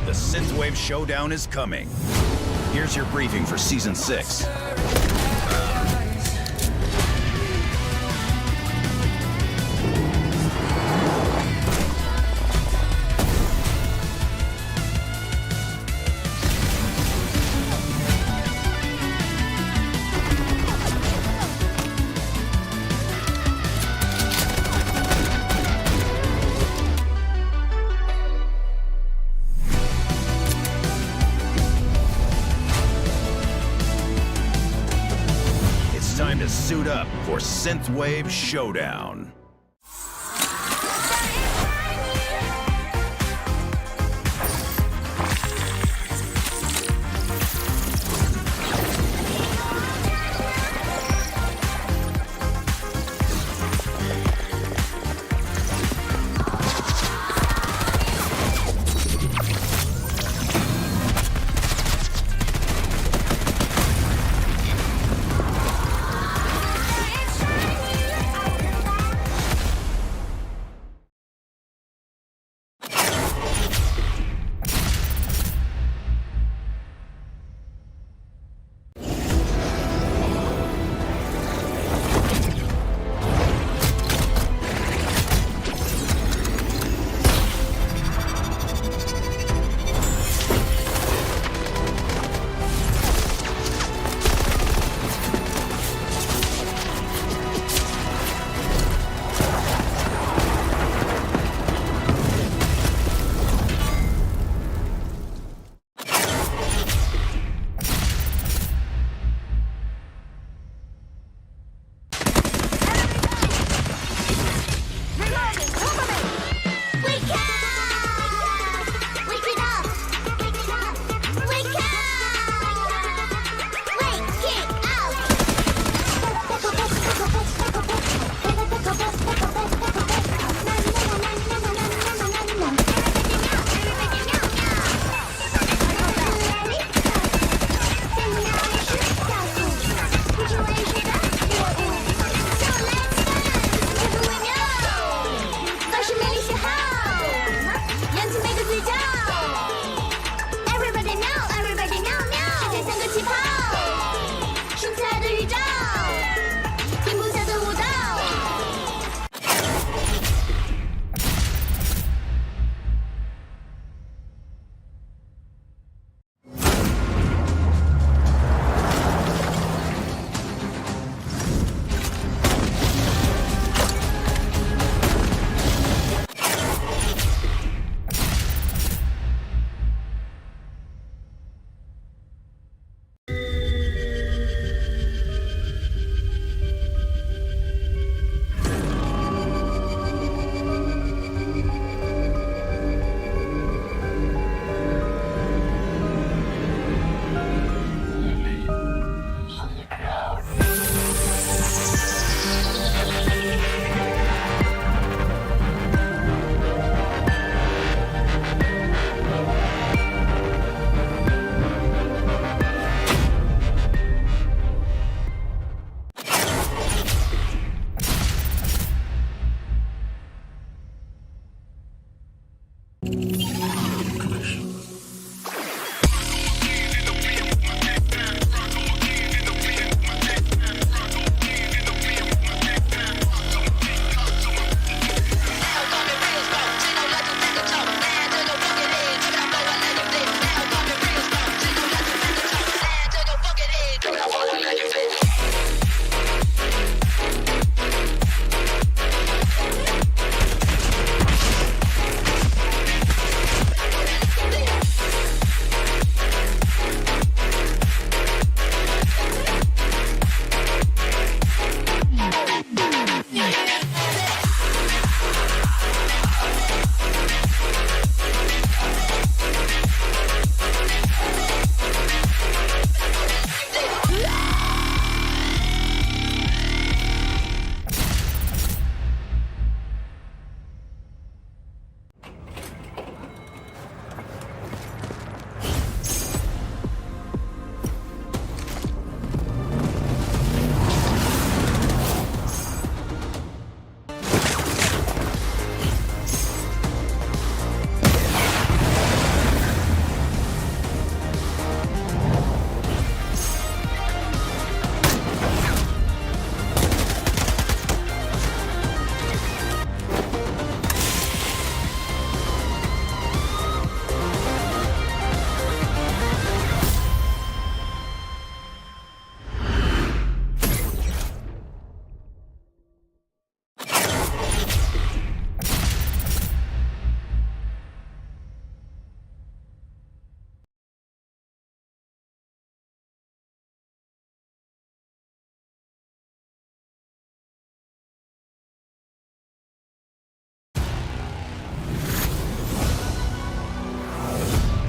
The Synthwave Showdown is coming. Here's your briefing for Season 6. Time to suit up for Synthwave Showdown.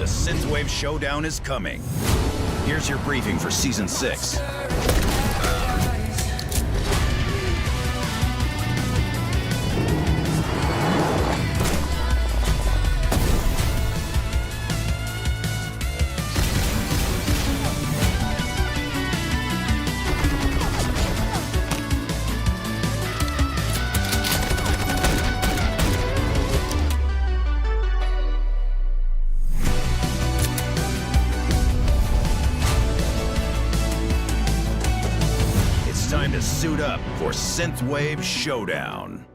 Synthwave Showdown is coming. Here's your briefing for Season 6. Time to suit up for Synthwave Showdown.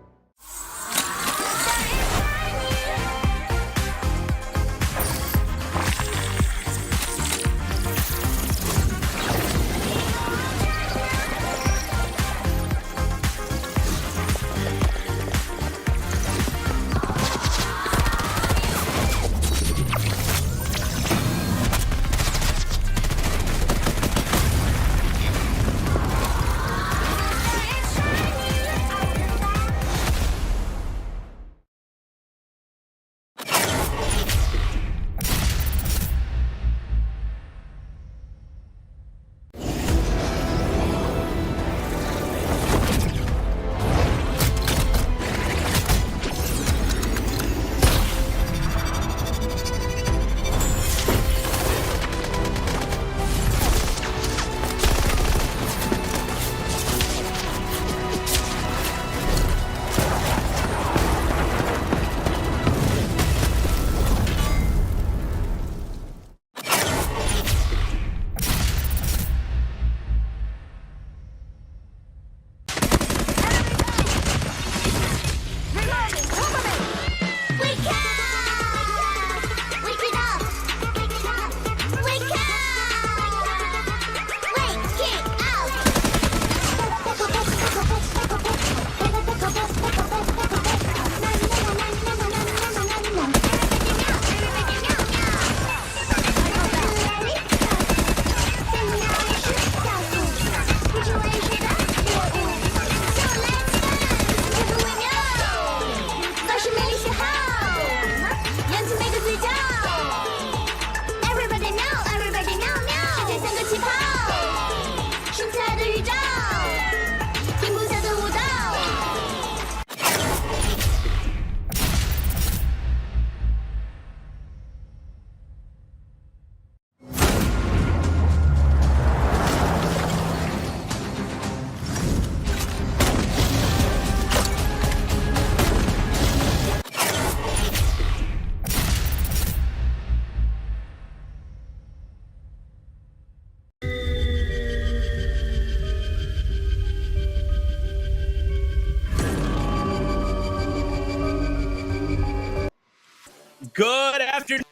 Good afternoon,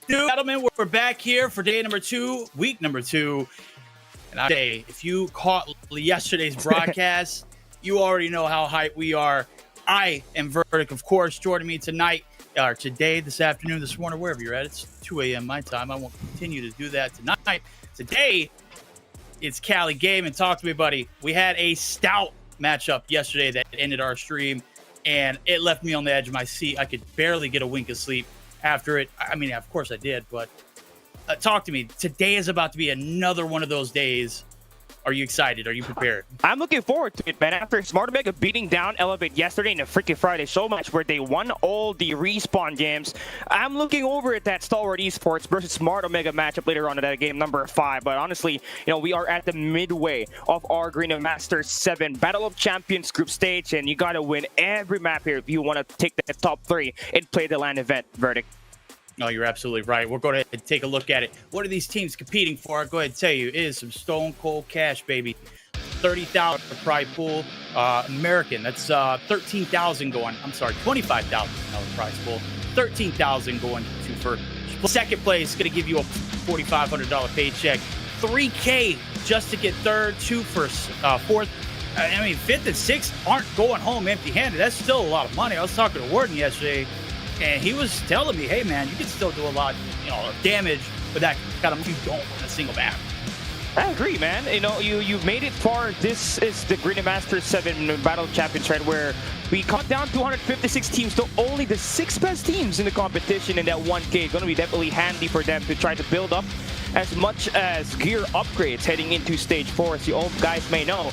gentlemen. We're back here for day number 2, week number 2. And I say, if you caught yesterday's broadcast, you already know how hyped we are. I am Verdict, of course. Joining me tonight, or today, this afternoon, this morning, wherever you're at. It's 2 a.m. my time. I won't continue to do that tonight. Today, it's Cali Game. And talk to me, buddy. We had a stout matchup yesterday that ended our stream, and it left me on the edge of my seat. I could barely get a wink of sleep after it. I mean, of course I did, but talk to me. Today is about to be another one of those days. Are you excited? Are you prepared? I'm looking forward to it, man. After Smart Omega beating down Elevate yesterday in the Freaky Friday show match where they won all the respawn games, I'm looking over at that Stalwart Esports versus Smart Omega matchup later on in that game number 5. But honestly, we are at the midway of our Garena Masters VII Battle of Champions group stage, and you got to win every map here if you want to take the top 3 and play the LAN event. Verdict. No, you're absolutely right. We're going to take a look at it. What are these teams competing for? I'll go ahead and tell you. It is some stone cold cash, baby. 30,000 for prize pool. American, that's 13,000 going. I'm sorry, 25,000 prize pool. 13,000 going to first. Second place is going to give you a $4,500 paycheck. $3K just to get third, 2 for fourth. I mean, 5th and 6th aren't going home empty-handed. That's still a lot of money. I was talking to Warden yesterday, and he was telling me, hey, man, you can still do a lot, of damage with that kind of money you don't win a single map. I agree, man. You know, you've made it far. This is the Garena Masters VII Battle of Champions, right, where we cut down 256 teams to only the 6 best teams in the competition, and that 1K is going to be definitely handy for them to try to build up as much as gear upgrades heading into Stage 4. As you all guys may know,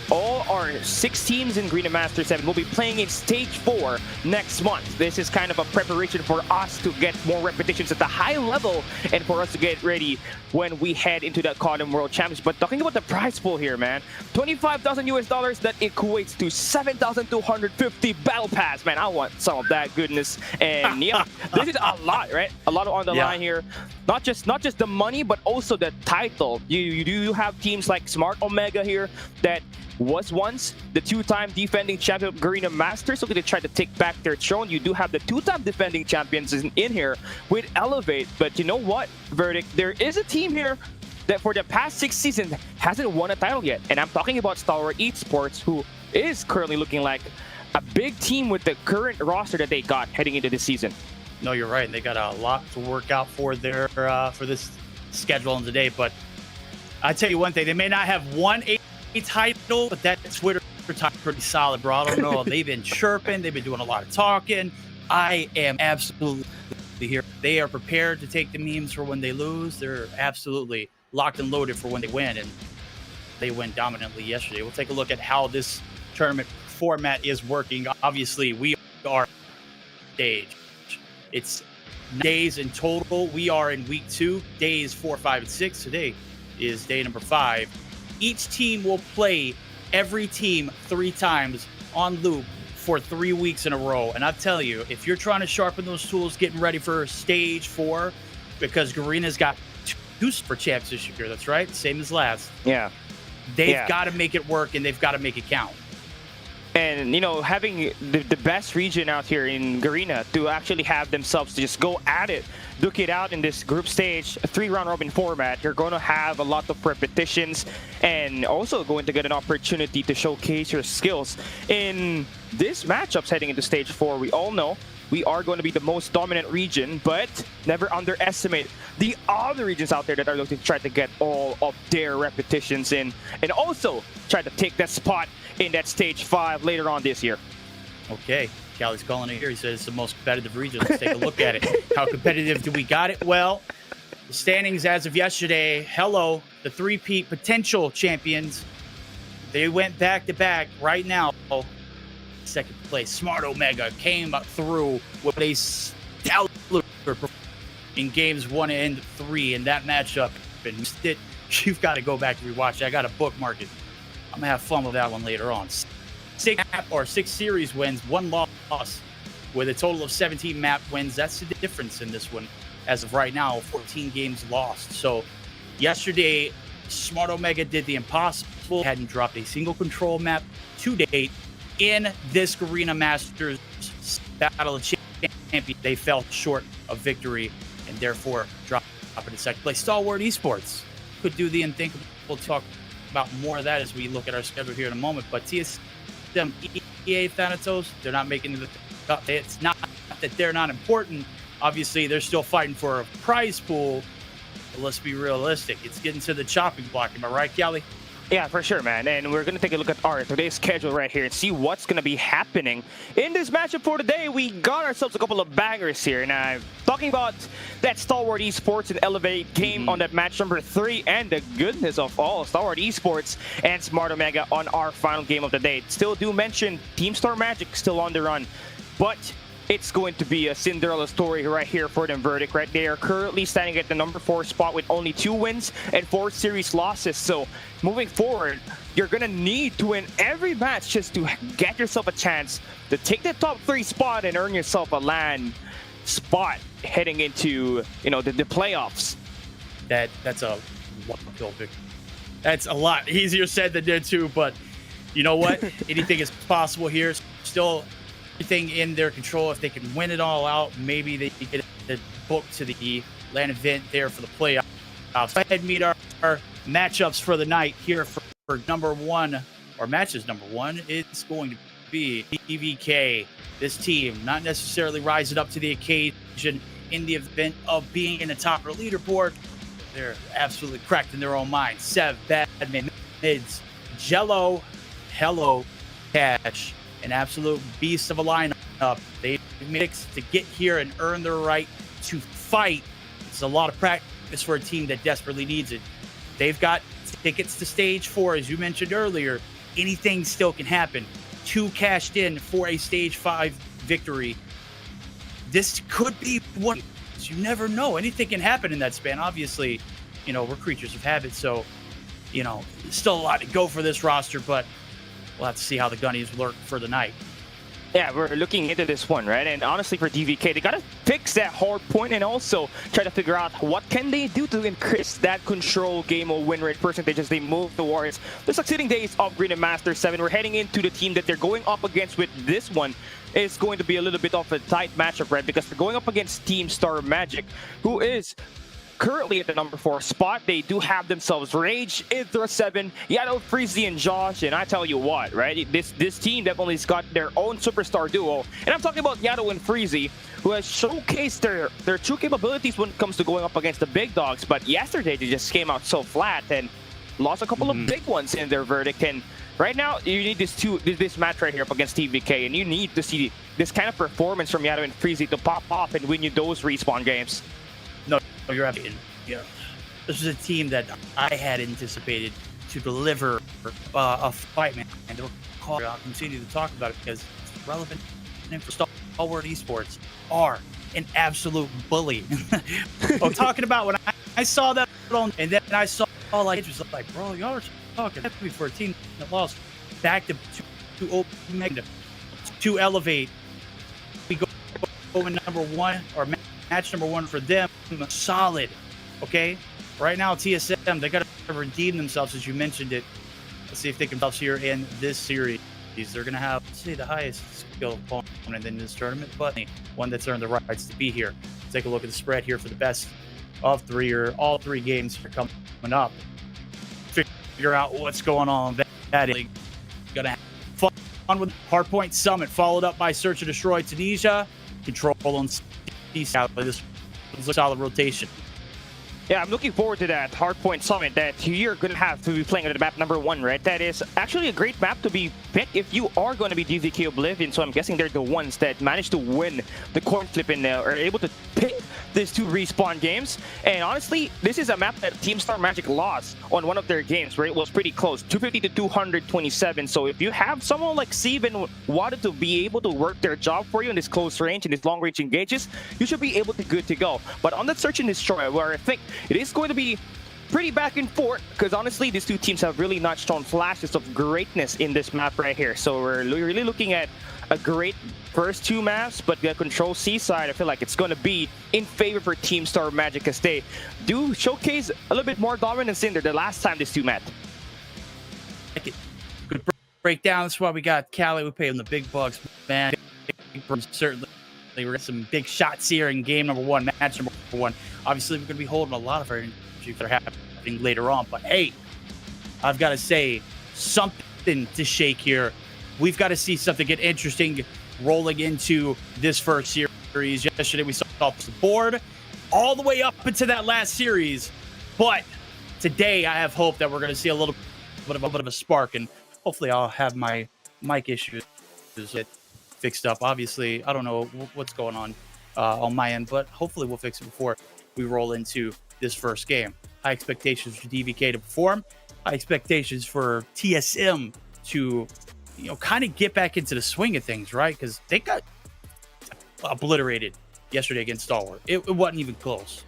all our 6 teams in Garena Masters VII will be playing in Stage 4 next month. This is kind of a preparation for us to get more repetitions at the high level and for us to get ready when we head into that COD World Championships. But talking about the prize pool here, man, $25,000 that equates to 7,250 battle pass. Man, I want some of that goodness. And yeah, this is a lot, right? A lot on the line here. Not just the money, but also the title. You do have teams like Smart Omega here that was once the 2-time defending champion of Garena Masters, looking to try to take back their throne. You do have the 2-time defending champions in here with Elevate. But you know what, Verdict? There is a team here that for the past 6 seasons hasn't won a title yet. And I'm talking about Stalwart Esports, who is currently looking like a big team with the current roster that they got heading into this season. No, you're right. They got a lot to work out for their for this schedule on today. But I tell you one thing: they may not have won a title, but that Twitter time pretty solid, bro. I don't know. They've been chirping. They've been doing a lot of talking. I am absolutely here. They are prepared to take the memes for when they lose. They're absolutely locked and loaded for when they win, and they went dominantly yesterday. We'll take a look at how this tournament format is working. Obviously, we are stage. It's days in total. We are in week 2, days 4, 5, and 6. Today is day number 5. Each team will play every team 3 times on loop for 3 weeks in a row. And I tell you, if you're trying to sharpen those tools, getting ready for stage 4, because Garena's got 2 for champs this year. That's right, same as last. Yeah, they've got to make it work, and they've got to make it count. And, you know, having the best region out here in Garena to actually have themselves to just go at it, duke it out in this group stage, 3-round robin format, you're going to have a lot of repetitions and also going to get an opportunity to showcase your skills. In this matchups heading into stage 4, we all know we are going to be the most dominant region, but never underestimate the other regions out there that are looking to try to get all of their repetitions in and also try to take that spot in that stage 5 later on this year. Okay, Callie's calling it here. He said it's the most competitive region. Let's take a look at it. How competitive do we got it? Well, the standings as of yesterday, hello, the 3-peat potential champions. They went back-to-back right now. Second place, Smart Omega came up through with a stellar performance in games 1 and 3 in that matchup. And you've got to go back and rewatch it. I got to bookmark it. I'm gonna have fun with that one later on. 6 series wins, 1 loss, with a total of 17 map wins. That's the difference in this one as of right now. 14 games lost. So yesterday, Smart Omega did the impossible. Hadn't dropped a single control map to date in this Garena Masters Battle of Champions. They fell short of victory and therefore dropped into second place. Stalwart Esports could do the unthinkable. We'll talk about more of that as we look at our schedule here in a moment. But TSM, EA, Thanatos, they're not making the cut. It's not that they're not important. Obviously, they're still fighting for a prize pool. But let's be realistic. It's getting to the chopping block. Am I right, Callie? Yeah, for sure, man. And we're going to take a look at our today's schedule right here and see what's going to be happening in this matchup for today. We got ourselves a couple of bangers here. And I'm talking about that Stalwart Esports and Elevate game on that match number 3. And the goodness of all, Stalwart Esports and Smart Omega on our final game of the day. Still do mention Team Star Magic still on the run. But it's going to be a Cinderella story right here for them, Verdict, right? They are currently standing at the number 4 spot with only 2 wins and 4 series losses. So moving forward, you're going to need to win every match just to get yourself a chance to take the top 3 spot and earn yourself a LAN spot heading into, you know, the playoffs. That's a uphill victory. That's a lot easier said than done too, but you know what? Anything is possible here. Still everything in their control. If they can win it all out, maybe they can get the book to the LAN event there for the playoffs. Go ahead and meet our matchups for the night here for number 1, or matches number 1. It's going to be EVK. This team not necessarily rising up to the occasion in the event of being in the top of the leaderboard. They're absolutely cracked in their own minds. Sev, bad mids, Jello, hello, Cash, an absolute beast of a lineup. They mix to get here and earn their right to fight. It's a lot of practice for a team that desperately needs it. They've got tickets to stage 4, as you mentioned earlier. Anything still can happen. 2 cashed in for a stage 5 victory. This could be one. You never know. Anything can happen in that span. Obviously, we're creatures of habit, so, still a lot to go for this roster, but we'll have to see how the Gunnies lurk for the night. Yeah, we're looking into this one, right? And honestly, for DVK, they gotta fix that hard point and also try to figure out what can they do to increase that control game or win rate percentage as they move towards the succeeding days of Garena Masters VII. We're heading into the team that they're going up against with this one. It's going to be a little bit of a tight matchup, right? Because they're going up against Team Star Magic, who is currently at the number 4 spot. They do have themselves Rage, Ithra 7, Yato, Freezy, and Josh. And I tell you what, right? This team definitely has got their own superstar duo. And I'm talking about Yato and Freezy, who has showcased their true capabilities when it comes to going up against the big dogs. But yesterday, they just came out so flat and lost a couple of big ones in their verdict. And right now, you need this match right here up against TVK, and you need to see this kind of performance from Yato and Freezy to pop off and win you those respawn games. No, you're absolutely. This is a team that I had anticipated to deliver a fight, man. And I'll continue to talk about it because it's relevant for stalwart esports are an absolute bully. I'm talking about when I saw that, and then I saw it was like, bro, y'all are talking heavy for a team that lost back to open negative to elevate. We go in number 1 or match number 1 for them. Solid. Okay. Right now, TSM, they got to redeem themselves, as you mentioned it. Let's see if they can bounce here in this series. They're going to have, say, the highest skill opponent in this tournament, but one that's earned the rights to be here. Take a look at the spread here for the best of 3 or all 3 games are coming up. Figure out what's going on. That is going to have fun with Hardpoint Summit, followed up by Search and Destroy Tunisia. Control on Seaside. This was a solid rotation. Yeah, I'm looking forward to that Hardpoint Summit that you're going to have to be playing at map number 1, right? That is actually a great map to be picked if you are going to be DVK Oblivion. So I'm guessing they're the ones that managed to win the coin flip and are able to pick these 2 respawn games. And honestly, this is a map that Team Star Magic lost on one of their games where it was pretty close, 250 to 227. So if you have someone like Steven wanted to be able to work their job for you in this close range, in this long range engages, you should be able to good to go. But on that Search and Destroy, where I think it is going to be pretty back and forth, because honestly, these 2 teams have really not shown flashes of greatness in this map right here. So we're really looking at a great first 2 maps, but the control Seaside, I feel like it's going to be in favor for Team Star Magic as they do showcase a little bit more dominance in there the last time these 2 met. Good breakdown. That's why we got Cali. We pay him the big bucks, man. Certainly. We're getting some big shots here in game number 1, match number 1. Obviously, we're going to be holding a lot of our energy that are happening later on. But hey, I've got to say, something to shake here. We've got to see something get interesting rolling into this first series. Yesterday, we saw the board all the way up into that last series. But today, I have hope that we're going to see a little bit of a spark. And hopefully, I'll have my mic issues fixed up. Obviously, I don't know what's going on my end, but hopefully we'll fix it before we roll into this first game. High expectations for DVK to perform. High expectations for TSM to, kind of get back into the swing of things, right? Because they got obliterated yesterday against Stalwart. It wasn't even close.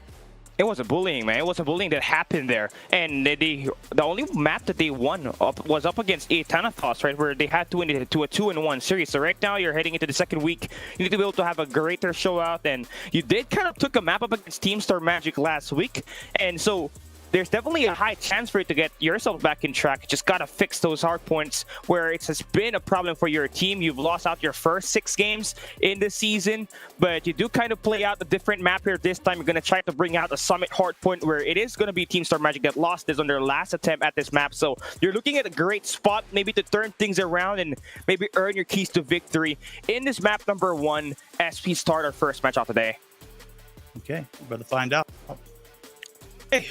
It was a bullying, man. It was a bullying that happened there. And the only map that they won was up against Thanatos, right? Where they had to win it to a 2-1 series. So right now, you're heading into the second week. You need to be able to have a greater show out. And you did kind of took a map up against Team Star Magic last week. And so there's definitely a high chance for you to get yourself back in track. Just gotta fix those hard points where it has been a problem for your team. You've lost out your first 6 games in the season, but you do kind of play out a different map here this time. You're gonna try to bring out a Summit hard point where it is gonna be Team Star Magic that lost this on their last attempt at this map. So you're looking at a great spot maybe to turn things around and maybe earn your keys to victory in this map number 1 as we start our first match of the day. Okay, we're about to find out. Hey.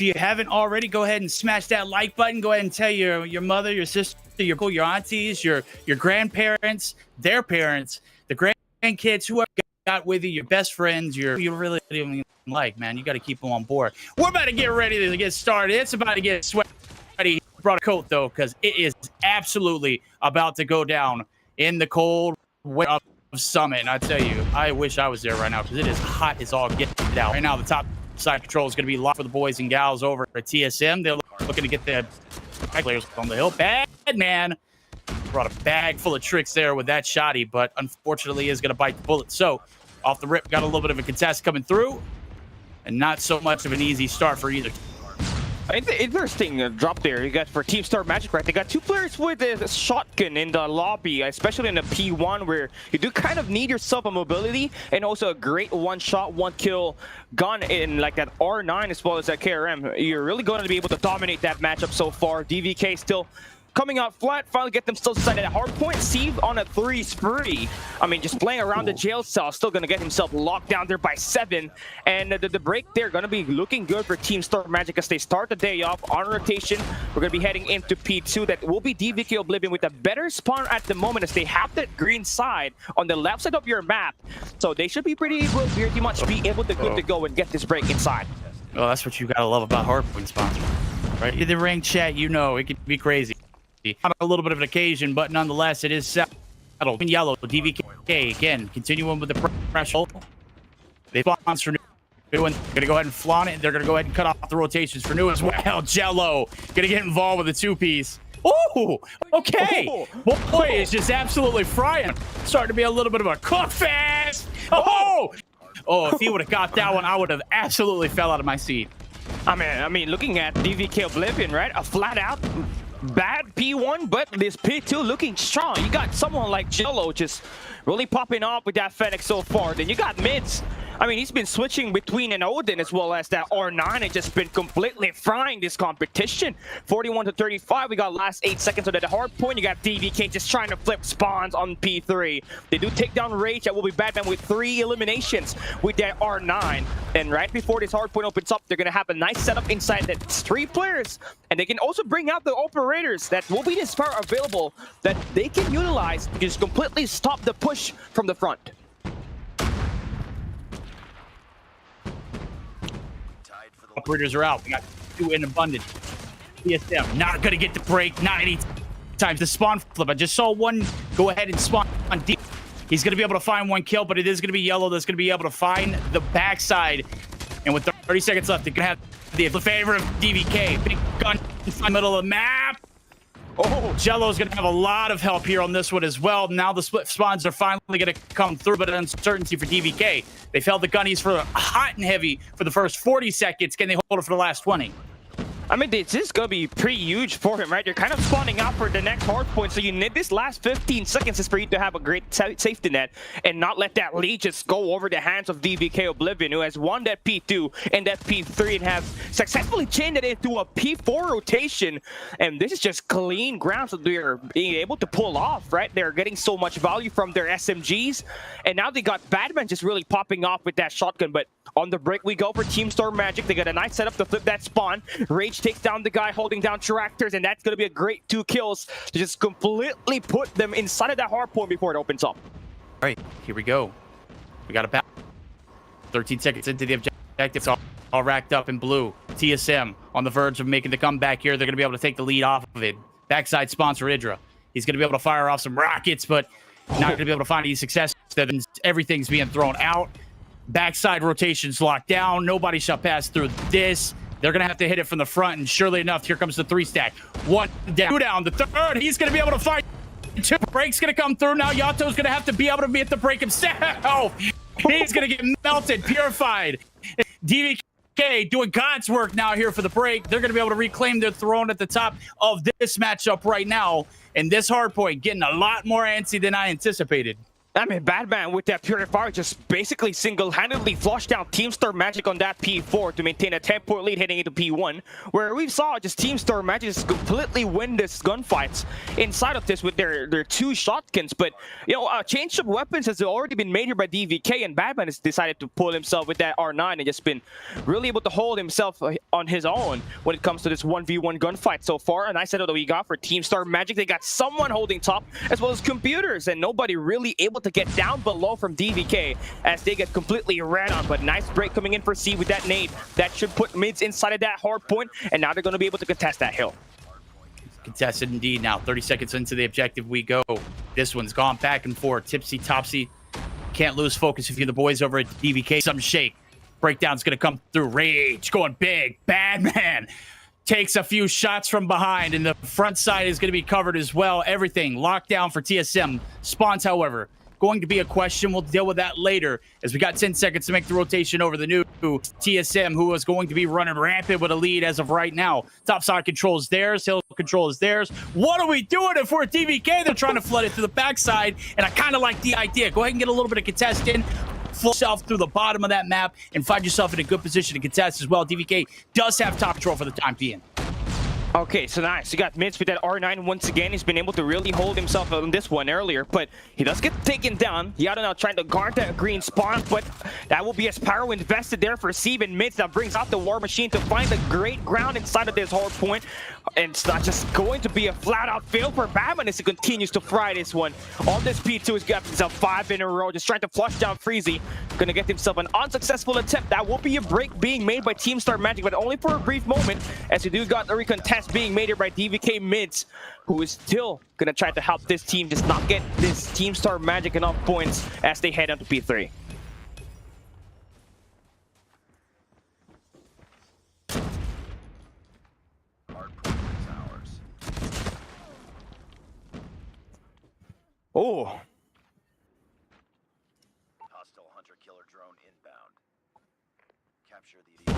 you haven't already, go ahead and smash that like button. Go ahead and tell your mother, your sister, your aunties, your grandparents, their parents, the grandkids, whoever got with you, your best friends, you really don't even like, man. You got to keep them on board. We're about to get ready to get started. It's about to get sweaty. He brought a coat, though, because it is absolutely about to go down in the cold weather of Summit. And I tell you, I wish I was there right now because it is hot as all get out. Right now, the top side control is going to be locked for the boys and gals over at TSM. They're looking to get the players on the hill. Bad man. Brought a bag full of tricks there with that shotty, but unfortunately is going to bite the bullet. So off the rip, got a little bit of a contest coming through, and not so much of an easy start for either. Interesting drop there you got for Team Star Magic, right? They got 2 players with a shotgun in the lobby, especially in the P1, where you do kind of need yourself a mobility and also a great one-shot, one-kill gun in like that R9 as well as that KRM. You're really going to be able to dominate that matchup so far. DVK still coming out flat, finally get themselves inside at Hardpoint. Steve on a 3 spree. I mean, just playing around the jail cell, still going to get himself locked down there by 7. And the break there going to be looking good for Team Star Magic as they start the day off on rotation. We're going to be heading into P2. That will be DVK Oblivion with a better spawn at the moment as they have that green side on the left side of your map. So they should be pretty much be able to good to go and get this break inside. Well, that's what you got to love about Hardpoint sponsor, right? In the ring chat, you know, it can be crazy. On a little bit of an occasion, but nonetheless, it is settled. In yellow, DVK again, continuing with the pressure. They sponsor new, and they're going to go ahead and flaunt it. They're going to go ahead and cut off the rotations for new as well. Jello going to get involved with the 2-piece. Oh, okay. Boy, it's just absolutely frying. Starting to be a little bit of a cook fest. Oh, if he would have got that one, I would have absolutely fell out of my seat. I mean, looking at DVK Oblivion, right? A flat out bad P1, but this P2 looking strong. You got someone like Jello just really popping off with that Fennec so far. Then you got mids. I mean, he's been switching between an Odin as well as that R9 and just been completely frying this competition. 41 to 35. We got last 8 seconds of that hard point. You got DVK just trying to flip spawns on P3. They do take down Rage. That will be Batman with 3 eliminations with that R9. And right before this hard point opens up, they're going to have a nice setup inside that 3 players. And they can also bring out the operators that will be this far available that they can utilize to just completely stop the push from the front. Operators are out. We got 2 in abundance. TSM not going to get the break. 90 times the spawn flip. I just saw one go ahead and spawn on deep. He's going to be able to find 1 kill, but it is going to be yellow that's going to be able to find the backside. And with 30 seconds left, they're going to have the favor of DVK. Big gun in the middle of the map. Oh, Jello's going to have a lot of help here on this one as well. Now the split spawns are finally going to come through, but uncertainty for DVK. They've held the gunnies for hot and heavy for the first 40 seconds. Can they hold it for the last 20? I mean, this is going to be pretty huge for him, right? You're kind of spawning out for the next hard point, so you need this last 15 seconds is for you to have a great safety net and not let that lead just go over the hands of DVK Oblivion, who has won that P2 and that P3 and have successfully changed it into a P4 rotation. And this is just clean ground, so they're being able to pull off, right? They're getting so much value from their SMGs, and now they got Batman just really popping off with that shotgun. But on the break we go for Team Star Magic. They got a nice setup to flip that spawn. Rage takes down the guy holding down tractors, and that's going to be a great 2 kills to just completely put them inside of that hard point before it opens up. All right, here we go. We got about 13 seconds into the objective. It's all racked up in blue. TSM on the verge of making the comeback here. They're going to be able to take the lead off of it. Backside sponsor Idra. He's going to be able to fire off some rockets, but not going to be able to find any success. Everything's being thrown out. Backside rotations locked down. Nobody shall pass through this. They're going to have to hit it from the front, and surely enough, here comes the 3-stack. 1 down, 2 down. The 3rd, he's going to be able to find 2. Break's going to come through. Now Yato's going to have to be able to be at the break himself. He's going to get melted, purified. DVK doing God's work now here for the break. They're going to be able to reclaim their throne at the top of this matchup right now. And this hard point getting a lot more antsy than I anticipated. I mean, Batman with that Purifier just basically single-handedly flushed down Team Star Magic on that P4 to maintain a 10-point lead heading into P1, where we saw just Team Star Magic just completely win this gunfights inside of this with their two shotguns. But, you know, change of weapons has already been made here by DVK, and Batman has decided to pull himself with that R9 and just been really able to hold himself on his own when it comes to this 1v1 gunfight so far. A nice setup that we got for Team Star Magic. They got someone holding top as well as computers, and nobody really able to get down below from DVK as they get completely ran on. But nice break coming in for C with that nade. That should put mids inside of that hard point, and now they're going to be able to contest that hill. Contested indeed now. 30 seconds into the objective we go. This one's gone back and forth. Tipsy topsy. Can't lose focus if you're the boys over at DVK. Some shake. Breakdown's going to come through. Rage going big. Badman takes a few shots from behind, and the front side is going to be covered as well. Everything locked down for TSM. Spawns, however, going to be a question. We'll deal with that later as we got 10 seconds to make the rotation over the new TSM, who is going to be running rampant with a lead as of right now. Top side controls theirs. Hill control is theirs. What are we doing if we're DVK? They're trying to flood it to the backside, and I kind of like the idea. Go ahead and get a little bit of contest in. Flow yourself through the bottom of that map and find yourself in a good position to contest as well. DVK does have top control for the time being. Okay, so nice. You got Mitch with that R9 once again. He's been able to really hold himself on this one earlier, but he does get taken down. Yada now trying to guard that green spawn, but that will be a Sparrow invested there for Steve and Mitch. That brings out the War Machine to find the great ground inside of this hard point. And it's not just going to be a flat-out fail for Batman as he continues to fry this one. On this P2, he's got himself 5 in a row, just trying to flush down Freezy. Gonna get himself an unsuccessful attempt. That will be a break being made by Team Star Magic, but only for a brief moment, as we do got the recontest being made here by DVK Mids, who is still gonna try to help this team just not get this Team Star Magic enough points as they head on to P3. Oh. Hostile hunter-killer drone inbound. Capture the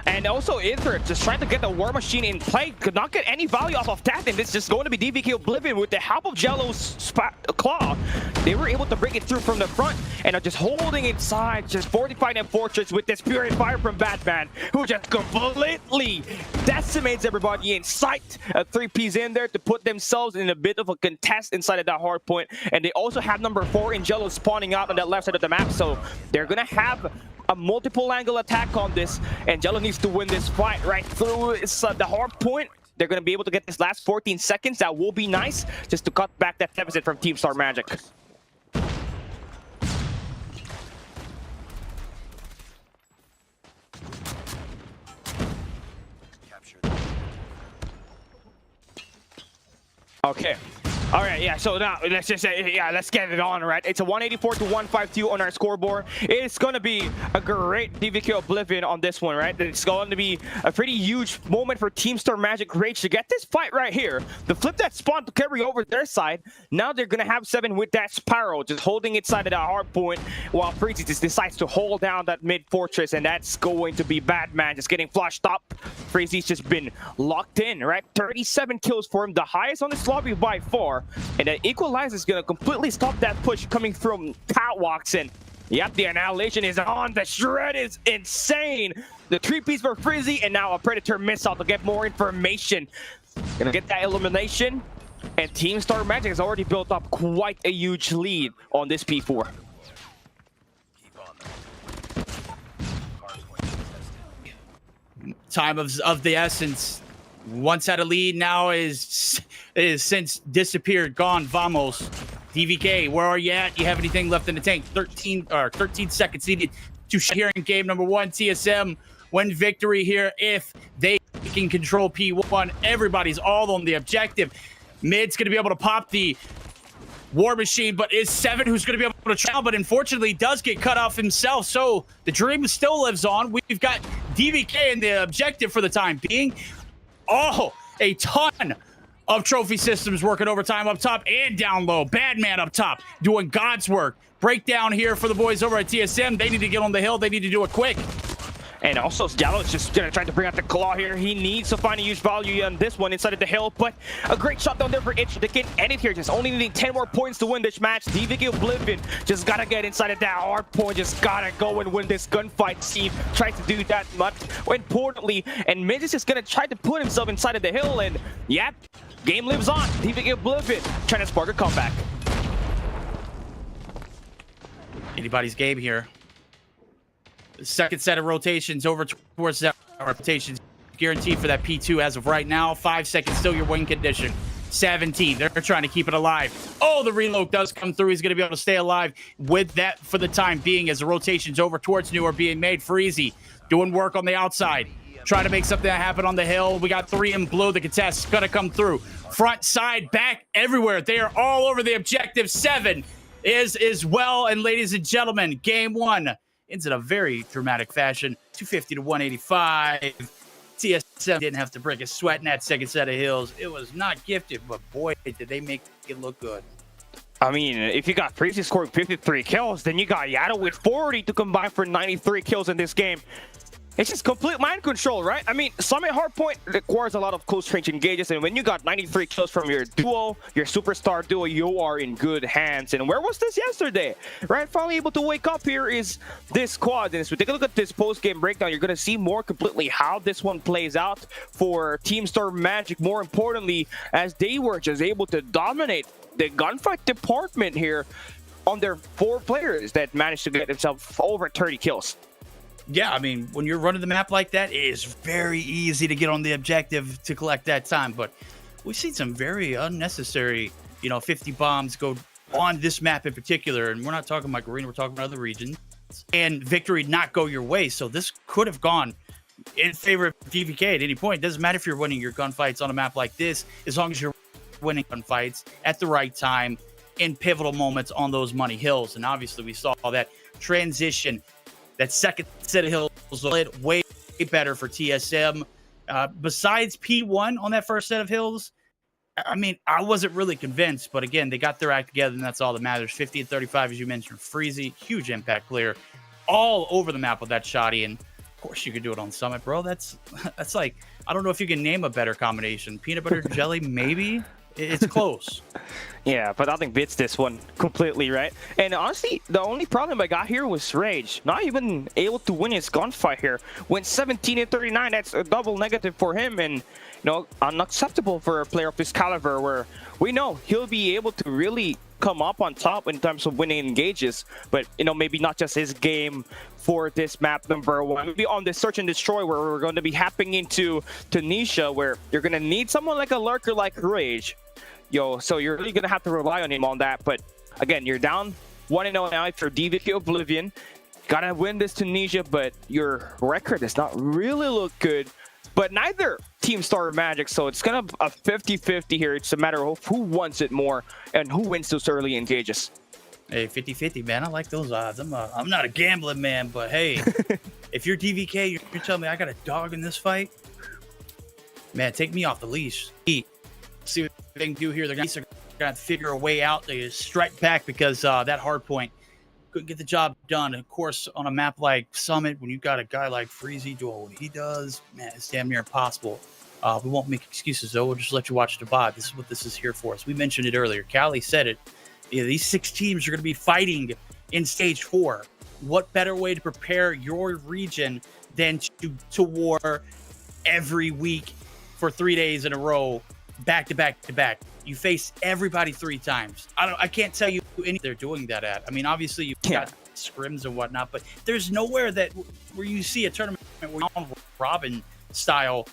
And also Ether just trying to get the War Machine in play. Could not get any value off of that, and this is just going to be DVK Oblivion with the help of Jello's claw. They were able to break it through from the front and are just holding inside, just fortifying that fortress with this Purifier from Batman, who just completely decimates everybody in sight. 3Ps in there to put themselves in a bit of a contest inside of that hard point. And they also have number 4 in Jello spawning out on that left side of the map, so they're gonna have a multiple angle attack on this, and Jello needs to win this fight right through the hard point. They're going to be able to get this last 14 seconds. That will be nice, just to cut back that deficit from Team Star Magic. Okay. All right, yeah, so now let's just say, yeah, let's get it on, right? It's a 184 to 152 on our scoreboard. It's going to be a great DVK Oblivion on this one, right? It's going to be a pretty huge moment for Team Star Magic Rage to get this fight right here. To flip that spawn to carry over their side. Now they're going to have 7 with that Sparrow, just holding it side of that hard point, while Freezy just decides to hold down that mid fortress, and that's going to be Batman just getting flushed up. Freezy's just been locked in, right? 37 kills for him, the highest on this lobby by far. And that equalizer is going to completely stop that push coming from catwalks. And yep, the annihilation is on. The shred is insane. The 3-piece for Freezy, and now a Predator missile to get more information. Gonna get that elimination. And Team Star Magic has already built up quite a huge lead on this P4. Time of the essence. Once had a lead, now is since disappeared, gone. Vamos. DVK, where are you at? You have anything left in the tank? 13 seconds needed to here in game number 1. TSM win victory here if they can control P1. Everybody's all on the objective. Mid's going to be able to pop the War Machine, but is 7 who's going to be able to travel, but unfortunately does get cut off himself. So the dream still lives on. We've got DVK in the objective for the time being. Oh, a ton of Trophy Systems working overtime up top and down low. Badman up top doing God's work. Breakdown here for the boys over at TSM. They need to get on the hill. They need to do it quick. And also, Diallo's just gonna try to bring out the claw here. He needs to find a huge value on this one inside of the hill, but a great shot down there for Itch. They can end it here, just only needing 10 more points to win this match. DVK Oblivion just gotta get inside of that hard point, just gotta go and win this gunfight. Steve tries to do that much, importantly, and Midge is just gonna try to put himself inside of the hill, and yep, game lives on. DVK Oblivion trying to spark a comeback. Anybody's game here. The second set of rotations over towards that rotations guaranteed for that P2 as of right now. 5 seconds still your win condition. 17. They're trying to keep it alive. Oh, the reload does come through. He's going to be able to stay alive with that for the time being as the rotations over towards New are being made. Freezy doing work on the outside. Trying to make something happen on the hill. We got 3 in blue. The contest's going to come through. Front, side, back, everywhere. They are all over the objective. 7 is as well. And ladies and gentlemen, game 1 ends in a very dramatic fashion. 250 to 185. TSM didn't have to break a sweat in that second set of hills. It was not gifted, but boy, did they make it look good. I mean, if you got Freezy scoring 53 kills, then you got Yato with 40 to combine for 93 kills in this game. It's just complete mind control, right? I mean, Summit Hardpoint requires a lot of close range engages, and when you got 93 kills from your duo, your superstar duo, you are in good hands. And where was this yesterday? Right? Finally able to wake up here is this squad. And as we take a look at this post-game breakdown, you're going to see more completely how this one plays out for Team Star Magic. More importantly, as they were just able to dominate the gunfight department here on their 4 players that managed to get themselves over 30 kills. Yeah, I mean, when you're running the map like that, it is very easy to get on the objective to collect that time. But we've seen some very unnecessary, 50 bombs go on this map in particular. And we're not talking about Garena, we're talking about other regions. And victory not go your way. So this could have gone in favor of DVK at any point. It doesn't matter if you're winning your gunfights on a map like this, as long as you're winning gunfights at the right time in pivotal moments on those money hills. And obviously we saw that transition. That second set of hills was way better for TSM. Besides P1 on that first set of hills, I mean, I wasn't really convinced. But again, they got their act together, and that's all that matters. 50 and 35, as you mentioned. Freezy, huge impact player. All over the map with that shoddy. And, of course, you could do it on Summit, bro. That's like, I don't know if you can name a better combination. Peanut butter jelly, maybe? It's close. Yeah, but nothing beats this one completely, right? And honestly, the only problem I got here was Rage. Not even able to win his gunfight here. Went 17 and 39. That's a double negative for him, and unacceptable for a player of this caliber. Where we know he'll be able to really come up on top in terms of winning engages, but maybe not just his game for this map number 1. Maybe on the search and destroy, where we're going to be hopping into Tunisia, where you're going to need someone like a lurker like Rage. So you're really going to have to rely on him on that. But again, you're down 1-0 now for DVK Oblivion. Gotta win this Tunisia, but your record does not really look good. But neither team Star Magic, so it's kind of a 50-50 here. It's a matter of who wants it more and who wins those early engages. Hey, 50-50, man. I like those odds. I'm not a gambling man, but hey, if you're DVK, you're telling me I got a dog in this fight? Man, take me off the leash. See what they can do here. They're going to have to figure a way out. They strike back because that Hardpoint couldn't get the job done. Of course, on a map like Summit, when you've got a guy like Freezy doing what he does, man, it's damn near impossible. We won't make excuses, though. We'll just let you watch the VOD. This is what this is here for us. We mentioned it earlier. Callie said it. These 6 teams are going to be fighting in Stage 4. What better way to prepare your region than to war every week for 3 days in a row, back to back to back? You face everybody 3 times. I can't tell you any they're doing that at. I mean, obviously you've got scrims and whatnot, but there's nowhere where you see a tournament where Robin style,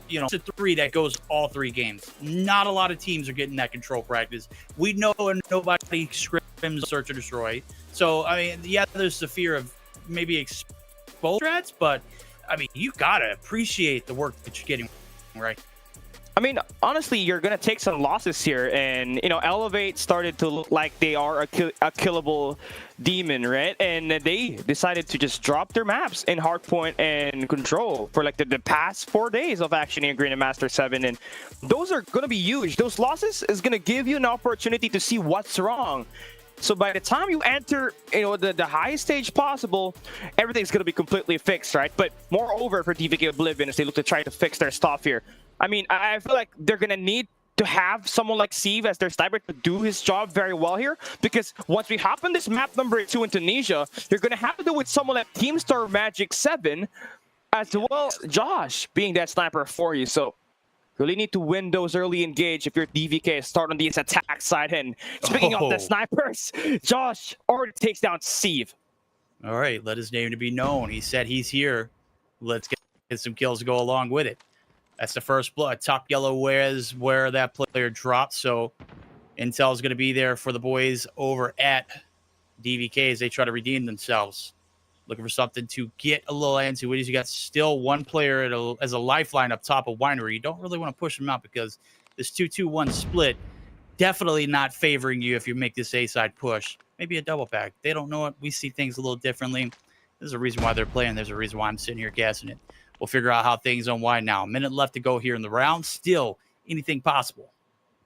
it's a 3 that goes all 3 games. Not a lot of teams are getting that control practice. We know nobody scrims search or destroy. So I mean, yeah, there's the fear of maybe exposure threats, but I mean, you gotta appreciate the work that you're getting, right? I mean, honestly, you're gonna take some losses here, and you know, Elevate started to look like they are a killable demon, right? And they decided to just drop their maps in Hardpoint and Control for like the past 4 days of action in Garena Masters VII, and those are gonna be huge. Those losses is gonna give you an opportunity to see what's wrong. So by the time you enter, you know, the highest stage possible, everything's gonna be completely fixed, right? But moreover, for DVK Oblivion, as they look to try to fix their stuff here, I mean, I feel like they're gonna need to have someone like Steve as their sniper to do his job very well here, because once we hop on this map number 2 in Tunisia, you're gonna have to do with someone like Teamstar Magic 7, as well Josh being that sniper for you. So really need to win those early engage if you're DVK. Start on this attack side. And speaking of the snipers, Josh already takes down Steve. All right, let his name to be known. He said he's here. Let's get some kills to go along with it. That's the first blood. Top yellow is where that player dropped. So intel is going to be there for the boys over at DVK as they try to redeem themselves. Looking for something to get a little into it. You got still one player as a lifeline up top of Winery. You don't really want to push him out because this 2-2-1 split definitely not favoring you if you make this A-side push. Maybe a double back. They don't know it. We see things a little differently. There's a reason why they're playing. There's a reason why I'm sitting here gassing it. We'll figure out how things unwind now. A minute left to go here in the round. Still, anything possible.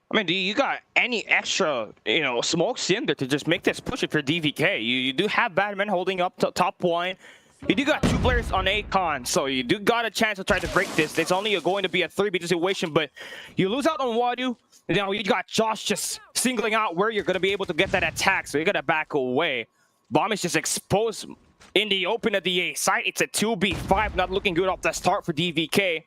I mean, do you got any extra, you know, smokes in there to just make this push it for DVK? You do have Batman holding up top point. You do got 2 players on A-Con, so you do got a chance to try to break this. It's only going to be a 3v2 situation, but you lose out on Wadu. Now you got Josh just singling out where you're going to be able to get that attack, so you got to back away. Bomb is just exposed in the open at the A site. It's a 2v5, not looking good off the start for DVK.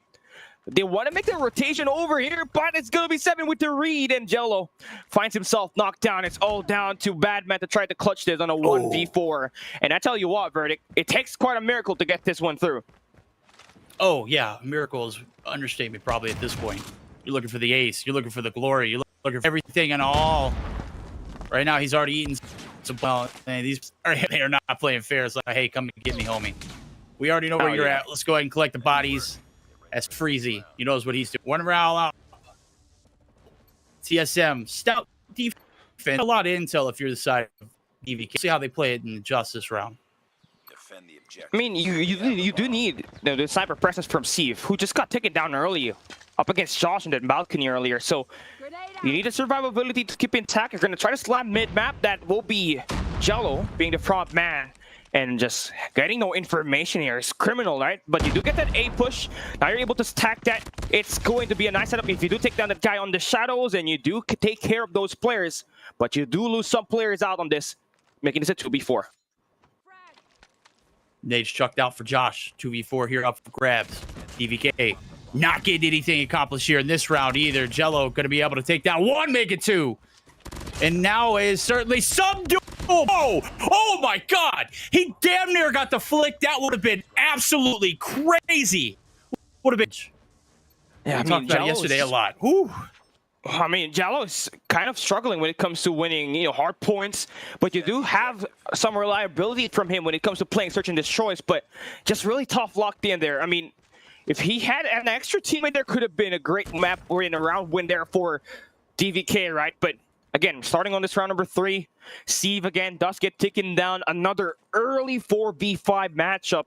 They want to make the rotation over here, but it's going to be 7 with the read, and Jello finds himself knocked down. It's all down to Badman to try to clutch this on a 1v4. And I tell you what, Verdict, it takes quite a miracle to get this one through. Oh, yeah. Miracle is understatement probably at this point. You're looking for the ace. You're looking for the glory. You're looking for everything and all. Right now, he's already eaten some well. These they are not playing fair. It's like, hey, come and get me, homie. We already know where you're at. Let's go ahead and collect the bodies. That's Freezy. You knows what he's doing. One round out. TSM. Stout defense. A lot of intel if you're the side of DVK. See how they play it in the Justice round. Defend the objective. I mean, you do need the sniper presence from Steve, who just got taken down early up against Josh in that balcony earlier. So you need a survivability to keep intact. You're going to try to slam mid-map. That will be Jello being the front man. And just getting no information here is criminal, right? But you do get that A push. Now you're able to stack that. It's going to be a nice setup if you do take down that guy on the shadows and you do take care of those players. But you do lose some players out on this, making this a 2v4. Nate's chucked out for Josh. 2v4 here up for grabs. DVK not getting anything accomplished here in this round either. Jello going to be able to take down 1, make it 2. And now is certainly subdued. Oh my God. He damn near got the flick. That would have been absolutely crazy. Would have been. Yeah, we talked about it yesterday a lot. Whew. I mean, Jello is kind of struggling when it comes to winning, you know, hard points, but you do have some reliability from him when it comes to playing Search and Destroys, but just really tough locked in there. I mean, if he had an extra teammate, there could have been a great map or in a round win there for DVK, right? But again, starting on this round number 3, Steve again does get taken down. Another early 4v5 matchup.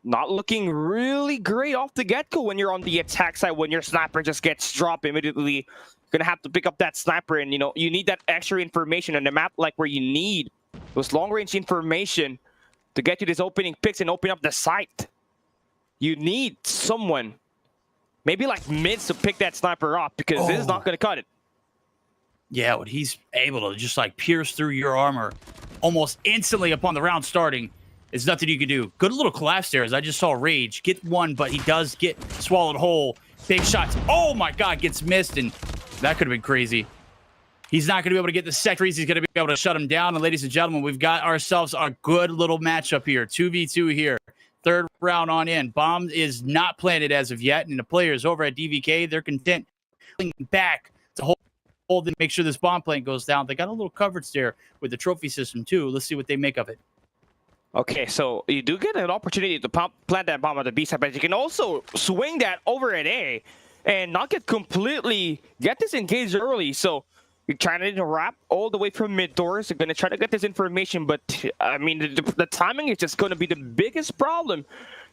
Not looking really great off the get-go when you're on the attack side, when your sniper just gets dropped immediately. You're going to have to pick up that sniper, and, you know, you need that extra information on the map, like where you need those long-range information to get you these opening picks and open up the site. You need someone, maybe like Mids, to pick that sniper up, because this is not going to cut it. Yeah, when he's able to just like pierce through your armor almost instantly upon the round starting, it's nothing you can do. Good little collapse there, as I just saw Rage get one, but he does get swallowed whole. Big shots. Oh my God, gets missed, and that could have been crazy. He's not going to be able to get the second. He's going to be able to shut him down. And ladies and gentlemen, we've got ourselves a good little matchup here. 2v2 here. 3rd round on in. Bomb is not planted as of yet, and the players over at DVK, they're content back to hold and make sure this bomb plant goes down. They got a little coverage there with the trophy system too. Let's see what they make of it. Okay, so you do get an opportunity to plant that bomb at the B side, but you can also swing that over at A. and not get disengaged early. So you're trying to wrap all the way from mid doors. You're going to try to get this information, but I mean, the timing is just going to be the biggest problem.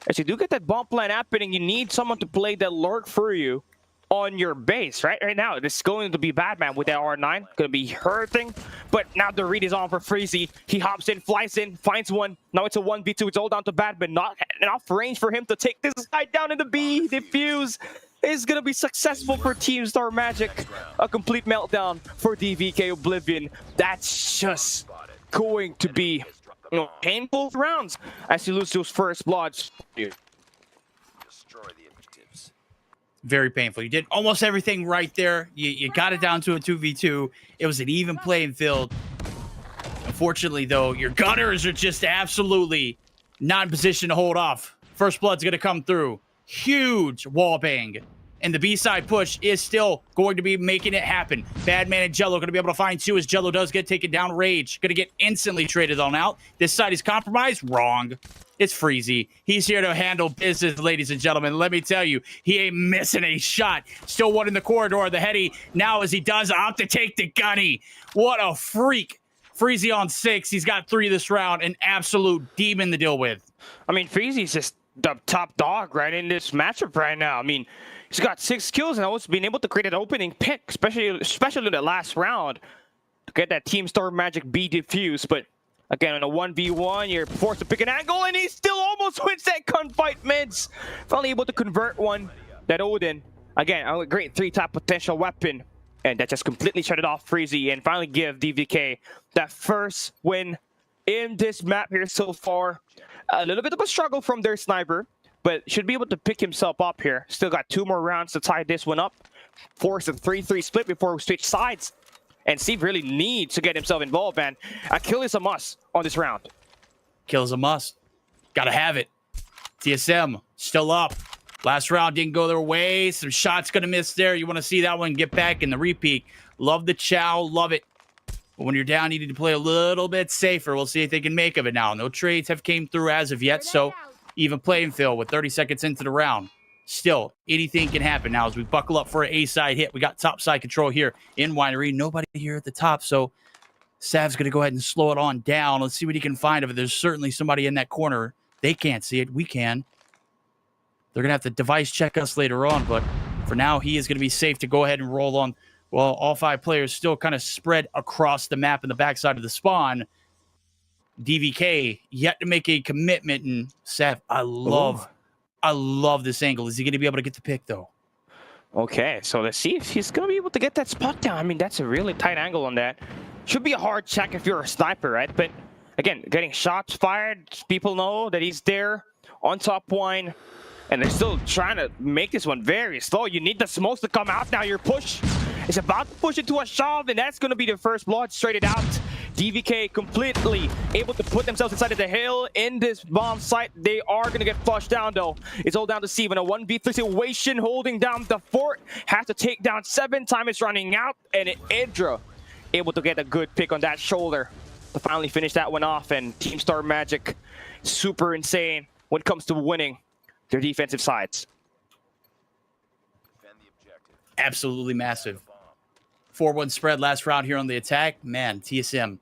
As you do get that bomb plan happening, you need someone to play that lurk for you on your base. Right now, this is going to be bad, man, with that R9. Going to be hurting, but now the read is on for Freezy. He hops in, flies in, finds one. Now it's a 1v2. It's all down to Badman. Not enough range for him to take this guy down in the B. Defuse is going to be successful for Team Star Magic. A complete meltdown for DVK Oblivion. That's just going to be, painful rounds as you lose those first bloods. Very painful. You did almost everything right there. You got it down to a 2v2. It was an even playing field. Unfortunately, though, your gunners are just absolutely not in position to hold off. First blood's going to come through. Huge wall bang. And the B-side push is still going to be making it happen. Badman and Jello going to be able to find two as Jello does get taken down. Rage going to get instantly traded on out. This side is compromised. Wrong. It's Freezy. He's here to handle business, ladies and gentlemen. Let me tell you, he ain't missing a shot. Still one in the corridor. The heady now as he does opt to take the gunny. What a freak. Freezy on 6. He's got 3 this round. An absolute demon to deal with. I mean, Freezy's just the top dog right in this matchup right now. I mean, he's got 6 kills and always been able to create an opening pick, especially in the last round, to get that Team Star Magic B defuse. But again, on a 1v1, you're forced to pick an angle, and he still almost wins that gunfight mids. Finally able to convert one. That Odin, again, a great 3-top potential weapon, and that just completely shut it off Freezy and finally give DVK that first win in this map here so far. A little bit of a struggle from their sniper, but should be able to pick himself up here. Still got 2 more rounds to tie this one up. Force a 3-3 split before we switch sides. And Steve really needs to get himself involved, man. A kill is a must on this round. Kill is a must. Gotta have it. TSM still up. Last round didn't go their way. Some shots gonna miss there. You want to see that one get back in the repeat. Love the chow. Love it. But when you're down, you need to play a little bit safer. We'll see if they can make of it now. No trades have came through as of yet, so even playing field with 30 seconds into the round. Still, anything can happen now as we buckle up for an A-side hit. We got top side control here in Winery. Nobody here at the top, so Sav's going to go ahead and slow it on down. Let's see what he can find of it. There's certainly somebody in that corner. They can't see it. We can. They're going to have to device check us later on, but for now, he is going to be safe to go ahead and roll on. Well, all 5 players still kind of spread across the map in the backside of the spawn. DVK yet to make a commitment, and Sav, I love this angle. Is he going to be able to get the pick, though? Okay, so let's see if he's going to be able to get that spot down. I mean, that's a really tight angle on that. Should be a hard check if you're a sniper, right? But again, getting shots fired, people know that he's there on top wine, and they're still trying to make this one very slow. You need the smokes to come out now. Your push is about to push into a shove, and that's going to be the first blood straight out. DVK completely able to put themselves inside of the hill in this bomb site. They are going to get flushed down, though. It's all down to Steve in a 1v3 situation, holding down the fort. Has to take down 7. Time is running out, and Idra able to get a good pick on that shoulder to finally finish that one off. And Team Star Magic, super insane when it comes to winning their defensive sides. Absolutely massive. 4-1 spread last round here on the attack. Man, TSM,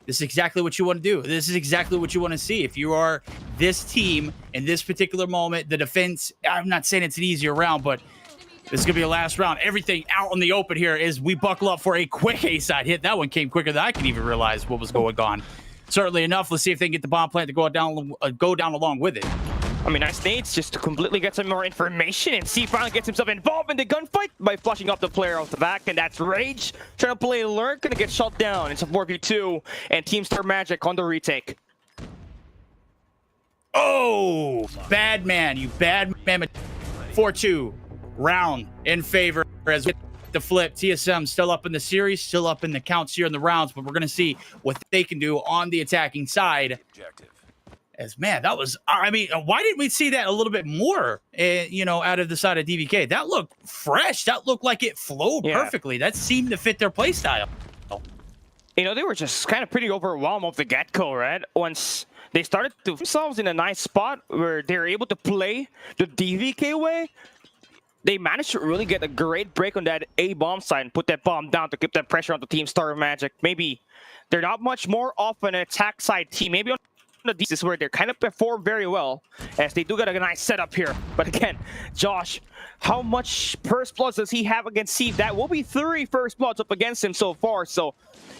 this is exactly what you want to do. This is exactly what you want to see. If you are this team in this particular moment, the defense, I'm not saying it's an easier round, but this is going to be a last round. Everything out in the open here as we buckle up for a quick A-side hit. That one came quicker than I could even realize what was going on. Certainly enough. Let's see if they can get the bomb plant to go down along with it. I mean, Nice Nades just to completely get some more information, and C finally gets himself involved in the gunfight by flushing up the player off the back, and that's Rage. Trying to play Lurk, gonna get shut down. It's a 4v2, and Team Star Magic on the retake. Oh, bad man, you bad man. 4-2 round in favor as we get the flip. TSM still up in the series, still up in the counts here in the rounds, but we're gonna see what they can do on the attacking side. As man, that was, I mean, why didn't we see that a little bit more, out of the side of DVK? That looked fresh. That looked like it flowed perfectly. That seemed to fit their play style. They were just kind of pretty overwhelmed off the get-go, right? Once they started to themselves in a nice spot where they're able to play the DVK way, they managed to really get a great break on that A bomb side and put that bomb down to keep that pressure on the Team Star Magic. Maybe they're not much more of an attack side team. Maybe on the D is where they kind of perform very well, as they do get a nice setup here. But again, Josh, how much first bloods does he have against Steve? That will be 3 first bloods up against him so far. So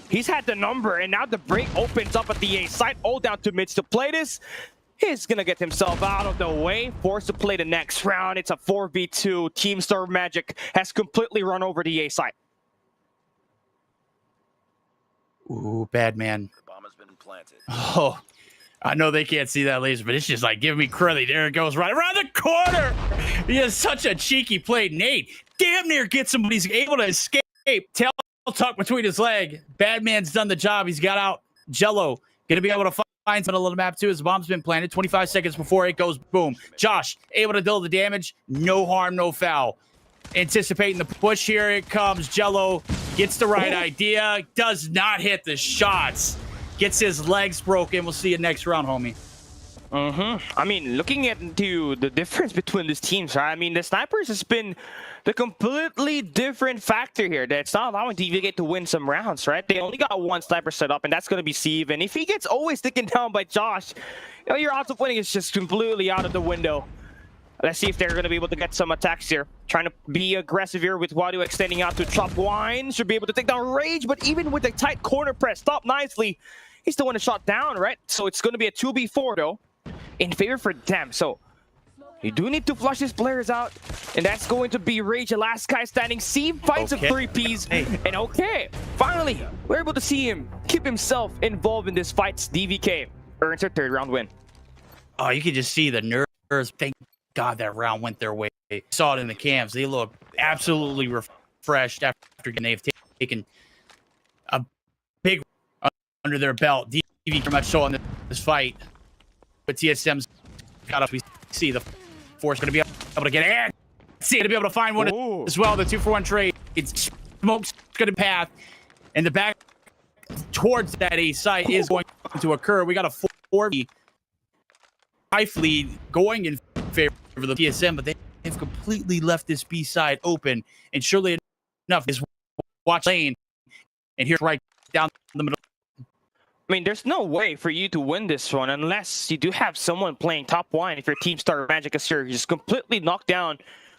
he's had the number, and now the break opens up at the A side. All down to mids to play this. He's gonna get himself out of the way, forced to play the next round. It's a 4v2. Team Star Magic has completely run over the A side. Ooh, bad man. The bomb has been planted. Oh, I know they can't see that laser, but it's just like giving me credit. There it goes, right around the corner. He has such a cheeky play. Nate damn near gets him, but he's able to escape. Tail tuck between his leg. Bad man's done the job. He's got out. Jello gonna be able to find some of the map too. His bomb's been planted 25 seconds before it goes boom. Josh able to deal the damage. No harm, no foul. Anticipating the push. Here it comes. Jello gets the right idea. Does not hit the shots. Gets his legs broken. We'll see you next round, homie. I mean, looking into the difference between these teams, right? I mean, the snipers has been the completely different factor here. That's not allowing DVK to win some rounds, right? They only got 1 sniper set up, and that's going to be Steve. And if he gets always taken down by Josh, you know, your odds of winning is just completely out of the window. Let's see if they're going to be able to get some attacks here. Trying to be aggressive here with Wadu extending out to Chop Wine. Should be able to take down Rage, but even with the tight corner press, stopped nicely. He's the one to shot down, right? So it's going to be a 2v4, though, in favor for them. So you do need to flush these players out, and that's going to be Rage, the last guy standing. Steve finds a 3Ps, and okay, finally, we're able to see him keep himself involved in this fight. DVK earns her 3rd round win. Oh, you can just see the nerves. Thank God that round went their way. Saw it in the cams. They look absolutely refreshed after they've taken a big under their belt. DV very much so on this fight. But TSM's got us. We see the force going to be able to get in. See to be able to find one as well. The 2-for-1 trade. It's smoke's going to path, and the back towards that A site is going to occur. We got a 4v life lead going in favor of the TSM, but they have completely left this B side open. And surely enough, is watch lane, and here's right down the middle. I mean, there's no way for you to win this one unless you do have someone playing top 1. If your Team Star Magic is here, you're just completely knocked down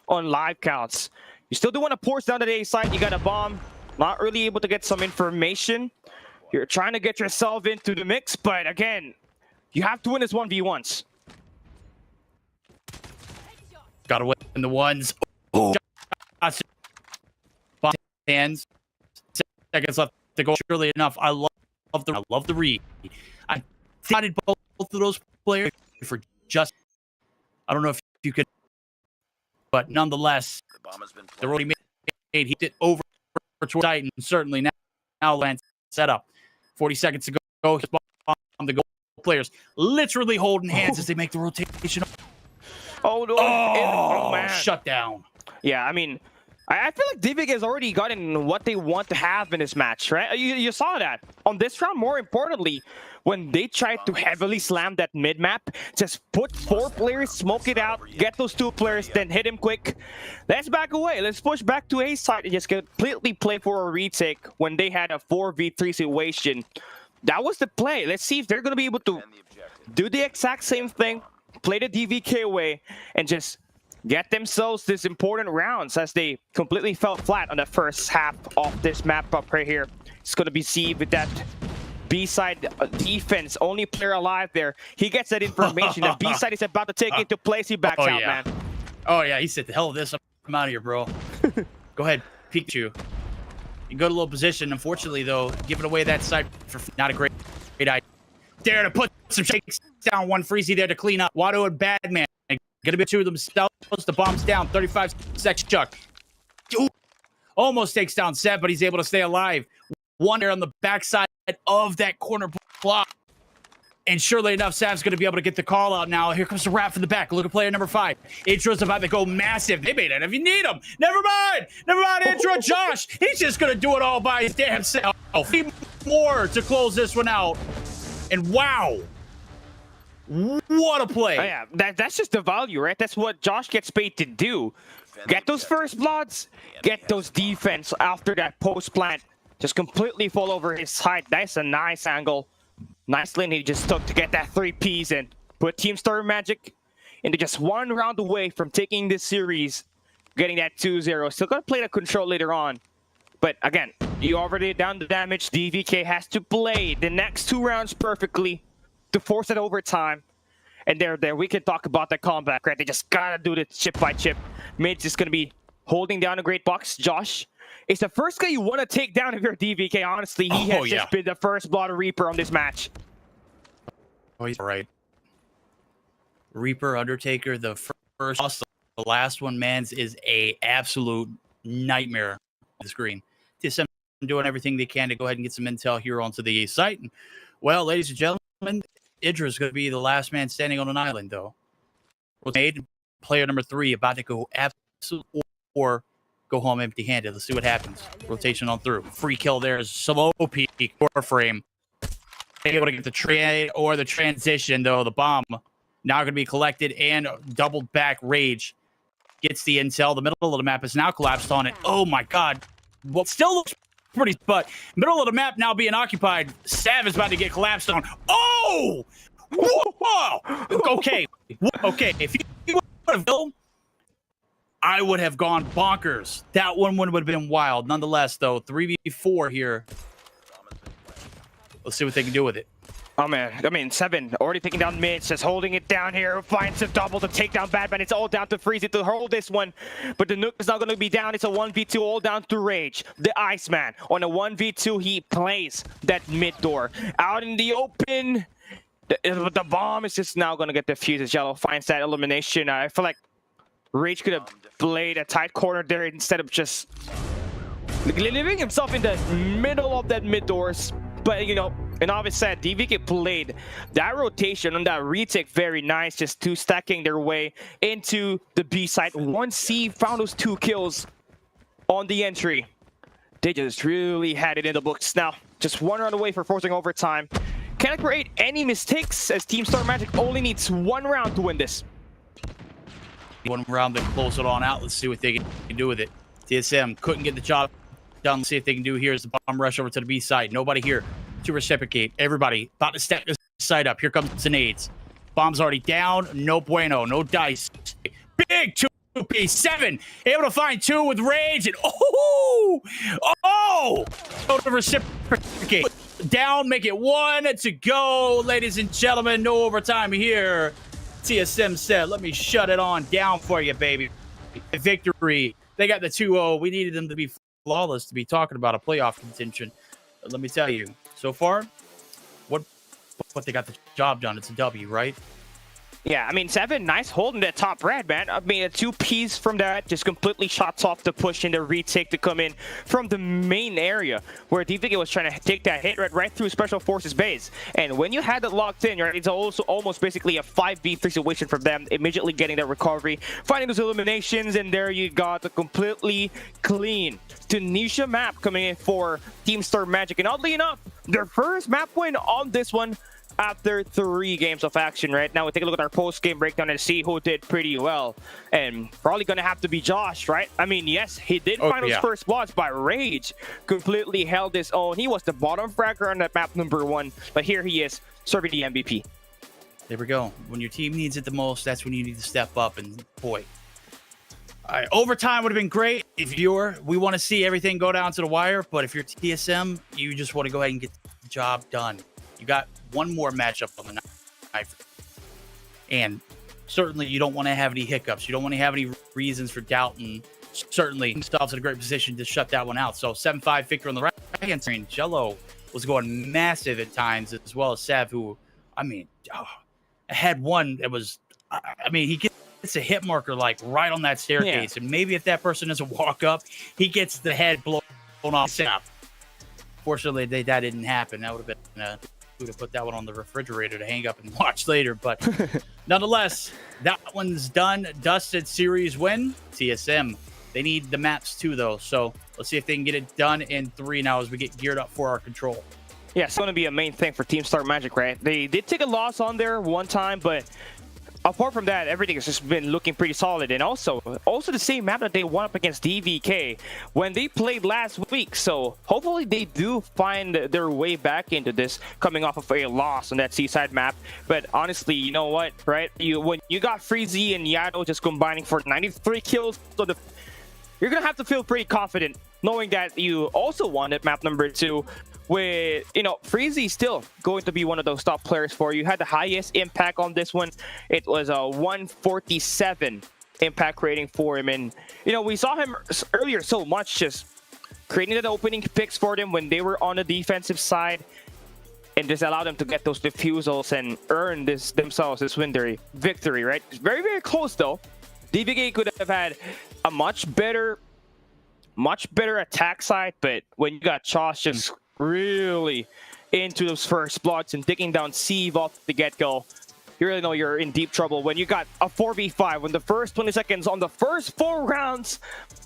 on live counts. You still do want to force down to the A side. You got a bomb. Not really able to get some information. You're trying to get yourself into the mix, but again, you have to win this 1v1s. Got to win the ones. Oh, hands. Seconds left to go. Surely enough, I love the read. I decided both of those players for just. I don't know if you could, but nonetheless, the road he made, he did over towards Titan. Certainly now lands set up. 40 seconds to go. On the goal players literally holding hands as they make the rotation. Oh no! Oh man! Shut down. Yeah, I mean, I feel like Divik has already gotten what they want to have in this match, right? You saw that on this round. More importantly, when they tried to heavily slam that mid map, just put 4 players, smoke it out, get those 2 players, then hit him quick. Let's back away. Let's push back to A side and just completely play for a retake when they had a 4v3 situation. That was the play. Let's see if they're going to be able to do the exact same thing, play the DVK way, and just get themselves this important rounds as they completely fell flat on the first half of this map up right here. It's going to be Steve with that B-side defense. Only player alive there. He gets that information. The B-side is about to take into place. He backs out, man. Oh, yeah. He said, the hell of this. I'm out of here, bro. Go ahead. Pikachu. You go to low position. Unfortunately, though, giving away that side for not a great idea. There to put some shakes down. One Freezy there to clean up. Wado and Badman. Gonna be 2 of themselves. The bomb's down. 35 seconds. Chuck. Ooh. Almost takes down Seb, but he's able to stay alive. One there on the backside of that corner block. And surely enough, Sav's going to be able to get the call out now. Here comes the wrap from the back. Look at player number 5. Intro's about to go massive. They made it if you need him. Never mind. Never mind, Intro. Josh, he's just going to do it all by his damn self. 3 more to close this one out. And wow. What a play. Oh, yeah, that's just the value, right? That's what Josh gets paid to do. Get those first bloods, get those defense after that post plant. Just completely fall over his height. That's a nice angle. Nice lane he just took to get that 3 Ps and put Team Star Magic into just 1 round away from taking this series, getting that 2-0. Still gonna play the control later on. But again, you already down the damage. DVK has to play the next 2 rounds perfectly to force it overtime. And there we can talk about the comeback, right? They just gotta do it chip by chip. Mid's just gonna be holding down a great box. Josh is the first guy you want to take down if you're DVK. Honestly, he has just been the first Blood Reaper on this match. Oh, he's right. Reaper, Undertaker, the first, the last one, man's is a absolute nightmare on the screen. TSM doing everything they can to go ahead and get some intel here onto the site. And, well, ladies and gentlemen, Idra is going to be the last man standing on an island, though. Made player number 3 about to go absolute or go home empty-handed. Let's see what happens. Rotation on through. Free kill there is slow peak door frame. Able to get the trade or the transition, though. The bomb now going to be collected and doubled back. Rage gets the intel. The middle of the map is now collapsed on it. Oh my god. Well, still looks pretty, but middle of the map now being occupied. Sav is about to get collapsed on. Oh! Whoa! Okay. Okay. If you would have killed, I would have gone bonkers. That one would have been wild. Nonetheless, though, 3v4 here. Let's see what they can do with it. Oh man, I mean, 7 already taking down mids, just holding it down here. Finds a double to take down Batman. It's all down to Freezy to hold this one. But the nuke is not going to be down. It's a 1v2 all down to Rage. The Iceman on a 1v2, he plays that mid door. Out in the open. The bomb is just now going to get defused as Yellow finds that elimination. I feel like Rage could have played a tight corner there instead of just leaving himself in the middle of that mid doors. But, you know, and obviously said, DVK played that rotation on that retake very nice, just 2 stacking their way into the B side. 1C found those 2 kills on the entry. They just really had it in the books. Now, just 1 round away for forcing overtime. Cannot create any mistakes as Team Star Magic only needs 1 round to win this. 1 round, then close it on out. Let's see what they can do with it. TSM couldn't get the job done. Let's see if they can do here is the bomb rush over to the B side. Nobody here to reciprocate. Everybody about to stack this side up. Here comes the nades. Bomb's already down. No bueno. No dice. Big 2P. 7. Able to find 2 with Rage. And oh! Go to reciprocate. Down. Make it 1 to go. Ladies and gentlemen, no overtime here. TSM said, let me shut it on down for you, baby. Victory. They got the 2-0. We needed them to be flawless to be talking about a playoff contention. But let me tell you, so far, what they got the job done. It's a W, right? Yeah, I mean, 7, nice holding that top red, man. I mean, 2 Ps from that just completely shuts off the push and the retake to come in from the main area where DVK was trying to take that hit right through Special Forces base. And when you had it locked in, right, it's also almost basically a 5v3 situation for them, immediately getting that recovery, finding those eliminations, and there you got a completely clean Tunisia map coming in for Team Star Magic. And oddly enough, their first map win on this one after 3 games of action. Right now we take a look at our post-game breakdown and see who did pretty well, and probably gonna have to be Josh, right? I mean, yes, he did find his first bloods, but Rage completely held his own. He was the bottom fragger on that map number 1, but here he is serving the MVP. There we go. When your team needs it the most, that's when you need to step up. And boy, overtime would have been great if we want to see everything go down to the wire, but if you're TSM, you just want to go ahead and get the job done. You got 1 more matchup on the night. And certainly you don't want to have any hiccups. You don't want to have any reasons for doubt. And certainly Stav's in a great position to shut that one out. So 7-5 victory on the right-hand side. Jello was going massive at times, as well as Sav, who, I mean, had one that was, I mean, he gets a hit marker like right on that staircase. Yeah. And maybe if that person doesn't walk up, he gets the head blown off Sav. Fortunately, that didn't happen. That would have been would have put that one on the refrigerator to hang up and watch later, but nonetheless, that one's done. Dusted series win. TSM, they need the maps too, though, so let's see if they can get it done in 3 now as we get geared up for our control. Yeah, it's going to be a main thing for Team Star Magic, right? They did take a loss on there one time, but apart from that, everything has just been looking pretty solid. And also the same map that they won up against DVK when they played last week. So hopefully they do find their way back into this, coming off of a loss on that Seaside map. But honestly, you know what, right? When you got Freezy and Yato just combining for 93 kills, so you're going to have to feel pretty confident knowing that you also won at map number 2. With, you know, Freezy still going to be one of those top players for you. Had the highest impact on this one. It was a 147 impact rating for him. And, you know, we saw him earlier so much just creating the opening picks for them when they were on the defensive side and just allow them to get those defusals and earn themselves this victory, right? It's very, very close, though. DVK could have had a much better attack side, but when you got Chosh just really into those first blocks and taking down Sieve off the get-go, you really know you're in deep trouble. When you got a 4v5, when the first 20 seconds on the first 4 rounds,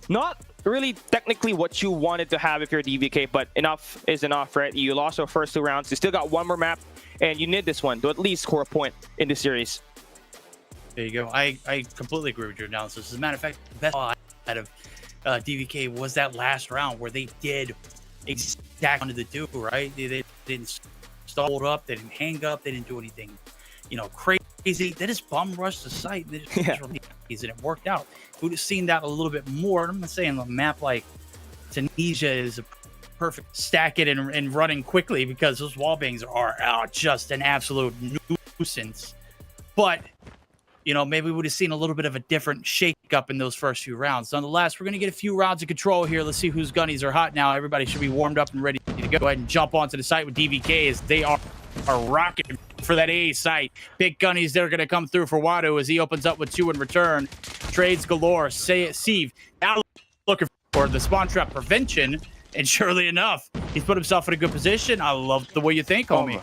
not really technically what you wanted to have if you're DVK, but enough is enough, right? You lost your first 2 rounds, you still got one more map, and you need this one to at least score a point in this series. There you go. I completely agree with your analysis. As a matter of fact, the best out of DVK was that last round where they did exactly wanted to do, right? They didn't stall up, they didn't hang up, they didn't do anything, you know, crazy. They just bum rushed the site. They just and it worked out. We'd have seen that a little bit more. I'm not saying a map like Tunisia is a perfect stack it and running quickly, because those wall bangs are just an absolute nuisance. But you know, maybe we would have seen a little bit of a different shake-up in those first few rounds. Nonetheless, we're going to get a few rounds of control here. Let's see whose gunnies are hot now. Everybody should be warmed up and ready to go. Go ahead and jump onto the site with DVK as they are rocking for that A site. Big gunnies, they're going to come through for Wadu as he opens up with 2 in return. Trades galore. Sieve now looking for the spawn trap prevention, and surely enough, he's put himself in a good position. I love the way you think, homie.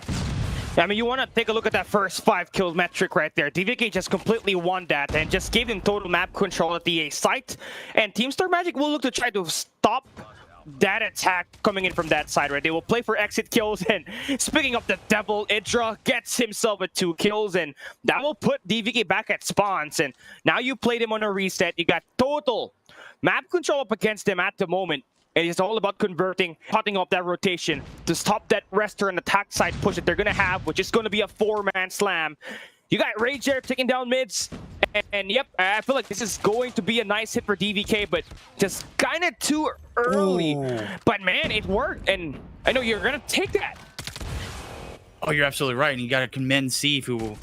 I mean, you want to take a look at that first 5 kill metric right there. DVK just completely won that and just gave them total map control at the A site. And Team Star Magic will look to try to stop that attack coming in from that side, right? They will play for exit kills, and speaking of the devil, Idra gets himself with 2 kills, and that will put DVK back at spawns. And now you played him on a reset. You got total map control up against him at the moment. And it's all about converting, cutting off that rotation to stop that restaurant attack side push that they're going to have, which is going to be a 4-man slam. You got Rage there taking down mids. And yep, I feel like this is going to be a nice hit for DVK, but just kind of too early. Ooh. But man, it worked. And I know you're going to take that. Oh, you're absolutely right. And you got to commend Sieve, who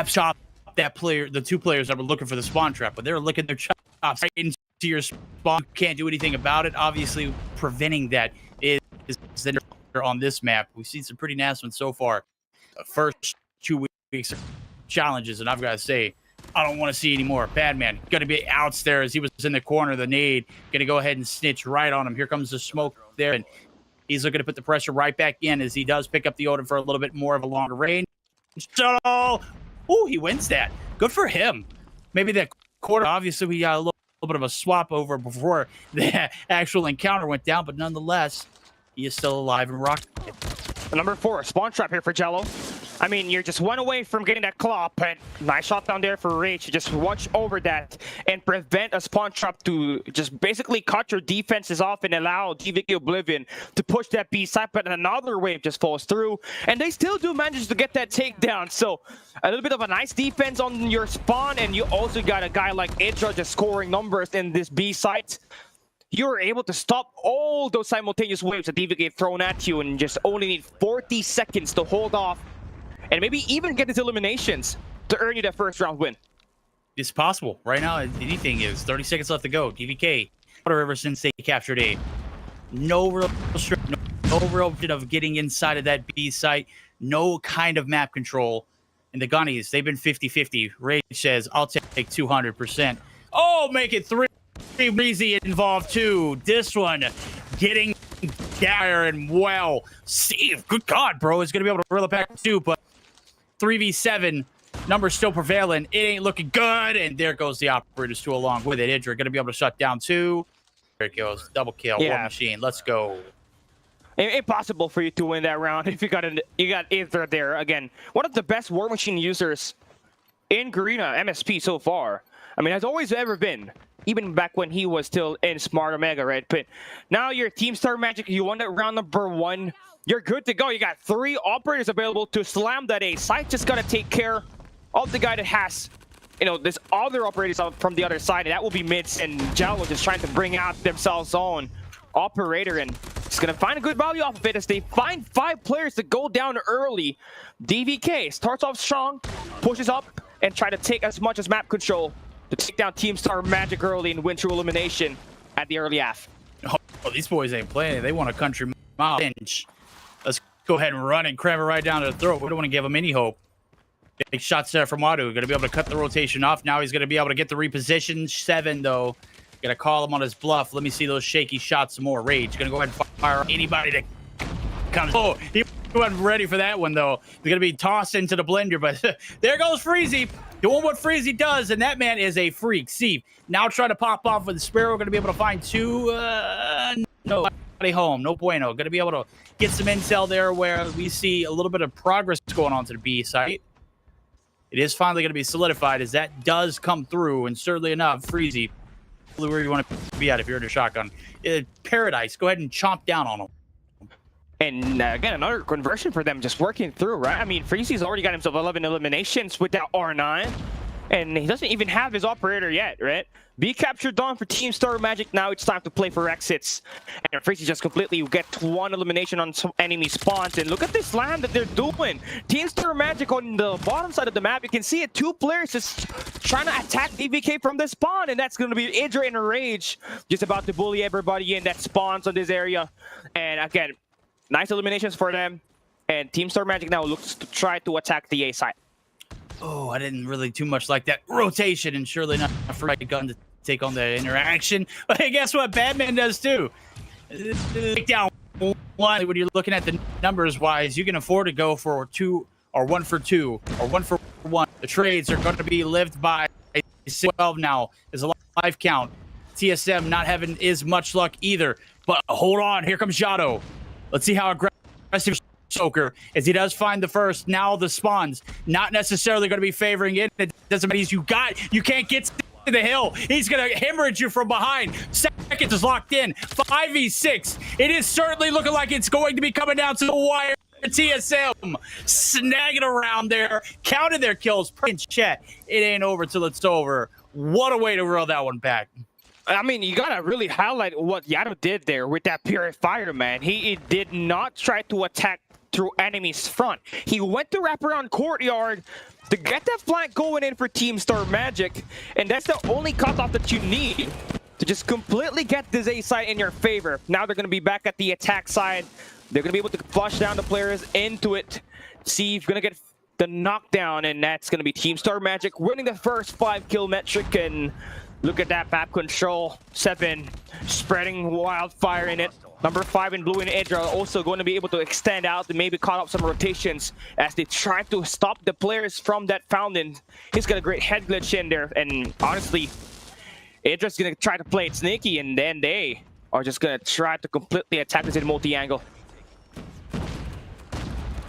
shot that player, the 2 players that were looking for the spawn trap, but they're licking their chops right into your spawn. Can't do anything about it. Obviously, preventing that is on this map. We've seen some pretty nasty ones so far. First 2 weeks of challenges, and I've got to say, I don't want to see any more. Badman going to be outs there as he was in the corner of the nade. Going to go ahead and snitch right on him. Here comes the smoke there, and he's looking to put the pressure right back in as he does pick up the Odin for a little bit more of a longer range. So, ooh, he wins that. Good for him. Maybe that quarter, obviously, we got a little bit of a swap over before the actual encounter went down, but nonetheless, he is still alive and rocking. Number 4, spawn trap here for Jello. I mean, you're just 1 away from getting that claw, but nice shot down there for Rage. You just watch over that and prevent a spawn trap to just basically cut your defenses off and allow DVK Oblivion to push that B side, but another wave just falls through, and they still do manage to get that takedown. So a little bit of a nice defense on your spawn, and you also got a guy like Idra just scoring numbers in this B site. You're able to stop all those simultaneous waves that DVK thrown at you, and just only need 40 seconds to hold off and maybe even get his eliminations to earn you that first round win. It's possible. Right now, anything is. 30 seconds left to go. DVK, ever since they captured A. No real bit of getting inside of that B site. No kind of map control. And the Gunnies, they've been 50-50. Rage says, I'll take 200%. Oh, make it 3. Breezy involved too. This one getting dire and well. Steve, good God, bro, is going to be able to reel it back too, but 3v7, numbers still prevalent. It ain't looking good, and there goes the operators too along with it. Idra going to be able to shut down 2. There it goes. Double kill. War Machine. Let's go. Impossible for you to win that round if you got Aether there. Again, one of the best War Machine users in Garena MSP so far. I mean, has always ever been. Even back when he was still in Smart Omega, right? But now you're Team Star Magic. You won that round number 1. You're good to go. You got 3 operators available to slam that A site. Just gotta take care of the guy that has, you know, this other operators out from the other side, and that will be Mids and Jello just trying to bring out themselves own operator, and just gonna find a good value off of it as they find 5 players to go down early. DVK starts off strong, pushes up, and try to take as much as map control to take down Team Star Magic early and win true elimination at the early half. Oh, these boys ain't playing. They want a country mile inch. Let's go ahead and run and cram it right down to the throat. We don't want to give them any hope. Big shots there from Wadu. Going to be able to cut the rotation off. Now he's going to be able to get the reposition. 7, though. Going to call him on his bluff. Let me see those shaky shots some more. Rage. Going to go ahead and fire anybody that comes. Oh, he wasn't ready for that one, though. They're going to be tossed into the blender, but there goes Freezy. Doing what Freezy does, and that man is a freak. Steve, now trying to pop off with the Sparrow. Going to be able to find 2. Nobody home. No bueno. Going to be able to get some intel there where we see a little bit of progress going on to the B site. It is finally going to be solidified as that does come through, and certainly enough, Freezy, where you want to be at if you're in a shotgun. Paradise, go ahead and chomp down on him. And again, another conversion for them just working through, right? I mean, Freezy's already got himself 11 eliminations with that R9, and he doesn't even have his operator yet, right? B captured Dawn for Team Star Magic. Now it's time to play for exits. And Freezy just completely gets 1 elimination on some enemy spawns. And look at this land that they're doing. Team Star Magic on the bottom side of the map. You can see it. 2 players just trying to attack DVK from the spawn. And that's going to be Idra in a rage. Just about to bully everybody in that spawns on this area. And again, nice eliminations for them. And Team Star Magic now looks to try to attack the A side. Oh, I didn't really too much like that rotation, and surely not for right gun to take on the interaction. But hey, guess what? Batman does too. Take down 1. When you're looking at the numbers wise, you can afford to go for 2 or 1 for 2 or 1 for 1. The trades are going to be lived by 12 now. There's a life count. TSM not having as much luck either. But hold on, here comes Jado. Let's see how aggressive Choker as he does find the first. Now the spawns not necessarily going to be favoring it. It doesn't matter. You can't get to the hill. He's going to hemorrhage you from behind. Seconds is locked in. 5v6. It is certainly looking like it's going to be coming down to the wire. TSM snagging around there, counted their kills. In chat, it ain't over till it's over. What a way to reel that one back. I mean, you gotta really highlight what Yado did there with that Purifier, man. He did not try to attack through enemy's front. He went to wrap around courtyard to get that flank going in for Team Star Magic, and that's the only cutoff that you need to just completely get this A side in your favor. Now they're gonna be back at the attack side. They're gonna be able to flush down the players into it. Steve gonna get the knockdown, and that's gonna be Team Star Magic winning the first 5-kill metric. And look at that map control. 7 spreading wildfire in it. Number 5 in blue and Idra are also going to be able to extend out and maybe cut up some rotations as they try to stop the players from that fountain. He's got a great head glitch in there, and honestly, Idra's going to try to play it sneaky, and then they are just going to try to completely attack this in multi-angle.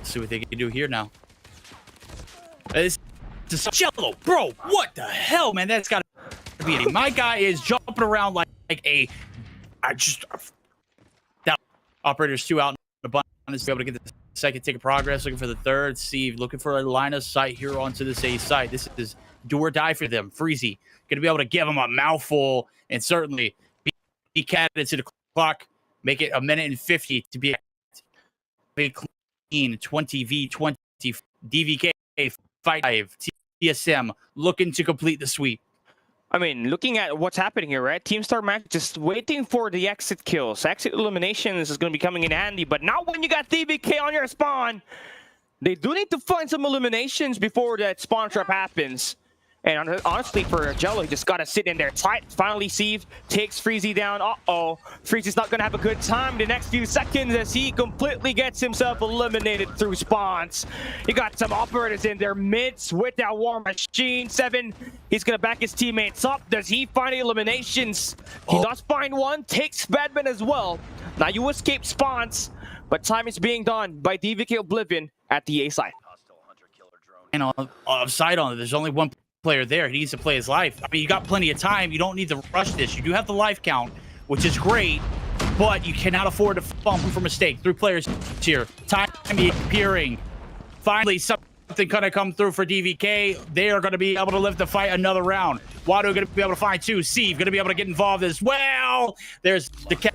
See what they can do here now. This is Jello, bro. What the hell, man? That's got to be it. My guy is jumping around like a. Now, operators 2 out in the bunch to be able to get the second tick of progress. Looking for the third. Steve looking for a line of sight here onto this A side. This is do or die for them. Freezy going to be able to give them a mouthful and certainly be catted to the clock. Make it 1:50 to be clean. 20v20 DVK 5 TSM looking to complete the sweep. I mean, looking at what's happening here, right? Team Star Magic just waiting for the exit kills. Exit eliminations is going to be coming in handy, but not when you got DVK on your spawn. They do need to find some eliminations before that spawn trap happens. And honestly, for Jello, he just got to sit in there tight. Finally, Steve takes Freezy down. Uh-oh. Freezy's not going to have a good time the next few seconds as he completely gets himself eliminated through spawns. You got some operators in there mids with that War Machine. 7, he's going to back his teammates up. Does he find eliminations? He does find one. Takes Badman as well. Now you escape spawns. but time is being done by DVK Oblivion at the A side. And on side on it, there's only one player there. He needs to play his life. I mean, you got plenty of time. You don't need to rush this. You do have the life count, which is great, but you cannot afford to fumble for mistake. 3 players here. Time appearing. Finally, something gonna come through for DVK. They are gonna be able to live the fight another round. Wado gonna be able to find 2. Steve gonna be able to get involved as well. There's the cap.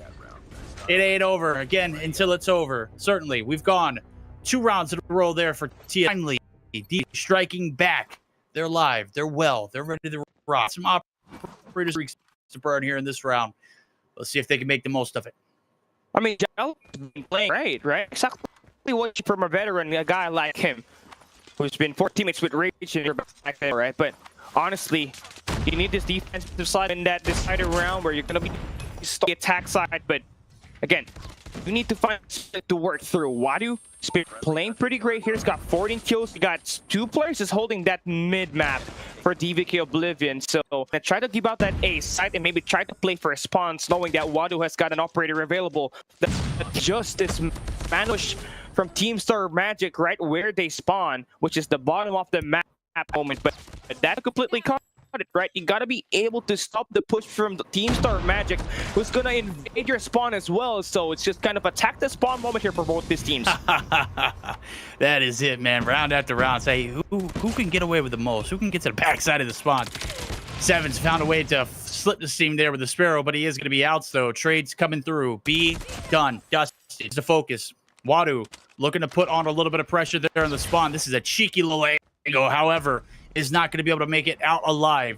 It ain't over again until it's over. Certainly, we've gone 2 rounds in a row there for TS. Finally, D striking back. They're live. They're well. They're ready to rock. Some operators to burn here in this round. Let's see if they can make the most of it. I mean, Jel's been playing right? Exactly what you from a veteran, a guy like him, who's been 4 teammates with Rage in your back there, right? But honestly, you need this defensive side in that decider round where you're gonna be the attack side. But again, you need to find to work through. Wadu has been playing pretty great here. He's got 14 kills. He got 2 players just holding that mid map for DVK Oblivion. So try to give out that A side and maybe try to play for a spawns, knowing that Wadu has got an operator available. Just this manush from Team Star Magic right where they spawn, which is the bottom of the map moment. But that completely caught it, right? You gotta be able to stop the push from the Team Star Magic, who's gonna invade your spawn as well. So it's just kind of attack the spawn moment here for both these teams. That is it, man. Round after round. Say who can get away with the most? Who can get to the backside of the spawn? Seven's found a way to slip the seam there with the Sparrow, but he is gonna be out though. Trades coming through. B done. Dusty. It's the focus. Wadu looking to put on a little bit of pressure there on the spawn. This is a cheeky little angle, however, is not going to be able to make it out alive.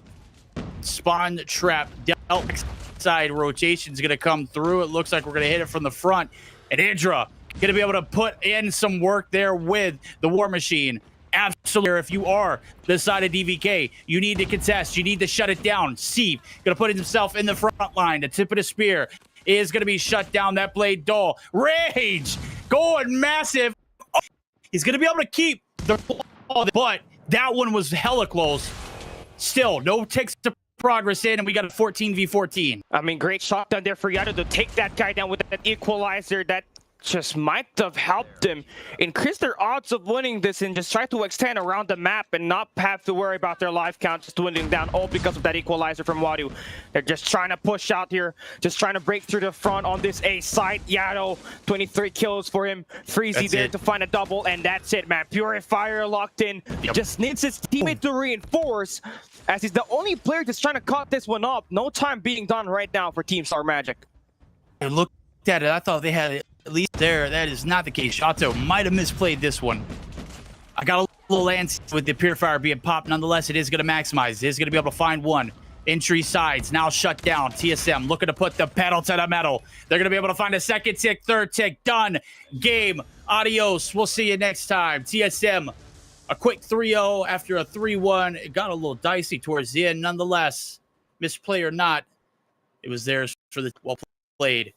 Spawn trap dealt side rotation is going to come through. It looks like we're going to hit it from the front. And Indra going to be able to put in some work there with the War Machine. Absolutely. If you are the side of DVK, you need to contest. You need to shut it down. Steve going to put himself in the front line. The tip of the spear is going to be shut down. That blade dull. Rage going massive. Oh, he's going to be able to keep the ball, but that one was hella close. Still, no ticks to progress in, and we got a 14v14. I mean, great shot down there for Yado to take that guy down with that equalizer. That just might have helped them increase their odds of winning this and just try to extend around the map and not have to worry about their life count just dwindling down, all because of that equalizer from Wadu. They're just trying to push out here, just trying to break through the front on this A side. Yado, 23 kills for him. Freezy there to find a double, and that's it, man. Purifier locked in. Yep. Just needs his teammate to reinforce, as he's the only player just trying to cut this one up. No time being done right now for Team Star Magic. I looked at it. I thought they had it at least there. That is not the case. Shato might have misplayed this one. I got a little antsy with the Purifier being popped. Nonetheless, it is going to maximize. It is going to be able to find one. Entry sides now shut down. TSM looking to put the pedal to the metal. They're going to be able to find a second tick, third tick. Done. Game. Adios. We'll see you next time. TSM, a quick 3-0 after a 3-1. It got a little dicey towards the end. Nonetheless, misplay or not, it was theirs for the well played.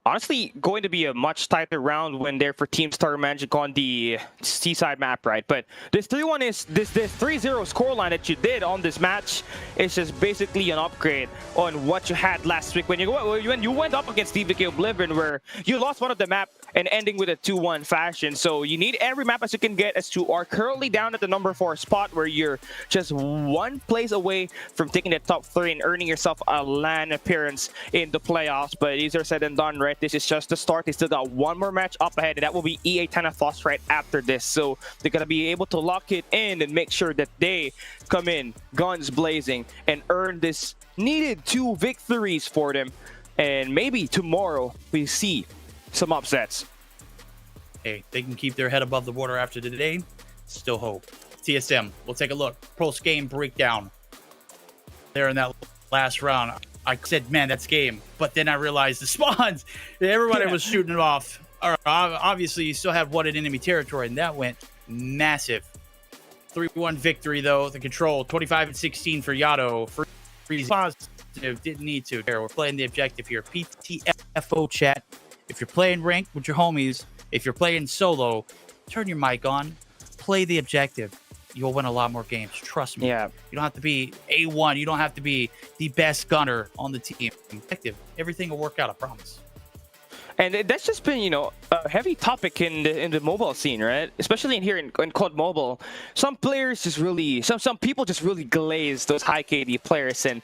Honestly, going to be a much tighter round when they're for Team Star Magic on the Seaside map, right? But this 3-1 is this 3-0 scoreline that you did on this match is just basically an upgrade on what you had last week when you went up against DVK Oblivion, where you lost one of the map and ending with a 2-1 fashion. So you need every map as you can get, as you are currently down at the number 4 spot, where you're just 1 place away from taking the top 3 and earning yourself a LAN appearance in the playoffs. But easier said than done, right? This is just the start. They still got 1 more match up ahead, and that will be EA Thanatos right after this. So they're going to be able to lock it in and make sure that they come in guns blazing and earn this needed 2 victories for them. And maybe tomorrow we see some upsets. Hey, they can keep their head above the water after today. Still hope. TSM, we'll take a look. Post game breakdown. There in that last round, I said, man, that's game. But then I realized the spawns, everybody was shooting it off. All right, obviously, you still have one in enemy territory, and that went massive. 3-1 victory, though. The control, 25-16 for Yado. Freeze positive, didn't need to. We're playing the objective here. PTFO chat. If you're playing ranked with your homies, if you're playing solo, turn your mic on. Play the objective. You'll win a lot more games. Trust me. Yeah. You don't have to be A1. You don't have to be the best gunner on the team. Effective. Everything will work out, I promise. And that's just been, you know, a heavy topic in the mobile scene, right? Especially in here in COD Mobile. Some players just really, some people just really glaze those high KD players and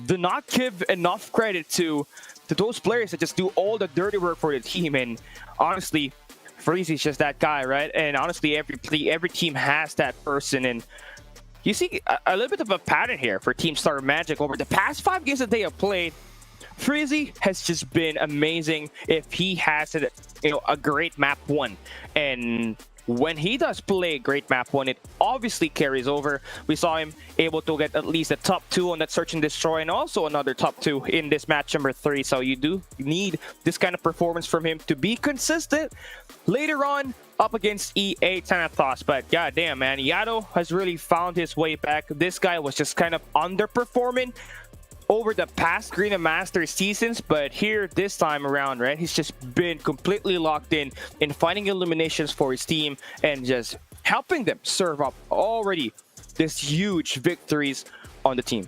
do not give enough credit to those players that just do all the dirty work for the team. And honestly, Freezy's just that guy, right? And honestly, every team has that person. And you see a little bit of a pattern here for Team Star Magic over the past 5 games that they have played. Freezy has just been amazing if he has a great map 1, and when he does play great map 1, it obviously carries over. We saw him able to get at least a top 2 on that search and destroy, and also another top 2 in this match number 3. So you do need this kind of performance from him to be consistent later on up against EA Thanatos. But goddamn, man, Yato has really found his way back. This guy was just kind of underperforming over the past Garena Masters seasons, but here this time around, right, he's just been completely locked in finding eliminations for his team and just helping them serve up already this huge victories on the team.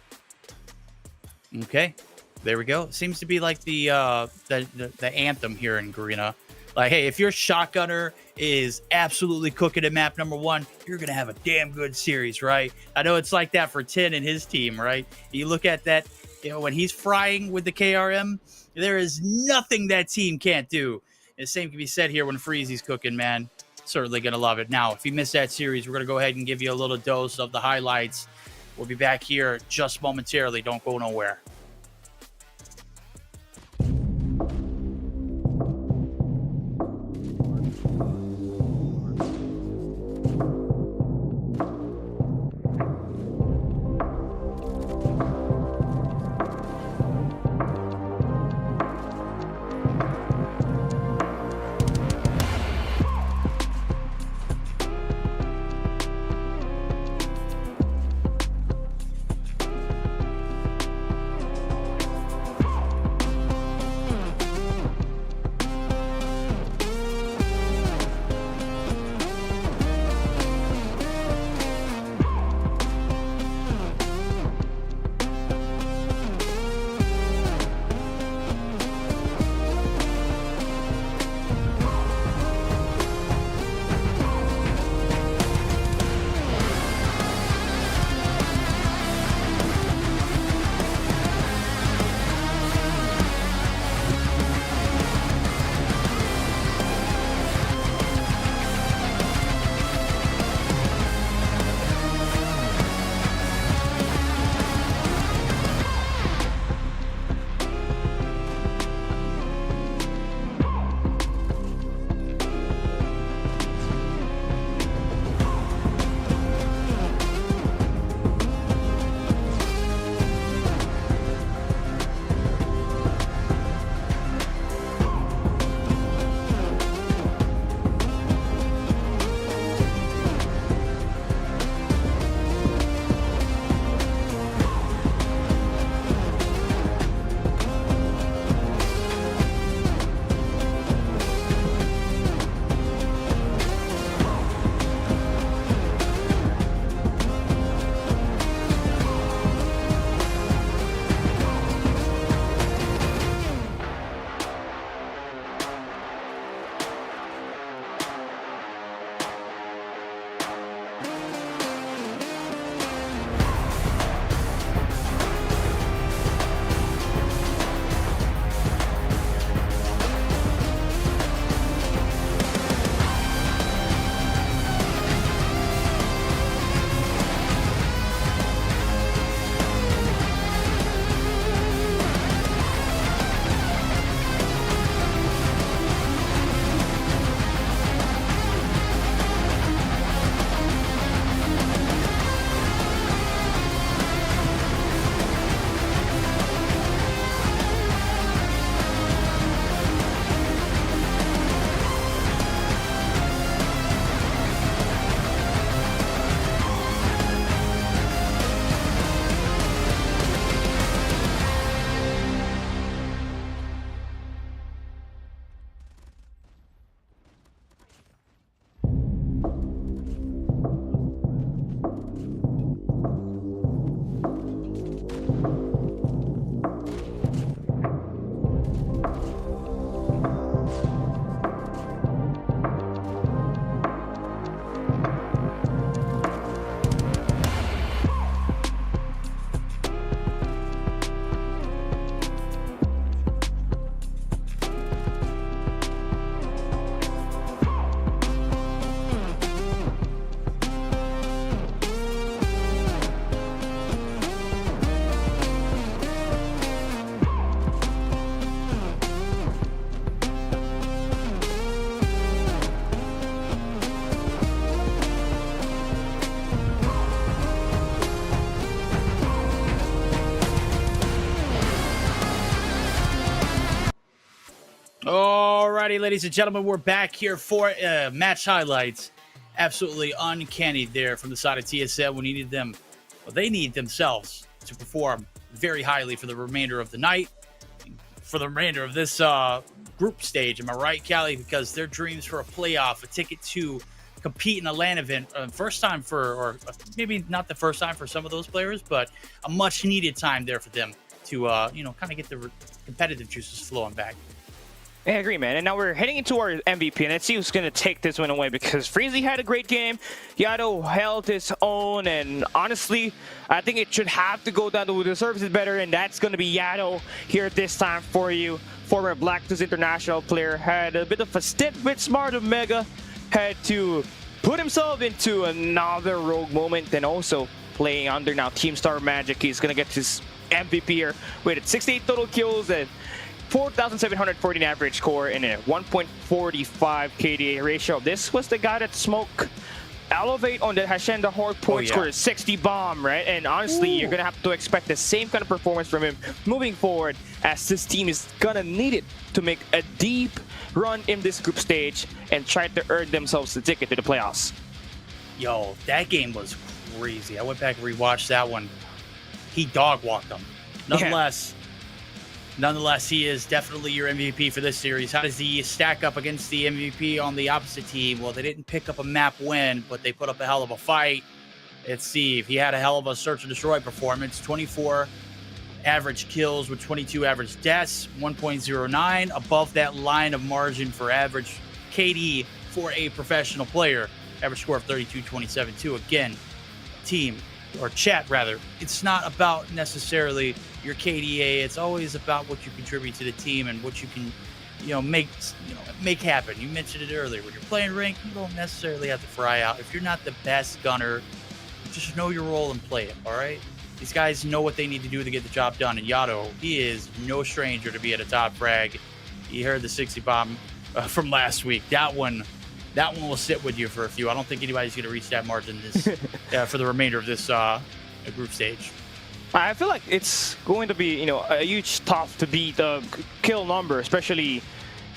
Okay, there we go. Seems to be like the anthem here in Garena. Like, hey, if your shotgunner is absolutely cooking at map number 1, you're gonna have a damn good series, right? I know it's like that for 10 and his team, right? You look at that. You know, when he's frying with the KRM, there is nothing that team can't do. And the same can be said here when Freezy's cooking, man. Certainly going to love it. Now, if you missed that series, we're going to go ahead and give you a little dose of the highlights. We'll be back here just momentarily. Don't go nowhere. Alrighty, ladies and gentlemen, we're back here for match highlights. Absolutely uncanny there from the side of TSM. We needed them, well, they need themselves to perform very highly for the remainder of the night, for the remainder of this group stage. Am I right, Callie? Because their dreams for a playoff, a ticket to compete in a LAN event, first time for, or maybe not the first time for some of those players, but a much needed time there for them to, kind of get the competitive juices flowing back. I agree, man. And now we're heading into our MVP, and let's see who's going to take this win away, because Freezy had a great game. Yado held his own, and honestly, I think it should have to go down to who deserves it better, and that's going to be Yado here this time for you. Former Black2's international player, had a bit of a stint with Smart Omega, had to put himself into another rogue moment, and also playing under now Team Star Magic. He's going to get his MVP here with 68 total kills and 4,714 average score and a 1.45 KDA ratio. This was the guy that smoked Elevate on the Asenda Hardpoint, scored a 60 bomb, right? And honestly, you're going to have to expect the same kind of performance from him moving forward, as this team is going to need it to make a deep run in this group stage and try to earn themselves the ticket to the playoffs. Yo, that game was crazy. I went back and rewatched that one. He dog walked them. Nonetheless, he is definitely your MVP for this series. How does he stack up against the MVP on the opposite team? Well, they didn't pick up a map win, but they put up a hell of a fight. Let's see. He had a hell of a search and destroy performance. 24 average kills with 22 average deaths, 1.09, above that line of margin for average KD for a professional player. Average score of 32.27 Again, team, or chat rather, it's not about necessarily your KDA. It's always about what you contribute to the team and what you can, make happen. You mentioned it earlier. When you're playing ranked, you don't necessarily have to fry out. If you're not the best gunner, just know your role and play it. All right. These guys know what they need to do to get the job done. And Yado, he is no stranger to be at a top frag. You heard the 60 bomb from last week. That one will sit with you for a few. I don't think anybody's going to reach that margin this for the remainder of this group stage. I feel like it's going to be, a huge tough to beat kill number, especially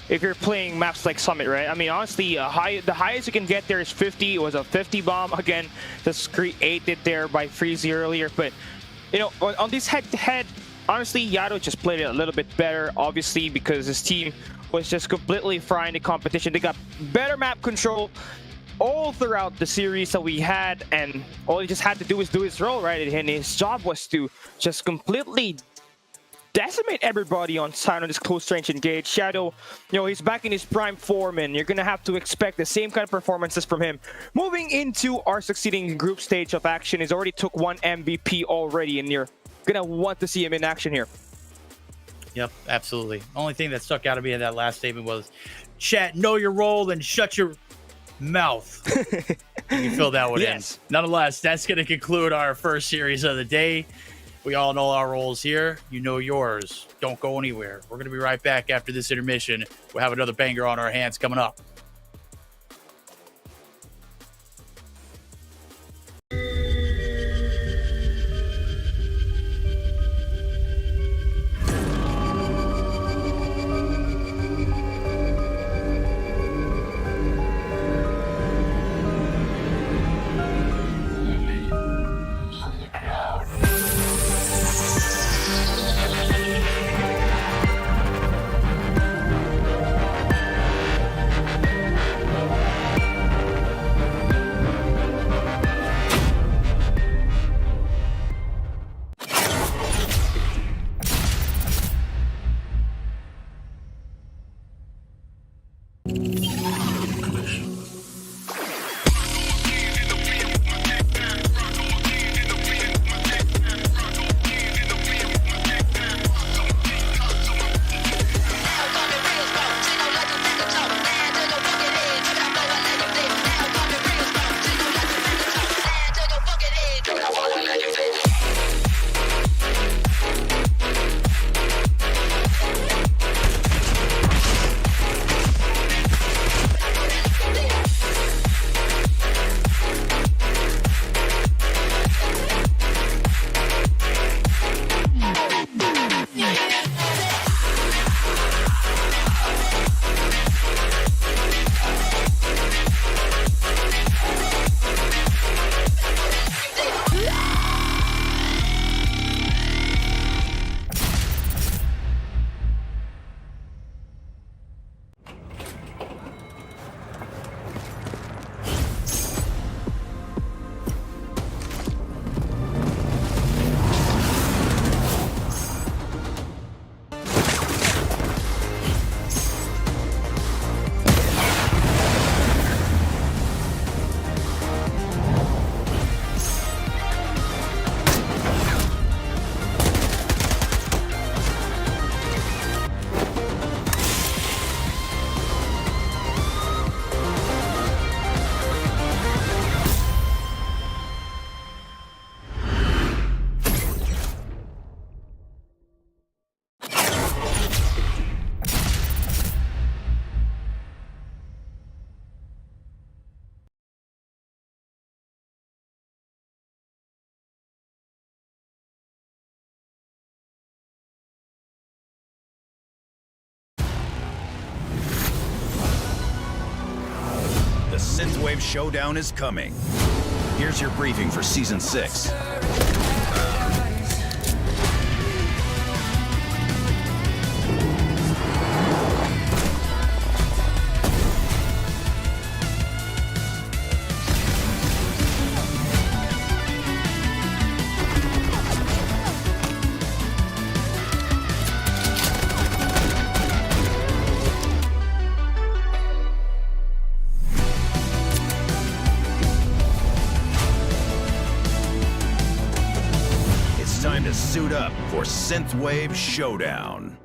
if you're playing maps like Summit, right? I mean, honestly, the highest you can get there is 50. It was a 50 bomb. Again, just created there by Freezy earlier. But, on this head-to-head, honestly, Yado just played it a little bit better, obviously, because his team was just completely frying the competition. They got better map control all throughout the series that we had, and all he just had to do was do his role, right? And his job was to just completely decimate everybody on side on this close range engage. Shadow, he's back in his prime form, and you're gonna have to expect the same kind of performances from him. Moving into our succeeding group stage of action, he's already took one MVP already, and you're gonna want to see him in action here. Yep, absolutely. Only thing that stuck out to me in that last statement was, chat, know your role and shut your mouth. You can fill that one in. Nonetheless, that's going to conclude our first series of the day. We all know our roles here. You know yours. Don't go anywhere. We're going to be right back after this intermission. We'll have another banger on our hands coming up. Synthwave showdown is coming. Here's your briefing for Season 6. Time to suit up for Synthwave Showdown.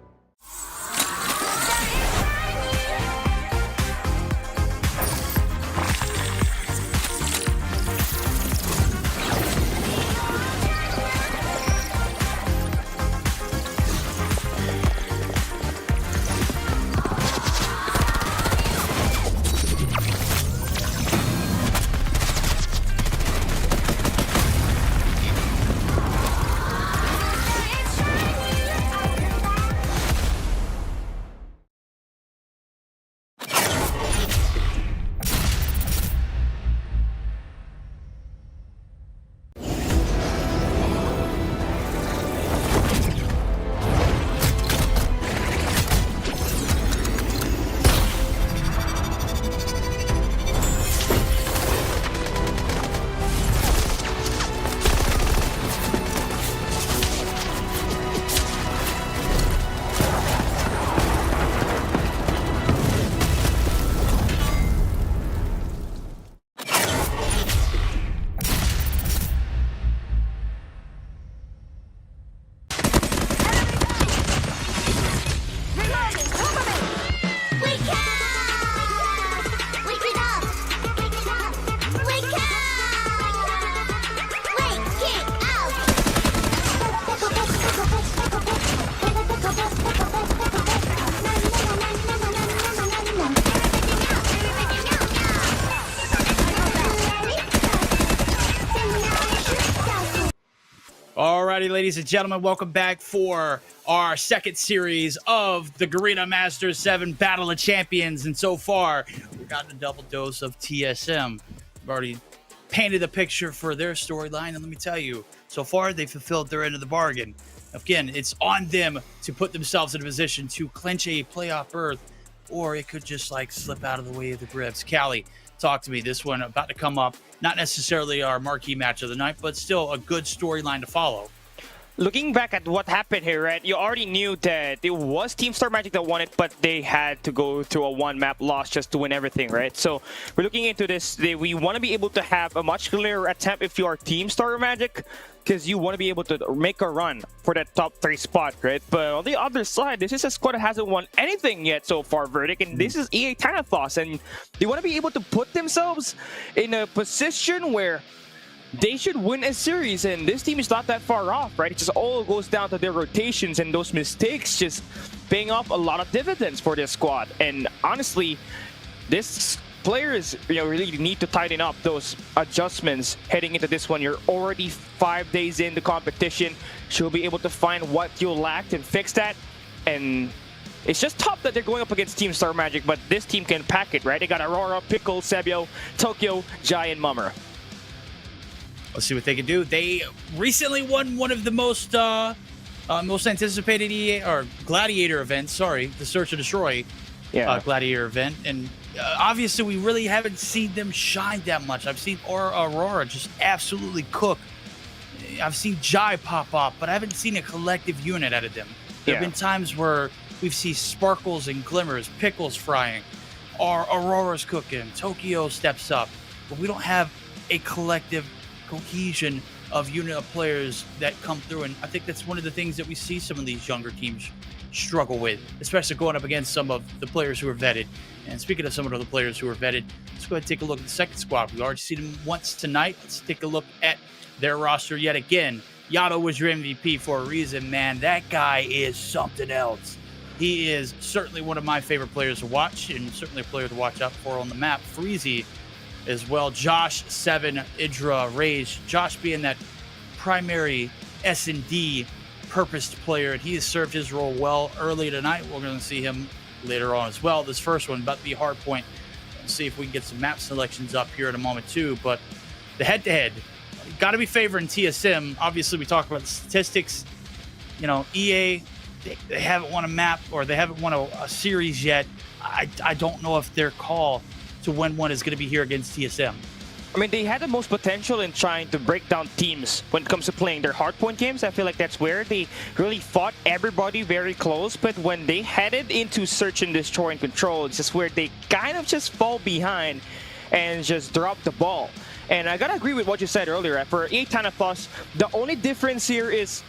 Alrighty, ladies and gentlemen, welcome back for our second series of the Garena Masters VII Battle of Champions. And so far, we've gotten a double dose of TSM. We've already painted a picture for their storyline, and let me tell you, so far they fulfilled their end of the bargain. Again, it's on them to put themselves in a position to clinch a playoff berth, or it could just like slip out of the way of the grips. Callie, talk to me. This one about to come up. Not necessarily our marquee match of the night, but still a good storyline to follow. Looking back at what happened here, right, you already knew that it was Team Star Magic that won it, but they had to go through a one-map loss just to win everything, right? So we're looking into this. We want to be able to have a much clearer attempt if you are Team Star Magic, because you want to be able to make a run for that top 3 spot, right? But on the other side, this is a squad that hasn't won anything yet so far, Verdict, and this is EA Thanatos, and they want to be able to put themselves in a position where they should win a series, and this team is not that far off, right? It just all goes down to their rotations, and those mistakes just paying off a lot of dividends for this squad. And honestly, this players really need to tighten up those adjustments heading into this one. You're already 5 days in the competition. She'll be able to find what you lacked and fix that. And it's just tough that they're going up against Team Star Magic, but this team can pack it, right? They got Aurora, Pickle, Sebio, Tokyo, Jai, and Mummer. Let's see what they can do. They recently won one of the most anticipated EA or Gladiator events. Sorry, the Search and Destroy Gladiator event, and obviously we really haven't seen them shine that much. I've seen Aurora just absolutely cook. I've seen Jai pop off, but I haven't seen a collective unit out of them. There have been times where we've seen sparkles and glimmers, Pickles frying, or Aurora's cooking, Tokyo steps up, but we don't have a collective cohesion of unit of players that come through, and I think that's one of the things that we see some of these younger teams struggle with, especially going up against some of the players who are vetted. And speaking of some of the players who are vetted, let's go ahead and take a look at the second squad. We've already seen them once tonight. Let's take a look at their roster yet again. Yato was your MVP for a reason, man. That guy is something else. He is certainly one of my favorite players to watch, and certainly a player to watch out for on the map. Freezy as well. Josh, Seven, Idra, Rage. Josh being that primary S&D purposed player, and he has served his role well early tonight. We're going to see him later on as well. This first one about to be Hardpoint. see if we can get some map selections up here in a moment too. But the head-to-head, got to be favoring TSM. Obviously, we talked about the statistics. You know, EA, they haven't won a map or they haven't won a series yet. I don't know if their call to win one is going to be here against TSM. I mean, they had the most potential in trying to break down teams when it comes to playing their Hardpoint games. I feel like that's where they really fought everybody very close. But when they headed into Search and Destroy and Control, it's just where they kind of just fall behind and just drop the ball. And I gotta agree with what you said earlier. For Thanatos, the only difference here is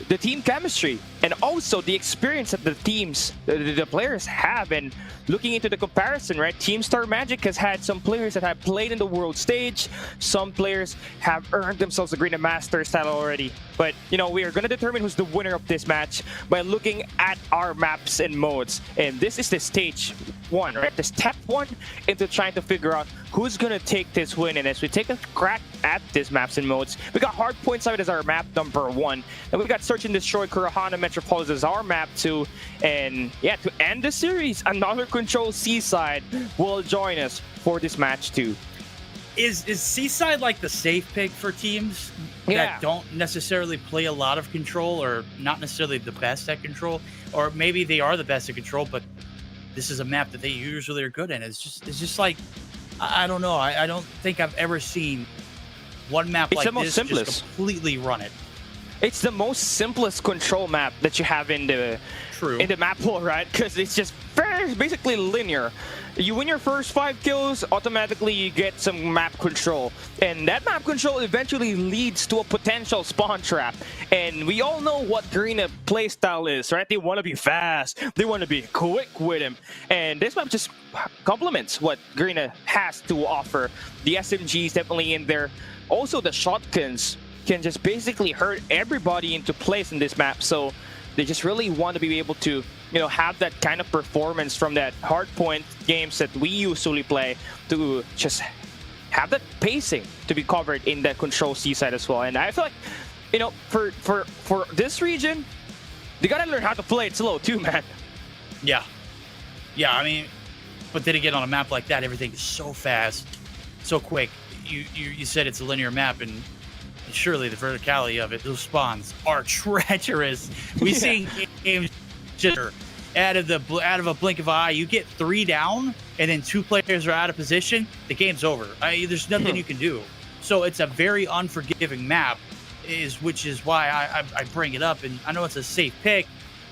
the team chemistry and also the experience that the teams, the players have. And looking into the comparison, right? Team Star Magic has had some players that have played in the world stage. Some players have earned themselves the Garena Masters title already. But, you know, we are going to determine who's the winner of this match by looking at our maps and modes. And this is the stage 1, right? The step 1 into trying to figure out who's going to take this win. And as we take a crack at these maps and modes, we got Hardpoint side as our map number 1. And we got Search and Destroy Garena Metropolis as our map 2. And yeah, to end the series, another Control Seaside will join us for this match too. Is Seaside like the safe pick for teams that don't necessarily play a lot of Control or not necessarily the best at Control? Or maybe they are the best at Control, but this is a map that they usually are good in. It's just like, I don't know. I don't think I've ever seen one map like this just completely run it. It's the most simplest Control map that you have in the map pool, right? Because it's just very basically linear. You win your first 5 kills, automatically you get some map control. And that map control eventually leads to a potential spawn trap. And we all know what Garena playstyle is, right? They want to be fast. They want to be quick with him. And this map just complements what Garena has to offer. The SMGs definitely in there. Also, the shotguns can just basically hurt everybody into place in this map. So they just really want to be able to, you know, have that kind of performance from that Hardpoint games that we usually play to just have that pacing to be covered in that Control Seaside as well. And I feel like, you know, for this region, they gotta learn how to play it slow too, man. Yeah. I mean, but then again, on a map like that, everything is so fast, so quick. You said it's a linear map, and surely the verticality of it, those spawns are treacherous. We see games just out of a blink of an eye. You get 3 down, and then 2 players are out of position. The game's over. There's nothing you can do. So it's a very unforgiving map, which is why I bring it up. And I know it's a safe pick,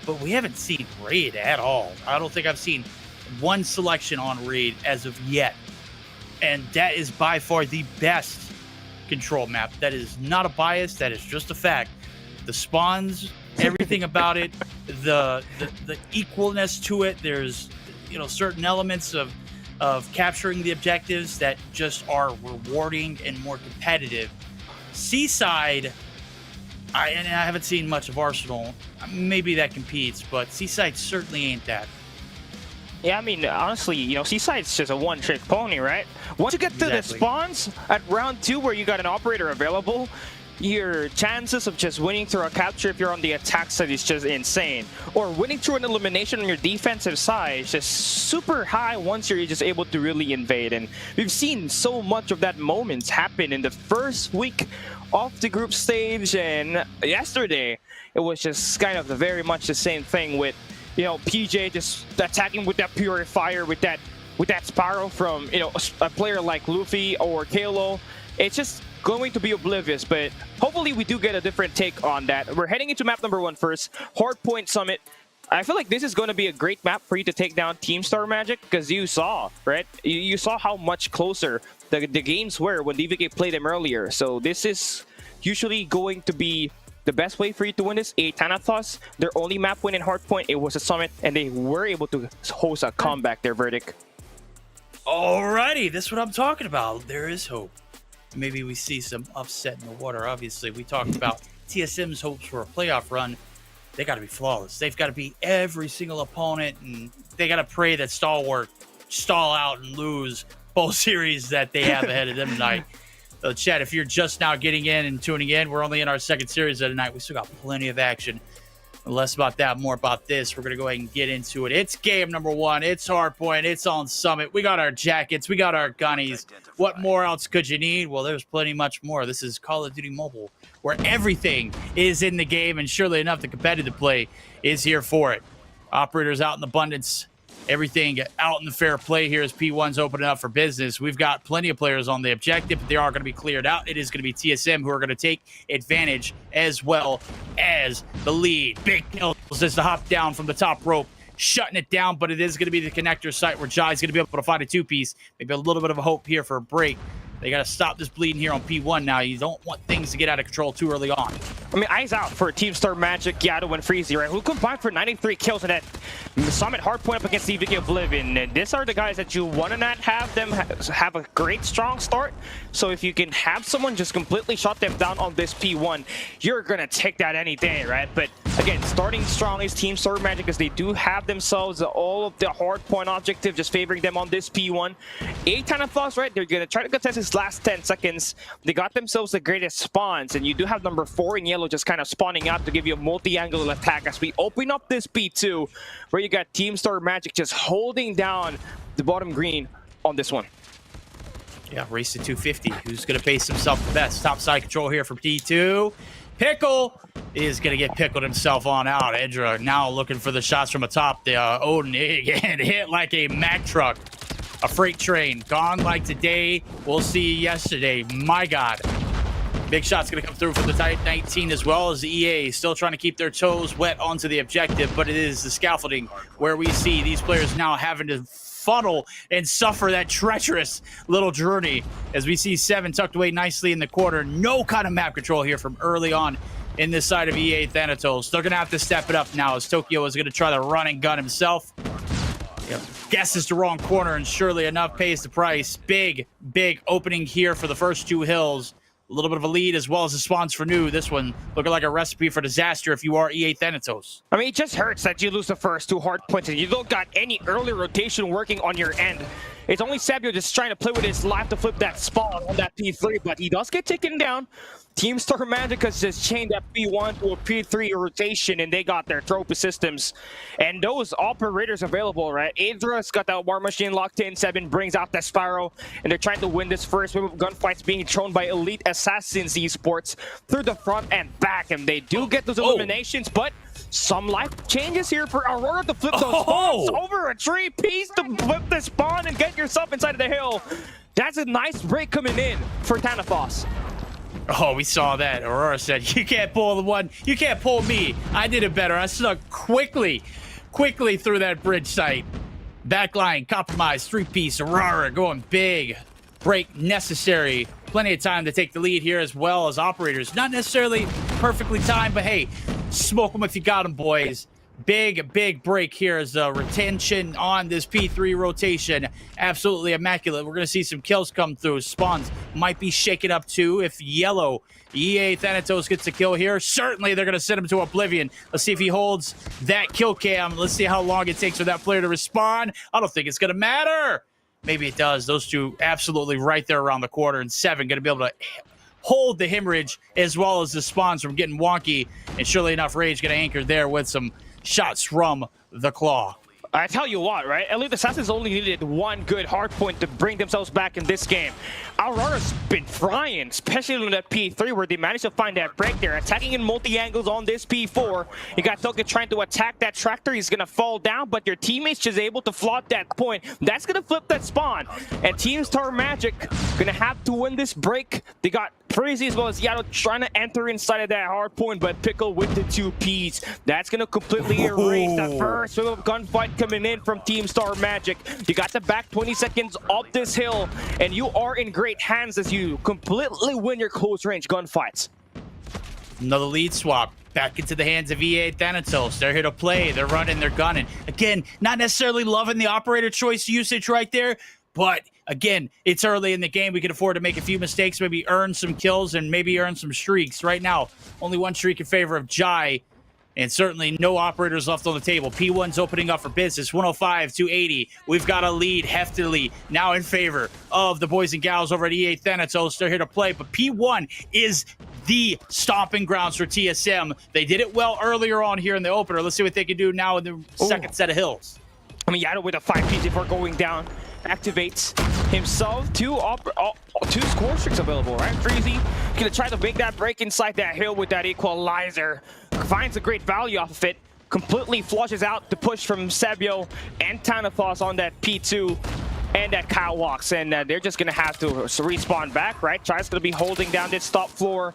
but we haven't seen Raid at all. I don't think I've seen one selection on Raid as of yet, and that is by far the best Control map. That is not a bias, that is just a fact. The spawns, everything about it, the equalness to it. There's, you know, certain elements of capturing the objectives that just are rewarding and more competitive. Seaside, I haven't seen much of Arsenal. Maybe that competes, but Seaside certainly ain't that. Yeah, I mean, honestly, you know, Seaside's just a one-trick pony, right? Once you get to the spawns at round 2 where you got an operator available, your chances of just winning through a capture if you're on the attack side is just insane. Or winning through an elimination on your defensive side is just super high once you're just able to really invade. And we've seen so much of that moments happen in the first week of the group stage, and yesterday it was just kind of very much the same thing with, you know, PJ just attacking with that Purifier, with that Sparrow from, you know, a player like Luffy or Kalo. It's just going to be oblivious, but hopefully we do get a different take on that. We're heading into map number 1 first, Hardpoint Summit. I feel like this is going to be a great map for you to take down Team Star Magic, because you saw, right? You saw how much closer the games were when DVK played them earlier. So this is usually going to be the best way for you to win this. Thanatos, their only map win in Hardpoint, it was a Summit, and they were able to host a comeback, their verdict. Alrighty, that's what I'm talking about. There is hope. Maybe we see some upset in the water. Obviously, we talked about TSM's hopes for a playoff run. They got to be flawless. They've got to beat every single opponent, and they got to pray that Stalwart stall out and lose both series that they have ahead of them tonight. So, Chad, if you're just now getting in and tuning in, we're only in our second series of the night. We still got plenty of action Less about that, more about this. We're going to go ahead and get into it. It's game number 1. It's Hardpoint. It's on Summit. We got our jackets. We got our gunnies. What more else could you need? Well, there's plenty much more. This is Call of Duty Mobile, where everything is in the game, and surely enough, the competitive play is here for it. Operators out in abundance. Everything out in the fair play here as P1's opening up for business. We've got plenty of players on the objective, but they are going to be cleared out. It is going to be TSM who are going to take advantage as well as the lead. Big kills as to hop down from the top rope, shutting it down, but it is going to be the connector site where Jai's going to be able to find a 2-piece. Maybe a little bit of a hope here for a break. They got to stop this bleeding here on P1 now. You don't want things to get out of control too early on. I mean, eyes out for Team Star Magic, Yato, and Freezy, right? Who combined for 93 kills in that Summit Hardpoint up against CVK Oblivion. And these are the guys that you want to not have them have a great, strong start. So if you can have someone just completely shut them down on this P1, you're going to take that any day, right? But again, starting strong is Team Star Magic as they do have themselves all of the Hardpoint objective just favoring them on this P1. 8 kind of thoughts, right? They're going to try to contest this last 10 seconds. They got themselves the greatest spawns, and you do have number 4 in yellow just kind of spawning out to give you a multi-angle attack as we open up this P2 where you got Team Star Magic just holding down the bottom green on this one. Yeah, race to 250. Who's going to pace himself the best? Top side control here from P2. Pickle is going to get pickled himself on out. Edra now looking for the shots from atop. The Odin again hit like a Mack truck. A freight train gone like today. We'll see yesterday. My God. Big shot's going to come through for the Titan 19 as well as the EA. Still trying to keep their toes wet onto the objective, but it is the scaffolding where we see these players now having to funnel and suffer that treacherous little journey as we see 7 tucked away nicely in the corner. No kind of map control here from early on in this side of EA Thanatos. They're going to have to step it up now as Tokyo is going to try to run and gun himself. Yep. Guesses the wrong corner and surely enough pays the price. Big opening here for the first 2 hills. A little bit of a lead as well as the spawns for new. This one looking like a recipe for disaster if you are EA Thanatos. I mean, it just hurts that you lose the first 2 hard points and you don't got any early rotation working on your end. It's only Sabio just trying to play with his life to flip that spawn on that P3, but he does get taken down. Team Star Magic has just chained that P1 to a P3 rotation, and they got their trophy systems. And those operators available, right? Adra's got that War Machine locked in. 7 brings out that Sparrow, and they're trying to win this first wave of gunfights being thrown by Elite Assassins Esports through the front and back. And they do get those eliminations, but some life changes here for Aurora to flip those spawns over a 3-piece to flip the spawn and get yourself inside of the hill. That's a nice break coming in for Thanatos. Oh, we saw that. Aurora said, you can't pull the one. You can't pull me. I did it better. I snuck quickly through that bridge site. Backline, compromise, 3-piece. Aurora going big. Break necessary. Plenty of time to take the lead here as well as operators. Not necessarily perfectly timed, but hey, smoke them if you got them, boys. Big break here as retention on this P3 rotation. Absolutely immaculate. We're going to see some kills come through. Spawns might be shaken up too if yellow EA Thanatos gets a kill here. Certainly they're going to send him to Oblivion. Let's see if he holds that kill cam. Let's see how long it takes for that player to respond. I don't think it's going to matter. Maybe it does. Those 2 absolutely right there around the corner, and 7 going to be able to hold the hemorrhage as well as the spawns from getting wonky. And surely enough, Rage going to anchor there with some shots from the claw. I tell you what, right? Elite Assassins only needed 1 good hard point to bring themselves back in this game. Aurora's been frying, especially on that P3 where they managed to find that break there. Attacking in multi-angles on this P4. You got Toka trying to attack that tractor. He's going to fall down, but your teammates just able to float that point. That's going to flip that spawn. And Team Star Magic going to have to win this break. They got Freezy as well as Yato trying to enter inside of that hard point, but Pickle with the 2-piece. That's going to completely erase the first wave of gunfight coming in from Team Star Magic. You got the back 20 seconds up this hill, and you are in great hands as you completely win your close range gunfights. Another lead swap back into the hands of EA Thanatos. They're here to play. They're running. They're gunning. Again, not necessarily loving the operator choice usage right there, but again, it's early in the game. We can afford to make a few mistakes, maybe earn some kills and maybe earn some streaks. Right now, only 1 streak in favor of Jai, and certainly no operators left on the table. P1's opening up for business, 105 to 80. We've got a lead heftily now in favor of the boys and gals over at EA Thanatos. They're here to play, but P1 is the stomping grounds for TSM. They did it well earlier on here in the opener. Let's see what they can do now in the second set of hills. I mean, Yato with a 5 piece before going down, activates himself. Two score streaks available, right? Freezy gonna try to make that break inside that hill with that equalizer. Finds a great value off of it. Completely flushes out the push from Sebio and Thanatos on that P2 and that catwalks, and they're just gonna have to respawn back, right? Tries gonna be holding down this top floor.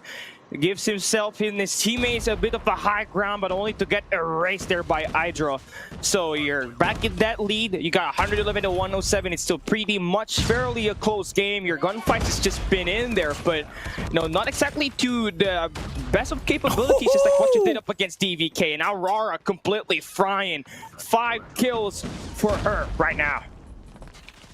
Gives himself and his teammates a bit of a high ground, but only to get erased there by Hydra. So you're back in that lead. You got 111 to 107. It's still pretty much fairly a close game. Your gunfights has just been in there, but no, not exactly to the best of capabilities, just like what you did up against DVK. And Aurora completely frying. 5 kills for her right now.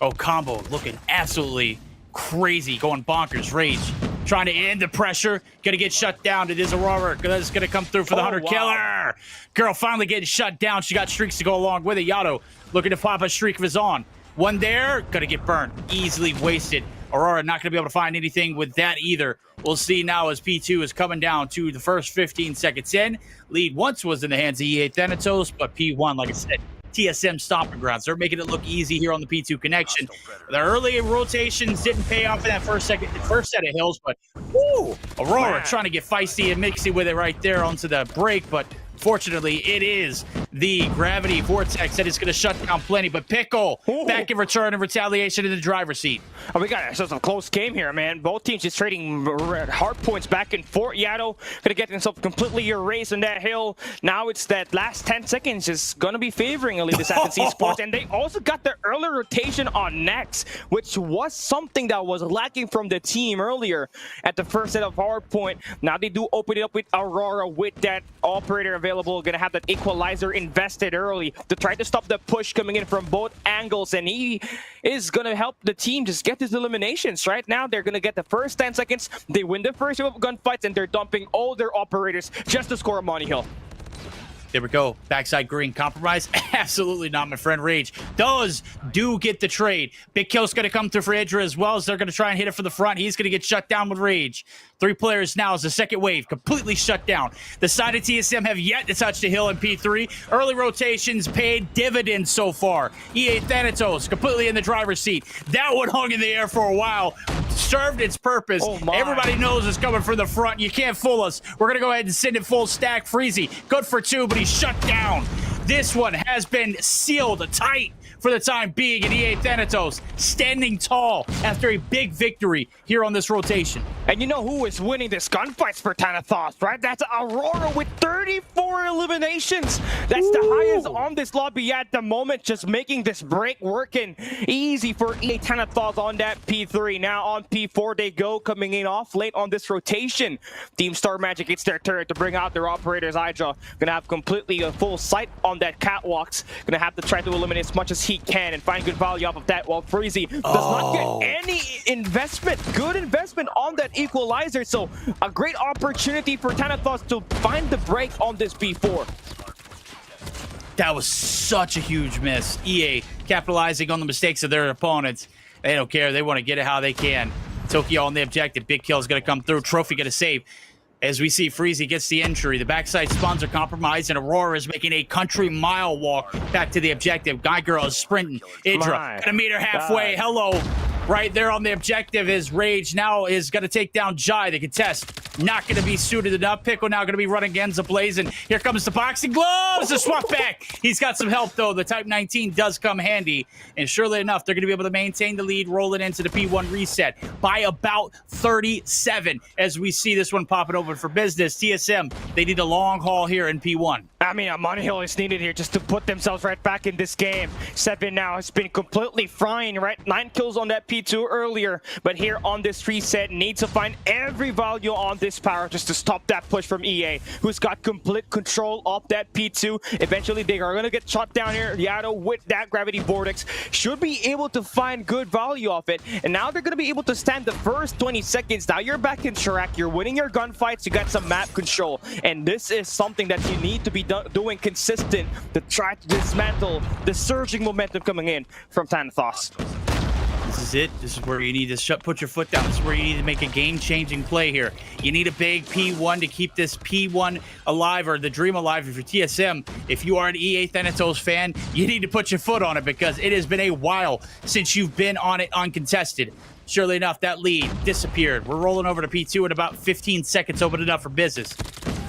Oh, Combo looking absolutely crazy, going bonkers. Rage trying to end the pressure, gonna get shut down. It is Aurora that's gonna come through for the Hunter Killer. Girl finally getting shut down. She got streaks to go along with it. Yato looking to pop a streak of his own. One there, gonna get burned, easily wasted. Aurora not gonna be able to find anything with that either. We'll see now as P2 is coming down to the first 15 seconds in. Lead once was in the hands of EA Thanatos, but P1, like I said, TSM stomping grounds. They're making it look easy here on the P2 connection. The early rotations didn't pay off in that first set of hills, but Aurora trying to get feisty and mixy with it right there onto the break, but fortunately, it is the gravity vortex that is going to shut down plenty. But Pickle back in return and retaliation in the driver's seat. Oh, we got ourselves a close game here, man. Both teams just trading hard points back and forth. Yato going to get himself completely erased on that hill. Now it's that last 10 seconds is going to be favoring Elite Assassin's Esports. And they also got the early rotation on Nex, which was something that was lacking from the team earlier at the first set of Hardpoint. Now they do open it up with Aurora with that operator available. Going to have that equalizer invested early to try to stop the push coming in from both angles, and he is going to help the team just get his eliminations. Right now they're going to get the first 10 seconds, they win the first wave of gunfights, and they're dumping all their operators just to score a money hill. There we go. Backside green compromise. Absolutely not, my friend. Rage do get the trade. Big Kill's going to come through for Idra as well, as they're going to try and hit it from the front. He's going to get shut down with Rage. 3 players now as the second wave completely shut down. The side of TSM have yet to touch the hill in P3. Early rotations paid dividends so far. EA Thanatos completely in the driver's seat. That one hung in the air for a while. Served its purpose. Everybody knows it's coming from the front. You can't fool us. We're going to go ahead and send it full stack. Freezy, good for 2, but he's shut down. This one has been sealed tight for the time being, and EA Thanatos standing tall after a big victory here on this rotation. And you know who is winning this gunfights for Thanatos, right? That's Aurora with 34 eliminations. That's the highest on this lobby at the moment, just making this break working easy for EA Thanatos on that P3. Now on P4 they go, coming in off late on this rotation. Team Star Magic gets their turret to bring out their operators. Hydra gonna have completely a full sight on that catwalks. Gonna have to try to eliminate as much as he can and find good value off of that, while Freezy does not get any investment, good investment on that equalizer. So a great opportunity for Thanatos to find the break on this B4. That was such a huge miss. EA capitalizing on the mistakes of their opponents. They don't care. They want to get it how they can. Tokyo on the objective. Big Kill is going to come through. Trophy going to save. As we see, Freezy gets the entry. The backside spawns are compromised, and Aurora is making a country-mile walk back to the objective. Guy Girl is sprinting. Idra gonna meet her halfway. Hello. Right there on the objective is Rage. Now is going to take down Jai. The contest not going to be suited enough. Pickle now going to be running Genza blazing. Here comes the boxing gloves. The swap back. He's got some help, though. The Type 19 does come handy. And surely enough, they're going to be able to maintain the lead, rolling into the P1 reset by about 37 as we see this one popping over for business. TSM, they need a long haul here in P1. I mean, a money hill is needed here just to put themselves right back in this game. 7 now has been completely frying, right? 9 kills on that P2 earlier, but here on this reset, needs to find every value on this power just to stop that push from EA, who's got complete control of that P2. Eventually, they are going to get shot down here. Yato with that gravity vortex should be able to find good value off it, and now they're going to be able to stand the first 20 seconds. Now you're back in Chirac, you're winning your gunfights, you got some map control, and this is something that you need to be doing consistent to try to dismantle the surging momentum coming in from Thanatos. This is it. This is where you need to put your foot down. This is where you need to make a game-changing play here. You need a big P1 to keep this P1 alive, or the dream alive if you're TSM. If you are an EA Thanatos fan, you need to put your foot on it because it has been a while since you've been on it uncontested. Surely enough, that lead disappeared. We're rolling over to P2 in about 15 seconds, opening up for business.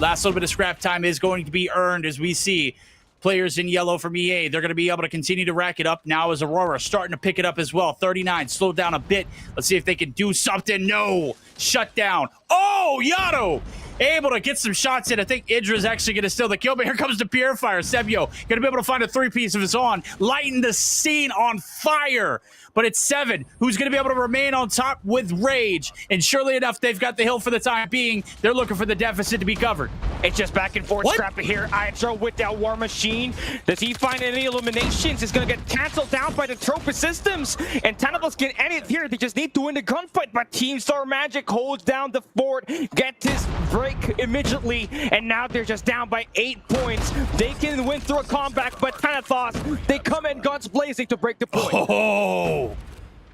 Last little bit of scrap time is going to be earned as we see players in yellow from EA. They're going to be able to continue to rack it up. Now is Aurora starting to pick it up as well. 39, slowed down a bit. Let's see if they can do something. No, shut down. Oh, Yato able to get some shots in. I think Idra's actually going to steal the kill, but here comes the Purifier. Sebio going to be able to find a three-piece of his own, lighting the scene on fire. But it's Seven who's going to be able to remain on top with Rage. And surely enough, they've got the hill for the time being. They're looking for the deficit to be covered. It's just back and forth scrapping here. Idra with that War Machine. Does he find any eliminations? It's going to get canceled down by the Trophy systems. And Thanatos can end it here. They just need to win the gunfight. But Team Star Magic holds down the fort, get this break immediately. And now they're just down by 8 points. They can win through a comeback, but Thanatos, they come in guns blazing to break the point. Oh!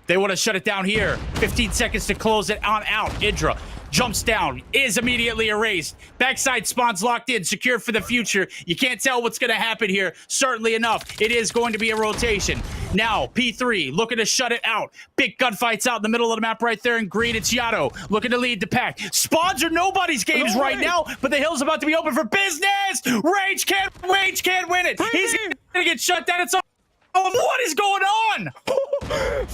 They want to shut it down here. 15 seconds to close it on out. Idra jumps down, is immediately erased. Backside spawns locked in, secured for the future. You can't tell what's going to happen here. Certainly enough, it is going to be a rotation. Now, P3 looking to shut it out. Big gunfights out in the middle of the map right there in green. It's Yato looking to lead the pack. Spawns are nobody's games right now, but the hill's about to be open for business. Rage can't win it. He's going to get shut down. It's all. Oh, what is going on?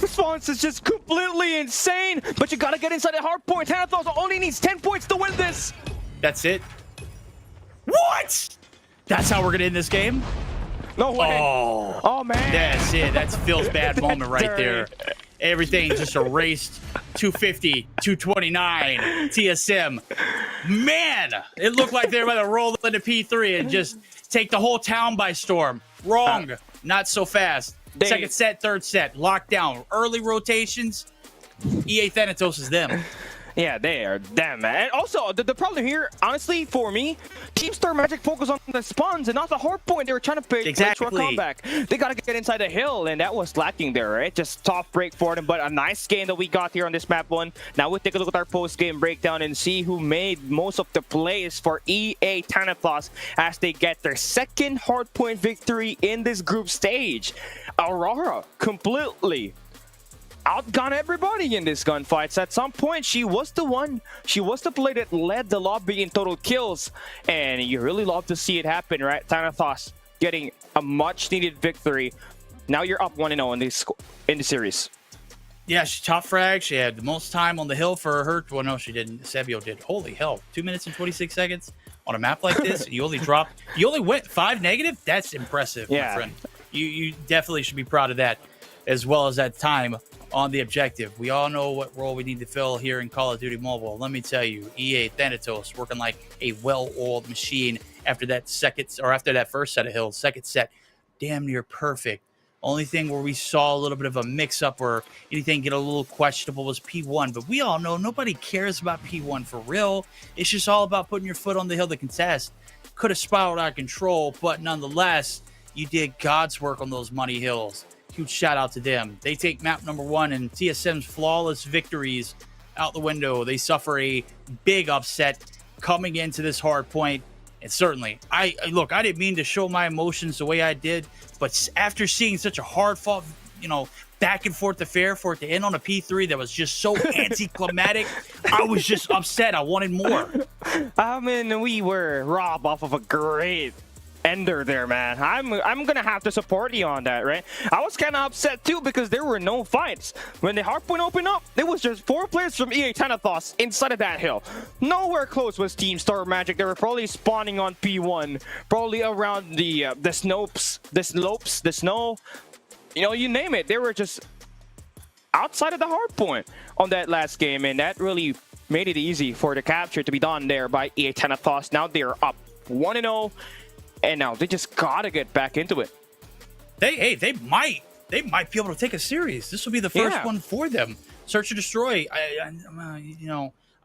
Response is just completely insane, but you gotta get inside the Hardpoint. Thanatos only needs 10 points to win this. That's it? What? That's how we're gonna end this game? No way. Oh man. That's it. That's Phil's bad moment right there. Everything just erased. 250, 229, TSM. Man, it looked like they were about to roll into P3 and just take the whole town by storm. Wrong. Not so fast. Second set, third set, lockdown. Early rotations. EA Thanatos is them. Yeah, they are them, man. And also, the problem here, honestly, for me, Team Star Magic focused on the spawns and not the hard point. They were trying to pick for a comeback. They got to get inside the hill, and that was lacking there, right? Just tough break for them, but a nice game that we got here on this map one. Now we'll take a look at our post-game breakdown and see who made most of the plays for EA Thanatos as they get their second hardpoint victory in this group stage. Aurora completely outgunned everybody in this gunfight. So at some point, she was the play that led the lobby in total kills. And you really love to see it happen, right? Thanatos getting a much-needed victory. Now you're up 1-0 in the series. Yeah, she top frag. She had the most time on the hill for her. Well, no, she didn't. Sebio did. Holy hell. 2 minutes and 26 seconds on a map like this. You only went 5 negative? That's impressive, my friend. You definitely should be proud of that, as well as that time on the objective. We all know what role we need to fill here in Call of Duty Mobile. Let me tell you, EA Thanatos working like a well-oiled machine after that first set of hills. Second set, damn near perfect. Only thing where we saw a little bit of a mix-up or anything get a little questionable was P1. But we all know nobody cares about P1 for real. It's just all about putting your foot on the hill to contest. Could have spiraled out of control, but nonetheless, you did God's work on those money hills. Huge shout out to them. They take map number 1 and TSM's flawless victories out the window. They suffer a big upset coming into this hard point. And certainly, I didn't mean to show my emotions the way I did, but after seeing such a hard fought, back and forth affair for it to end on a P3 that was just so anticlimactic, I was just upset. I wanted more. I mean, we were robbed off of a great ender there, man. I'm gonna have to support you on that, right? I was kind of upset too because there were no fights. When the hardpoint opened up, there was just 4 players from EA Thanatos inside of that hill. Nowhere close was Team Star Magic. They were probably spawning on P1, probably around the slopes, the snow, you name it. They were just outside of the hardpoint on that last game, and that really made it easy for the capture to be done there by EA Thanatos. Now they're up 1-0. And now they just gotta get back into it. They might be able to take a series. This will be the first one for them. Search and destroy.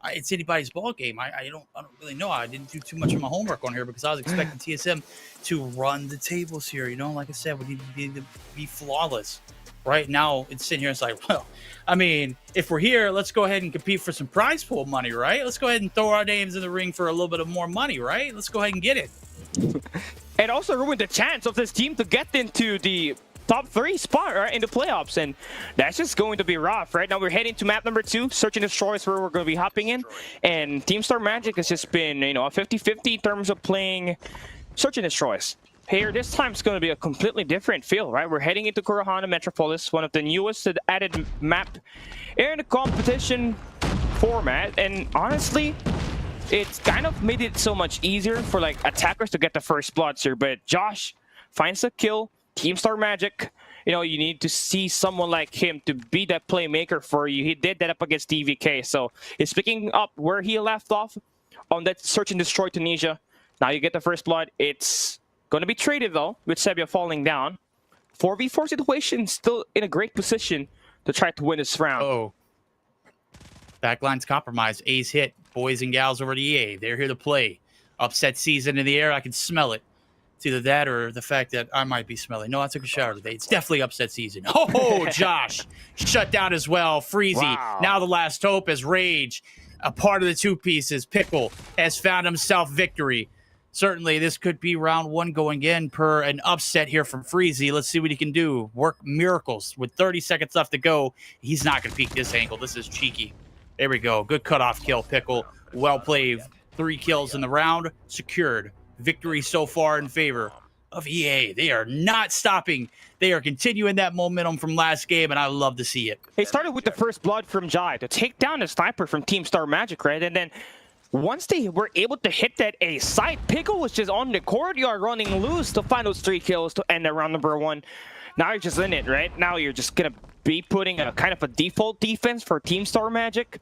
It's anybody's ball game. I don't really know. I didn't do too much of my homework on here because I was expecting TSM to run the tables here. Like I said, we need to be flawless. right now it's sitting here. It's like, well, I mean, if we're here, let's go ahead and compete for some prize pool money, right? Let's go ahead and throw our names in the ring for a little bit of more money, right? Let's go ahead and get it. And also ruin the chance of this team to get into the top 3 spot, right, in the playoffs, and that's just going to be rough. Right now we're heading to map number 2, Search and Destroy is where we're going to be hopping in, and Team Star Magic has just been, you know, a 50-50 in terms of playing Search and Destroys. Here, this time it's going to be a completely different feel, right? We're heading into Garena Metropolis, one of the newest added map in the competition format, and honestly, it's kind of made it so much easier for like attackers to get the first bloods here. But Josh finds a kill. Team Star Magic, you know, you need to see someone like him to be that playmaker for you. He did that up against DVK, so he's picking up where he left off on that Search and Destroy Tunisia. Now you get the first blood. It's going to be traded though, with Sebia falling down. 4v4 situation, still in a great position to try to win this round. Oh, backline's compromised. A's hit. Boys and gals over at EA, they're here to play. Upset season in the air. I can smell it. It's either that or the fact that I might be smelling. No, I took a shower today. It's definitely upset season. Oh, Josh. Shut down as well. Freezy. Wow. Now the last hope as Rage, a part of the 2 pieces. Pickle has found himself victory. Certainly, this could be round 1 going in per an upset here from Freezy. Let's see what he can do. Work miracles. With 30 seconds left to go, he's not going to peek this angle. This is cheeky. There we go. Good cutoff kill, Pickle. Well played. 3 kills in the round. Secured. Victory so far in favor of EA. They are not stopping. They are continuing that momentum from last game, and I love to see it. It started with the first blood from Jai to take down the sniper from Team Star Magic, right? And then once they were able to hit that A site, Pickle was just on the courtyard running loose to find those 3 kills to end that round number 1. Now you're just in it, right? Now you're just going to be putting a kind of a default defense for Team Star Magic,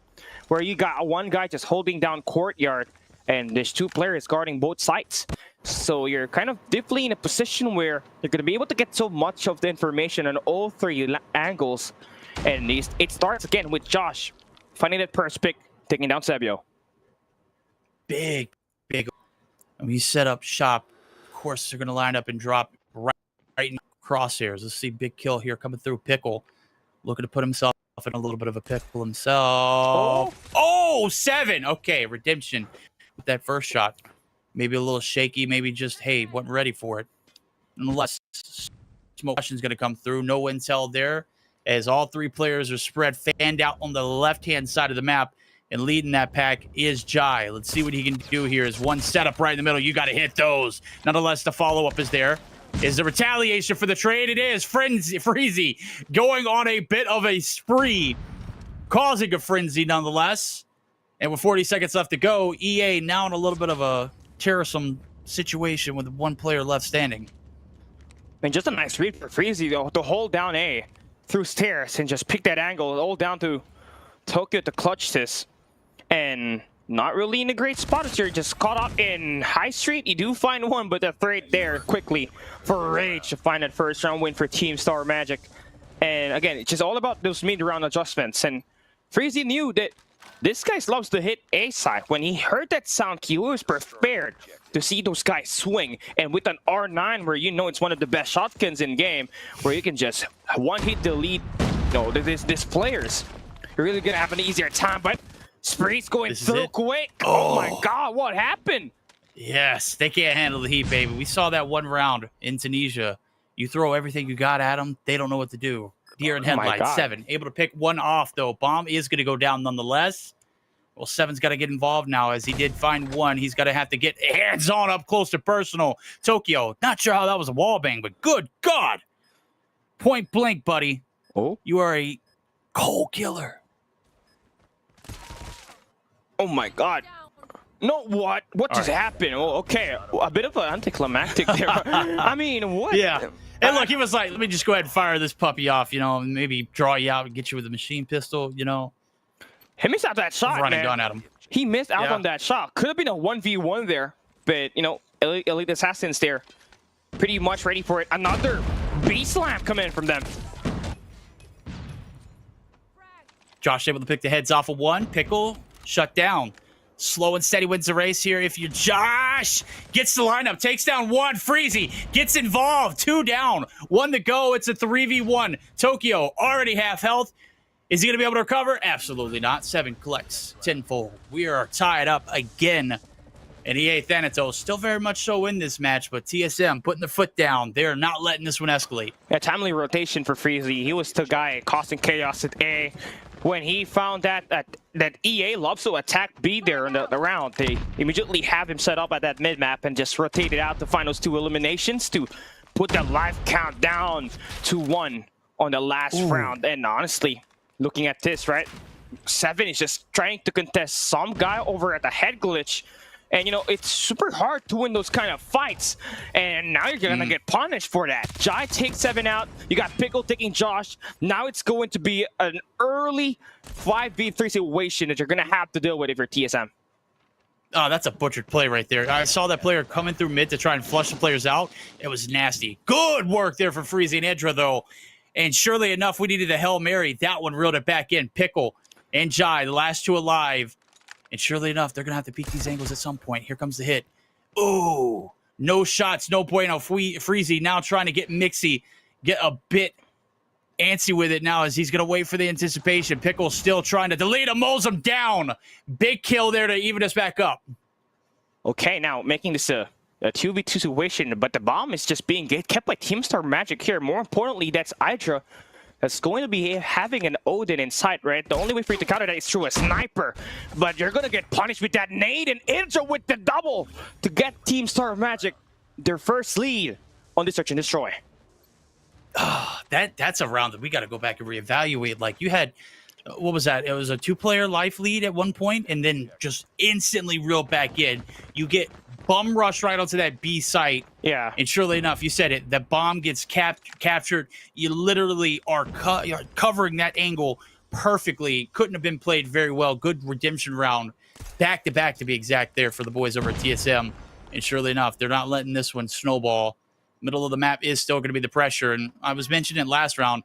where you got one guy just holding down courtyard, and there's 2 players guarding both sides. So you're kind of deeply in a position where you're going to be able to get so much of the information on all 3 angles. And it starts again with Josh finding that first pick, taking down Sebio. Big. And we set up shop. Of course, they're going to line up and drop right in crosshairs. Let's see, big kill here coming through. Pickle looking to put himself in a little bit of a pickle himself. Oh, 7. Okay, redemption with that first shot. Maybe a little shaky. Maybe just, hey, wasn't ready for it. Nonetheless, smoke is going to come through. No intel there as all 3 players are spread, fanned out on the left-hand side of the map. And leading that pack is Jai. Let's see what he can do here. Is one setup right in the middle. You got to hit those. Nonetheless, the follow-up is there. Is the retaliation for the trade? It is. Freezy going on a bit of a spree, causing a frenzy nonetheless. And with 40 seconds left to go, EA now in a little bit of a tiresome situation with 1 player left standing. And just a nice read for Freezy to hold down A through stairs and just pick that angle all down to Tokyo to clutch this. And not really in a great spot as you're just caught up in High Street. You do find one, but the threat there quickly for Rage to find that first round win for Team Star Magic. And again, it's just all about those mid-round adjustments. And Freezy knew that this guy loves to hit A side. When he heard that sound cue, he was prepared to see those guys swing. And with an R9, where you know it's one of the best shotguns in game, where you can just one-hit delete, these players, you're really gonna have an easier time. But Spree's going through quick. Oh my God, what happened? Yes, they can't handle the heat, baby. We saw that 1 round in Tunisia. You throw everything you got at them, they don't know what to do. Deer in headlights, 7. Able to pick 1 off, though. Bomb is going to go down nonetheless. Well, 7's got to get involved now, as he did find 1. He's got to have to get hands-on up close to personal. Tokyo, not sure how that was a wall bang, but good God. Point blank, buddy. Oh? You are a cold killer. Oh my God. No, what? What just happened? Oh, okay. A bit of an anticlimactic there. I mean, what? Yeah. And look, he was like, let me just go ahead and fire this puppy off, and maybe draw you out and get you with a machine pistol, He missed out that shot, running man. gun at him. He missed out on that shot. Could have been a 1v1 there, but, Elite Assassins there. Pretty much ready for it. Another B-slam coming in from them. Josh able to pick the heads off of 1. Pickle shut down. Slow and steady wins the race here. If you Josh gets the lineup, takes down one. Freezy gets involved. 2 down, 1 to go. It's a 3v1. Tokyo already half health. Is he going to be able to recover? Absolutely not. 7 collects tenfold. We are tied up again. And EA Thanatos still very much so in this match, but TSM putting their foot down. They're not letting this one escalate. A timely rotation for Freezy. He was the guy causing chaos at A. When he found that EA loves to attack B there in the round, they immediately have him set up at that mid-map and just rotated out to find those 2 eliminations to put the life count down to 1 on the last round. And honestly, looking at this, right, 7 is just trying to contest some guy over at the head glitch. And, you know, it's super hard to win those kind of fights. And now you're going to get punished for that. Jai takes 7 out. You got Pickle taking Josh. Now it's going to be an early 5v3 situation that you're going to have to deal with if you're TSM. Oh, that's a butchered play right there. I saw that player coming through mid to try and flush the players out. It was nasty. Good work there for Freezy and Edra, though. And surely enough, we needed a Hail Mary. That one reeled it back in. Pickle and Jai, the last 2 alive. And surely enough, they're going to have to peek these angles at some point. Here comes the hit. Ooh, no shots, no bueno. Freezy now trying to get Mixy, get a bit antsy with it now as he's going to wait for the anticipation. Pickle still trying to delete him, mows him down. Big kill there to even us back up. Okay, now making this a 2v2 situation, but the bomb is just being kept by Teamstar Magic here. More importantly, that's Hydra. That's going to be having an Odin in sight, right? The only way for you to counter that is through a sniper. But you're going to get punished with that nade and Indra with the double to get Team Star Magic their first lead on this Search and Destroy. That's a round that we got to go back and reevaluate. Like, you had, what was that? It was a 2-player life lead at one point, and then just instantly reeled back in. You get bum rush right onto that B site. Yeah. And surely enough, you said it, the bomb gets captured. You literally are you're covering that angle perfectly. Couldn't have been played very well. Good redemption round. Back to back, to be exact, there for the boys over at TSM. And surely enough, they're not letting this one snowball. Middle of the map is still going to be the pressure. And I was mentioning it last round.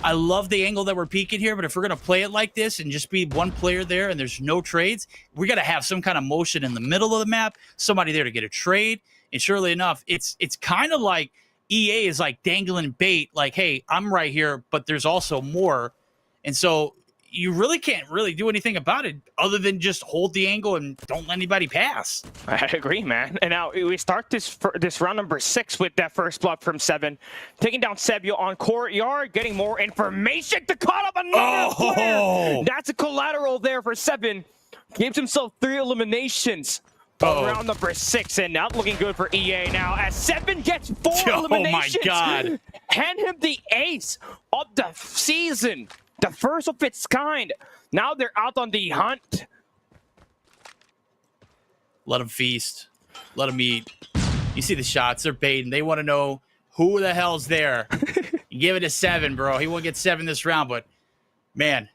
I love the angle that we're peeking here, but if we're going to play it like this and just be one player there and there's no trades, we got to have some kind of motion in the middle of the map, somebody there to get a trade. And surely enough, it's kind of like EA is like dangling bait, like, hey, I'm right here, but there's also more. And so you really can't really do anything about it other than just hold the angle and don't let anybody pass. I agree, man. And now we start this round number 6 with that first blood from 7. Taking down Sebio on courtyard, getting more information to cut up another player. That's a collateral there for 7. Gives himself 3 eliminations. Round number 6, and not looking good for EA now as 7 gets 4 eliminations. Oh my God. Hand him the ace of the season. The first of its kind. Now they're out on the hunt. Let them feast. Let them eat. You see the shots. They're baiting. They want to know who the hell's there. You give it a 7, bro. He won't get 7 this round, but, man,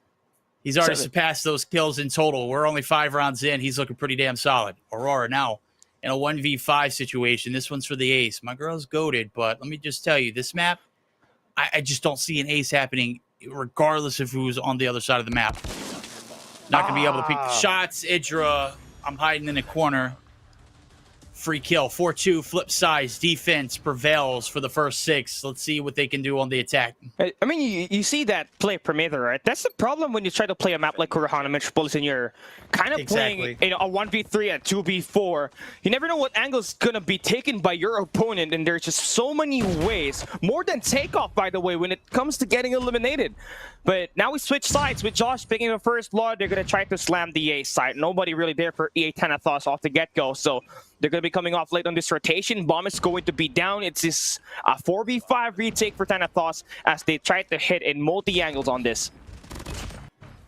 he's already surpassed those kills in total. We're only 5 rounds in. He's looking pretty damn solid. Aurora now in a 1v5 situation. This one's for the ace. My girl's goated, but let me just tell you, this map, I just don't see an ace happening regardless of who's on the other side of the map. Not going to be able to pick the shots. Idra, I'm hiding in the corner. Free kill. 4-2, flip size, defense prevails for the first 6. Let's see what they can do on the attack. I mean, you see that play perimeter, right? That's the problem when you try to play a map like Garena Metropolis and you're kind of playing a 1v3 at 2v4. You never know what angle is going to be taken by your opponent, and there's just so many ways. More than takeoff, by the way, when it comes to getting eliminated. But now we switch sides with Josh picking the first blood. They're going to try to slam the A side. Nobody really there for EA Thanatos off the get-go, so they're going to be coming off late on this rotation. Bomb is going to be down. It's this 4v5 retake for Thanatos as they try to hit in multi-angles on this.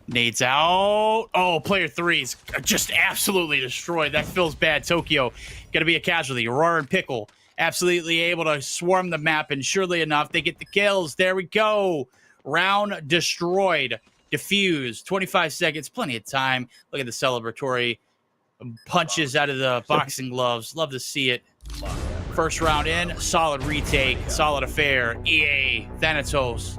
Nades out. Oh, player 3's just absolutely destroyed. That feels bad. Tokyo going to be a casualty. Aurora and Pickle absolutely able to swarm the map, and surely enough, they get the kills. There we go. Round destroyed. Defused. 25 seconds. Plenty of time. Look at the celebratory punches out of the boxing gloves. Love to see it. First round in. Solid retake. Solid affair. EA Thanatos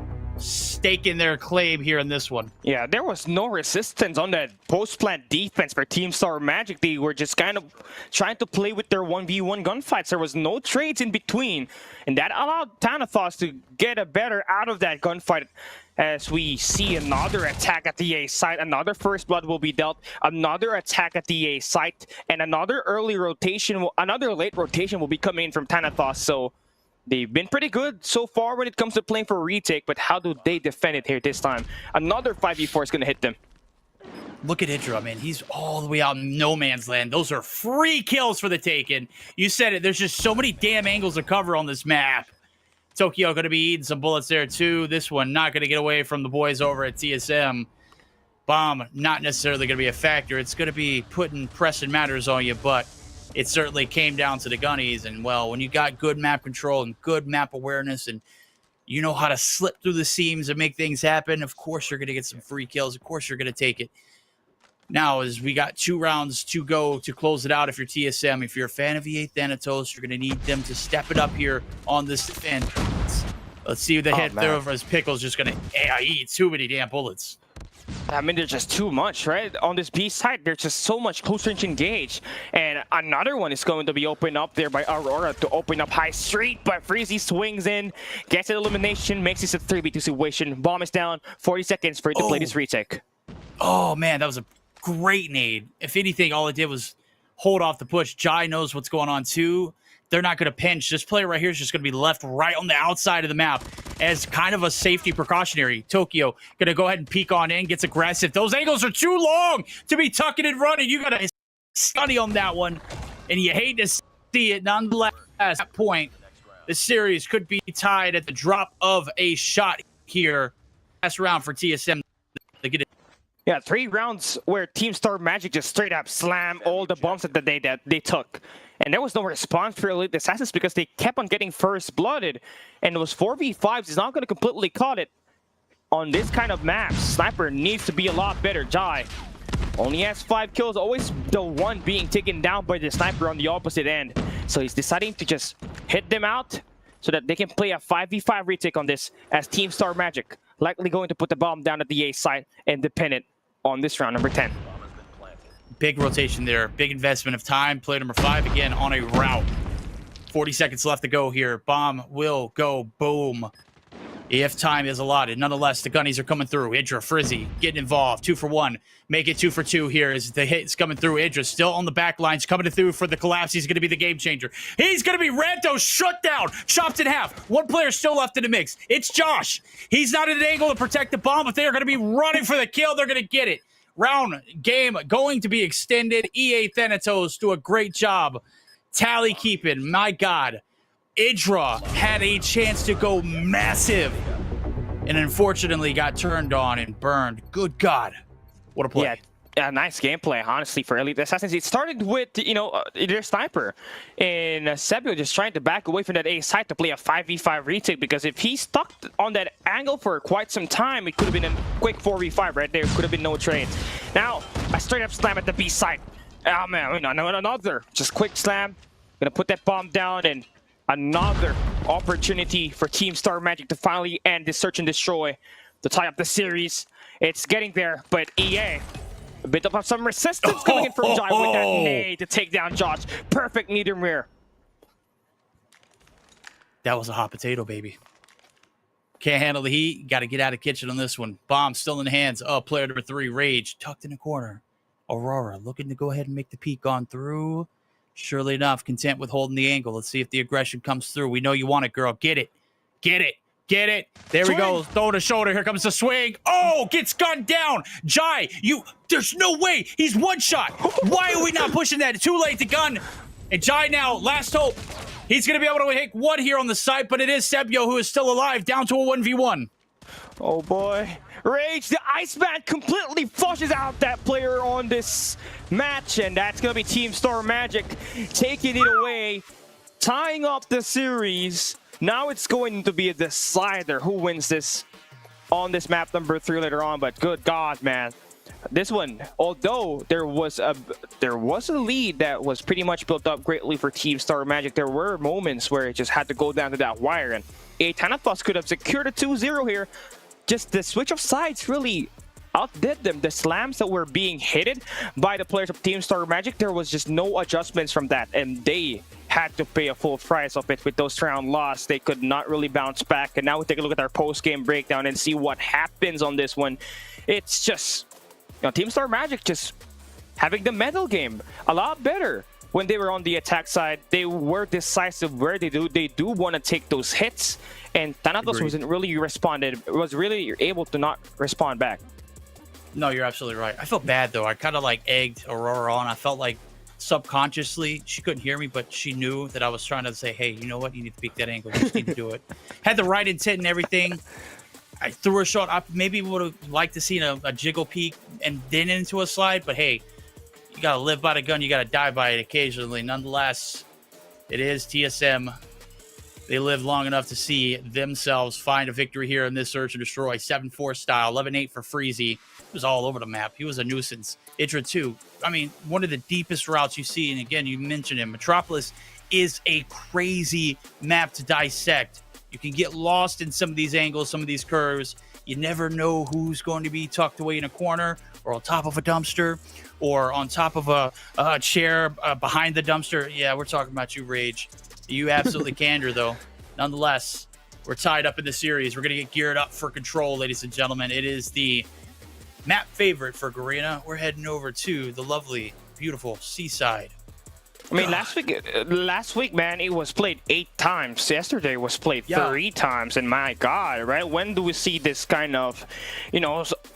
staking their claim here in this one. Yeah, there was no resistance on that post-plant defense for Team Star Magic. They were just kind of trying to play with their 1v1 gunfights. There was no trades in between, and that allowed Thanatos to get a better out of that gunfight. As we see another attack at the A site, another first blood will be dealt, another attack at the A site, and another late rotation will be coming in from Thanatos. So they've been pretty good so far when it comes to playing for retake, but how do they defend it here this time? Another 5v4 is going to hit them. Look at Hydra, man. He's all the way out in no man's land. Those are free kills for the Taken. You said it. There's just so many damn angles to cover on this map. Tokyo going to be eating some bullets there too. This one not going to get away from the boys over at TSM. Bomb not necessarily going to be a factor. It's going to be putting pressing matters on you, but it certainly came down to the gunnies. And, well, when you got good map control and good map awareness and you know how to slip through the seams and make things happen, of course you're going to get some free kills. Of course you're going to take it. Now, as we got 2 rounds to go to close it out, if you're TSM, if you're a fan of E8 Thanatos, you're going to need them to step it up here on this defense. Let's see the hit there as Pickle's just going to eat too many damn bullets. I mean, there's just too much, right? On this B side, there's just so much close-range engage. And another one is going to be opened up there by Aurora to open up High Street. But Freezy swings in, gets an elimination, makes this a 3v2 situation. Bomb is down, 40 seconds for it to play this retake. Oh, man, that was a great nade. If anything, all it did was hold off the push. Jai knows what's going on, too. They're not going to pinch. This player right here is just going to be left right on the outside of the map as kind of a safety precautionary. Tokyo going to go ahead and peek on in, gets aggressive. Those angles are too long to be tucking and running. You got to study on that one, and you hate to see it. Nonetheless, at that point, the series could be tied at the drop of a shot here. Last round for TSM to get it. Yeah, 3 rounds where Team Star Magic just straight up slam all the bombs that they took. And there was no response for Elite Assassins because they kept on getting first blooded. And it was 4v5s. He's not going to completely cut it on this kind of map. Sniper needs to be a lot better. Jai only has 5 kills, always the one being taken down by the sniper on the opposite end. So he's deciding to just hit them out so that they can play a 5v5 retake on this as Team Star Magic likely going to put the bomb down at the A site and depend it on this round number 10. Big rotation there. Big investment of time. Player number 5 again on a route. 40 seconds left to go here. Bomb will go boom. If time is allotted. Nonetheless, the gunnies are coming through. Idra, Frizzy getting involved. 2 for 1. Make it 2 for 2 here as the hit's coming through. Idra still on the back lines, coming through for the collapse. He's going to be the game changer. He's going to be Ranto shut down, chopped in half. One player still left in the mix. It's Josh. He's not at an angle to protect the bomb, but they are going to be running for the kill. They're going to get it. Round game going to be extended. EA Thanatos do a great job tally keeping. My God, Idra had a chance to go massive and unfortunately got turned on and burned. Good God, what a play. Yeah, nice gameplay, honestly, for Elite Assassins. It started with, their sniper and Sebio just trying to back away from that A site to play a 5v5 retake, because if he stuck on that angle for quite some time, it could have been a quick 4v5 right there. Could have been no trades. Now, a straight up slam at the B site. Oh man, another just quick slam. Gonna put that bomb down, and another opportunity for Team Star Magic to finally end this search and destroy to tie up the series. It's getting there, but EA, a bit of some resistance coming in from Jai with that nade to take down Josh. Perfect medium rear. That was a hot potato, baby. Can't handle the heat. Got to get out of kitchen on this one. Bomb still in the hands of player number 3, Rage, tucked in the corner. Aurora looking to go ahead and make the peek on through. Surely enough, content with holding the angle. Let's see if the aggression comes through. We know you want it, girl. Get it. Get it. Get it. There swing. We go. Throw the shoulder. Here comes the swing. Oh, gets gunned down. Jai, there's no way. He's one shot. Why are we not pushing that? Too late to gun. And Jai now, last hope. He's going to be able to hit one here on the site, but it is Sebio who is still alive, down to a 1v1. Oh, boy. Rage, the Iceman completely flushes out that player on this match, and that's going to be Team Star Magic taking it away, tying up the series. Now it's going to be a decider who wins this on this map number 3 later on, but good God, man. This one, although there was a lead that was pretty much built up greatly for Team Star Magic, there were moments where it just had to go down to that wire, and Thanatos could have secured a 2-0 here. just the switch of sides really outdid them. The slams that were being hit by the players of Team Star Magic, there was just no adjustments from that, and they had to pay a full price of it with those round loss. They could not really bounce back. And now we take a look at our post-game breakdown and see what happens on this one. It's just, Team Star Magic just having the mental game a lot better. When they were on the attack side, they were decisive where they do want to take those hits, and Thanatos wasn't really was really able to not respond back. No, you're absolutely right. I felt bad though. I kind of like egged Aurora on. I felt like subconsciously she couldn't hear me, but she knew that I was trying to say, hey, you know what? You need to peek that angle. You just need to do it. Had the right intent and everything. I threw a shot. I maybe would have liked to see a jiggle peek and then into a slide, but hey, you got to live by the gun. You got to die by it occasionally. Nonetheless, it is TSM. They lived long enough to see themselves find a victory here in this Search and Destroy 7-4 style, 11-8 for Freezy. He was all over the map. He was a nuisance. Idra 2, I mean, one of the deepest routes you see, and again, you mentioned him. Metropolis is a crazy map to dissect. You can get lost in some of these angles, some of these curves. You never know who's going to be tucked away in a corner or on top of a dumpster or on top of a chair behind the dumpster. Yeah, we're talking about you, Rage. You absolutely candor, though. Nonetheless, we're tied up in the series. We're going to get geared up for Control, ladies and gentlemen. It is the map favorite for Garena. We're heading over to the lovely, beautiful Seaside. I mean, last week, man, it was played 8 times. Yesterday was played 3 times, and my God, right? When do we see this kind of,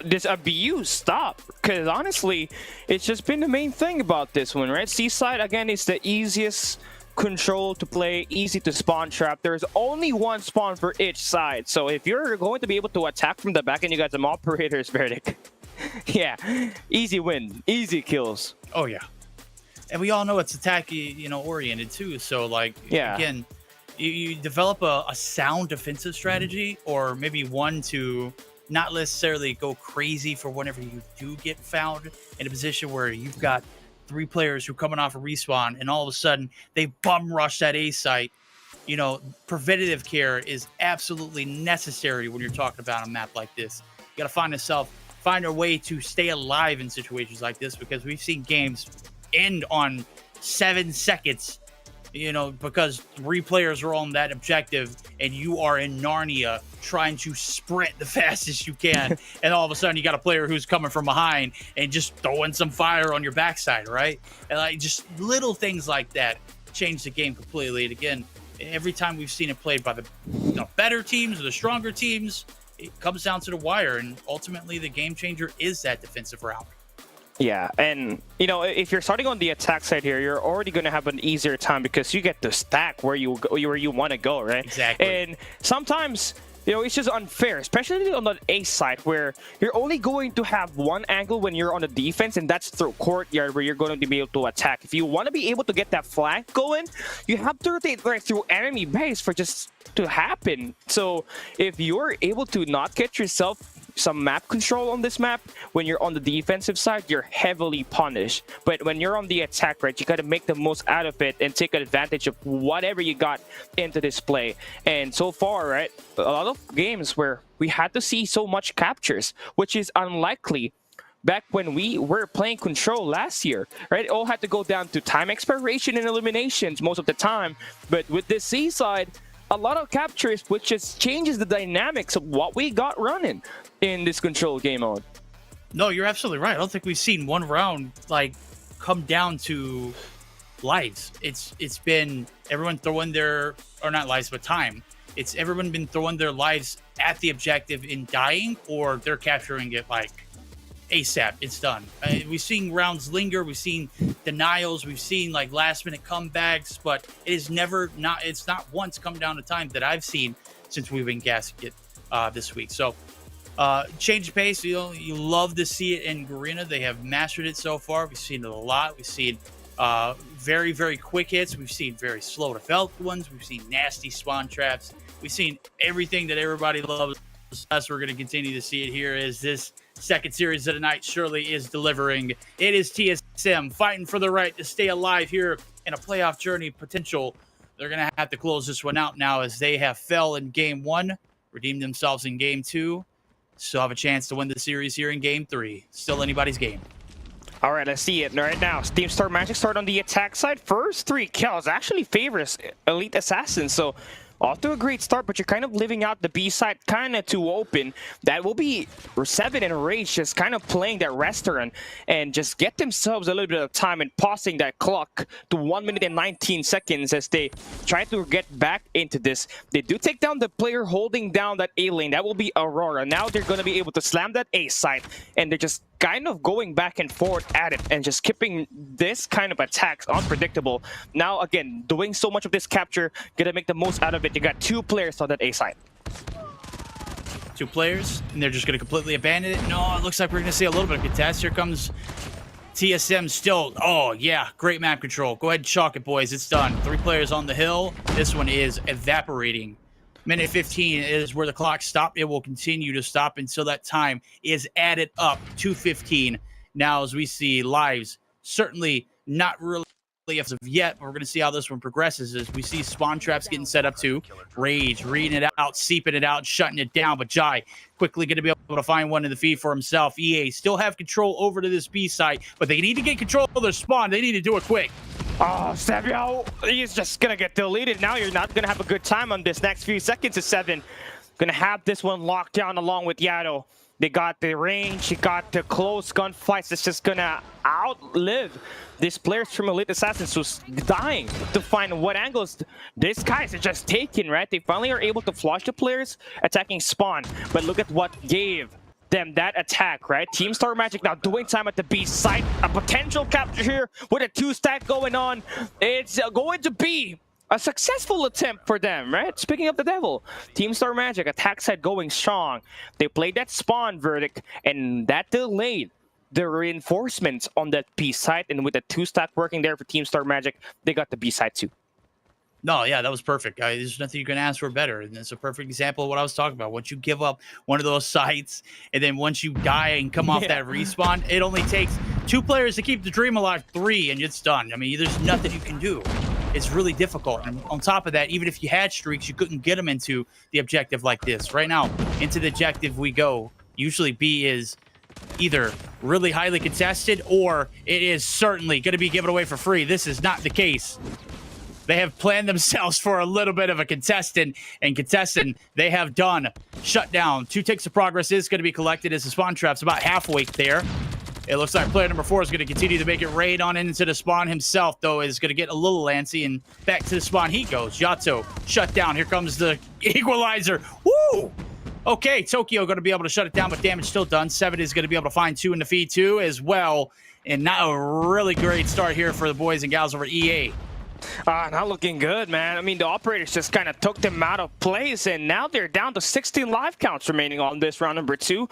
this abuse stop? Because honestly, it's just been the main thing about this one, right? Seaside, again, is the easiest Control to play, easy to spawn trap. There's only one spawn for each side. So if you're going to be able to attack from the back and you got some operators, Verdict, yeah, easy win, easy kills. Oh, yeah. And we all know it's attack, oriented too. So, again, you develop a sound defensive strategy, or maybe one to not necessarily go crazy for whenever you do get found in a position where you've got 3 players who are coming off a respawn, and all of a sudden they bum rush that A site. Preventative care is absolutely necessary when you're talking about a map like this. You got to find a way to stay alive in situations like this, because we've seen games end on 7 seconds, because 3 players are on that objective and you are in Narnia trying to sprint the fastest you can. And all of a sudden you got a player who's coming from behind and just throwing some fire on your backside, right? And just little things like that change the game completely. And again, every time we've seen it played by the better teams or the stronger teams, it comes down to the wire. And ultimately the game changer is that defensive round. Yeah, and if you're starting on the attack side here, you're already going to have an easier time because you get to stack where you want to go, right? Exactly. And sometimes it's just unfair, especially on the A side, where you're only going to have one angle when you're on the defense, and that's through courtyard where you're going to be able to attack. If you want to be able to get that flank going, you have to rotate right through enemy base for just to happen. So if you're able to not get yourself some map control on this map, when you're on the defensive side, you're heavily punished. But when you're on the attack, right, you got to make the most out of it and take advantage of whatever you got into display. And so far, right, a lot of games where we had to see so much captures, which is unlikely back when we were playing Control last year, right? It all had to go down to time expiration and eliminations most of the time. But with this Seaside, a lot of captures, which just changes the dynamics of what we got running in this Control game mode. No, you're absolutely right. I don't think we've seen one round come down to lives. It's been everyone throwing their, or not lives, but time. It's everyone been throwing their lives at the objective in dying, or they're capturing it ASAP. It's done. We've seen rounds linger. We've seen denials. We've seen last minute comebacks, but it is it's not once come down to time that I've seen since we've been gasket this week. So change of pace. You love to see it in Garena. They have mastered it so far. We've seen it a lot. We've seen very, very quick hits. We've seen very slow developed ones. We've seen nasty spawn traps. We've seen everything that everybody loves. Us, we're going to continue to see it here as this second series of the night surely is delivering. It is TSM fighting for the right to stay alive here in a playoff journey potential. They're going to have to close this one out now as they have fell in game 1, redeemed themselves in game 2. still have a chance to win the series here in Game 3. Still anybody's game. All right, let's see it right now. Team Star Magic start on the attack side. First 3 kills actually favors Elite Assassins. So off to a great start, but you're kind of living out the B side kind of too open. That will be Seven and Rage just kind of playing that restaurant and just get themselves a little bit of time and pausing that clock to 1 minute and 19 seconds as they try to get back into this. They do take down the player holding down that A lane. That will be Aurora. Now they're going to be able to slam that A side, and they're just kind of going back and forth at it and just keeping this kind of attacks unpredictable. Now, again, doing so much of this capture, gonna make the most out of it. You got 2 players on that A side. 2 players, and they're just gonna completely abandon it. No, it looks like we're gonna see a little bit of contest. Here comes TSM still. Oh, yeah, great map control. Go ahead and chalk it, boys. It's done. 3 players on the hill. This one is evaporating. Minute 15 is where the clock stopped. It will continue to stop until that time is added up to 15. Now, as we see lives, certainly not really as of yet, but we're going to see how this one progresses as we see spawn traps getting set up too. Rage, reading it out, seeping it out, shutting it down, but Jai quickly going to be able to find one in the feed for himself. EA still have control over to this B site, but they need to get control of their spawn. They need to do it quick. Oh, Savio, he's just going to get deleted. Now you're not going to have a good time on this next few seconds of 7. Going to have this one locked down along with Yato. They got the range, he got the close gunfights. It's just going to outlive these players from Elite Assassins who's dying to find what angles these guys are just taking, right? They finally are able to flush the players attacking spawn. But look at what gave them that attack, right? Team Star Magic now doing time at the B site. A potential capture here with a 2-stack going on. It's going to be a successful attempt for them, right? Speaking of the devil, Team Star Magic attack side going strong. They played that spawn verdict, and that delayed the reinforcements on that B side. And with the 2-stack working there for Team Star Magic, they got the B side too. No, yeah, that was perfect. There's nothing you can ask for better. And it's a perfect example of what I was talking about. Once you give up one of those sites, and then once you die and come off that respawn, it only takes 2 players to keep the dream alive, 3, and it's done. I mean, there's nothing you can do. It's really difficult. And on top of that, even if you had streaks, you couldn't get them into the objective like this. Right now, into the objective we go. Usually B is either really highly contested or it is certainly going to be given away for free. This is not the case. They have planned themselves for a little bit of a contestant, and contestant they have done. Shut down. 2 ticks of progress is going to be collected as the spawn trap's about halfway there. It looks like player number 4 is going to continue to make it raid on into the spawn himself, though, is going to get a little antsy, and back to the spawn he goes. Yato shut down. Here comes the equalizer. Woo! Okay, Tokyo going to be able to shut it down, but damage still done. 7 is going to be able to find 2 in the feed, too, as well. And not a really great start here for the boys and gals over EA. Not looking good, man. I mean, the operators just kind of took them out of place, and now they're down to 16 live counts remaining on this round number 2.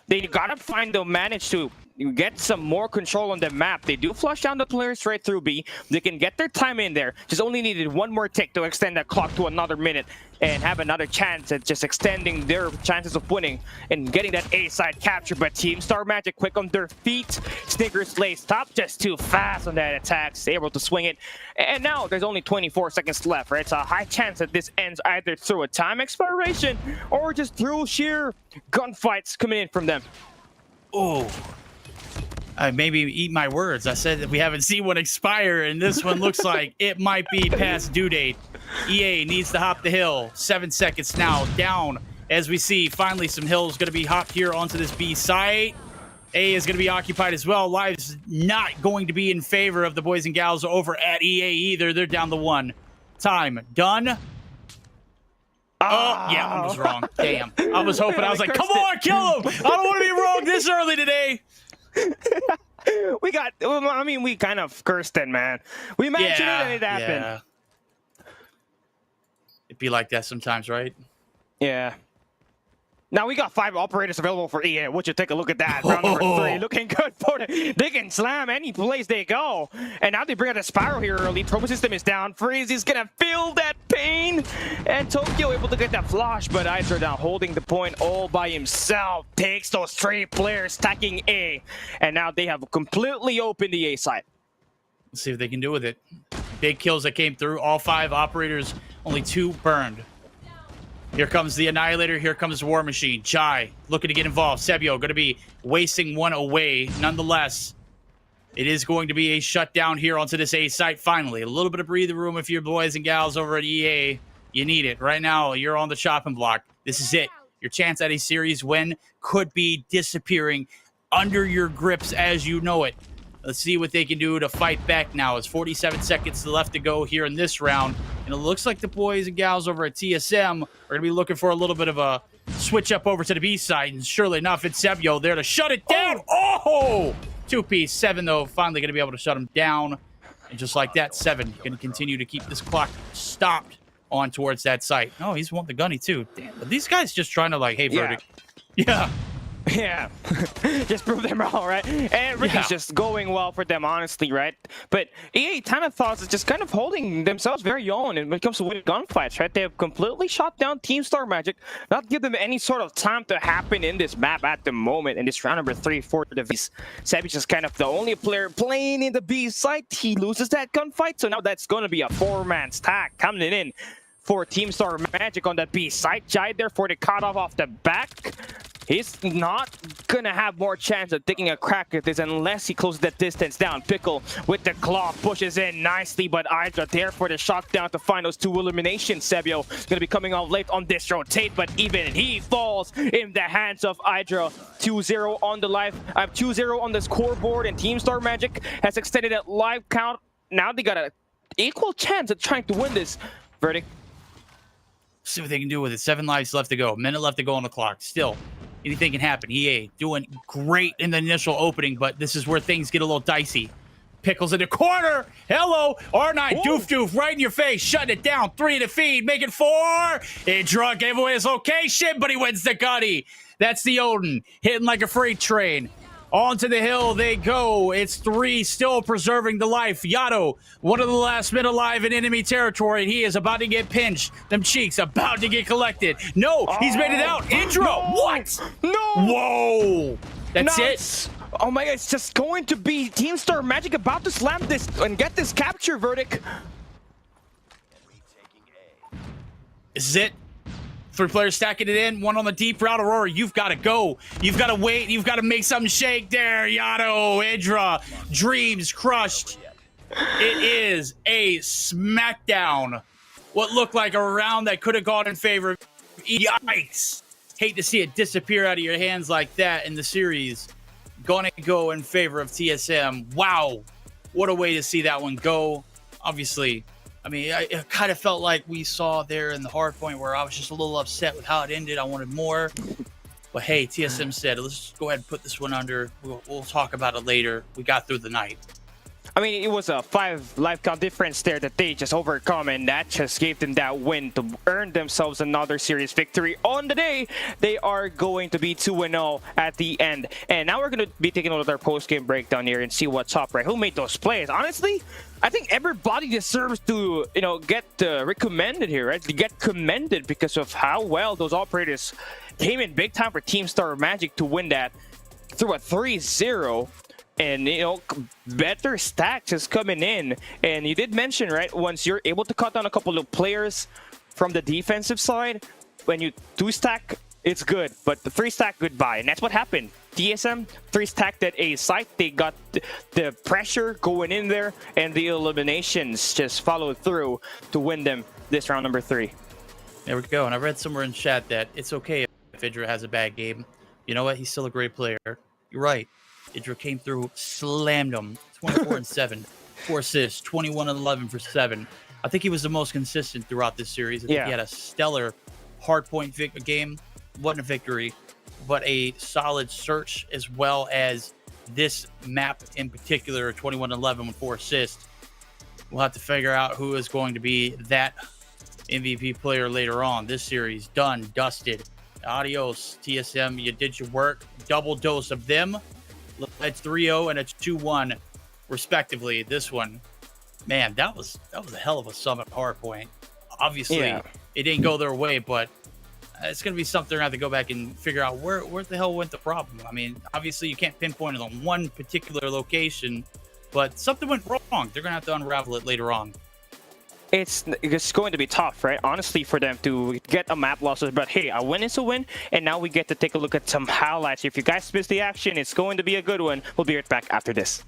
They gotta find the manage to get some more control on the map. They do flush down the players right through B. They can get their time in there. Just only needed 1 more tick to extend that clock to another minute and have another chance at just extending their chances of winning and getting that A-side capture. But Team Star Magic quick on their feet. Snickers lays top just too fast on that attack. They're able to swing it. And now there's only 24 seconds left, right? It's a high chance that this ends either through a time expiration or just through sheer gunfights coming in from them. Oh. I maybe eat my words. I said that we haven't seen one expire, and this one looks like it might be past due date. EA needs to hop the hill. 7 seconds now down as we see finally some hills going to be hopped here onto this B site. A is going to be occupied as well. Live's not going to be in favor of the boys and gals over at EA either. They're down to 1. Time done. Oh, yeah, I was wrong. Damn. I was hoping. I was like, come on, kill him. I don't want to be wrong this early today. We kind of cursed it, man. We mentioned it and it happened. Yeah. It'd be like that sometimes, right? Yeah. Now we got 5 operators available for EA. Would you take a look at that? Round number 3, looking good for them. They can slam any place they go. And now they bring out a Spiral here early. Trophy system is down. Freeze is gonna feel that pain. And Tokyo able to get that flush, but Iser down, holding the point all by himself. Takes those 3 players, stacking A. And now they have completely opened the A side. Let's see what they can do with it. Big kills that came through. All 5 operators, only 2 burned. Here comes the Annihilator. Here comes War Machine. Jai looking to get involved. Sebio going to be wasting one away. Nonetheless, it is going to be a shutdown here onto this A site finally. A little bit of breathing room if you're boys and gals over at EA. You need it. Right now, you're on the chopping block. This is it. Your chance at a series win could be disappearing under your grips as you know it. Let's see what they can do to fight back now. It's 47 seconds left to go here in this round. And it looks like the boys and gals over at TSM are going to be looking for a little bit of a switch up over to the B side. And surely enough, it's Sebio there to shut it down. Oh! Two-piece. 7, though, finally going to be able to shut him down. And just like that, 7 going to continue to keep this clock stopped on towards that site. Oh, he's wanting the gunny, too. Damn, are these guys just trying to, like, hey, Verdict. Yeah. Yeah, just prove them wrong, right? And Ricky's just going well for them, honestly, right? But EA Thoughts is just kind of holding themselves very own when it comes to winning gunfights, right? They have completely shot down Team Star Magic, not give them any sort of time to happen in this map at the moment. In this round number 3 for the Vs, Savage is kind of the only player playing in the B site. He loses that gunfight, so now that's going to be a 4-man stack coming in for Team Star Magic on the B site. Jai there for the cutoff off the back. He's not gonna have more chance of taking a crack at this unless he closes that distance down. Pickle with the claw pushes in nicely, but Hydra there for the shot down to find those 2 eliminations. Sebio is gonna be coming out late on this rotate, but even he falls in the hands of Hydra. 2-0 on the live, 2-0 on the scoreboard, and Team Star Magic has extended that live count. Now they got an equal chance at trying to win this. Verdict. See what they can do with it. 7 lives left to go. Minute left to go on the clock. Still, anything can happen. EA doing great in the initial opening, but this is where things get a little dicey. Pickles in the corner. Hello. R9 doof right in your face. Shutting it down. 3 to feed. Make it 4. Idra gave away his location, but he wins the gutty. That's the Odin. Hitting like a freight train. Onto the hill they go. It's 3 still preserving the life. Yato, one of the last men alive in enemy territory. He is about to get pinched. Them cheeks about to get collected. No, he's made it out. Indra, no, what? No. Whoa. That's nice. it. Oh my God, it's just going to be Team Star Magic about to slam this and get this capture. Verdict. This is it. 3 players stacking it in. 1 on the deep route. Aurora, you've got to go. You've got to wait. You've got to make something shake there. Yato, Idra, dreams crushed. It is a smackdown. What looked like a round that could have gone in favor. Yikes. Hate to see it disappear out of your hands like that in the series. Gonna go in favor of TSM. Wow. What a way to see that one go. Obviously, I mean, it kind of felt like we saw there in the Hardpoint where I was just a little upset with how it ended. I wanted more. But hey, TSM said, let's just go ahead and put this one under. We'll talk about it later. We got through the night. I mean, it was a 5 life count difference there that they just overcome, and that just gave them that win to earn themselves another series victory. On the day, they are going to be 2-0 at the end. And now we're going to be taking a look at our post-game breakdown here and see what's up, right? Who made those plays? Honestly, I think everybody deserves to, get recommended here, right? To get commended because of how well those operators came in big time for Team Star Magic to win that through a 3-0. And, better stacks is coming in. And you did mention, right, once you're able to cut down a couple of players from the defensive side, when you 2-stack, it's good. But the 3-stack, goodbye. And that's what happened. TSM 3-stacked at A site. They got the pressure going in there, and the eliminations just followed through to win them this round number 3. There we go. And I read somewhere in chat that it's okay if Idra has a bad game. You know what? He's still a great player. You're right. Idra came through, slammed him. 24-7, 4 assists, 21-11 for 7. I think he was the most consistent throughout this series. I think he had a stellar hardpoint game. Wasn't a victory, but a solid search, as well as this map in particular, 21-11 with 4 assists. We'll have to figure out who is going to be that MVP player later on. This series done, dusted. Adios, TSM. You did your work. Double dose of them. It's 3-0 and it's 2-1, respectively. This one, man, that was a hell of a summit Hardpoint. Obviously, it didn't go their way, but it's going to be something they're going to have to go back and figure out where the hell went the problem. I mean, obviously, you can't pinpoint it on one particular location, but something went wrong. They're going to have to unravel it later on. it's going to be tough, right? Honestly, for them to get a map losses. But hey, a win is a win, and now we get to take a look at some highlights. If you guys missed the action, it's going to be a good one. We'll be right back after this.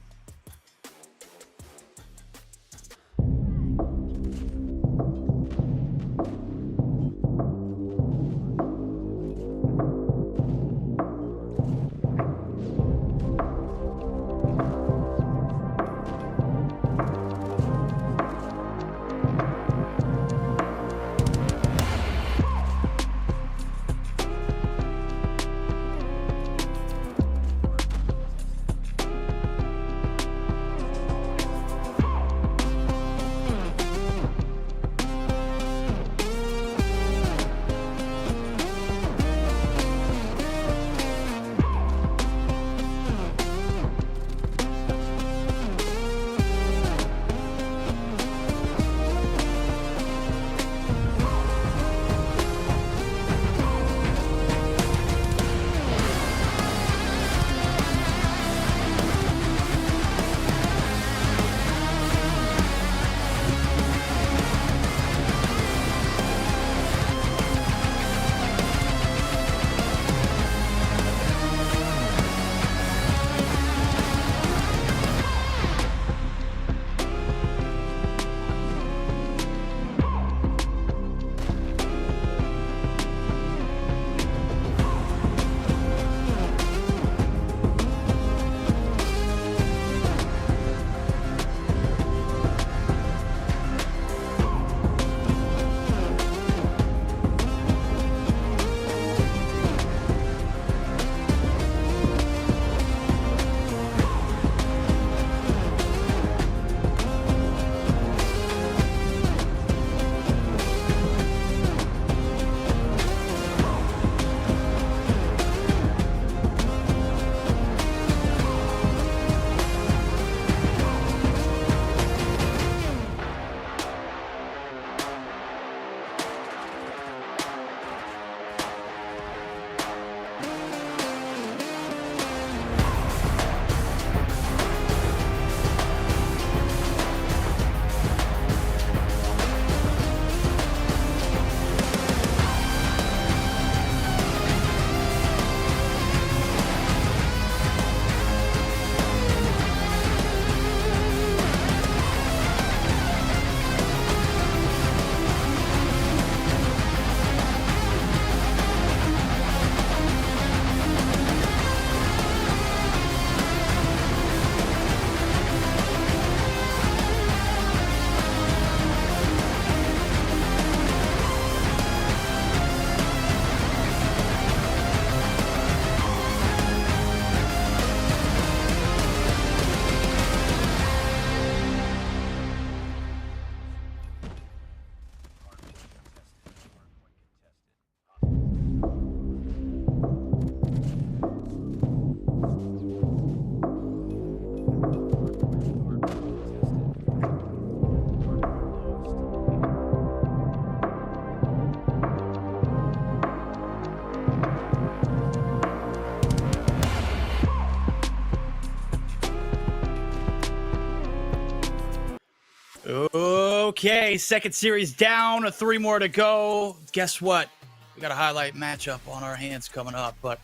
Okay, second series down, 3 more to go. Guess what? We got a highlight matchup on our hands coming up, but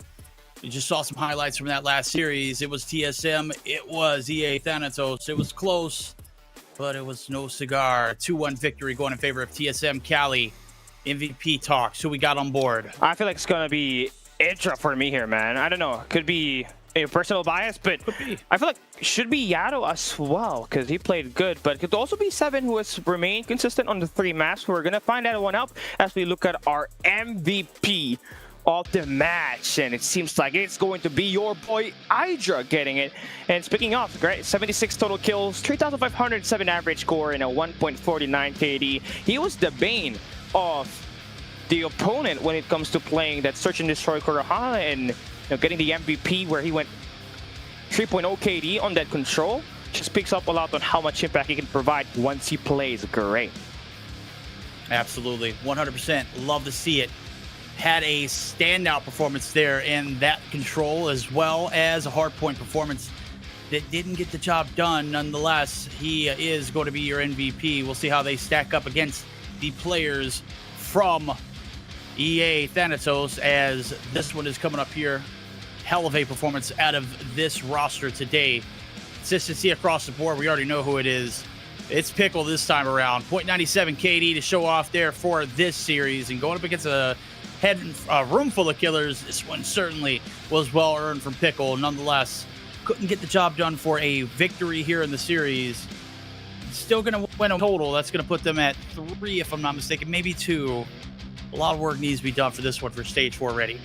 we just saw some highlights from that last series. It was TSM, it was EA Thanatos. It was close, but it was no cigar. 2-1 victory going in favor of TSM Cali. MVP talks. Who we got on board? I feel like it's going to be Intra for me here, man. I don't know. Could be a personal bias, but I feel like it should be Yato as well because he played good, but it could also be Seven, who has remained consistent on the 3 maps. We're going to find that one out as we look at our MVP of the match, and it seems like it's going to be your boy Hydra getting it. And speaking of, great, 76 total kills, 3,507 average score, and a 1.49 KD. He was the bane of the opponent when it comes to playing that Search and Destroy Kurohana and getting the MVP where he went 3.0 KD on that control. Just speaks up a lot on how much impact he can provide once he plays great. Absolutely, 100%. Love to see it. Had a standout performance there in that control, as well as a hardpoint performance that didn't get the job done. Nonetheless, he is going to be your MVP. We'll see how they stack up against the players from EA Thanatos, as this one is coming up here. Hell of a performance out of this roster today. Consistency across the board. We already know who it is. It's Pickle this time around. 0.97 KD to show off there for this series. And going up against a room full of killers, this one certainly was well earned from Pickle. Nonetheless, couldn't get the job done for a victory here in the series. Still going to win a total. That's going to put them at 3, if I'm not mistaken, maybe 2. A lot of work needs to be done for this one for stage 4 ready.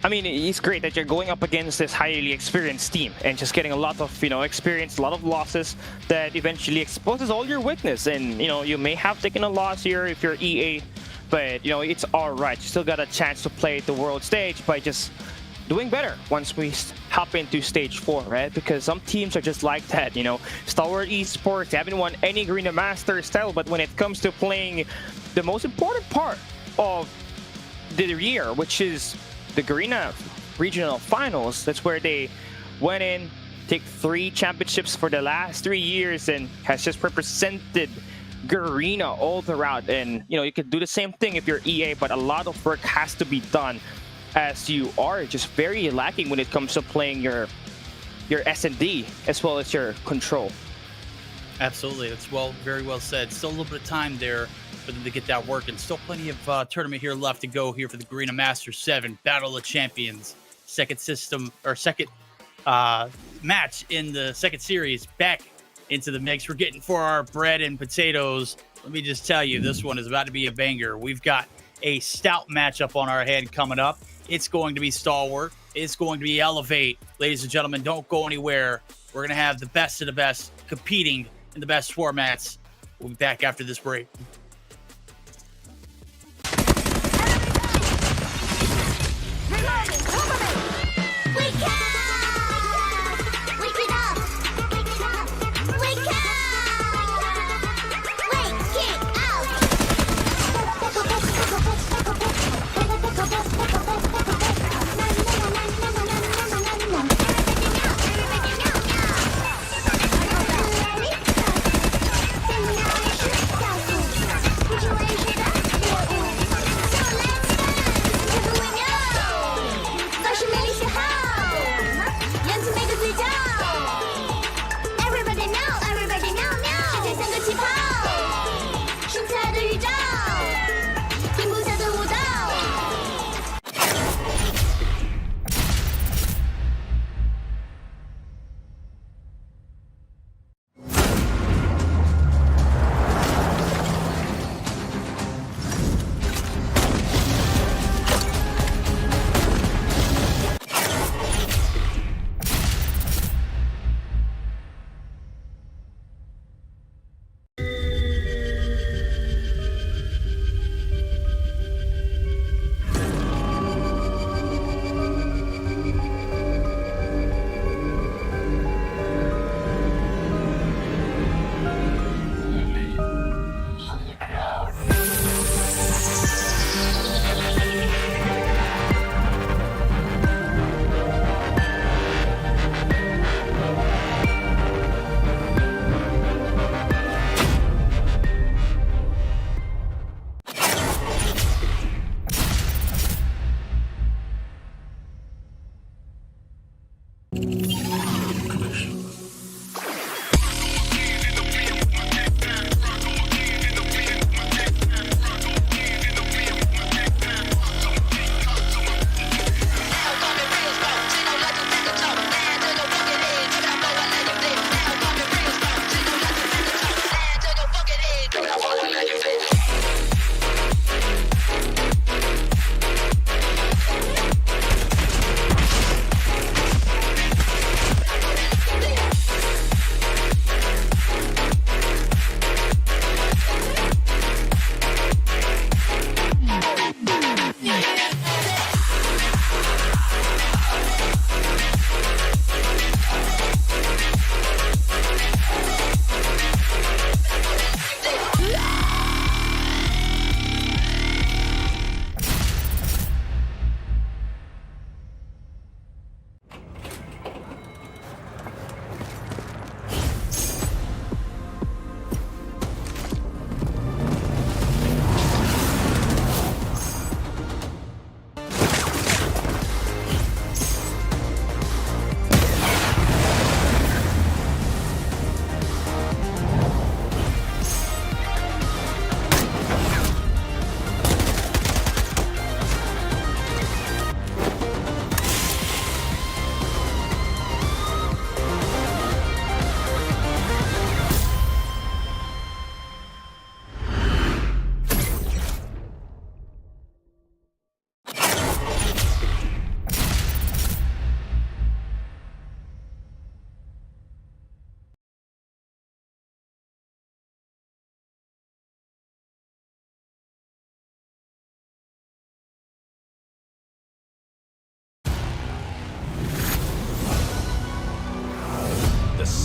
I mean, it's great that you're going up against this highly experienced team and just getting a lot of, experience, a lot of losses that eventually exposes all your weakness. And, you may have taken a loss here if you're EA, but, it's all right. You still got a chance to play the world stage by just doing better once we hop into stage 4, right? Because some teams are just like that, Stalwart Esports, they haven't won any Garena Masters title, but when it comes to playing the most important part of the year, which is the Garena Regional Finals, that's where they went in, take 3 championships for the last 3 years, and has just represented Garena all throughout. And you could do the same thing if you're EA, but a lot of work has to be done, as you are just very lacking when it comes to playing your S&D as well as your control. Absolutely, that's very well said. Still a little bit of time there for them to get that work, and still plenty of tournament here left to go here for the Garena Masters VII Battle of Champions, second match in the second series, back into the mix. We're getting for our bread and potatoes. Let me just tell you, this one is about to be a banger. We've got a stout matchup on our head coming up. It's going to be Stalwart. It's going to be Elevate. Ladies and gentlemen, don't go anywhere. We're going to have the best of the best competing in the best formats. We'll be back after this break.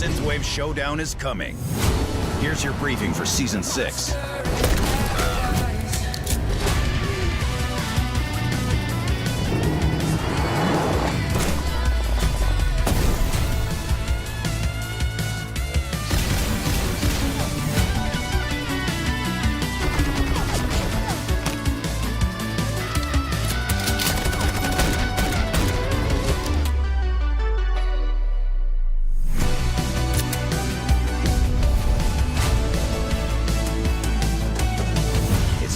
Synthwave showdown is coming. Here's your briefing for Season 6.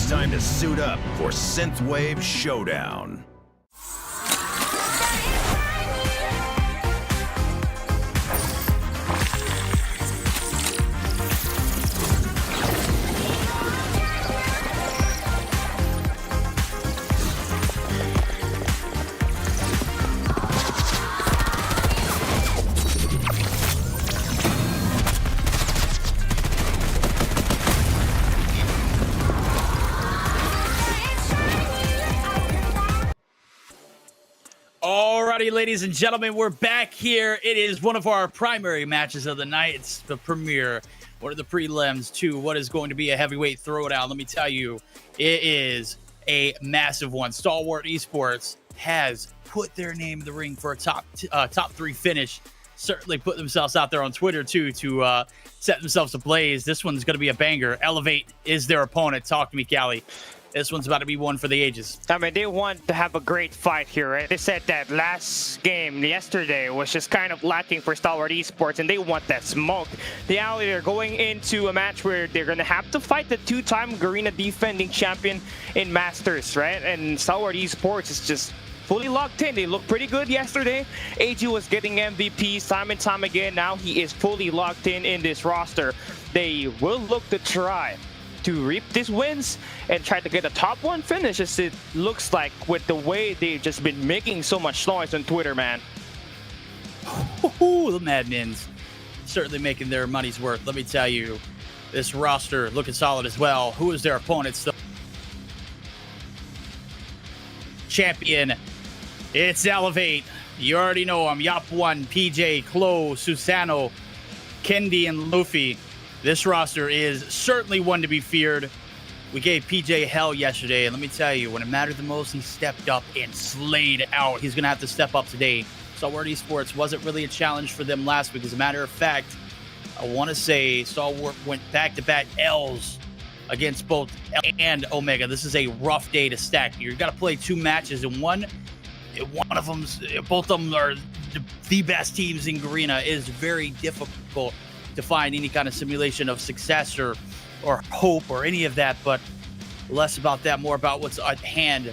Time to suit up for Synthwave Showdown. Alrighty, ladies and gentlemen, we're back here. It is one of our primary matches of the night. It's the premiere, one of the prelims to what is going to be a heavyweight throwdown. Let me tell you, it is a massive one. Stalwart Esports has put their name in the ring for a top three finish. Certainly put themselves out there on Twitter too to set themselves ablaze. This one's going to be a banger. Elevate is their opponent. Talk to me, Callie. This one's about to be one for the ages. I mean, they want to have a great fight here, right? They said that last game yesterday was just kind of lacking for Stalwart Esports, and they want that smoke. Now they're going into a match where they're going to have to fight the two-time Garena defending champion in Masters, right? And Stalwart Esports is just fully locked in. They looked pretty good yesterday. AG was getting MVPs time and time again. Now he is fully locked in this roster. They will look to try to reap these wins and try to get a top one finish, as it looks like with the way they've just been making so much noise on Twitter, man. The Madmins certainly making their money's worth. Let me tell you, this roster looking solid as well. Who is their opponent? The champion. It's Elevate. You already know them. Yop1, PJ, Chloe, Susano, Kendi, and Luffy. This roster is certainly one to be feared. We gave PJ hell yesterday, and let me tell you, when it mattered the most, he stepped up and slayed out. He's going to have to step up today. Stalwart Esports wasn't really a challenge for them last week. As a matter of fact, I want to say Stalwart went back-to-back L's against both L and Omega. This is a rough day to stack. You've got to play two matches, and one of them, both of them are the best teams in Garena. Is very difficult to find any kind of simulation of success or hope or any of that, but less about that, more about what's at hand.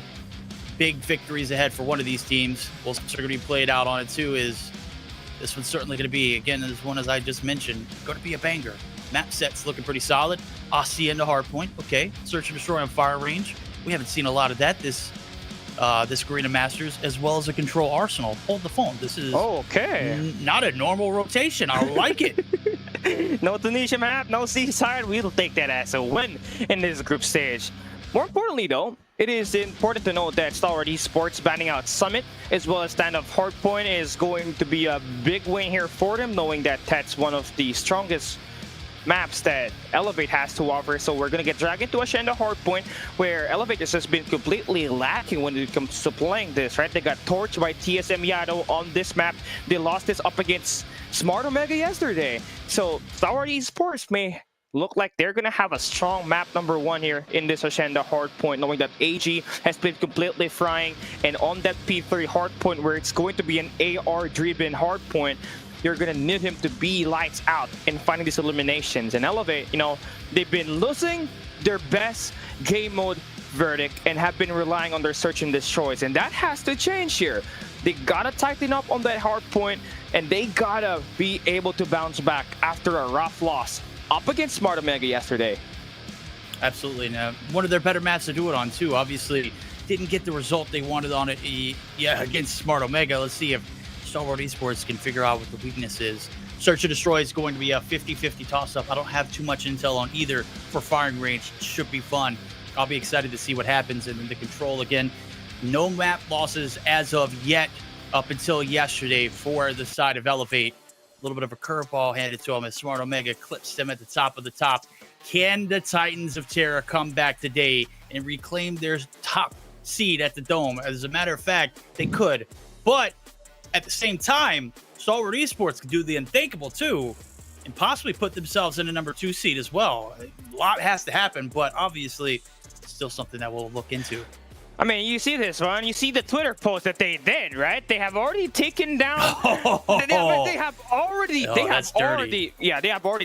Big victories ahead for one of these teams. Well, are going to be played out on it too. Is this one's certainly going to be, again, this one, as I just mentioned, going to be a banger. Map set's looking pretty solid. Asenda Hardpoint, okay. Search and destroy on fire range. We haven't seen a lot of that this Garena Masters, as well as a control arsenal. Hold the phone. This is not a normal rotation. I like it. No Tunisia map, no Seaside. We'll take that as a win in this group stage. More importantly, though, it is important to note that Stalwart Esports banning out Summit, as well as stand-up Hardpoint, is going to be a big win here for them, knowing that that's one of the strongest maps that Elevate has to offer. So we're going to get dragged into Asenda Hardpoint, where Elevate just has been completely lacking when it comes to playing this, right? They got torched by TSM Yado on this map. They lost this up against Smart Omega yesterday. So Stalwart Esports may look like they're going to have a strong map number one here in this Asenda Hardpoint, knowing that AG has been completely frying, and on that P3 Hardpoint, where it's going to be an AR-driven Hardpoint, you're going to need him to be lights out in finding these eliminations. And Elevate, you know, they've been losing their best game mode verdict and have been relying on their search and destroys, and that has to change here. They gotta tighten up on that hard point, and they gotta be able to bounce back after a rough loss up against Smart Omega yesterday. Absolutely. Now, one of their better maps to do it on too. Obviously didn't get the result they wanted on it against Smart Omega. Let's see if Stalwart Esports can figure out what the weakness is. Search and Destroy is going to be a 50-50 toss-up. I don't have too much intel on either for firing range. It should be fun. I'll be excited to see what happens. And then the control again. No map losses as of yet up until yesterday for the side of Elevate. little bit of a curveball handed to him as Smart Omega clips them at the top of the top. Can the Titans of Terra come back today and reclaim their top seed at the Dome? As a matter of fact, they could. But at the same time, Stalwart Esports could do the unthinkable too and possibly put themselves in a number 2 seed as well. A lot has to happen, but obviously still something that we'll look into. I mean, you see this one. You see the Twitter post that they did, right? They have already taken down. They have already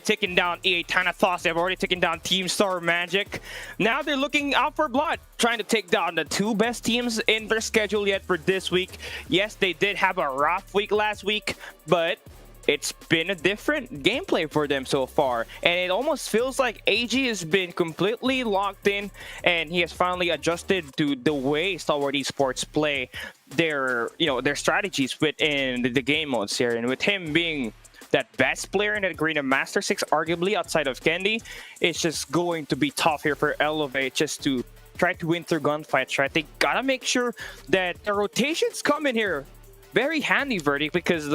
taken down EA Thanatos. They have already taken down Team Star Magic. Now they're looking out for blood, trying to take down the 2 best teams in their schedule yet for this week. Yes, they did have a rough week last week, but it's been a different gameplay for them so far, and it almost feels like AG has been completely locked in, and he has finally adjusted to the way Stalwart Esports play their strategies within the game modes here. And with him being that best player in the Garena Masters VI, arguably outside of Candy, it's just going to be tough here for Elevate just to try to win through gunfights, right? They gotta make sure that the rotations come in here very handy, Verdict, because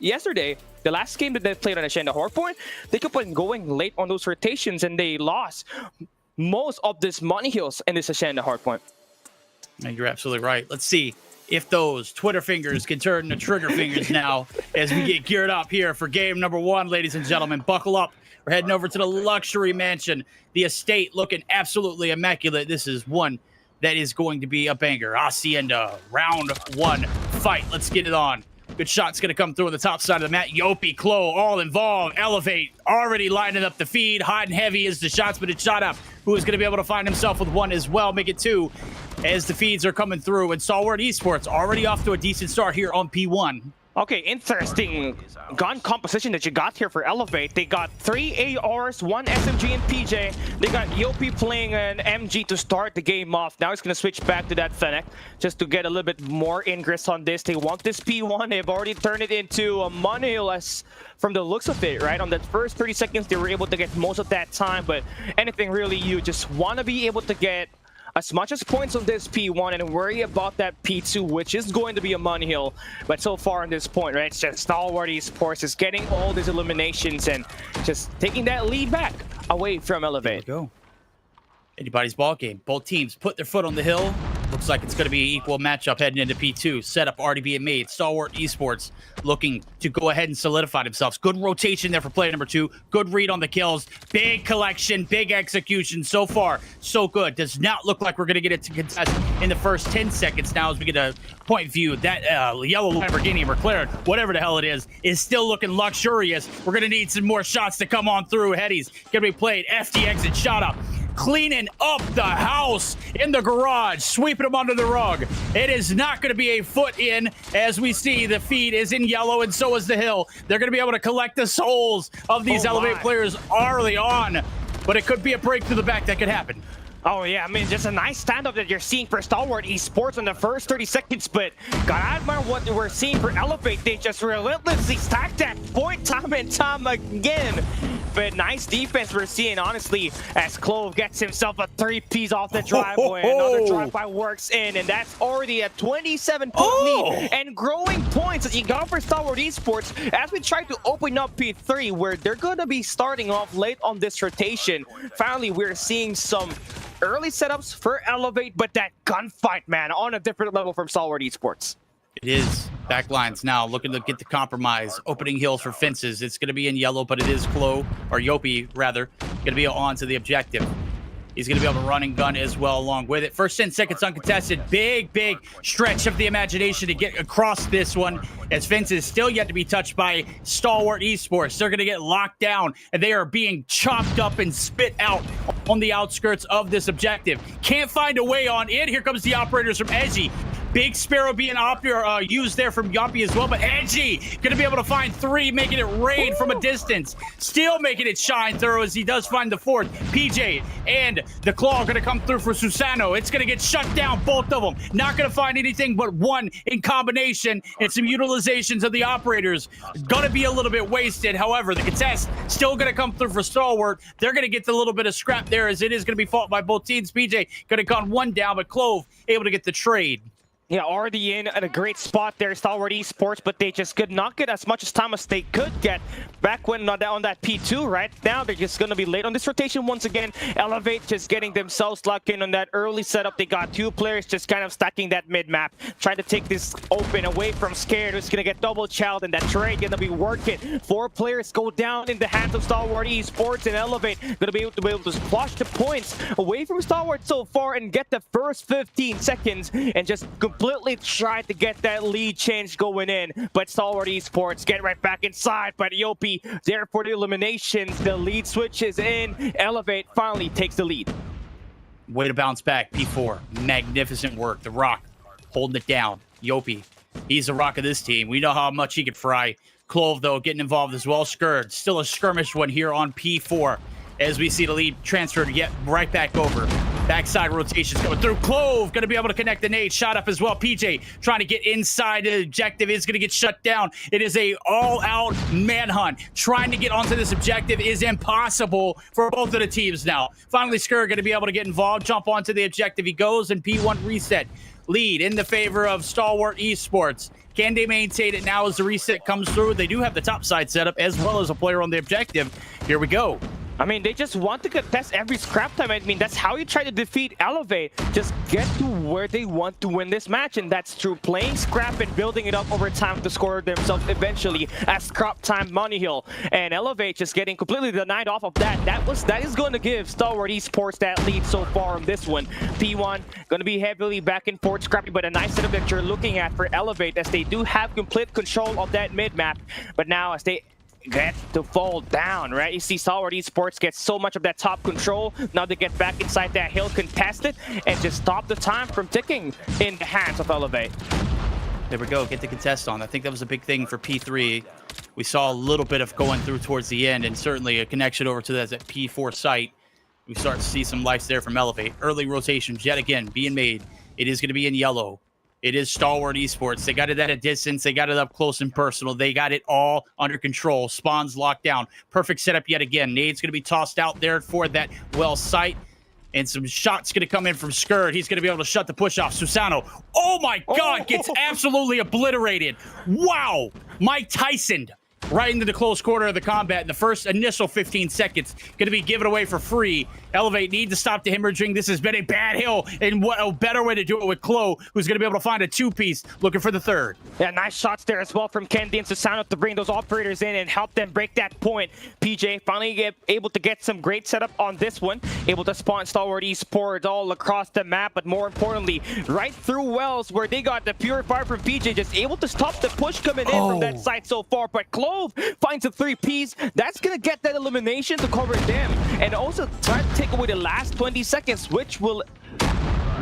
yesterday, the last game that they played on Asenda Hardpoint, they kept on going late on those rotations and they lost most of this money hills in this Asenda Hardpoint. And you're absolutely right. Let's see if those Twitter fingers can turn to trigger fingers now as we get geared up here for game number 1, ladies and gentlemen. Buckle up. We're heading over to the luxury mansion, the estate, looking absolutely immaculate. This is one that is going to be a banger. Asenda, round 1 fight. Let's get it on. Good shot's going to come through on the top side of the mat. Yopi, Klo, all involved. Elevate, already lining up the feed. Hot and heavy as the shots, but it's shot up. Who is going to be able to find himself with 1 as well? Make it 2 as the feeds are coming through. And Stalwart Esports already off to a decent start here on P1. Okay, interesting gun composition that you got here for Elevate. They got 3 ARs, 1 SMG and PJ. They got Yopi playing an MG to start the game off. Now he's going to switch back to that Fennec just to get a little bit more ingress on this. They want this P1. They've already turned it into a money less from the looks of it, right? On that first 30 seconds, they were able to get most of that time, but anything really, you just want to be able to get as much as points on this P1 and worry about that P2, which is going to be a money hill. But so far on this point, right, it's just Stalwart Esports is getting all these eliminations and just taking that lead back away from Elevate. Go. Anybody's ball game. Both teams put their foot on the hill. Looks like it's going to be an equal matchup heading into P2. Setup already being made. Stalwart Esports looking to go ahead and solidify themselves. Good rotation there for player number 2. Good read on the kills. Big collection, big execution. So far, so good. Does not look like we're going to get it to contest in the first 10 seconds now as we get a point view. That yellow Lamborghini McLaren, whatever the hell it is still looking luxurious. We're going to need some more shots to come on through. Headies going to be played. FTX and shot up. Cleaning up the house in the garage, sweeping them under the rug. It is not going to be a foot in, as we see the feed is in yellow and so is the hill. They're going to be able to collect the souls of these Elevate players early on, but it could be a break to the back that could happen. Oh yeah, I mean, just a nice standoff that you're seeing for Stalwart Esports in the first 30 seconds, but gotta admire what we're seeing for Elevate. They just relentlessly stack that point time and time again. But nice defense we're seeing, honestly, as Clove gets himself a 3-piece off the driveway. Another drive-by works in, and that's already a 27-point lead. And growing points that you got for Stalwart Esports as we try to open up P3, where they're going to be starting off late on this rotation. Finally, we're seeing some early setups for Elevate, but that gunfight, man, on a different level from Stalwart Esports. It is. Backlines now looking to get the compromise. Opening hills for fences. It's going to be in yellow, but it is Klo, or Yopi, rather, going to be on to the objective. He's going to be able to run and gun as well along with it. First 10 seconds uncontested. Big stretch of the imagination to get across this one, as fence is still yet to be touched by Stalwart Esports. They're going to get locked down, and they are being chopped up and spit out on the outskirts of this objective. Can't find a way on in. Here comes the operators from Edgy. Big Sparrow being used there from Yopi as well, but Edgy going to be able to find 3, making it rain from a distance. Still making it shine through as he does find the 4th. PJ and the Claw going to come through for Susano. It's going to get shut down, both of them. Not going to find anything but 1 in combination, and some utilizations of the operators. Going to be a little bit wasted. However, the contest still going to come through for Stalwart. They're going to get the little bit of scrap there, as it is going to be fought by both teams. PJ going to gun 1 down, but Clove able to get the trade. Yeah, already in at a great spot there, Stalwart Esports, but they just could not get as much time as they could get back when on that P2. Right now, they're just going to be late on this rotation once again. Elevate just getting themselves locked in on that early setup. They got 2 players just kind of stacking that mid-map, trying to take this open away from Scared, who's going to get double challenged, and that trade going to be working. 4 players go down in the hands of Stalwart Esports, and Elevate going to be able to flush the points away from Stalwart so far and get the first 15 seconds and just completely tried to get that lead change going in, but Stalwart Esports get right back inside. But Yopi there for the eliminations. The lead switches in. Elevate finally takes the lead. Way to bounce back, P4. Magnificent work. The Rock holding it down. Yopi, he's the rock of this team. We know how much he can fry. Clove, though, getting involved as well. Skurd, still a skirmish one here on P4 as we see the lead transferred yet right back over. Backside rotations going through. Clove going to be able to connect the nade. Shot up as well. PJ trying to get inside. The objective is going to get shut down. It is a all-out manhunt. Trying to get onto this objective is impossible for both of the teams now. Finally, Skur going to be able to get involved. Jump onto the objective. He goes, and P1 reset. Lead in the favor of Stalwart Esports. Can they maintain it now as the reset comes through? They do have the top side set up as well as a player on the objective. Here we go. I mean, they just want to contest every scrap time. I mean, that's how you try to defeat Elevate. Just get to where they want to win this match, and that's through playing scrap and building it up over time to score themselves eventually at scrap time money hill. And Elevate just getting completely denied off of that. That is going to give Stalwart Esports that lead so far on this one. P1 going to be heavily back and forth scrappy, but a nice setup that you're looking at for Elevate as they do have complete control of that mid map. But now as they get to fall down, right? You see Stalwart Esports get so much of that top control. Now they get back inside that hill, contest it, and just stop the time from ticking in the hands of Elevate. There we go. Get the contest on. I think that was a big thing for P3. We saw a little bit of going through towards the end, and certainly a connection over to that P4 site. We start to see some life there from Elevate. Early rotations yet again being made. It is going to be in yellow. It is Stalwart Esports. They got it at a distance. They got it up close and personal. They got it all under control. Spawns locked down. Perfect setup yet again. Nade's going to be tossed out there for that well site. And some shots going to come in from Skurd. He's going to be able to shut the push off. Susano, oh my God, gets absolutely obliterated. Wow. Mike Tyson right into the close quarter of the combat in the first initial 15 seconds. Going to be given away for free. Elevate need to stop the hemorrhaging. This has been a bad hill, and what a better way to do it with Klo, who's going to be able to find a 2-piece, looking for the 3rd. Yeah, nice shots there as well from Kendi and Susano to bring those operators in and help them break that point. PJ finally able to get some great setup on this one, able to spawn Stalwart Esports all across the map, but more importantly, right through Wells where they got the purifier from PJ, just able to stop the push coming in from that side so far. But Clove finds a 3-piece. That's going to get that elimination to cover them, and also try to take away the last 20 seconds, which will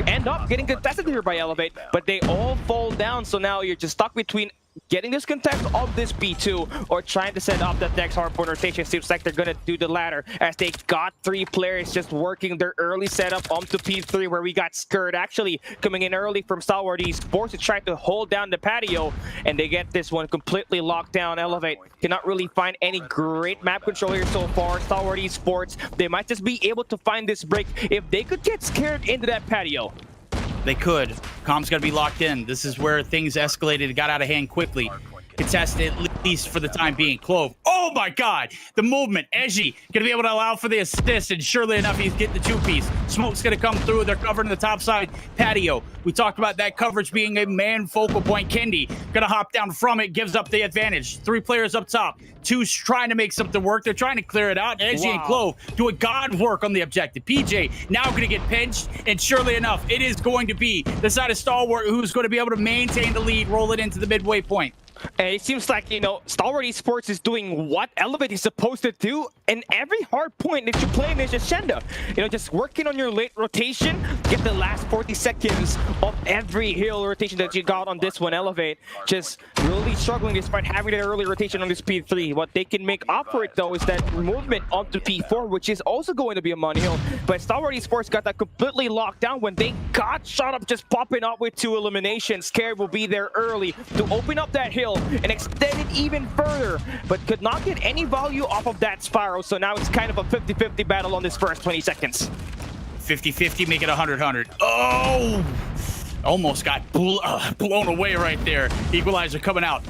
end up getting contested here by Elevate, but they all fall down. So now you're just stuck between getting this contest of this B2 or trying to set up that next hardpoint rotation. Seems like they're going to do the latter as they got 3 players just working their early setup onto P3, where we got Skurd actually coming in early from Stalwart Esports to try to hold down the patio, and they get this one completely locked down. Elevate cannot really find any great map control here so far. Stalwart Esports, they might just be able to find this break if they could get Scared into that patio. They could. Com's got to be locked in. This is where things escalated, got out of hand quickly. Contested, at least for the time being. Clove. Oh my God! The movement. Eji going to be able to allow for the assist, and surely enough, he's getting the 2-piece. Smoke's going to come through. They're covering the top side patio. We talked about that coverage being a man focal point. Kendi going to hop down from it, gives up the advantage. 3 players up top. 2's trying to make something work. They're trying to clear it out. Eji and Clove doing God work on the objective. PJ now going to get pinched, and surely enough, it is going to be the side of Stalwart who's going to be able to maintain the lead, roll it into the midway point. And it seems like, you know, Stalwart Esports is doing what Elevate is supposed to do in every hard point that you play in this Asenda. You know, just working on your late rotation, get the last 40 seconds of every hill rotation that you got on this one. Elevate just really struggling despite having that early rotation on this P3. What they can make up for it, though, is that movement onto P4, which is also going to be a money hill. But Stalwart Esports got that completely locked down when they got shot up, just popping up with 2 eliminations. Scared will be there early to open up that hill and extend it even further, but could not get any value off of that spiral. So now it's kind of a 50-50 battle on this first 20 seconds. 50-50, make it 100-100. Oh! Almost got blown away right there. Equalizer coming out.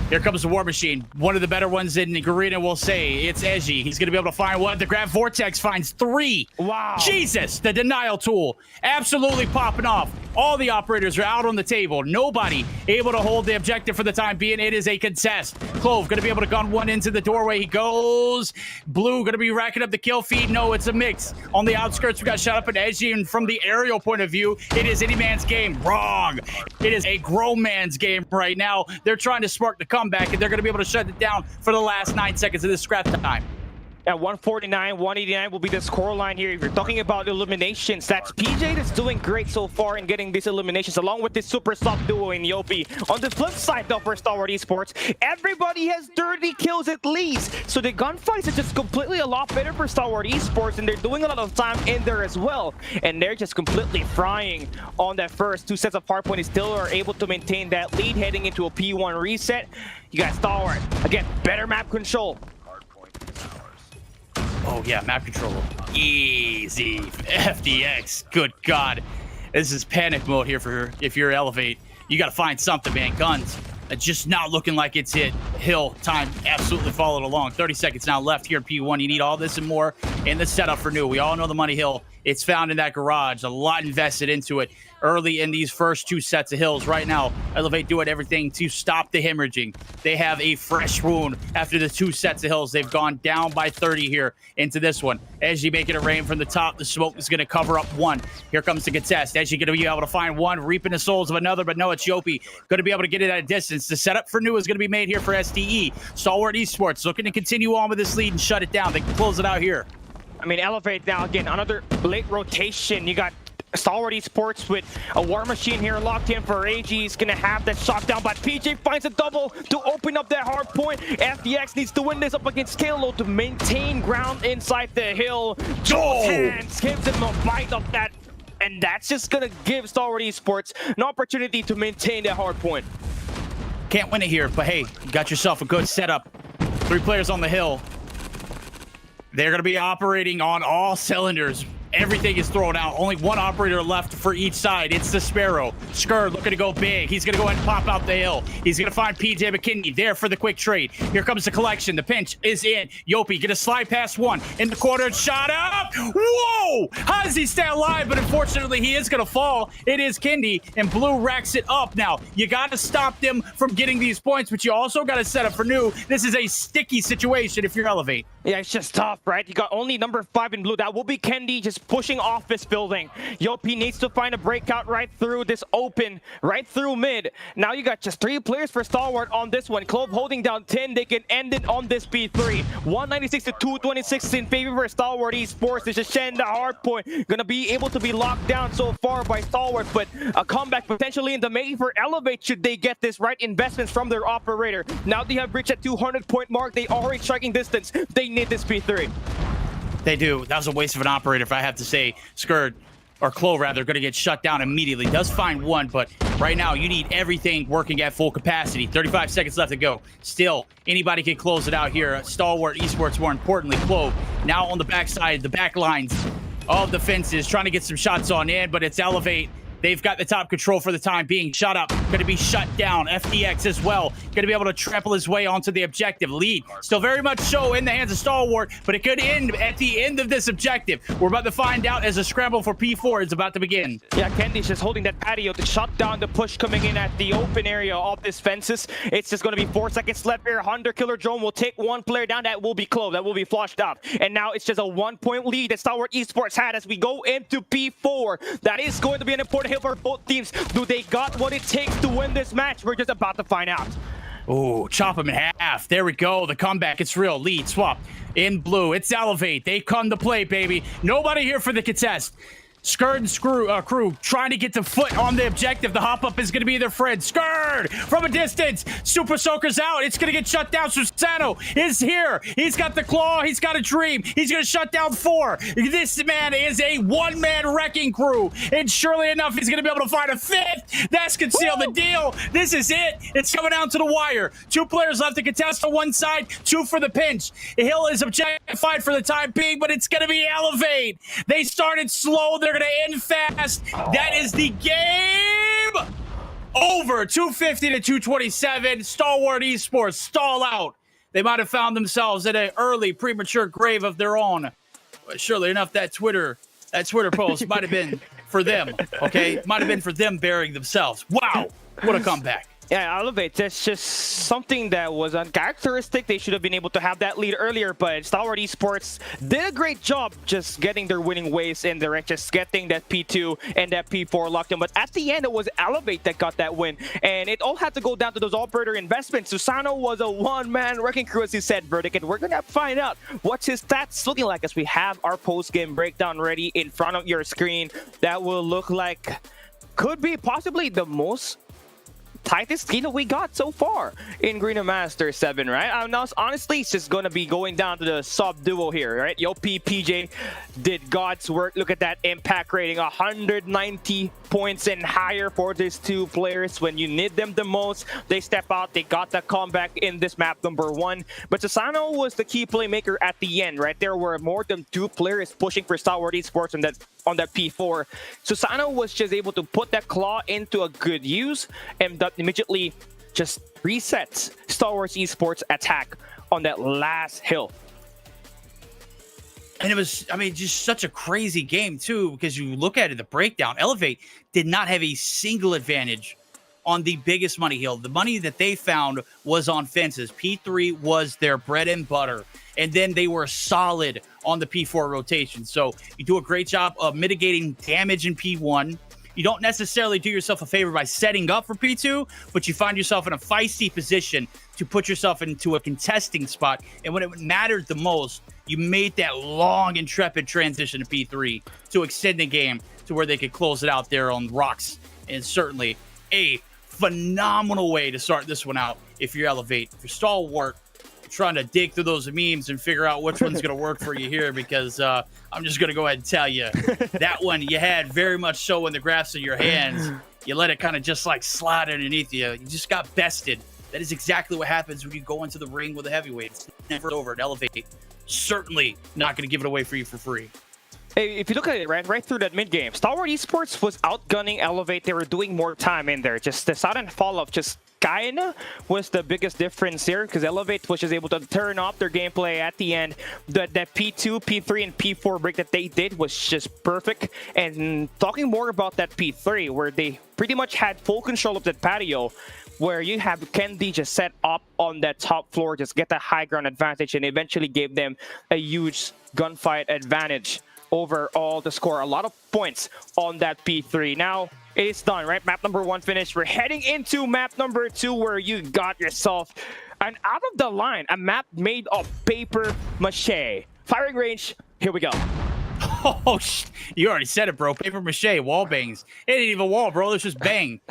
Here comes the War Machine. One of the better ones in Garena will say. It's Edgy. He's going to be able to find one. The Grab Vortex finds 3. Wow. Jesus, the denial tool. Absolutely popping off. All the operators are out on the table. Nobody able to hold the objective for the time being. It is a contest. Clove going to be able to gun one into the doorway. He goes. Blue going to be racking up the kill feed. No, it's a mix. On the outskirts, we got shot up at Edgy. And from the aerial point of view, it is any man's game. Wrong. It is a grown man's game right now. They're trying to spark the comeback, and they're going to be able to shut it down for the last 9 seconds of this scrap time. At 149, 189 will be the scoreline here. If you're talking about eliminations, that's PJ that's doing great so far in getting these eliminations, along with this super soft duo in Yopi. On the flip side, though, for Stalwart Esports, everybody has 30 kills at least. So the gunfights are just completely a lot better for Stalwart Esports, and they're doing a lot of time in there as well. And they're just completely frying on that first 2 sets of Hardpoint. They still are able to maintain that lead heading into a P1 reset. You got Stalwart. Again, better map control. Oh, yeah, map control. Easy. FDX. Good God. This is panic mode here for if you're Elevate. You got to find something, man. Guns. Just not looking like it's it. Hill time absolutely followed along. 30 seconds now left here in P1. You need all this and more in the setup for new. We all know the money hill. It's found in that garage. A lot invested into it early in these first 2 sets of hills. Right now, Elevate doing everything to stop the hemorrhaging. They have a fresh wound after the 2 sets of hills. They've gone down by 30 here into this one. Edgy making it rain from the top. The smoke is going to cover up one. Here comes the contest. Edgy going to be able to find one, reaping the souls of another, but no, it's Yopi. Going to be able to get it at a distance. The setup for new is going to be made here for SDE. Stalwart Esports looking to continue on with this lead and shut it down. They can close it out here. I mean, Elevate now, again, another late rotation. You got Stalwart Esports with a War Machine here locked in for AG. He's going to have that shot down, but PJ finds a double to open up that hard point. FDX needs to win this up against Kalo to maintain ground inside the hill. Joe's hands gives him a bite of that, and that's just going to give Stalwart Esports an opportunity to maintain that hard point. Can't win it here, but hey, you got yourself a good setup. 3 players on the hill. They're going to be operating on all cylinders. Everything is thrown out. Only 1 operator left for each side. It's the Sparrow. Skurd looking to go big. He's going to go ahead and pop out the hill. He's going to find PJ McKinney there for the quick trade. Here comes the collection. The pinch is in. Yopi going to slide past 1. In the corner, shot up. Whoa! How does he stay alive? But unfortunately, he is going to fall. It is Kindy, and Blue racks it up. Now, you got to stop them from getting these points, but you also got to set up for new. This is a sticky situation if you're Elevate. Yeah, it's just tough, right? You got only number 5 in blue. That will be Kendi just pushing off this building. Yopi needs to find a breakout right through this open, right through mid. Now you got just 3 players for Stalwart on this one. Clove holding down 10. They can end it on this P3. 196 to 226 in favor for Stalwart Esports. This is Asenda Hardpoint. Gonna be able to be locked down so far by Stalwart, but a comeback potentially in the making for Elevate should they get this right. Investments from their operator. Now they have reached a 200-point mark. They are in striking distance. They need this P3. They do. That was a waste of an operator, if I have to say. Skurd, or Clove rather, going to get shut down immediately. Does find 1, but right now you need everything working at full capacity. 35 seconds left to go. Still, anybody can close it out here. Stalwart Esports, more importantly, Clove. Now on the backside, the back lines of the fences, trying to get some shots on in, but it's Elevate. They've got the top control for the time being. Shut up. Going to be shut down. FDX as well. Going to be able to trample his way onto the objective. Lead still very much so in the hands of Stalwart, but it could end at the end of this objective. We're about to find out as a scramble for P4 is about to begin. Yeah, Kendi's just holding that patio to shut down the push coming in at the open area of this fences. It's just going to be 4 seconds left here. Hunter Killer Drone will take 1 player down. That will be Clove. That will be flushed out. And now it's just a 1-point lead that Stalwart Esports had as we go into P4. That is going to be an important hit for both teams. Do they got what it takes to win this match? We're just about to find out. Oh, chop him in half. There we go. The comeback. It's real. Lead swap in blue. It's Elevate. They come to play, baby. Nobody here for the contest. Skurd and crew trying to get the foot on the objective. The hop-up is going to be their friend. Skurd from a distance. Super Soaker's out. It's going to get shut down. Susano is here. He's got the claw. He's got a dream. He's going to shut down 4. This man is a one-man wrecking crew. And surely enough, he's going to be able to find a 5th. That's going to seal the deal. This is it. It's coming down to the wire. 2 players left to contest on one side, 2 for the pinch. Hill is objectified for the time being, but it's going to be Elevate. They started slow. They're going to end fast. That is the game game over. 250 to 227. Stalwart Esports stall out. They might have found themselves in an early, premature grave of their own. But surely enough, that Twitter post might have been for them, okay? Might have been for them burying themselves. Wow, what a comeback. Yeah, Elevate, that's just something that was uncharacteristic. They should have been able to have that lead earlier, but Stalwart Esports did a great job just getting their winning ways in there and just getting that P2 and that P4 locked in. But at the end, it was Elevate that got that win, and it all had to go down to those operator investments. Susano was a one-man wrecking crew, as he said, Verdict, and we're going to find out what's his stats looking like as we have our post-game breakdown ready in front of your screen. That will look like, could be possibly the most tightest team that we got so far in Garena Masters VII, right? Now, honestly, it's just going to be going down to the sub duo here, right? Yopi, PJ did God's work. Look at that impact rating, 190 points and higher for these two players. When you need them the most, they step out. They got the comeback in this map number 1. But Susano was the key playmaker at the end, right? There were more than 2 players pushing for Stalwart Esports on that P4. Susano was just able to put that claw into a good use, and that immediately just resets Stalwart Esports attack on that last hill. And it was, I mean, just such a crazy game, too, because you look at it, the breakdown, Elevate did not have a single advantage on the biggest money hill. The money that they found was on fences. P3 was their bread and butter. And then they were solid on the P4 rotation. So you do a great job of mitigating damage in P1. You don't necessarily do yourself a favor by setting up for P2, but you find yourself in a feisty position to put yourself into a contesting spot. And when it mattered the most, you made that long, intrepid transition to P3 to extend the game to where they could close it out there on rocks. And certainly a phenomenal way to start this one out if you're Elevate. If you're Stalwart, trying to dig through those memes and figure out which one's going to work for you here, because I'm just going to go ahead and tell you that one you had very much so in the grasp of your hands. You let it kind of just like slide underneath you. You just got bested. That is exactly what happens when you go into the ring with a heavyweight. It's never over at Elevate. Certainly not going to give it away for you for free. Hey, if you look at it, right through that mid game, Stalwart Esports was outgunning Elevate. They were doing more time in there. Just the sudden fall off just kinda was the biggest difference here, because Elevate was just able to turn off their gameplay at the end. That P2, P3, and P4 break that they did was just perfect. And talking more about that P3, where they pretty much had full control of that patio, where you have Kendi just set up on that top floor, just get that high ground advantage, and eventually gave them a huge gunfight advantage over all the score. A lot of points on that P3. Now, it's done, right? Map number 1 finished. We're heading into map number 2, where you got yourself an out of the line, a map made of paper mache. Firing range, here we go. Oh, you already said it, bro. Paper mache, wall bangs. It ain't even wall, bro. It's just bang.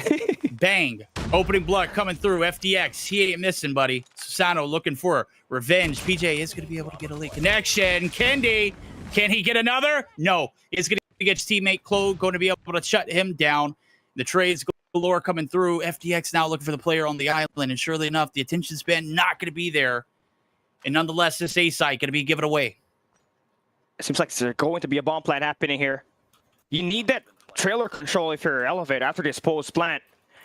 Bang. Opening blood coming through. FDX, he ain't missing, buddy. Susano looking for revenge. PJ is going to be able to get a late connection. Kendi, can he get another? No. He's going to get his teammate Claude, going to be able to shut him down. The trades galore coming through. FDX now looking for the player on the island, and surely enough, the attention span not going to be there. And nonetheless, this A-site going to be given away. It seems like there's going to be a bomb plant happening here. You need that trailer control if you're Elevate after this post plant,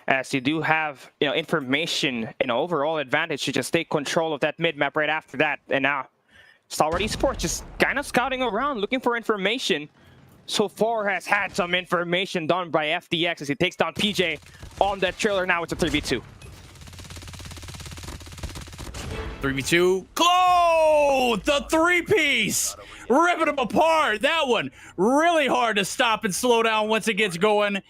as you do have information and overall advantage to just take control of that mid map right after that. And now Stalwart Esports just kind of scouting around, looking for information. So far has had some information done by FDX as he takes down PJ on that trailer. Now it's a 3v2. 3v2. Claude! The three-piece! Ripping them apart. That one really hard to stop and slow down once it gets going.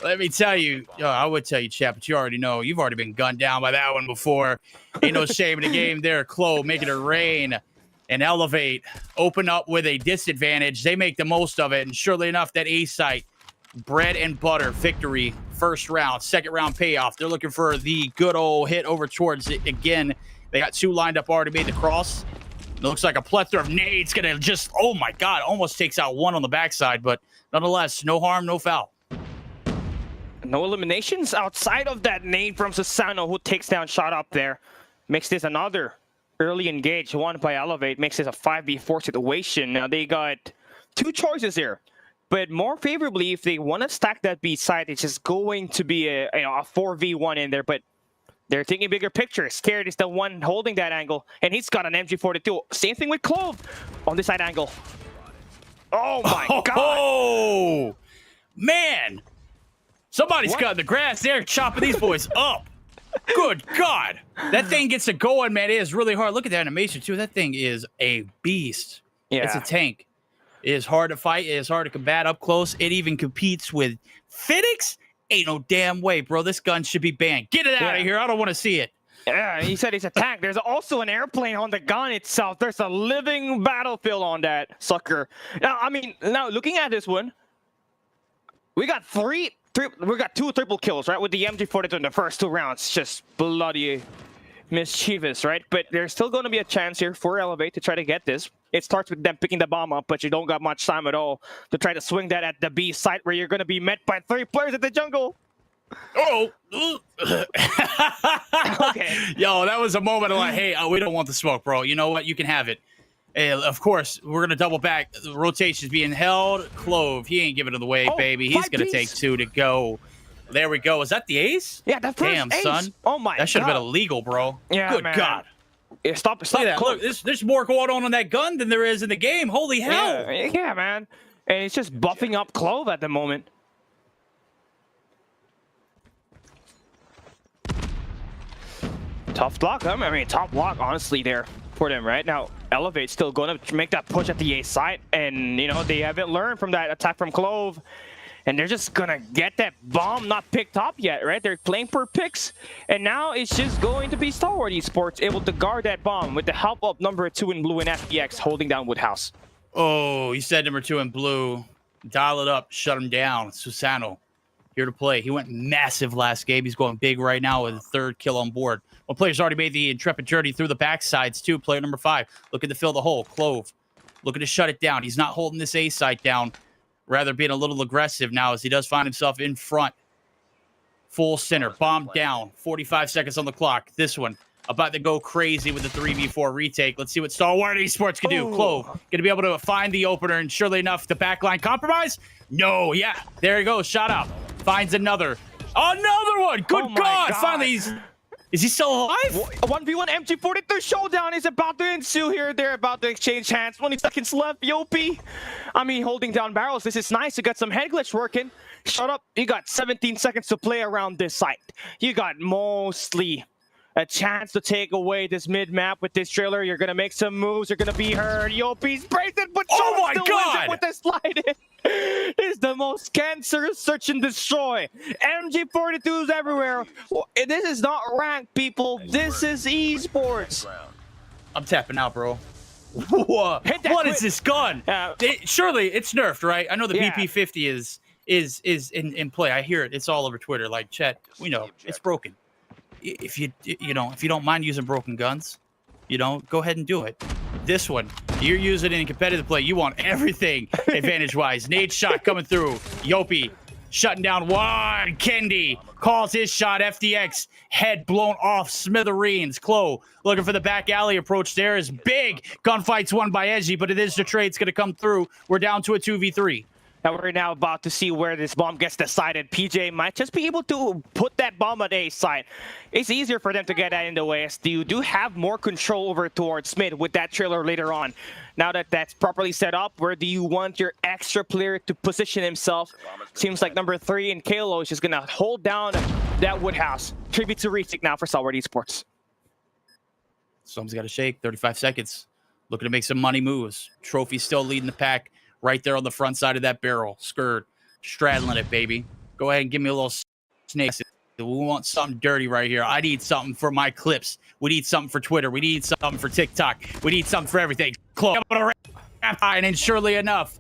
Let me tell you, I would tell you, chat, but you already know. You've already been gunned down by that one before. Ain't no shame in the game there. Claude making it rain. And Elevate open up with a disadvantage. They make the most of it. And surely enough, that A-site, bread and butter victory. First round, second round payoff. They're looking for the good old hit over towards it again. They got 2 lined up, already made the cross. It looks like a plethora of nades going to just, oh my God, almost takes out 1 on the backside. But nonetheless, no harm, no foul. No eliminations outside of that nade from Susano, who takes down shot up there. Makes this another early engage, won by Elevate. Makes this a 5v4 situation. Now they got 2 choices here. But more favorably, if they want to stack that B side, it's just going to be a 4v1 in there. But they're thinking bigger picture. Scared is the one holding that angle, and he's got an MG42. Same thing with Clove on this side angle. Oh my god! Oh man! Somebody's cutting the grass there, chopping these boys up. Good God. That thing gets it going, man. It is really hard. Look at the animation, too. That thing is a beast. Yeah. It's a tank. It is hard to fight. It is hard to combat up close. It even competes with Phoenix. Ain't no damn way, bro. This gun should be banned. Get it out of here. I don't want to see it. Yeah, he said it's a tank. There's also an airplane on the gun itself. There's a living battlefield on that sucker. Now, I mean, looking at this one, we got we got 2 triple kills, right? With the MG42 in the first 2 rounds. Just bloody mischievous, right? But there's still going to be a chance here for Elevate to try to get this. It starts with them picking the bomb up, but you don't got much time at all to try to swing that at the B site where you're going to be met by 3 players at the jungle. Oh. Okay. Yo, that was a moment of like, hey, we don't want the smoke, bro. You know what? You can have it. Hey, of course, we're going to double back. The rotation's being held. Clove, he ain't giving it away, baby. He's going to take 2 to go. There we go. Is that the ace? Yeah, that first Damn, ace. son. Oh, my God. That should have been illegal, bro. Yeah, Good man. God. Yeah, stop that. Look, there's more going on that gun than there is in the game. Holy hell. Yeah, man. And it's just buffing up Clove at the moment. Tough block. I mean, top block, honestly, there for them right now. Elevate still going to make that push at the A side, and you know they haven't learned from that attack from Clove, and they're just gonna get that bomb not picked up yet, right? They're playing for picks, and now it's just going to be Stalwart Esports able to guard that bomb with the help of number 2 in blue and FPX holding down Woodhouse. Oh, he said number 2 in blue. Dial it up, shut him down. Susano here to play. He went massive last game. He's going big right now with a 3rd kill on board. One player's already made the intrepid journey through the backsides too. Player number 5 looking to fill the hole. Clove looking to shut it down. He's not holding this A site down, rather being a little aggressive now as he does find himself in front. Full center, bomb down. 45 seconds on the clock. This one about to go crazy with the 3v4 retake. Let's see what Stalwart Esports can do. Clove going to be able to find the opener, and surely enough, the backline compromise. No, yeah, there he goes. Shot out. Finds another one. Good God. Finally, is he still alive? 1v1 MG42 showdown is about to ensue here. They're about to exchange hands. 20 seconds left. Yopi, I mean, holding down barrels. This is nice. You got some head glitch working. Shut up. You got 17 seconds to play around this site. You got mostly a chance to take away this mid-map with this trailer. You're going to make some moves. You're going to be heard. Yopi's braced it, but oh my still God! wins it with the slide in. This is the most cancerous search and destroy. MG42s everywhere. This is not ranked, people. This is esports. I'm tapping out, bro. What is this gun? Surely it's nerfed, right? I know the BP50 is in play. I hear it. It's all over Twitter. Like, chat, we know it's broken. If you don't mind using broken guns, go ahead and do it. This one, you're using it in competitive play. You want everything advantage-wise. Nade shot coming through. Yopi shutting down one. Kendi calls his shot. FDX head blown off. Smithereens. Clo looking for the back alley approach. There is big. Gunfight's won by Edgy, but it is the trade's going to come through. We're down to a 2v3. And we're now about to see where this bomb gets decided. PJ might just be able to put that bomb at A side. It's easier for them to get that in the way, as you do have more control over towards mid with that trailer later on. Now that that's properly set up, where do you want your extra player to position himself? Seems like number 3 in Kalo is just going to hold down that Woodhouse. Tribute to Retake now for Stalwart Esports. Someone's got to shake. 35 seconds. Looking to make some money moves. Trophy still leading the pack. Right there on the front side of that barrel. Skirt. Straddling it, baby. Go ahead and give me a little snake. We want something dirty right here. I need something for my clips. We need something for Twitter. We need something for TikTok. We need something for everything. And then surely enough,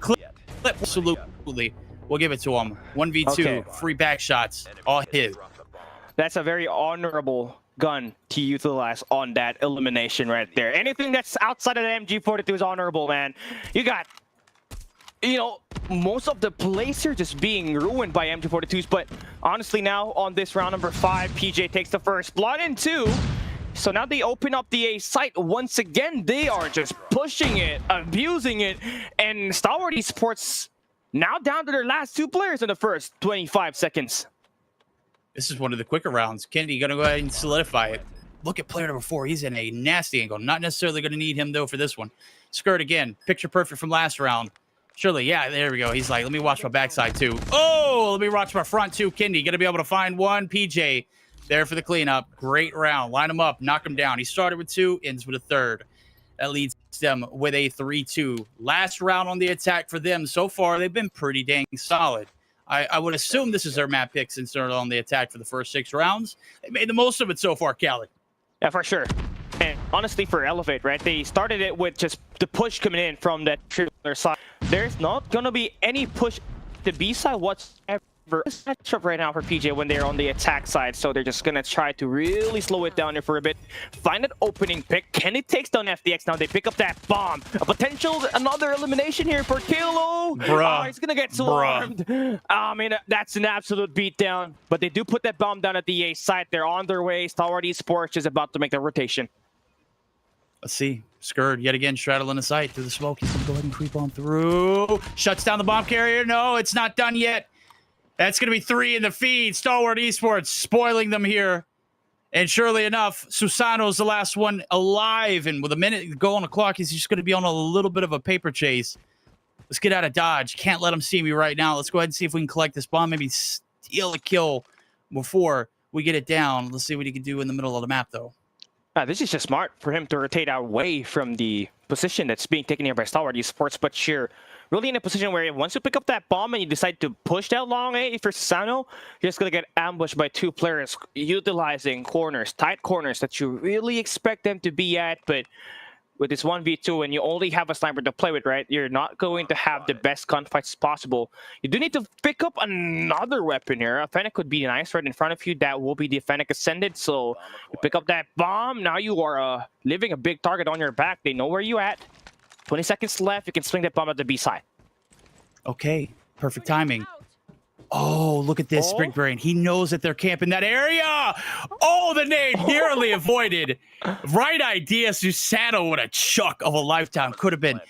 clip. Absolutely. We'll give it to him. 1v2. Free back shots. All hit. That's a very honorable gun to utilize on that elimination right there. Anything that's outside of the MG42 is honorable, man. You got, most of the plays here just being ruined by MG42s, but honestly now on this round number 5, PJ takes the first blood in 2. So now they open up the A site once again. They are just pushing it, abusing it, and Stalwart Esports Now down to their last 2 players in the first 25 seconds. This is one of the quicker rounds. Kennedy going to go ahead and solidify it. Look at player number 4. He's in a nasty angle. Not necessarily going to need him, though, for this one. Skirt again. Picture perfect from last round. Surely, yeah, there we go. He's like, let me watch my backside, too. Oh, let me watch my front, too. Kennedy going to be able to find one. PJ there for the cleanup. Great round. Line him up. Knock him down. He started with 2, ends with a 3rd. That leads them with a 3-2. Last round on the attack for them. So far, they've been pretty dang solid. I would assume this is their map pick since they're on the attack for the first 6 rounds. They made the most of it so far, Callie. Yeah, for sure. And honestly, for Elevate, right, they started it with just the push coming in from that side. There's not going to be any push to B side whatsoever. This matchup right now for PJ when they're on the attack side, so they're just going to try to really slow it down here for a bit. Find that opening pick. Kenny takes down FDX. Now they pick up that bomb. A potential another elimination here for Kilo. Bruh. Oh, he's going to get swarmed. I mean, that's an absolute beatdown. But they do put that bomb down at the A side. They're on their way. Stalwart Esports is about to make the rotation. Let's see. Skurd yet again straddling the site through the smoke. He's going to go ahead and creep on through. Shuts down the bomb carrier. No, it's not done yet. That's going to be 3 in the feed. Stalwart Esports spoiling them here. And surely enough, Susano's the last one alive. And with a minute to go on the clock, he's just going to be on a little bit of a paper chase. Let's get out of dodge. Can't let him see me right now. Let's go ahead and see if we can collect this bomb. Maybe steal a kill before we get it down. Let's see what he can do in the middle of the map, though. This is just smart for him to rotate away from the position that's being taken here by Stalwart Esports, but you're really in a position where once you pick up that bomb and you decide to push that long A for Sano, you're just going to get ambushed by 2 players utilizing corners, tight corners that you really expect them to be at, but with this 1v2 and you only have a sniper to play with, right, you're not going to have the best gunfights possible. You do need to pick up another weapon here. A Fennec could be nice right in front of you. That will be the Fennec Ascended. So you pick up that bomb. Now you are leaving a big target on your back. They know where you at. 20 seconds left. You can swing that bomb at the B side. Okay. Perfect timing. Oh, look at this, Big Brain. He knows that they're camping that area. Oh, the nade nearly avoided. Right idea, Susano with a chuck of a lifetime. Could have been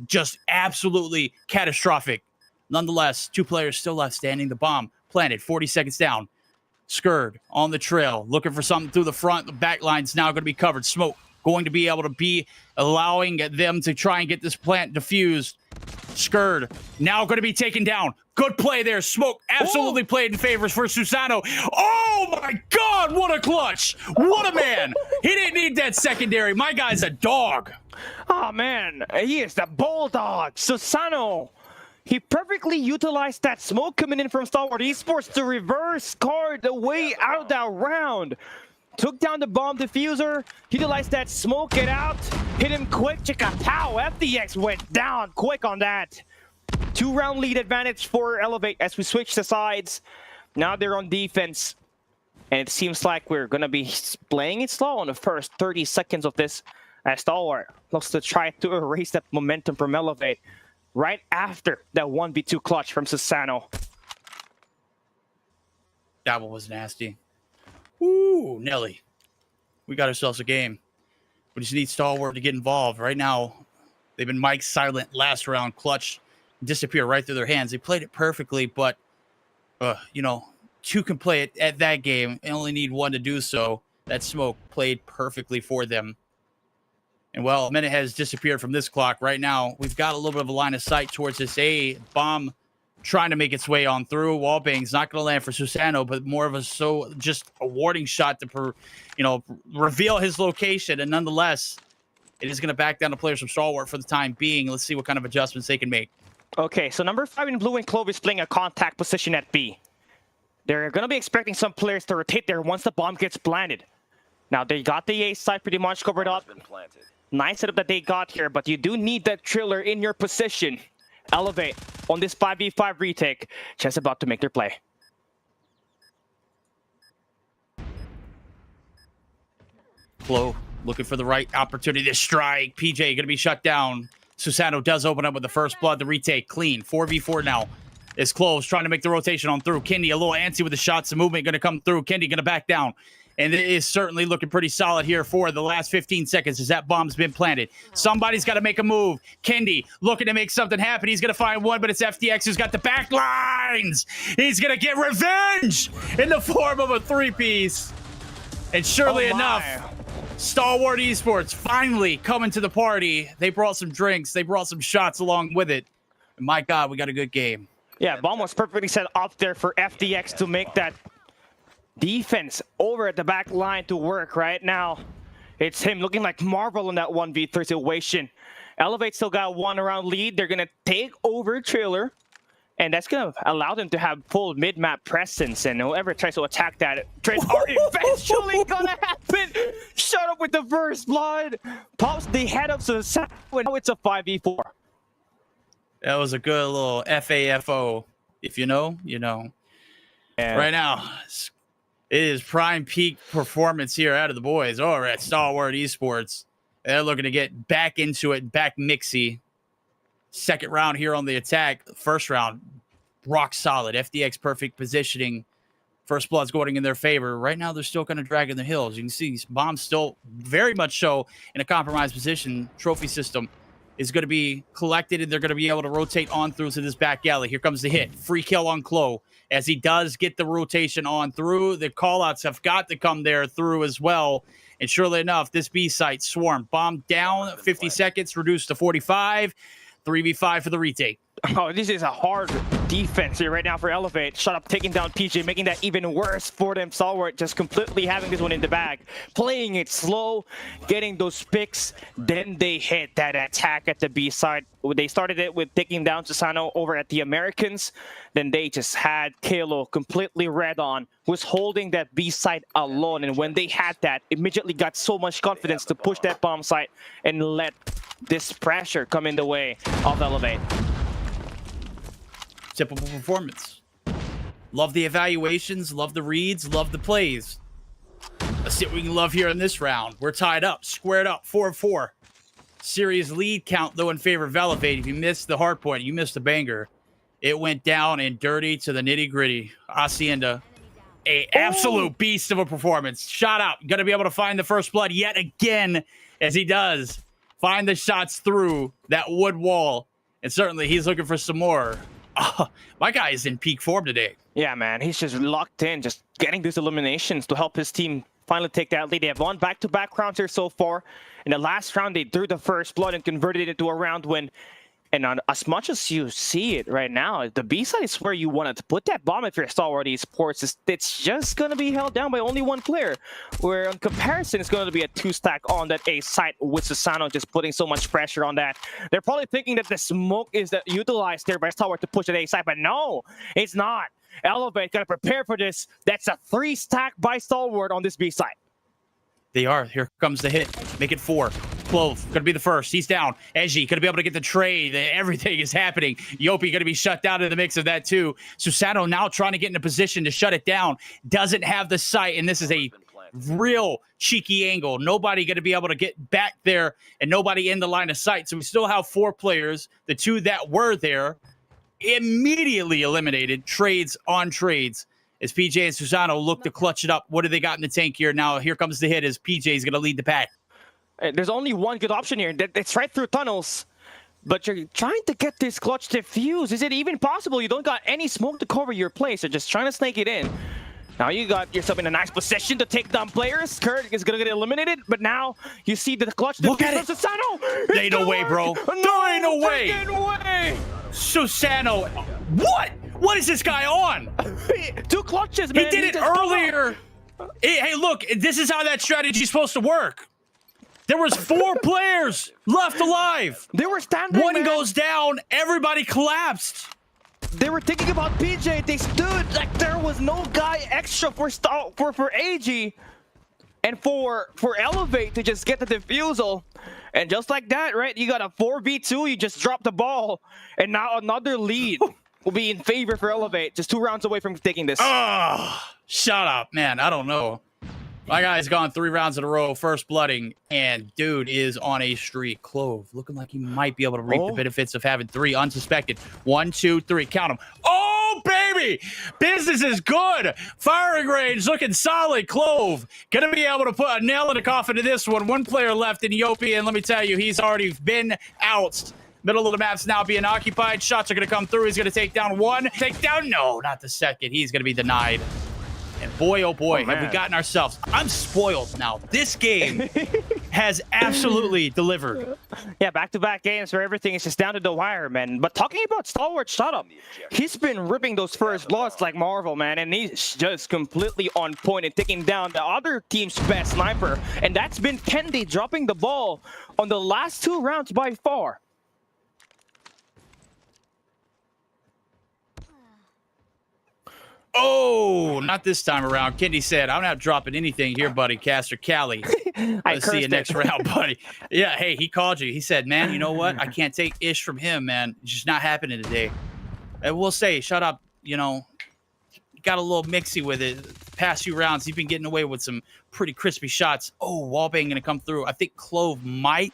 just absolutely catastrophic. Nonetheless, 2 players still left standing. The bomb planted, 40 seconds down. Skurd on the trail, looking for something through the front. The back line's now going to be covered. Smoke going to be able to be allowing them to try and get this plant diffused. Skurd now going to be taken down. Good play there. Smoke absolutely played in favors for Susano. Oh my God, what a clutch. What a man. He didn't need that secondary. My guy's a dog. Oh man, he is the bulldog. Susano. He perfectly utilized that smoke coming in from Stalwart Esports to reverse card the way out of that round. Took down the bomb diffuser, utilized that smoke, get out, hit him quick, chicka-pow, FDX went down quick on that. 2-round lead advantage for Elevate as we switch the sides. Now they're on defense. And it seems like we're going to be playing it slow on the first 30 seconds of this as Stalwart looks to try to erase that momentum from Elevate right after that 1v2 clutch from Susano. That one was nasty. Ooh, Nelly. We got ourselves a game. We just need Stalwart to get involved. Right now, they've been mic silent last round. Clutch disappear right through their hands. They played it perfectly, but, you know, 2 can play it at that game. They only need 1 to do so. That smoke played perfectly for them. And, well, a minute has disappeared from this clock. Right now, we've got a little bit of a line of sight towards this A bomb trying to make its way on through. Wallbang's not going to land for Susano, but more of just a warning shot to, reveal his location. And nonetheless, it is going to back down the players from Stalwart for the time being. Let's see what kind of adjustments they can make. Okay, so number 5 in blue and Clove is playing a contact position at B. They're going to be expecting some players to rotate there once the bomb gets planted. Now, they got the A side pretty much covered up. Nice setup that they got here, but you do need that Triller in your position. Elevate on this 5v5 retake. Just about to make their play. Clove looking for the right opportunity to strike. PJ going to be shut down. Susano does open up with the first blood. The retake clean. 4v4 now. Is Cloves trying to make the rotation on through. Kendi a little antsy with the shots. The movement going to come through. Kendi going to back down. And it is certainly looking pretty solid here for the last 15 seconds as that bomb's been planted. Somebody's got to make a move. Kendi looking to make something happen. He's going to find one, but it's FDX who's got the back lines. He's going to get revenge in the form of a three-piece. And surely enough, Stalwart Esports finally coming to the party. They brought some drinks. They brought some shots along with it. And my God, we got a good game. Yeah, bomb was perfectly set up there for FDX to make that defense over at the back line to work right now. It's him looking like Marvel in that 1v3 situation. Elevate still got 1 round lead. They're going to take over trailer. And that's going to allow them to have full mid-map presence. And whoever tries to attack that trades are eventually going to happen. Shut up with the first blood. Pops the head up to the side. Now it's a 5v4. That was a good little FAFO. If you know, you know. Yeah. Right now, it is prime peak performance here out of the boys over at Stalwart Esports. They're looking to get back into it, back mixy. Second round here on the attack. First round, rock solid. FDX perfect positioning. First blood's going in their favor. Right now, they're still kind of dragging the hills. You can see Bomb's still very much so in a compromised position. Trophy system is going to be collected, and they're going to be able to rotate on through to this back alley. Here comes the hit. Free kill on Klo. As he does get the rotation on through, the callouts have got to come there through as well. And surely enough, this B site swarm. Bomb down, 50 seconds, reduced to 45. 3v5 for the retake. Oh, this is a hard defense here right now for Elevate. Shut up, taking down PJ, making that even worse for them. Stalwart just completely having this one in the bag. Playing it slow, getting those picks. Then they hit that attack at the B side. They started it with taking down Susano over at the Americans. Then they just had Kalo completely red on, was holding that B side alone. And when they had that, immediately got so much confidence to push that bomb site and let this pressure come in the way of Elevate. Typical performance. Love the evaluations, love the reads, love the plays. Let's see what we can love here in this round. We're tied up, squared up, 4-4. Series lead count, though, in favor of Elevate. If you missed the hard point, you missed the banger. It went down and dirty to the nitty-gritty. Asenda, a absolute beast of a performance. Shot out. Going to be able to find the first blood yet again, as he does. Find the shots through that wood wall. And certainly, he's looking for some more. My guy is in peak form today. Yeah, man. He's just locked in, just getting these eliminations to help his team finally take that lead. They have won back-to-back rounds here so far. In the last round, they drew the first blood and converted it into a round win. And as much as you see it right now, the B side is where you wanted to put that bomb if you're Stalwart Esports. It's just going to be held down by only one player. Where in comparison, it's going to be a 2-stack on that A site with Susano just putting so much pressure on that. They're probably thinking that the smoke is utilized there by Stalwart to push that A site, but no, it's not. Elevate got to prepare for this. That's a 3-stack by Stalwart on this B site. They are. Here comes the hit. Make it 4. Clove going to be the first. He's down. Eji going to be able to get the trade. Everything is happening. Yopi going to be shut down in the mix of that too. Susano now trying to get in a position to shut it down. Doesn't have the sight, and this is a real cheeky angle. Nobody going to be able to get back there, and nobody in the line of sight. So we still have 4 players. The 2 that were there immediately eliminated. Trades on trades. As PJ and Susano look to clutch it up. What do they got in the tank here? Now, here comes the hit as PJ is going to lead the pack. There's only one good option here. It's right through tunnels. But you're trying to get this clutch defuse. Is it even possible? You don't got any smoke to cover your place. You're just trying to snake it in. Now you got yourself in a nice position to take down players. Kurt is going to get eliminated. But now you see the clutch Look at it. Susano. There ain't no way, bro. There ain't no way. Susano. What? What is this guy on? 2 clutches, man. He did it earlier. Hey, look, this is how that strategy is supposed to work. There was 4 players left alive. They were standing. One goes down. Everybody collapsed. They were thinking about PJ. They stood like there was no guy extra for AG and for Elevate to just get the defusal. And just like that, right? You got a 4v2. You just dropped the ball, and now another lead will be in favor for Elevate. Just 2 rounds away from taking this. Oh, shut up, man. I don't know. My guy's gone 3 rounds in a row, first blooding, and dude is on a streak. Clove looking like he might be able to reap the benefits of having 3 unsuspected. 1, 2, 3. Count them. Oh, baby! boy. Business is good. Firing range looking solid. Clove gonna be able to put a nail in the coffin to this one. One player left in Yopi, and let me tell you, he's already been out. Middle of the map's now being occupied. Shots are gonna come through. He's gonna take down one. Take down, no, not the second. He's gonna be denied. And boy, oh boy, have we gotten ourselves. I'm spoiled now. This game has absolutely delivered. Yeah, back-to-back games where everything is just down to the wire, man. But talking about Stalwart Shut-Up, he's been ripping those first bloods like Marvel, man. And he's just completely on point and taking down the other team's best sniper. And that's been Kendi dropping the ball on the last 2 rounds by far. Oh, not this time around. Kendi said, I'm not dropping anything here, buddy. Caster Cali. Let's see you next round, buddy. Yeah, hey, he called you. He said, man, you know what? I can't take ish from him, man. It's just not happening today. And we'll say, shut up, you know, got a little mixy with it. Past few rounds, he's been getting away with some pretty crispy shots. Oh, wallbang going to come through. I think Clove might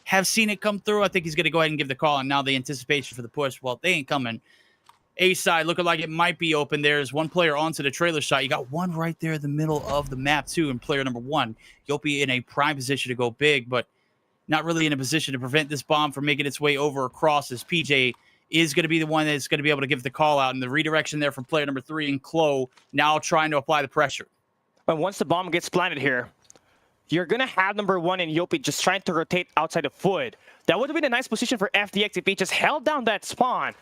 have seen it come through. I think he's going to go ahead and give the call, and now the anticipation for the push. Well, they ain't coming. A side looking like it might be open. There's one player onto the trailer shot. You got one right there in the middle of the map, too, and player number 1. Yopi in a prime position to go big, but not really in a position to prevent this bomb from making its way over across, as PJ is going to be the one that's going to be able to give the call out. And the redirection there from player number 3 and Chloe now trying to apply the pressure. But once the bomb gets planted here, you're going to have number 1 in Yopi just trying to rotate outside of Wood. That would have been a nice position for FDX if he just held down that spawn.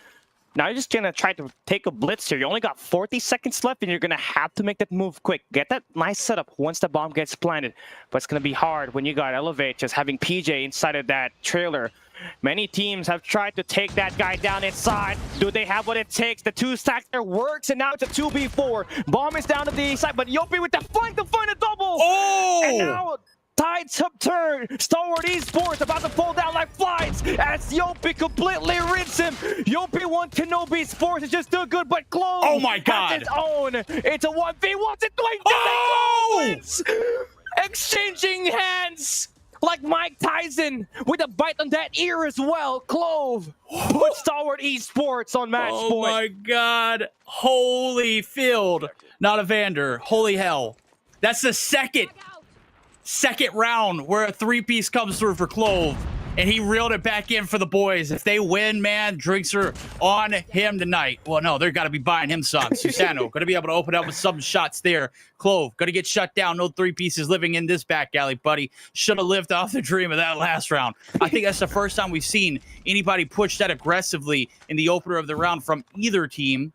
Now you're just going to try to take a blitz here. You only got 40 seconds left, and you're going to have to make that move quick. Get that nice setup once the bomb gets planted. But it's going to be hard when you got Elevate just having PJ inside of that trailer. Many teams have tried to take that guy down inside. Do they have what it takes? The 2-stack there works, and now it's a 2v4. Bomb is down to the side, but Yopi with the flank to find a double. Oh! And now tides have turned. Stalwart Esports about to fall down like flies as Yopi completely rids him. Yopi won Kenobi Sports. It's just too good, but Clone oh my God. has its own. It's a 1v1. It's doing Oh! Exchanging hands like Mike Tyson with a bite on that ear as well. Clove put Stalwart Esports on match point. Oh my God. Holy field. Not a Vander. Holy hell. That's the second round where a 3-piece comes through for Clove, and he reeled it back in for the boys. If they win, man, drinks are on him tonight. Well, no, they're got to be buying him some. Susano going to be able to open up with some shots there. Clove going to get shut down. No 3-pieces living in this back alley, buddy. Should have lived off the dream of that last round. I think that's the first time we've seen anybody push that aggressively in the opener of the round from either team,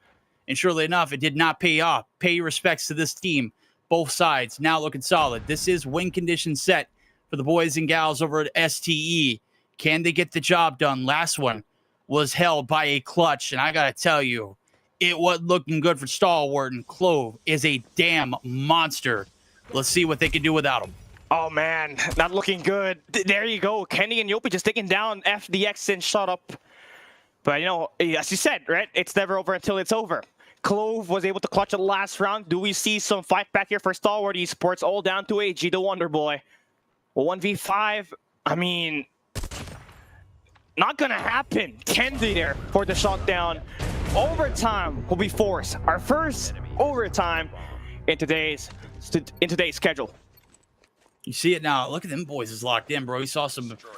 and surely enough, it did not pay off. Pay your respects to this team. Both sides now looking solid. This is win condition set for the boys and gals over at STE. Can they get the job done? Last one was held by a clutch, and I gotta tell you, it wasn't looking good for Stalwart, and Clove is a damn monster. Let's see what they can do without him. Oh man, not looking good. There you go. Kenny and Yopi just taking down FDX and shut up. But you know, as you said, right? It's never over until it's over. Clove was able to clutch it last round. Do we see some fight back here for Stalwart Esports? All down to AG, the Wonder Boy. Well, 1v5, I mean, not gonna happen. Kendi there for the shutdown. Overtime will be forced. Our first overtime in today's schedule. You see it now. Look at them boys is locked in, bro. You saw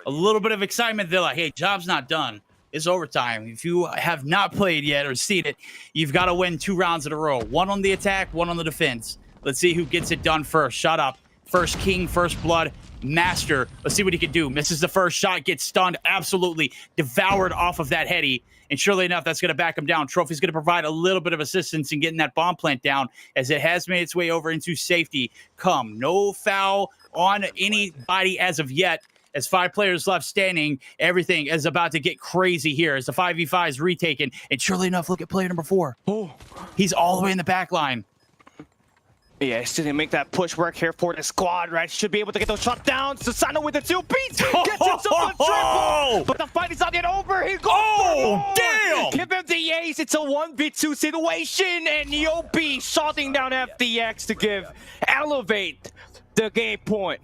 a little bit of excitement. They're like, hey, job's not done. It's overtime. If you have not played yet or seen it, you've got to win 2 rounds in a row. 1 on the attack, 1 on the defense. Let's see who gets it done first. Shut up. First king, first blood, master. Let's see what he can do. Misses the first shot, gets stunned, absolutely devoured off of that heady. And surely enough, that's going to back him down. Trophy's going to provide a little bit of assistance in getting that bomb plant down as it has made its way over into safety. No foul on anybody as of yet. As 5 players left standing, everything is about to get crazy here as the 5v5 is retaken. And surely enough, look at player number 4. Oh, he's all the way in the back line. Yeah, he's going to make that push work here for the squad, right? Should be able to get those shut downs. Susano with the 2 beats. Gets himself a triple. But the fight is not yet over. He goes damn! Give him the ace. It's a 1v2 situation. And Yopi shotting down FDX to give Elevate the game point.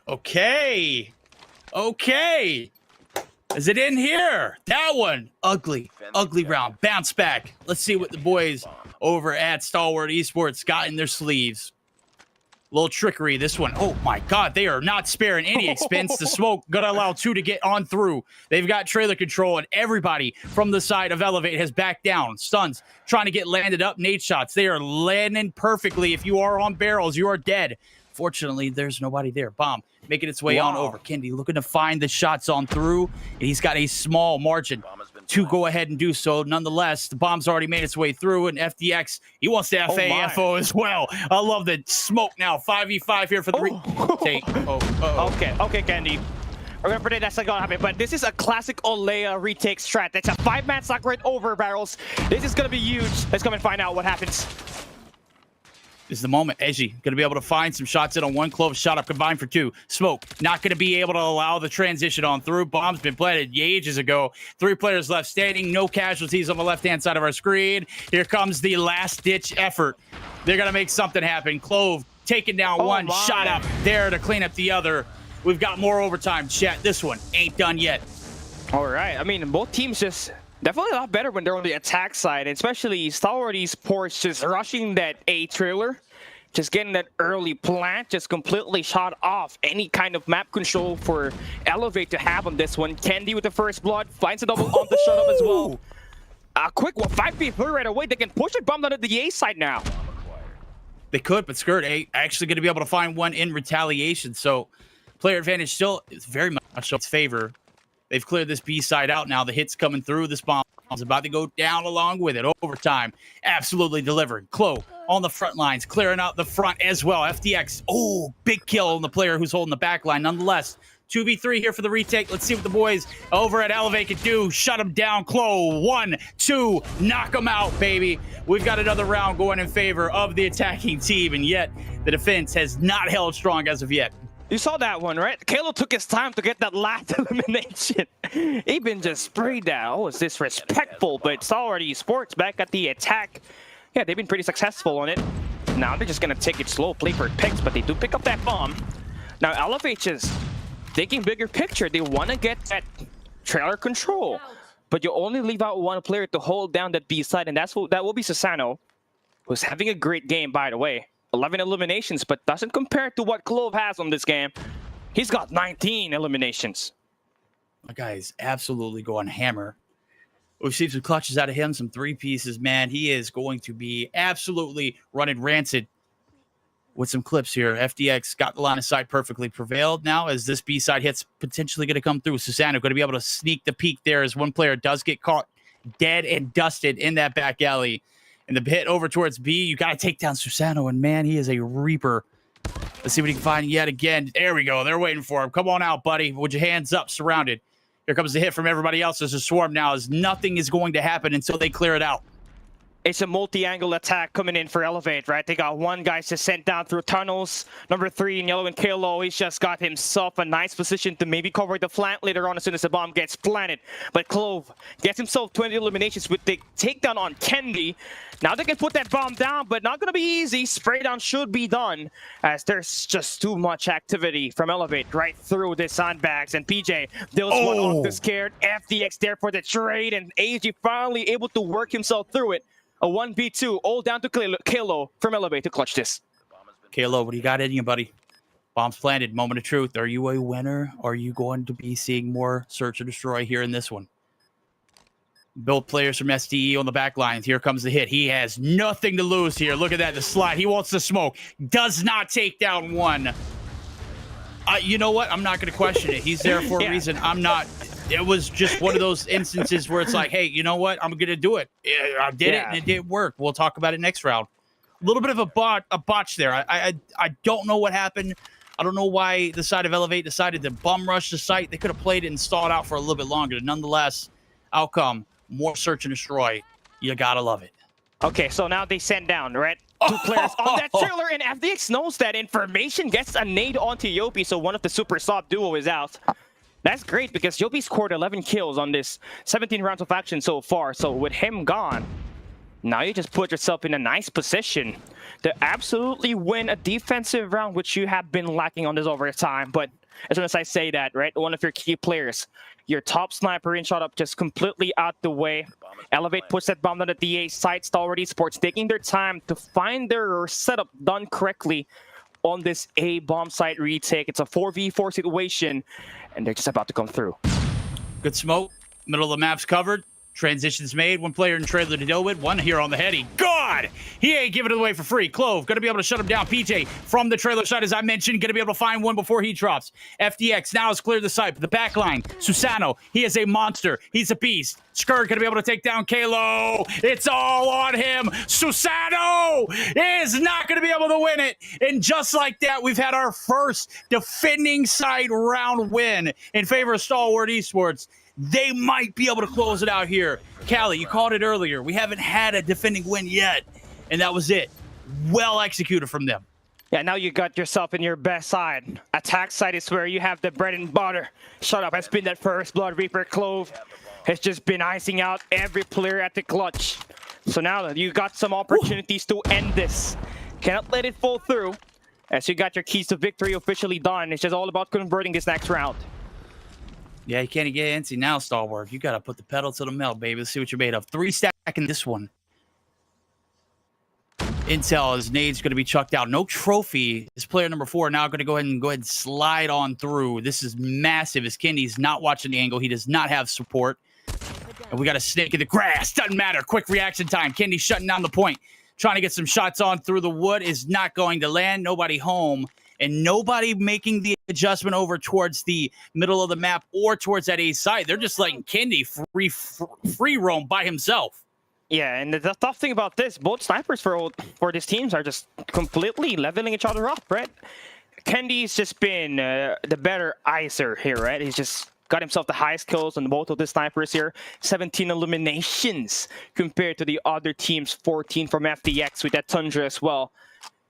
Okay. Is it in here? That one. Ugly round. Bounce back. Let's see what the boys over at Stalwart Esports got in their sleeves. Little trickery, this one. Oh my God, they are not sparing any expense. The smoke gonna allow 2 to get on through. They've got trailer control, and everybody from the side of Elevate has backed down. Stuns trying to get landed up. Nade shots. They are landing perfectly. If you are on barrels, you are dead. Fortunately, there's nobody there. Bomb making its way on over. Kendi looking to find the shots on through, and he's got a small margin to go ahead and do so. Nonetheless, the bomb's already made its way through, and FDX, he wants to FAFO as well. I love the smoke now. 5v5 here for the retake. Okay, Kendi. Remember that's not gonna happen, but this is a classic Olea retake strat. That's a 5-man stock right over barrels. This is gonna be huge. Let's come and find out what happens. This is the moment. Edgy going to be able to find some shots in on one. Clove shot up combined for 2. Smoke not going to be able to allow the transition on through. Bomb's been planted ages ago. 3 players left standing. No casualties on the left-hand side of our screen. Here comes the last-ditch effort. They're going to make something happen. Clove taking down one. Shot up there to clean up the other. We've got more overtime. Chat, this one ain't done yet. All right. I mean, both teams just definitely a lot better when they're on the attack side, especially Stalwart Esports just rushing that A trailer, just getting that early plant, just completely shot off any kind of map control for Elevate to have on this one. Kendi with the first blood, finds a double on the shut up as well. A quick one, 5v3 right away. They can push it bomb down to the A side now. They could, but Skirt actually going to be able to find one in retaliation. So player advantage still is very much in its favor. They've cleared this B side out now. The hit's coming through. This bomb is about to go down along with it. Overtime. Absolutely delivered. Clo on the front lines, clearing out the front as well. FDX. Oh, big kill on the player who's holding the back line. Nonetheless, 2v3 here for the retake. Let's see what the boys over at Elevate can do. Shut them down. Clo. 1, 2. Knock them out, baby. We've got another round going in favor of the attacking team, and yet the defense has not held strong as of yet. You saw that one, right? Kalo took his time to get that last elimination. He been just sprayed that. Oh, it's disrespectful, but it's already sports back at the attack. Yeah, they've been pretty successful on it. Now they're just going to take it slow, play for picks, but they do pick up that bomb. Now Elevate just thinking bigger picture. They want to get that trailer control, but you only leave out one player to hold down that B side, and that will be Susano, who's having a great game, by the way. 11 eliminations, but doesn't compare to what Clove has on this game. He's got 19 eliminations. My guy is absolutely going hammer. We've seen some clutches out of him, some 3 pieces, man. He is going to be absolutely running rancid with some clips here. FDX got the line of sight perfectly, prevailed now as this B-side hit's potentially going to come through. Susano going to be able to sneak the peek there as one player does get caught dead and dusted in that back alley. And the hit over towards B, you got to take down Susano, and man, he is a reaper. Let's see what he can find yet again. There we go. They're waiting for him. Come on out, buddy. With your hands up, surrounded. Here comes the hit from everybody else. There's a swarm now, as nothing is going to happen until they clear it out. It's a multi-angle attack coming in for Elevate, right? They got one guy just sent down through tunnels. Number 3 in yellow and Kalo, he's just got himself a nice position to maybe cover the flank later on as soon as the bomb gets planted. But Clove gets himself 20 eliminations with the takedown on Kendi. Now they can put that bomb down, but not going to be easy. Spray down should be done as there's just too much activity from Elevate right through the sandbags. And PJ deals one off the scared. FDX there for the trade, and AG finally able to work himself through it. A 1v2, all down to Kalo from Elevate to clutch this. Kalo, what do you got in you, buddy? Bombs planted, moment of truth. Are you a winner? Or are you going to be seeing more search and destroy here in this one? Both players from SDE on the back lines. Here comes the hit. He has nothing to lose here. Look at that, the slide. He wants the smoke. Does not take down one. You know what? I'm not going to question it. He's there for a reason. I'm not. It was just one of those instances where it's like, hey, you know what? I'm going to do it. I did it, and it didn't work. We'll talk about it next round. A little bit of a botch there. I don't know what happened. I don't know why the side of Elevate decided to bum rush the site. They could have played it and stalled out for a little bit longer. Nonetheless, outcome, more search and destroy. You got to love it. Okay, so now they send down, right? 2 players on that trailer, and FDX knows that information, gets a nade onto Yopi, so one of the super soft duo is out. That's great because Yopi scored 11 kills on this 17 rounds of action so far. So with him gone, now you just put yourself in a nice position to absolutely win a defensive round, which you have been lacking on this overtime. But as soon as I say that, right? One of your key players, your top sniper in shot up, just completely out the way. Elevate puts that bomb down at the A site. Stalwart Esports taking their time to find their setup done correctly on this A bomb site retake. It's a 4v4 situation, and they're just about to come through. Good smoke. Middle of the map's covered. Transitions made. One player in trailer to deal with. One here on the heady. God! He ain't giving it away for free. Clove, going to be able to shut him down. PJ from the trailer side, as I mentioned, going to be able to find one before he drops. FDX now has cleared the site. But the back line, Susano, he is a monster. He's a beast. Skur going to be able to take down Kalo. It's all on him. Susano is not going to be able to win it. And just like that, we've had our first defending side round win in favor of Stalwart Esports. They might be able to close it out here. Callie, you called it earlier. We haven't had a defending win yet, and that was it. Well executed from them. Yeah, now you got yourself in your best side. Attack side is where you have the bread and butter. Shut up, has been that first blood. Reaper Clove has just been icing out every player at the clutch. So now you got some opportunities to end this. Cannot let it fall through. As you got your keys to victory officially done, it's just all about converting this next round. Yeah, you can't get antsy now, Stalwart. You got to put the pedal to the metal, baby. Let's see what you're made of. 3 stack in this one. Intel, as nade's going to be chucked out. No trophy. This player number 4 now going to go ahead and slide on through. This is massive. As Kenny's not watching the angle. He does not have support. And we got a snake in the grass. Doesn't matter. Quick reaction time. Kenny shutting down the point. Trying to get some shots on through the wood is not going to land. Nobody home. And nobody making the adjustment over towards the middle of the map or towards that A side. They're just letting Kendi free roam by himself. Yeah, and the tough thing about this, both snipers for these teams are just completely leveling each other up, right? Kendi's just been the better icer here, right? He's just got himself the highest kills on both of the snipers here. 17 eliminations compared to the other team's 14 from FDX with that Tundra as well.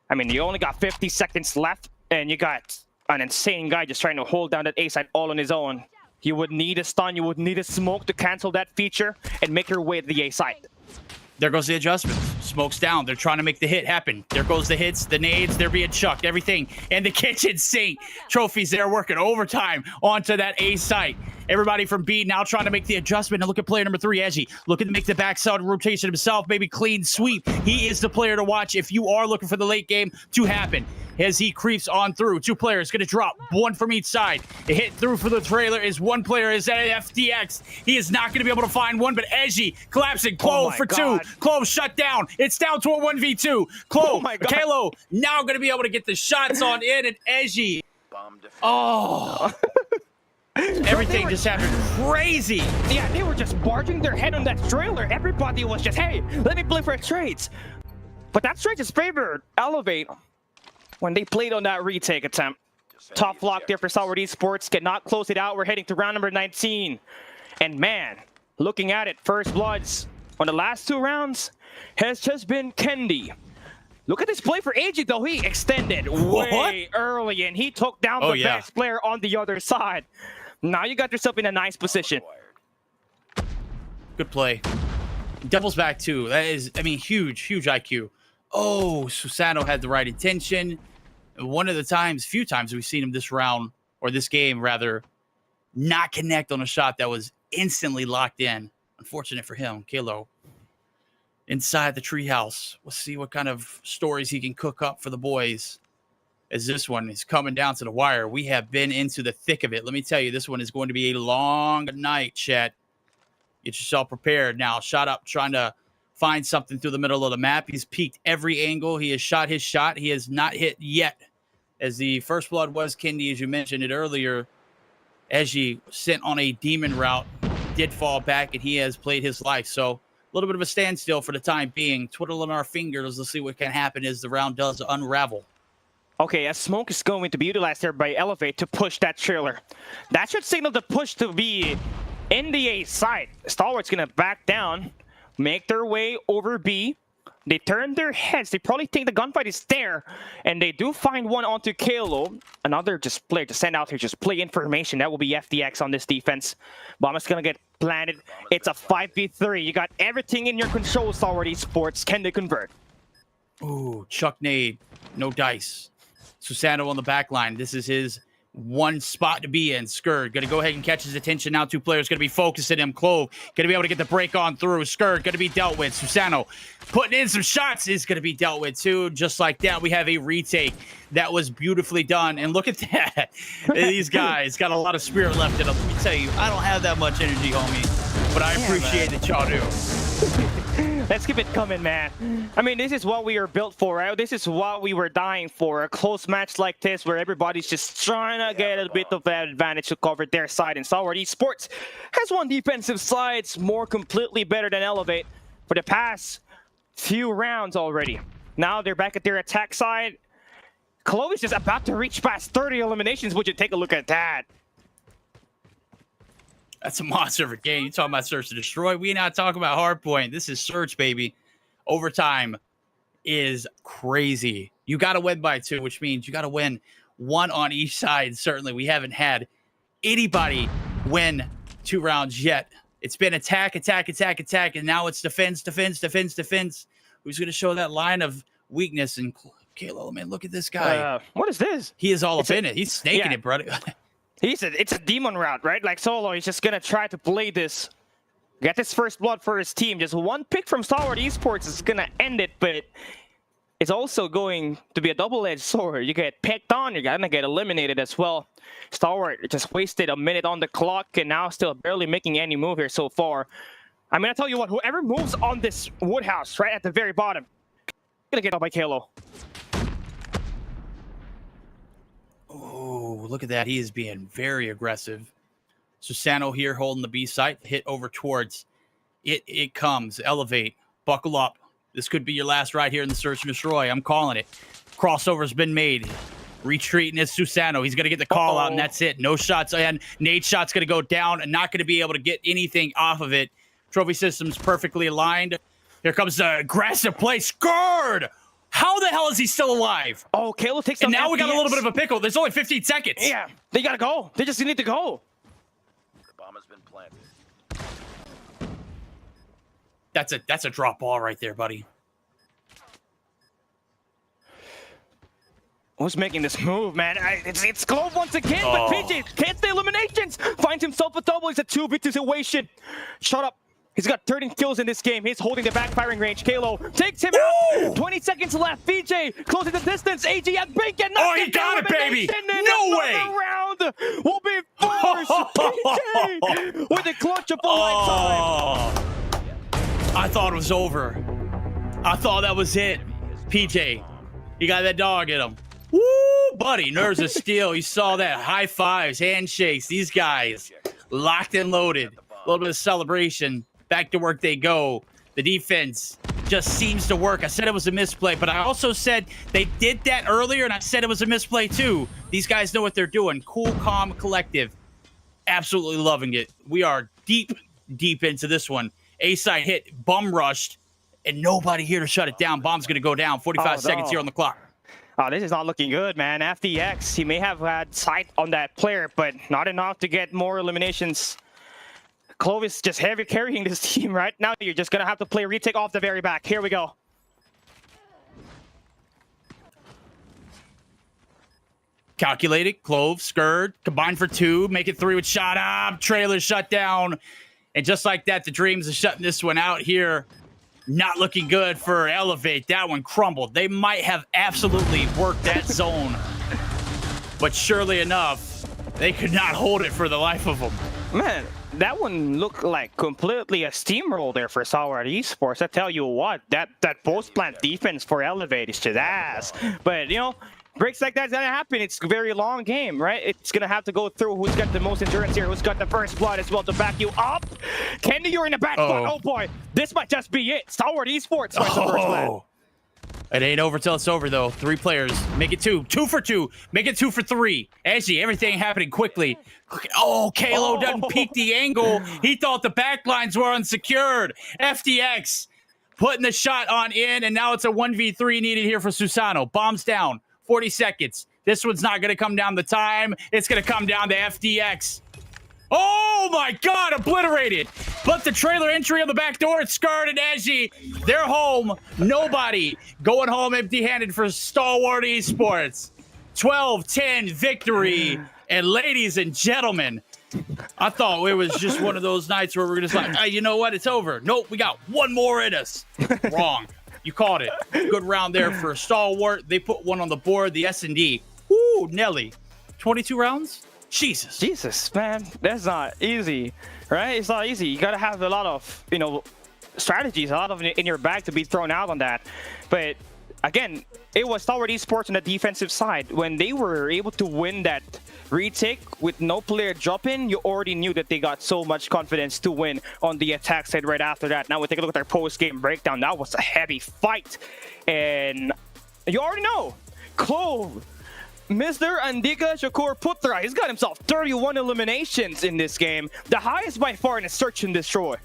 I mean, you only got 50 seconds left, and you got an insane guy just trying to hold down that A side all on his own. You would need a stun, you would need a smoke to cancel that feature and make your way to the A side. There goes the adjustments. Smoke's down. They're trying to make the hit happen. There goes the hits, the nades. They're being chucked. Everything. And the kitchen sink. Trophies there working overtime onto that A site. Everybody from B now trying to make the adjustment. And look at player number 3, Edgy. Looking to make the backside rotation himself. Maybe clean sweep. He is the player to watch if you are looking for the late game to happen. As he creeps on through. 2 players going to drop. 1 from each side. The hit through for the trailer is 1 player is at FDX. He is not going to be able to find one, but Edgy collapsing. Clove for 2. Clove shut down. It's down to a 1v2. Clove, Kalo now going to be able to get the shots on in, and Edgy. Oh. Everything just happened crazy. Yeah, they were just barging their head on that trailer. Everybody was just, hey, let me play for trades. But that trade is favored Elevate when they played on that retake attempt. Tough lock there for Stalwart Esports. Cannot close it out. We're heading to round number 19. And man, looking at it, first bloods on the last 2 rounds has just been Kendi. Look at this play for AG though. He extended way early and he took down the best player on the other side. Now you got yourself in a nice position. Good play. Doubles back too. That is, I mean, huge IQ. Oh, Susano had the right intention. One of the few times we've seen him this round, or this game rather, not connect on a shot that was instantly locked in. Unfortunate for him. Kalo inside the treehouse. We'll see what kind of stories he can cook up for the boys as this one is coming down to the wire. We have been into the thick of it. Let me tell you, this one is going to be a long night, chat. Get yourself prepared. Now, shot up, trying to find something through the middle of the map. He's peeked every angle. He has shot his shot. He has not hit yet. As the first blood was Kendi, as you mentioned it earlier, Eji sent on a demon route, did fall back, and he has played his life. So a little bit of a standstill for the time being. Twiddling our fingers. Let's see what can happen as the round does unravel. Okay, a smoke is going to be utilized there by Elevate to push that trailer. That should signal the push to be in the A side. Stalwart's going to back down, make their way over B. They turn their heads. They probably think the gunfight is there. And they do find one onto Kalo. Another just player to send out here, just play information. That will be FDX on this defense. Bomb is going to get planted. It's a 5v3. You got everything in your control, Stalwart Esports. Can they convert? Ooh, Chuck nade. No dice. Susano on the back line. This is his one spot to be in. Skurd gonna go ahead and catch his attention now. Two players gonna be focusing him. Clove gonna be able to get the break on through. Skurd gonna be dealt with. Susano putting in some shots is gonna be dealt with too. Just like that, we have a retake that was beautifully done. And look at that. These guys got a lot of spirit left in them. Let me tell you, I don't have that much energy, homie, but I appreciate that y'all do. Let's keep it coming, man. I mean, this is what we are built for, right? This is what we were dying for. A close match like this where everybody's just trying to get a bit of that advantage to cover their side. And Stalwart Esports has one defensive side more completely better than Elevate for the past few rounds already. Now they're back at their attack side. Clove is just about to reach past 30 eliminations. Would you take a look at that? That's a monster of a game. You talking about Search to Destroy? We not talking about Hardpoint. This is Search, baby. Overtime is crazy. You got to win by 2, which means you got to win 1 on each side. Certainly, we haven't had anybody win 2 rounds yet. It's been attack, attack, attack, attack, and now it's defense, defense, defense, defense. Who's going to show that line of weakness? And Kalo, man, look at this guy. What is this? He is all up in it. He's snaking it, brother. It's a demon route, right? Like Solo, he's just gonna try to play this, get this first blood for his team. Just one pick from Stalwart Esports is gonna end it, but it's also going to be a double-edged sword. You get picked on, you're gonna get eliminated as well. Stalwart just wasted a minute on the clock and now still barely making any move here so far. I mean, I tell you what, whoever moves on this woodhouse right at the very bottom, gonna get out by Kalo. Oh, look at that. He is being very aggressive. Susano here holding the B site. Hit over towards it. It comes. Elevate. Buckle up. This could be your last ride here in the Search and Destroy. I'm calling it. Crossover's been made. Retreating is Susano. He's going to get the call out, and that's it. No shots. And Nate's shot's going to go down and not going to be able to get anything off of it. Trophy system's perfectly aligned. Here comes the aggressive play. Scored! How the hell is he still alive? Oh, Kalo takes and now FDX. We got a little bit of a pickle. There's only 15 seconds. Yeah, they gotta go. They just need to go. The bomb has been planted. That's a drop ball right there, buddy. Who's making this move, man? It's Clove once again, but PJ can't stay eliminations. Finds himself a double. He's a 2v2 situation. Shut up. He's got 13 kills in this game. He's holding the backfiring range. Kalo takes him out. 20 seconds left. BJ closing the distance. AG has bacon. Oh, he got it, baby. No way. Round will be forced. PJ with a clutch of a lifetime. I thought it was over. I thought that was it. PJ, you got that dog in him. Woo, buddy. Nerves of steel. You saw that. High fives, handshakes. These guys locked and loaded. A little bit of celebration. Back to work they go. The defense just seems to work. I said it was a misplay, but I also said they did that earlier, and I said it was a misplay too. These guys know what they're doing. Cool, calm, collective. Absolutely loving it. We are deep, deep into this one. A-side hit, bum rushed, and nobody here to shut it down. Bomb's going to go down. 45 seconds here on the clock. Oh, this is not looking good, man. FDX, he may have had sight on that player, but not enough to get more eliminations. Clove is just heavy carrying this team right now. You're just going to have to play retake off the very back. Here we go. Calculated, Clove, Skurd, combined for 2, make it 3 with shot up, trailer shut down. And just like that, the dreams of shutting this one out here. Not looking good for Elevate. That one crumbled. They might have absolutely worked that zone. But surely enough, they could not hold it for the life of them. Man, that one looked like completely a steamroll there for Stalwart Esports. I tell you what, that post-plant defense for Elevate is just ass. But, you know, breaks like that's gonna happen. It's a very long game, right? It's gonna have to go through who's got the most endurance here, who's got the first blood as well to back you up. Kenny, you're in the back spot. Oh boy, this might just be it. Stalwart Esports finds the first blood. It ain't over till it's over, though. 3 players. Make it 2. 2 for 2. Make it 2 for 3. Actually, everything happening quickly. Oh, Kalo doesn't peek the angle. He thought the backlines were unsecured. FDX putting the shot on in, and now it's a 1v3 needed here for Susano. Bombs down. 40 seconds. This one's not going to come down the time. It's going to come down to FDX. Oh my God, obliterated. But the trailer entry on the back door, it's Scarred and Agi. They're home. Nobody going home empty-handed for Stalwart Esports. 12-10 victory. And ladies and gentlemen, I thought it was just one of those nights where we're just like, hey, you know what? It's over. Nope, we got one more in us. Wrong. You called it. Good round there for Stalwart. They put one on the board. The S&D. Ooh, Nelly. 22 rounds? Jesus, man. That's not easy, right? It's not easy. You got to have a lot of, strategies, a lot of in your bag to be thrown out on that. But again, it was Stalwart Esports on the defensive side. When they were able to win that retake with no player drop in, you already knew that they got so much confidence to win on the attack side right after that. Now we take a look at their post-game breakdown. That was a heavy fight. And you already know, Clove, Mr. Andika Shakur Putra, he's got himself 31 eliminations in this game. The highest by far in a search and destroy.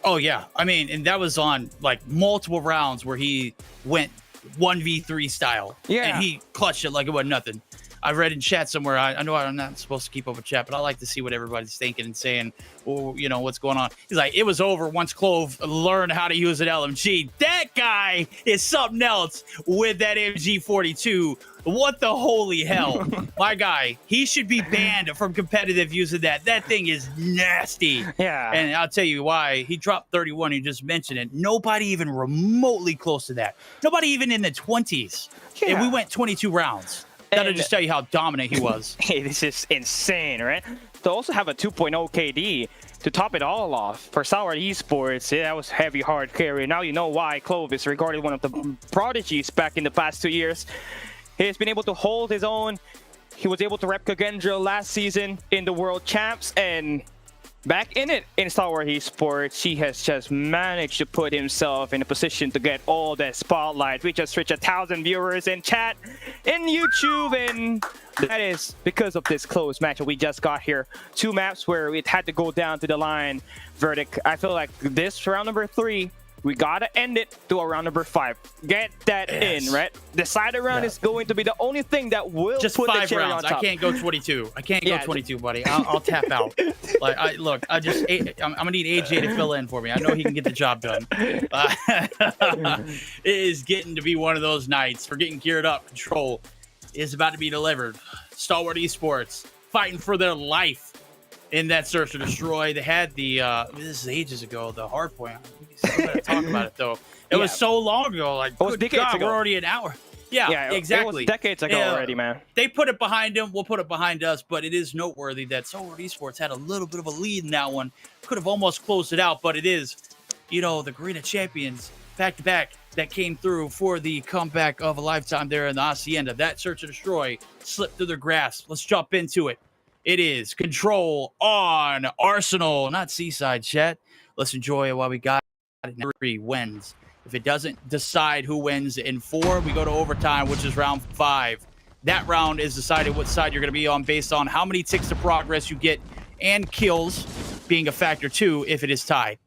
Oh, yeah. I mean, and that was on like multiple rounds where he went 1v3 style. Yeah. And he clutched it like it wasn't nothing. I read in chat somewhere, I know I'm not supposed to keep up with chat, but I like to see what everybody's thinking and saying, oh, what's going on. He's like, it was over once Clove learned how to use an LMG. That guy is something else with that MG42. What the holy hell? My guy, he should be banned from competitive using that. That thing is nasty. Yeah. And I'll tell you why. He dropped 31. You just mentioned it. Nobody even remotely close to that. Nobody even in the 20s. Yeah. And we went 22 rounds. That'll just tell you how dominant he was. Hey, this is insane, right? To also have a 2.0 KD to top it all off for Stalwart Esports, yeah, that was heavy, hard carry. Now you know why Clove is regarded one of the prodigies back in the past 2 years. He has been able to hold his own. He was able to rep Kagendra last season in the World Champs, and back in it in Stalwart Esports, he has just managed to put himself in a position to get all that spotlight. We just reached 1,000 viewers in chat, in YouTube, and that is because of this close match that we just got here. 2 maps where it had to go down to the line verdict. I feel like this round number 3, we gotta end it to a round number 5. Get that in, right? The side round is going to be the only thing that will just put 5 the cherry rounds. on top. I can't go 22. I can't go 22, buddy. I'll tap out. Like, I'm gonna need AJ to fill in for me. I know he can get the job done. It is getting to be one of those nights for getting geared up. Control is about to be delivered. Stalwart Esports fighting for their life in that search to destroy. They had the this is ages ago, the Hardpoint. We still gotta talk about it though. It was so long ago. Like, good decades God, ago. we're already an hour. Yeah, exactly. It was decades ago already, man. They put it behind them. We'll put it behind us. But it is noteworthy that Stalwart Esports had a little bit of a lead in that one. Could have almost closed it out, but it is, the Garena champions back-to-back that came through for the comeback of a lifetime there in the Asenda. That search and destroy slipped through their grasp. Let's jump into it. It is Control on Arsenal, not Seaside, chat. Let's enjoy it while we got it. 3 wins. If it doesn't decide who wins in 4, we go to overtime, which is round 5. That round is decided what side you're going to be on based on how many ticks to progress you get and kills being a factor too if it is tied.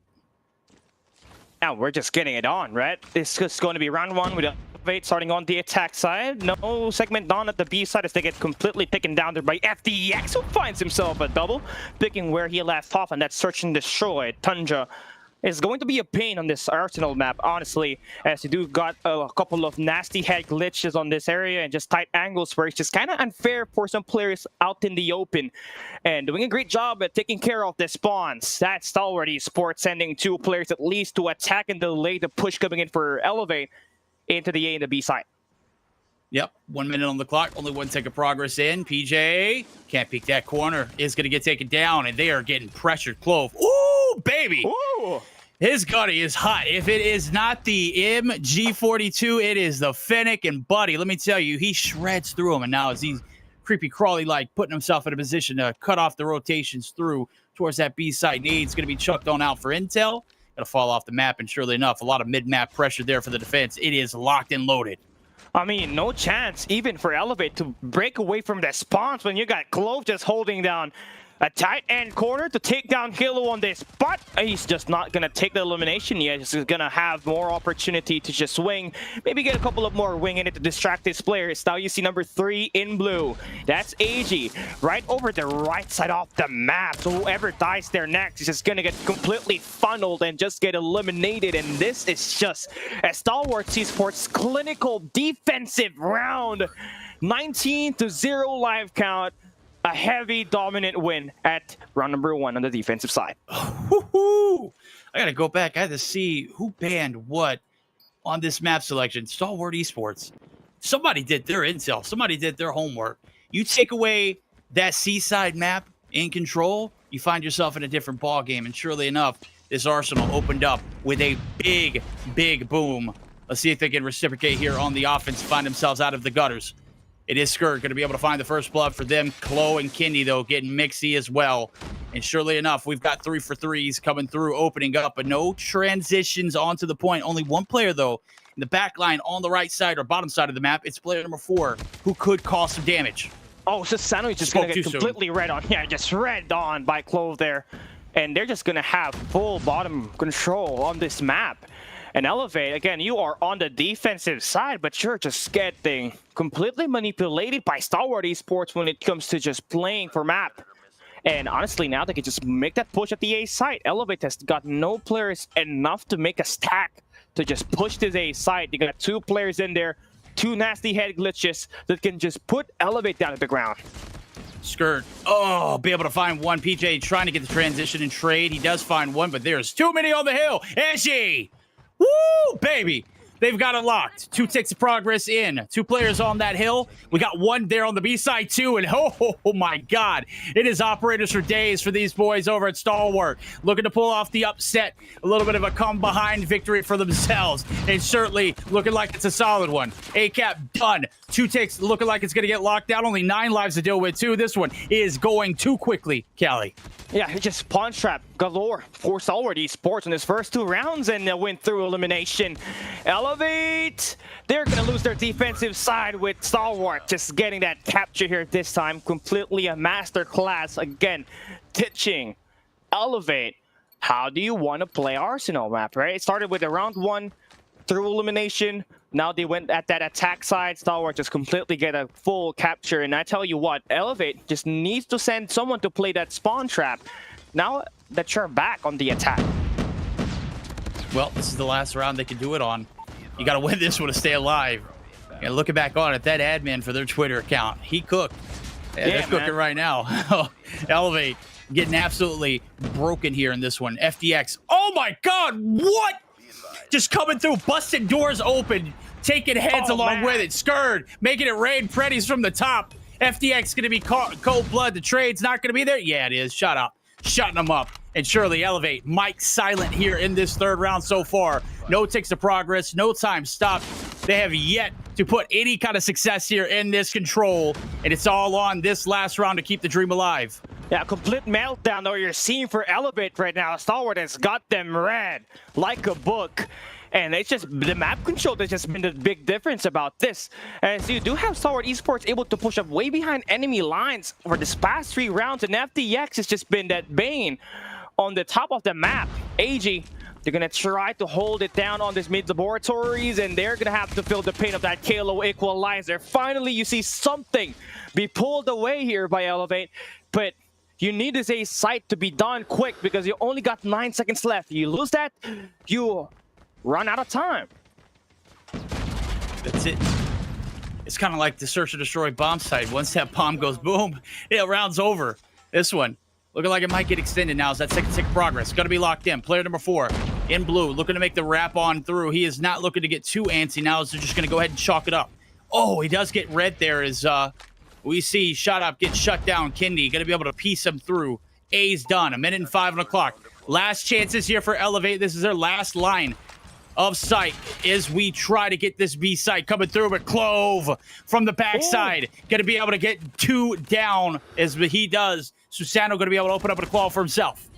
Now we're just getting it on, right? It's just going to be round 1 with Elevate starting on the attack side. No segment done at the B side as they get completely taken down there by FDX, who finds himself a double, picking where he left off on that search and destroy. Tundra is going to be a pain on this Arsenal map, honestly, as you do got a couple of nasty head glitches on this area and just tight angles where it's just kind of unfair for some players out in the open. And doing a great job at taking care of the spawns. That's Stalwart Esports sending 2 players at least to attack and delay the push coming in for Elevate into the A and the B side. Yep, 1 minute on the clock, only 1 tick of progress in. PJ can't peek that corner, is going to get taken down, and they are getting pressured. Clove, ooh, baby! Ooh. His gunny is hot. If it is not the MG42, it is the Fennec, and buddy, let me tell you, he shreds through him, and now as he's creepy crawly like putting himself in a position to cut off the rotations through towards that B side. Nade's going to be chucked on out for intel. Going to fall off the map, and surely enough, a lot of mid-map pressure there for the defense. It is locked and loaded. I mean, no chance even for Elevate to break away from the spawns when you got Clove just holding down a tight end corner to take down Hilo on this, but he's just not going to take the elimination yet. He's going to have more opportunity to just swing, maybe get a couple of more wing in it to distract his players. Now you see number 3 in blue. That's AG right over the right side of the map. So whoever dies there next is just going to get completely funneled and just get eliminated. And this is just a Stalwart Esports clinical defensive round. 19-0 live count. a heavy dominant win at round number 1 on the defensive side. Woo-hoo! I gotta go back. I had to see who banned what on this map selection. Stalwart Esports. Somebody did their intel. Somebody did their homework. You take away that Seaside map in control, you find yourself in a different ball game. And surely enough, this Arsenal opened up with a big, big boom. Let's see if they can reciprocate here on the offense, find themselves out of the gutters. It is Skirt going to be able to find the first blood for them. Chloe and Kindy, though, getting mixy as well. And surely enough, we've got 3 for 3s coming through, opening up, but no transitions onto the point. Only one player, though, in the back line on the right side or bottom side of the map. It's player number 4, who could cause some damage. Oh, so Sano is just going to get completely read on. Yeah, just read on by Clove there. And they're just going to have full bottom control on this map. And Elevate, again, you are on the defensive side, but you're just getting completely manipulated by Stalwart Esports when it comes to just playing for map. And honestly, now they can just make that push at the A site. Elevate has got no players enough to make a stack to just push this A site. They got 2 players in there, 2 nasty head glitches that can just put Elevate down to the ground. Skirt, be able to find one. PJ trying to get the transition and trade. He does find one, but there's too many on the hill. Eshy! Woo, baby! They've got it locked. 2 ticks of progress in. 2 players on that hill. We got 1 there on the B side too. And oh my God, it is operators for days for these boys over at Stalwart. Looking to pull off the upset. A little bit of a come behind victory for themselves. And certainly looking like it's a solid one. A-cap done. 2 ticks looking like it's going to get locked down. Only 9 lives to deal with too. This one is going too quickly, Callie. Yeah, he just pawn trap galore for Stalwart Esports in his first 2 rounds and went through elimination. Elevate! They're going to lose their defensive side with Stalwart just getting that capture here this time. Completely a master class. Again, teaching Elevate. How do you want to play Arsenal map, right? It started with a round 1 through elimination. Now they went at that attack side. Stalwart just completely get a full capture. And I tell you what, Elevate just needs to send someone to play that spawn trap. Now that you're back on the attack. Well, this is the last round they can do it on. You got to win this one to stay alive. And looking back on it, that admin for their Twitter account, he cooked. Yeah, they're cooking right now. Elevate getting absolutely broken here in this one. FDX. Oh my God, what? Just coming through, busting doors open, taking heads along with it. Skurd making it rain Freddy's from the top. FDX going to be cold blood. The trade's not going to be there. Yeah, it is. Shut up. Shutting them up. And surely Elevate. Mike silent here in this 3rd round so far. No ticks of progress. No time stopped. They have yet to put any kind of success here in this control. And it's all on this last round to keep the dream alive. Yeah, complete meltdown though you're seeing for Elevate right now. Stalwart has got them read like a book. And it's just the map control that's just been the big difference about this. And so you do have Stalwart Esports able to push up way behind enemy lines for this past 3 rounds. And FDX has just been that bane on the top of the map. AG, they're going to try to hold it down on this mid laboratories, and they're going to have to feel the pain of that Kalo equalizer. Finally, you see something be pulled away here by Elevate, but you need this A site to be done quick because you only got 9 seconds left. You lose that, you run out of time. That's it. It's kind of like the search and destroy bomb site. Once that bomb goes boom, round's over. This one looking like it might get extended now as that 2nd tick of progress. Going to be locked in. Player number 4 in blue, looking to make the wrap on through. He is not looking to get too antsy now, so they're just going to go ahead and chalk it up. Oh, he does get red there as we see Shot Up get shut down. Kindy going to be able to piece him through. A's done. 1 minute and 5 on the clock. Last chances here for Elevate. This is their last line of sight as we try to get this B site coming through, but Clove from the backside going to be able to get 2 down as he does. Susano going to be able to open up a claw for himself.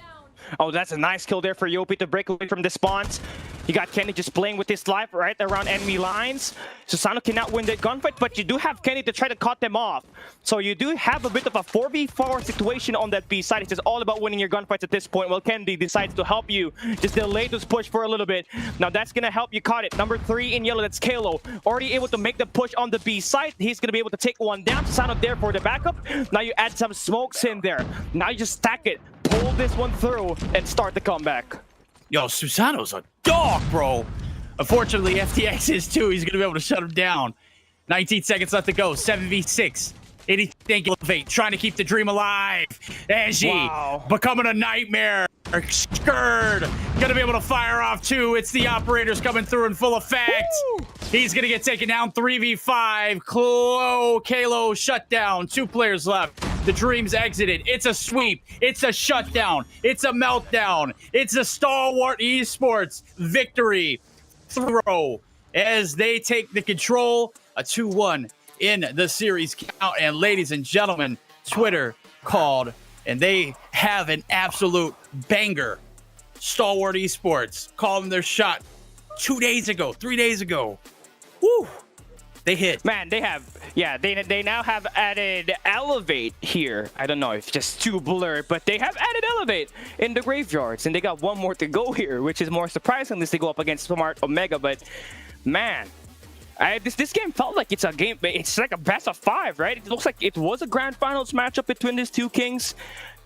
Oh, that's a nice kill there for Yopi to break away from the spawns. You got Kenny just playing with his life right around enemy lines. Susano cannot win that gunfight, but you do have Kenny to try to cut them off. So you do have a bit of a 4v4 situation on that B side. It's just all about winning your gunfights at this point. Well, Kenny decides to help you. Just delay this push for a little bit. Now that's going to help you cut it. Number 3 in yellow, that's Kalo. Already able to make the push on the B side. He's going to be able to take one down. Susano there for the backup. Now you add some smokes in there. Now you just stack it. Pull this one through and start the comeback. Yo, Susano's a dog, bro. Unfortunately, FTX is too. He's going to be able to shut him down. 19 seconds left to go. 7v6. 80 think Elevate trying to keep the dream alive. Angie becoming a nightmare. Scared. Gonna be able to fire off too. It's the operators coming through in full effect. Woo! He's gonna get taken down 3v5. Kalo shut down. 2 players left. The Dreams exited. It's a sweep. It's a shutdown. It's a meltdown. It's a stalwart esports victory throw as they take the control. A 2-1 in the series count. And ladies and gentlemen, Twitter called, and they have an absolute banger. Stalwart Esports called them their shot 3 days ago. Woo! They hit. Man, they have, they now have added Elevate here. I don't know if it's just too blurred, but they have added Elevate in the graveyards, and they got one more to go here, which is more surprising as they go up against Smart Omega. But man, this game felt like it's a game. It's like a best of 5, right? It looks like it was a grand finals matchup between these 2 kings.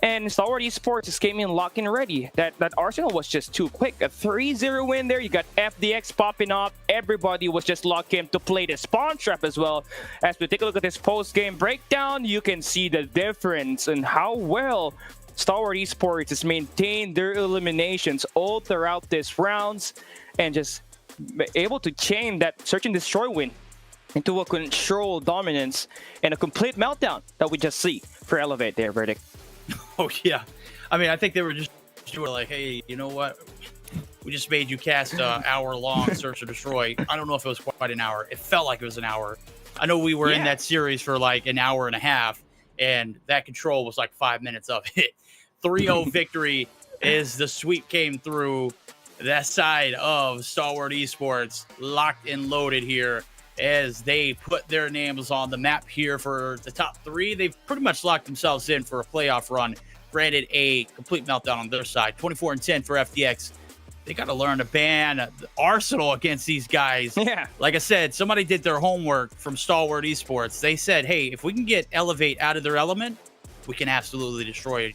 And Stalwart Esports just came in locked and ready. That Arsenal was just too quick. A 3-0 win there. You got FDX popping up. Everybody was just locked in to play the spawn trap as well. As we take a look at this post-game breakdown, you can see the difference in how well Stalwart Esports has maintained their eliminations all throughout this rounds and just able to chain that search and destroy win into a controlled dominance and a complete meltdown that we just see for Elevate there, Verdict. Oh, yeah. I mean, I think they were just like, hey, you know what? We just made you cast an hour-long Search or Destroy. I don't know if it was quite an hour. It felt like it was an hour. I know we were in that series for like an hour and a half, and that control was like 5 minutes of it. 3-0 victory as the sweep came through. That side of Stalwart Esports locked and loaded here as they put their names on the map here for the top 3. They've pretty much locked themselves in for a playoff run. Granted, a complete meltdown on their side. 24-10 for FDX. They got to learn to ban Arsenal against these guys. Yeah. Like I said, somebody did their homework from Stalwart Esports. They said, hey, if we can get Elevate out of their element, we can absolutely destroy,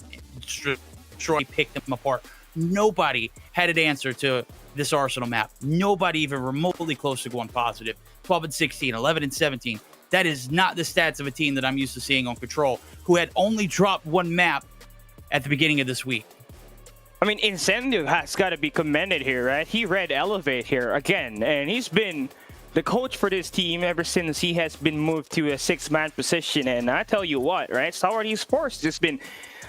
pick them apart. Nobody had an answer to this Arsenal map. Nobody even remotely close to going positive. 12-16, 11-17. That is not the stats of a team that I'm used to seeing on Control, who had only dropped 1 map at the beginning of this week. I mean, Asenda has got to be commended here, right? He read Elevate here again, and he's been the coach for this team ever since he has been moved to a 6-man position. And I tell you what, right? Stalwart Esports just been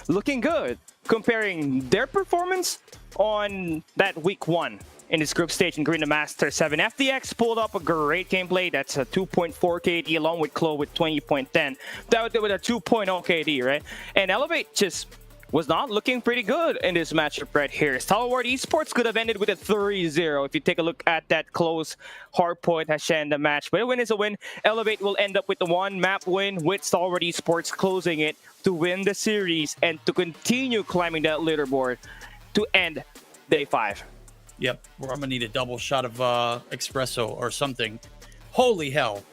looking good, comparing their performance on that week 1 in this group stage in Garena Masters VII. FDX pulled up a great gameplay. That's a 2.4 KD along with Chloe with 20.10. That with a 2.0 KD, right? And Elevate just was not looking pretty good in this matchup right here. Stalwart Esports could have ended with a 3-0 if you take a look at that close Hardpoint Asenda match. But a win is a win. Elevate will end up with the 1-map win with Stalwart Esports closing it to win the series and to continue climbing that leaderboard to end day 5. Yep, I'm gonna need a double shot of espresso or something. Holy hell,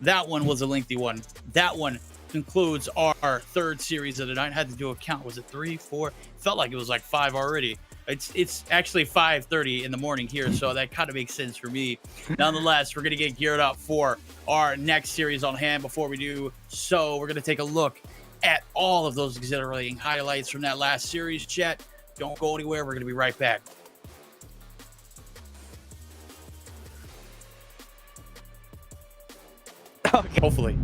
that one was a lengthy one. That one concludes our 3rd series of the night. I had to do a count. Was it 3, 4? Felt like it was like 5 already. It's actually 5:30 in the morning here, so that kind of makes sense for me. Nonetheless, we're gonna get geared up for our next series on hand. Before we do so, we're gonna take a look at all of those exhilarating highlights from that last series. Chat, don't go anywhere. We're gonna be right back. Okay. Hopefully.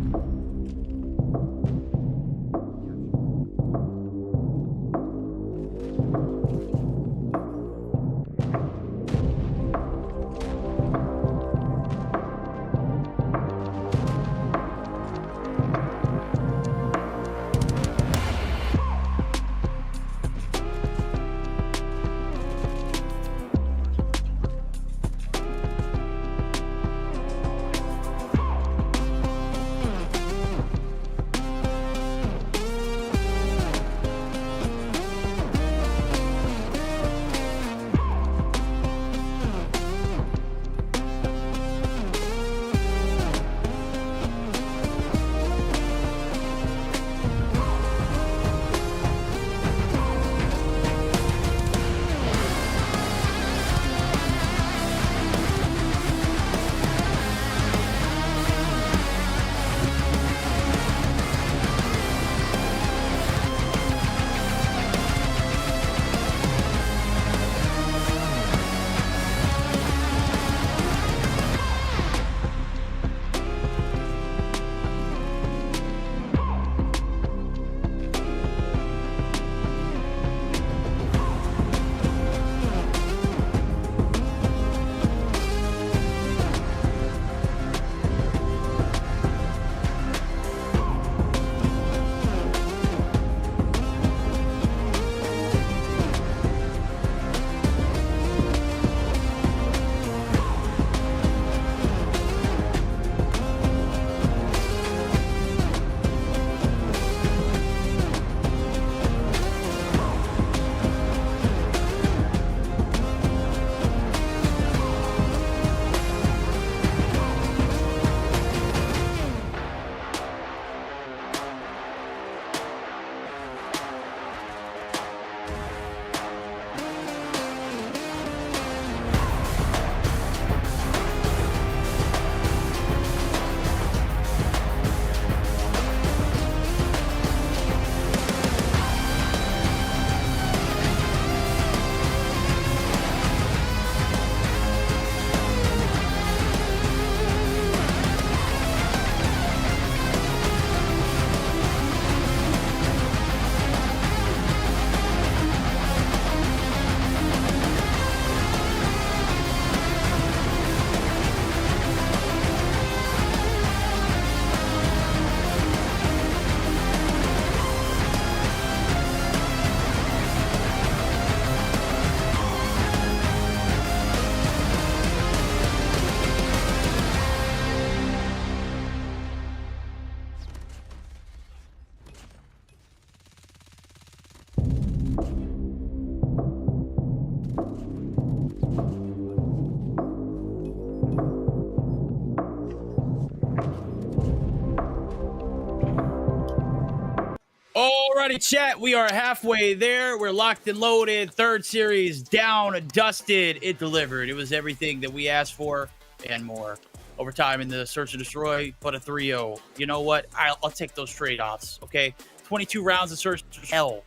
Alrighty, chat. We are halfway there. We're locked and loaded. Third series down, dusted. It delivered. It was everything that we asked for and more. Overtime in the search and destroy, but a 3-0. You know what? I'll take those trade-offs, okay? 22 rounds of search hell,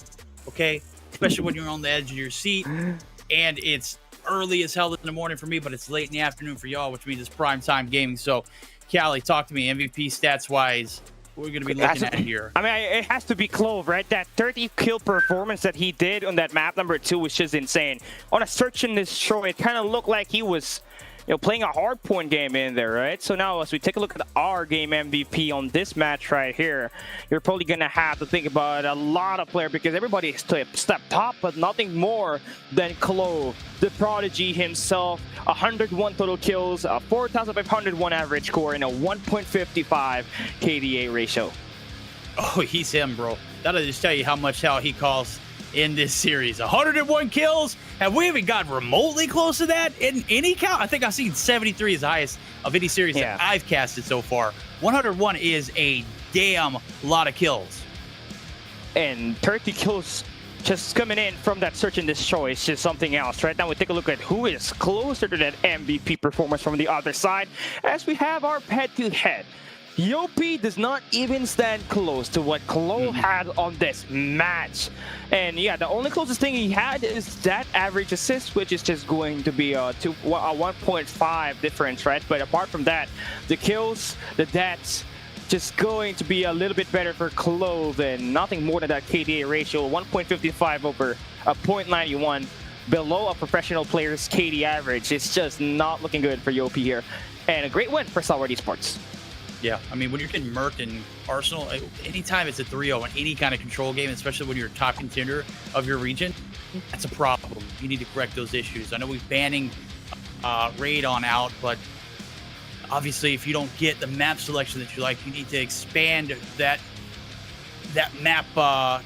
okay? Especially when you're on the edge of your seat. And it's early as hell in the morning for me, but it's late in the afternoon for y'all, which means it's prime time gaming. So, Callie, talk to me. MVP stats-wise, what are we going to be looking at here? I mean, it has to be Clove, right? That 30-kill performance that he did on that map number 2 was just insane. On a search and destroy, it kind of looked like he was playing a hardpoint game in there, right? So now as we take a look at our game MVP on this match right here, you're probably going to have to think about a lot of players because everybody stepped up, but nothing more than Clove, the prodigy himself. 101 total kills, a 4,501 average score, and a 1.55 KDA ratio. Oh, he's him, bro. That'll just tell you how much hell he calls in this series. 101 kills. Have we even got remotely close to that in any count? I think I've seen 73 as the highest of any series that I've casted so far. 101 is a damn lot of kills. And 30 kills just coming in from that search and destroy is just something else. Right now we take a look at who is closer to that MVP performance from the other side as we have our head-to-head. Yopi does not even stand close to what Clove had on this match. And yeah, the only closest thing he had is that average assist, which is just going to be a 1.5 difference, right? But apart from that, the kills, the deaths, just going to be a little bit better for Clove and nothing more than that KDA ratio, 1.55 over a 0.91, below a professional player's KD average. It's just not looking good for Yopi here. And a great win for Salward Esports. Yeah, I mean, when you're getting murked in Arsenal, anytime it's a 3-0 in any kind of control game, especially when you're a top contender of your region, that's a problem. You need to correct those issues. I know we're banning Raid on out, but obviously if you don't get the map selection that you like, you need to expand that map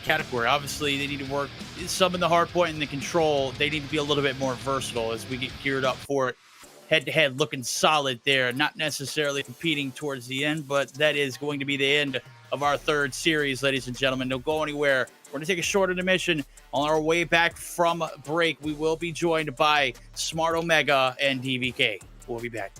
category. Obviously, they need to work some in the hardpoint and the control. They need to be a little bit more versatile as we get geared up for it. Head-to-head looking solid there, not necessarily competing towards the end, but that is going to be the end of our third series, ladies and gentlemen. Don't go anywhere. We're going to take a short intermission. On our way back from break, we will be joined by Smart Omega and DVK. We'll be back.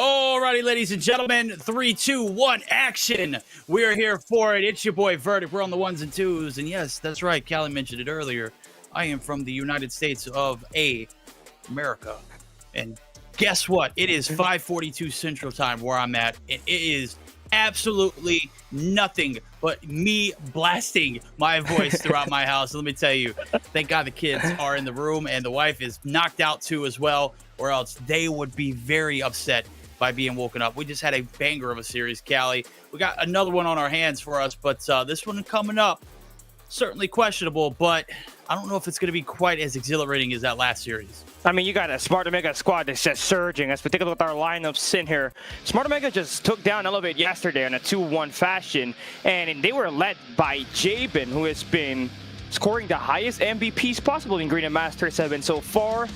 Alrighty, ladies and gentlemen, 3, 2, 1, action. We're here for it. It's your boy Verdict. We're on the ones and twos. And yes, that's right. Callie mentioned it earlier. I am from the United States of America. And guess what? It is 5:42 Central Time where I'm at. And it is absolutely nothing but me blasting my voice throughout my house. Let me tell you, thank God the kids are in the room and the wife is knocked out too as well, or else they would be very upset by being woken up. We just had a banger of a series, Callie. We got another one on our hands for us, but this one coming up, certainly questionable, but I don't know if it's going to be quite as exhilarating as that last series. I mean, you got a Smart Omega squad that's just surging. As we take a look at our lineups in here, Smart Omega just took down Elevate yesterday in a 2-1 fashion, and they were led by Jabin, who has been scoring the highest MVPs possible in Garena Masters VII so far.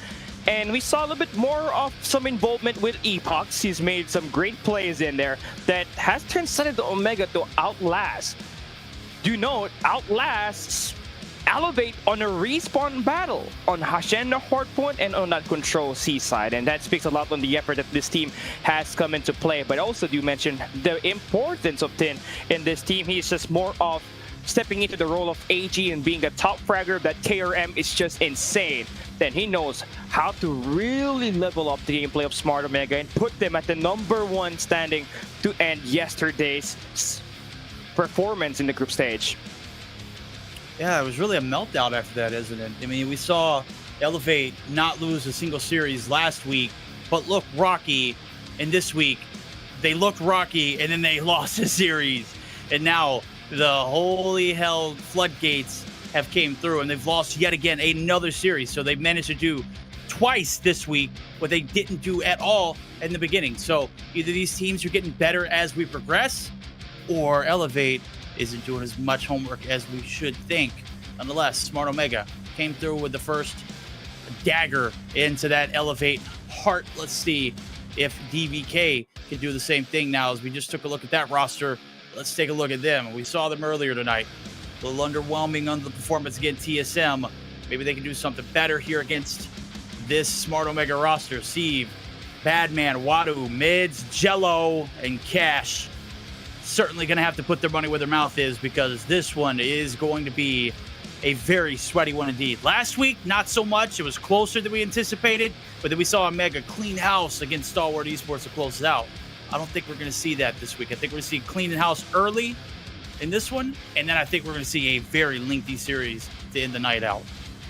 And we saw a little bit more of some involvement with Epox. He's made some great plays in there that has transcended the Omega to outlast. Do note, outlasts Elevate on a respawn battle on Asenda, Hardpoint, and on that control Seaside. And that speaks a lot on the effort that this team has come into play. But also do mention the importance of Tin in this team. He's just more of stepping into the role of AG and being a top fragger. That KRM is just insane. Then he knows how to really level up the gameplay of Smart Omega and put them at the #1 standing to end yesterday's performance in the group stage. Yeah, it was really a meltdown after that, isn't it? I mean, we saw Elevate not lose a single series last week, but look rocky. And this week, they looked rocky, and then they lost a series. And now the holy hell floodgates have came through, and they've lost yet again another series. So they've managed to do twice this week what they didn't do at all in the beginning. So either these teams are getting better as we progress, or Elevate isn't doing as much homework as we should think. Nonetheless, Smart Omega came through with the first dagger into that Elevate heart. Let's see if DVK can do the same thing now. As we just took a look at that roster, let's take a look at them. We saw them earlier tonight. A little underwhelming on the performance against TSM. Maybe they can do something better here against this Smart Omega roster. Sieve, Badman, Wadu, Mids, Jello, and Cash. Certainly going to have to put their money where their mouth is, because this one is going to be a very sweaty one indeed. Last week, not so much. It was closer than we anticipated, but then we saw Omega clean house against Stalwart Esports to close it out. I don't think we're going to see that this week. I think we're going to see clean house early in this one, and then I think we're going to see a very lengthy series to end the night out.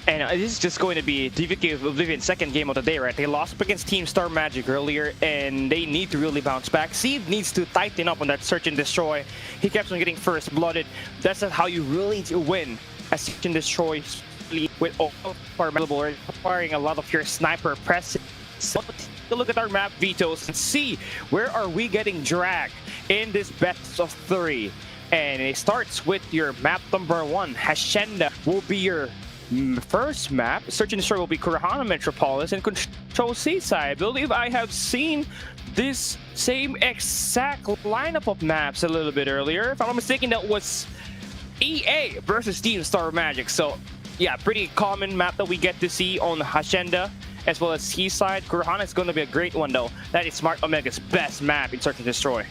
And this is just going to be DVK Oblivion's second game of the day, right? They lost against Team Star Magic earlier, and they need to really bounce back. Seed needs to tighten up on that search and destroy. He kept on getting first blooded. That's how you really win a search and destroy with all far available, requiring a lot of your sniper presence. So take a look at our map vetoes and see where are we getting dragged in this best of 3. And it starts with your map #1. Asenda will be your first map. Search and Destroy will be Garena Metropolis, and Control Seaside. I believe I have seen this same exact lineup of maps a little bit earlier. If I'm not mistaken, that was EA versus Team Star Magic. So yeah, pretty common map that we get to see on Asenda as well as Seaside. Garena is going to be a great one though. That is Smart Omega's best map in Search and Destroy.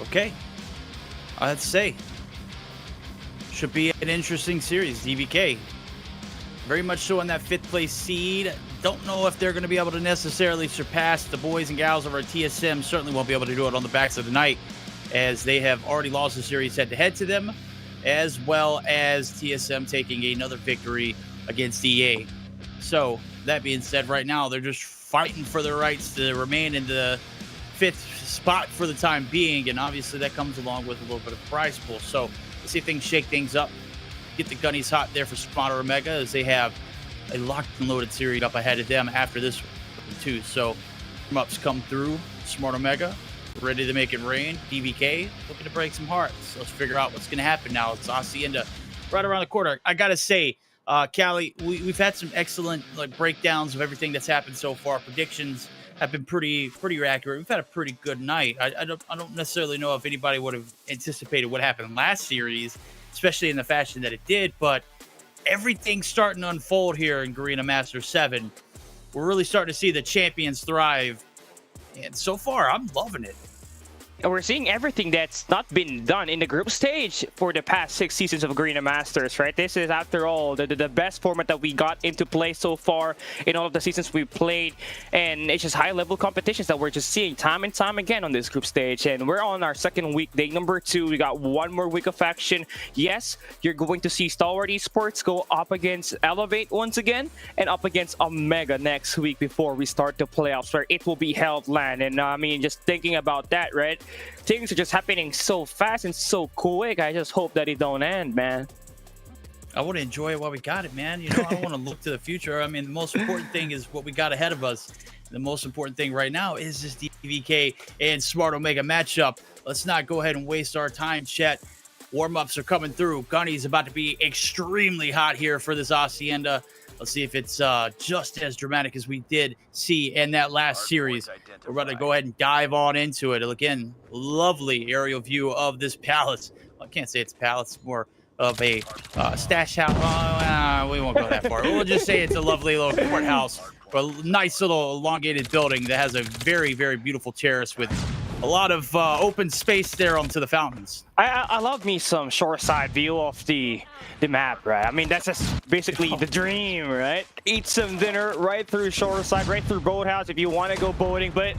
Okay, I'd say should be an interesting series. DVK very much so in that 5th place seed. Don't know if they're going to be able to necessarily surpass the boys and gals of our TSM. Certainly won't be able to do it on the backs of the night, as they have already lost the series head-to-head to them, as well as TSM taking another victory against EA. So that being said, right now they're just fighting for their rights to remain in the 5th spot for the time being, and obviously that comes along with a little bit of prize pool. So let's see if they can shake things up, get the gunnies hot there for Smart Omega, as they have a locked and loaded series up ahead of them after this one too. So ups come through. Smart Omega ready to make it rain. DVK looking to break some hearts. Let's figure out what's going to happen now. It's Asenda right around the corner. I gotta say, Callie, we've had some excellent breakdowns of everything that's happened so far. Predictions have been pretty accurate. We've had a pretty good night. I don't necessarily know if anybody would have anticipated what happened last series, especially in the fashion that it did, but everything's starting to unfold here in Garena Masters VII. We're really starting to see the champions thrive And so far, I'm loving it. And we're seeing everything that's not been done in the group stage for the past 6 seasons of Garena Masters, right? This is, after all, the best format that we got into play so far in all of the seasons we played. And it's just high-level competitions that we're just seeing time and time again on this group stage. And we're on our second week, day number 2. We got one more week of action. Yes, you're going to see Stalwart Esports go up against Elevate once again and up against Omega next week before we start the playoffs, where it will be held land. And I mean, just thinking about that, right? Things are just happening so fast and so quick. I just hope that it don't end, man. I want to enjoy it while we got it, man. You know, I don't want to look to the future. I mean, the most important thing is what we got ahead of us. The most important thing right now is this DVK and Smart Omega matchup. Let's not go ahead and waste our time, chat. Warm-ups are coming through. Gunny's about to be extremely hot here for this Asenda. Let's see if it's just as dramatic as we did see in that last series. We're about to go ahead and dive on into it. Again, lovely aerial view of this palace. Well, I can't say it's a palace. It's more of a stash house. We won't go that far. We'll just say it's a lovely little courthouse. A nice little elongated building that has a very, very beautiful terrace with a lot of open space there onto the fountains. I love me some shoreside view of the map, right? I mean, that's just basically the dream, right? Eat some dinner right through shoreside, right through boathouse if you want to go boating. But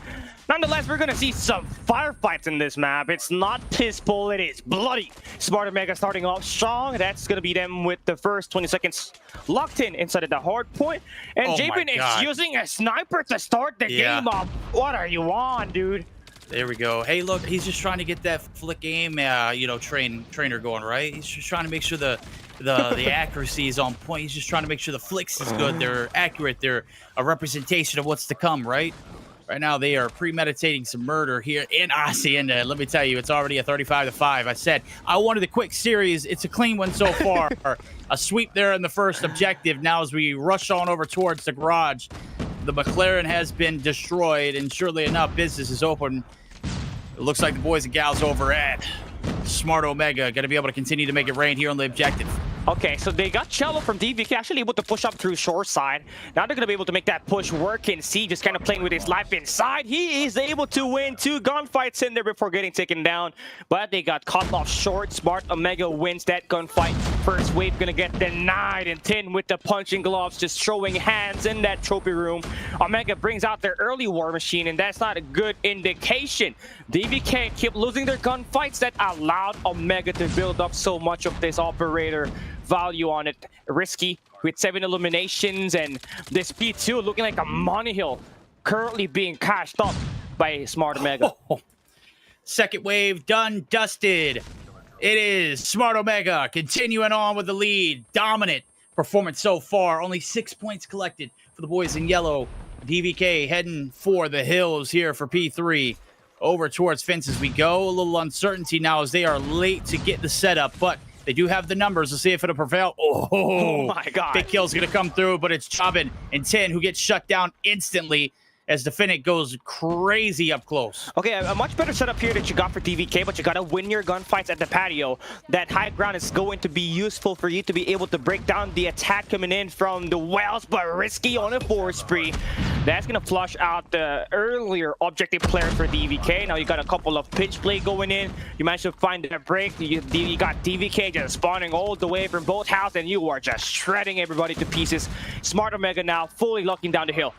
nonetheless, we're going to see some firefights in this map. It's not peaceful, it is bloody. Smart Omega starting off strong. That's going to be them with the first 20 seconds locked in inside of the Hardpoint. And Jabin is using a sniper to start the game up. What are you on, dude? There we go. Hey, look, he's just trying to get that flick aim, you know, trainer going, right? He's just trying to make sure the accuracy is on point. He's just trying to make sure the flicks is good. They're accurate. They're a representation of what's to come, right? Right now, they are premeditating some murder here in Asenda. Let me tell you, it's already a 35-5. I said I wanted a quick series. It's a clean one so far. A sweep there in the first objective. Now, as we rush on over towards the garage, the McLaren has been destroyed, and surely enough, business is open. It looks like the boys and gals over at Smart Omega going to be able to continue to make it rain here on the objective. Okay, so they got Cello from DVK actually able to push up through shoreside. Now they're going to be able to make that push work, and C just kind of playing with his life inside. He is able to win 2 gunfights in there before getting taken down, but they got caught off short. Smart Omega wins that gunfight. First wave going to get denied, and 10 with the punching gloves just throwing hands in that trophy room. Omega brings out their early war machine, and that's not a good indication. DVK keep losing their gunfights that allowed Omega to build up so much of this operator value on it. Risky with 7 eliminations, and this P2 looking like a money hill currently being cashed up by Smart Omega. Second wave done, dusted. It is Smart Omega continuing on with the lead. Dominant performance so far. Only 6 points collected for the boys in yellow. DVK heading for the hills here for P3. Over towards fences we go. A little uncertainty now as they are late to get the setup, but they do have the numbers. Let's see if it'll prevail. Oh my God. Big kill's going to come through, but it's Chabin and 10 who gets shut down instantly as the Finnick goes crazy up close. Okay, a much better setup here that you got for DVK, but you got to win your gunfights at the patio. That high ground is going to be useful for you to be able to break down the attack coming in from the wells, but Risky on a 4 spree. That's going to flush out the earlier objective player for DVK. Now you got a couple of pitch play going in. You managed to find a break. You got DVK just spawning all the way from both houses, and you are just shredding everybody to pieces. Smart Omega now fully locking down the hill.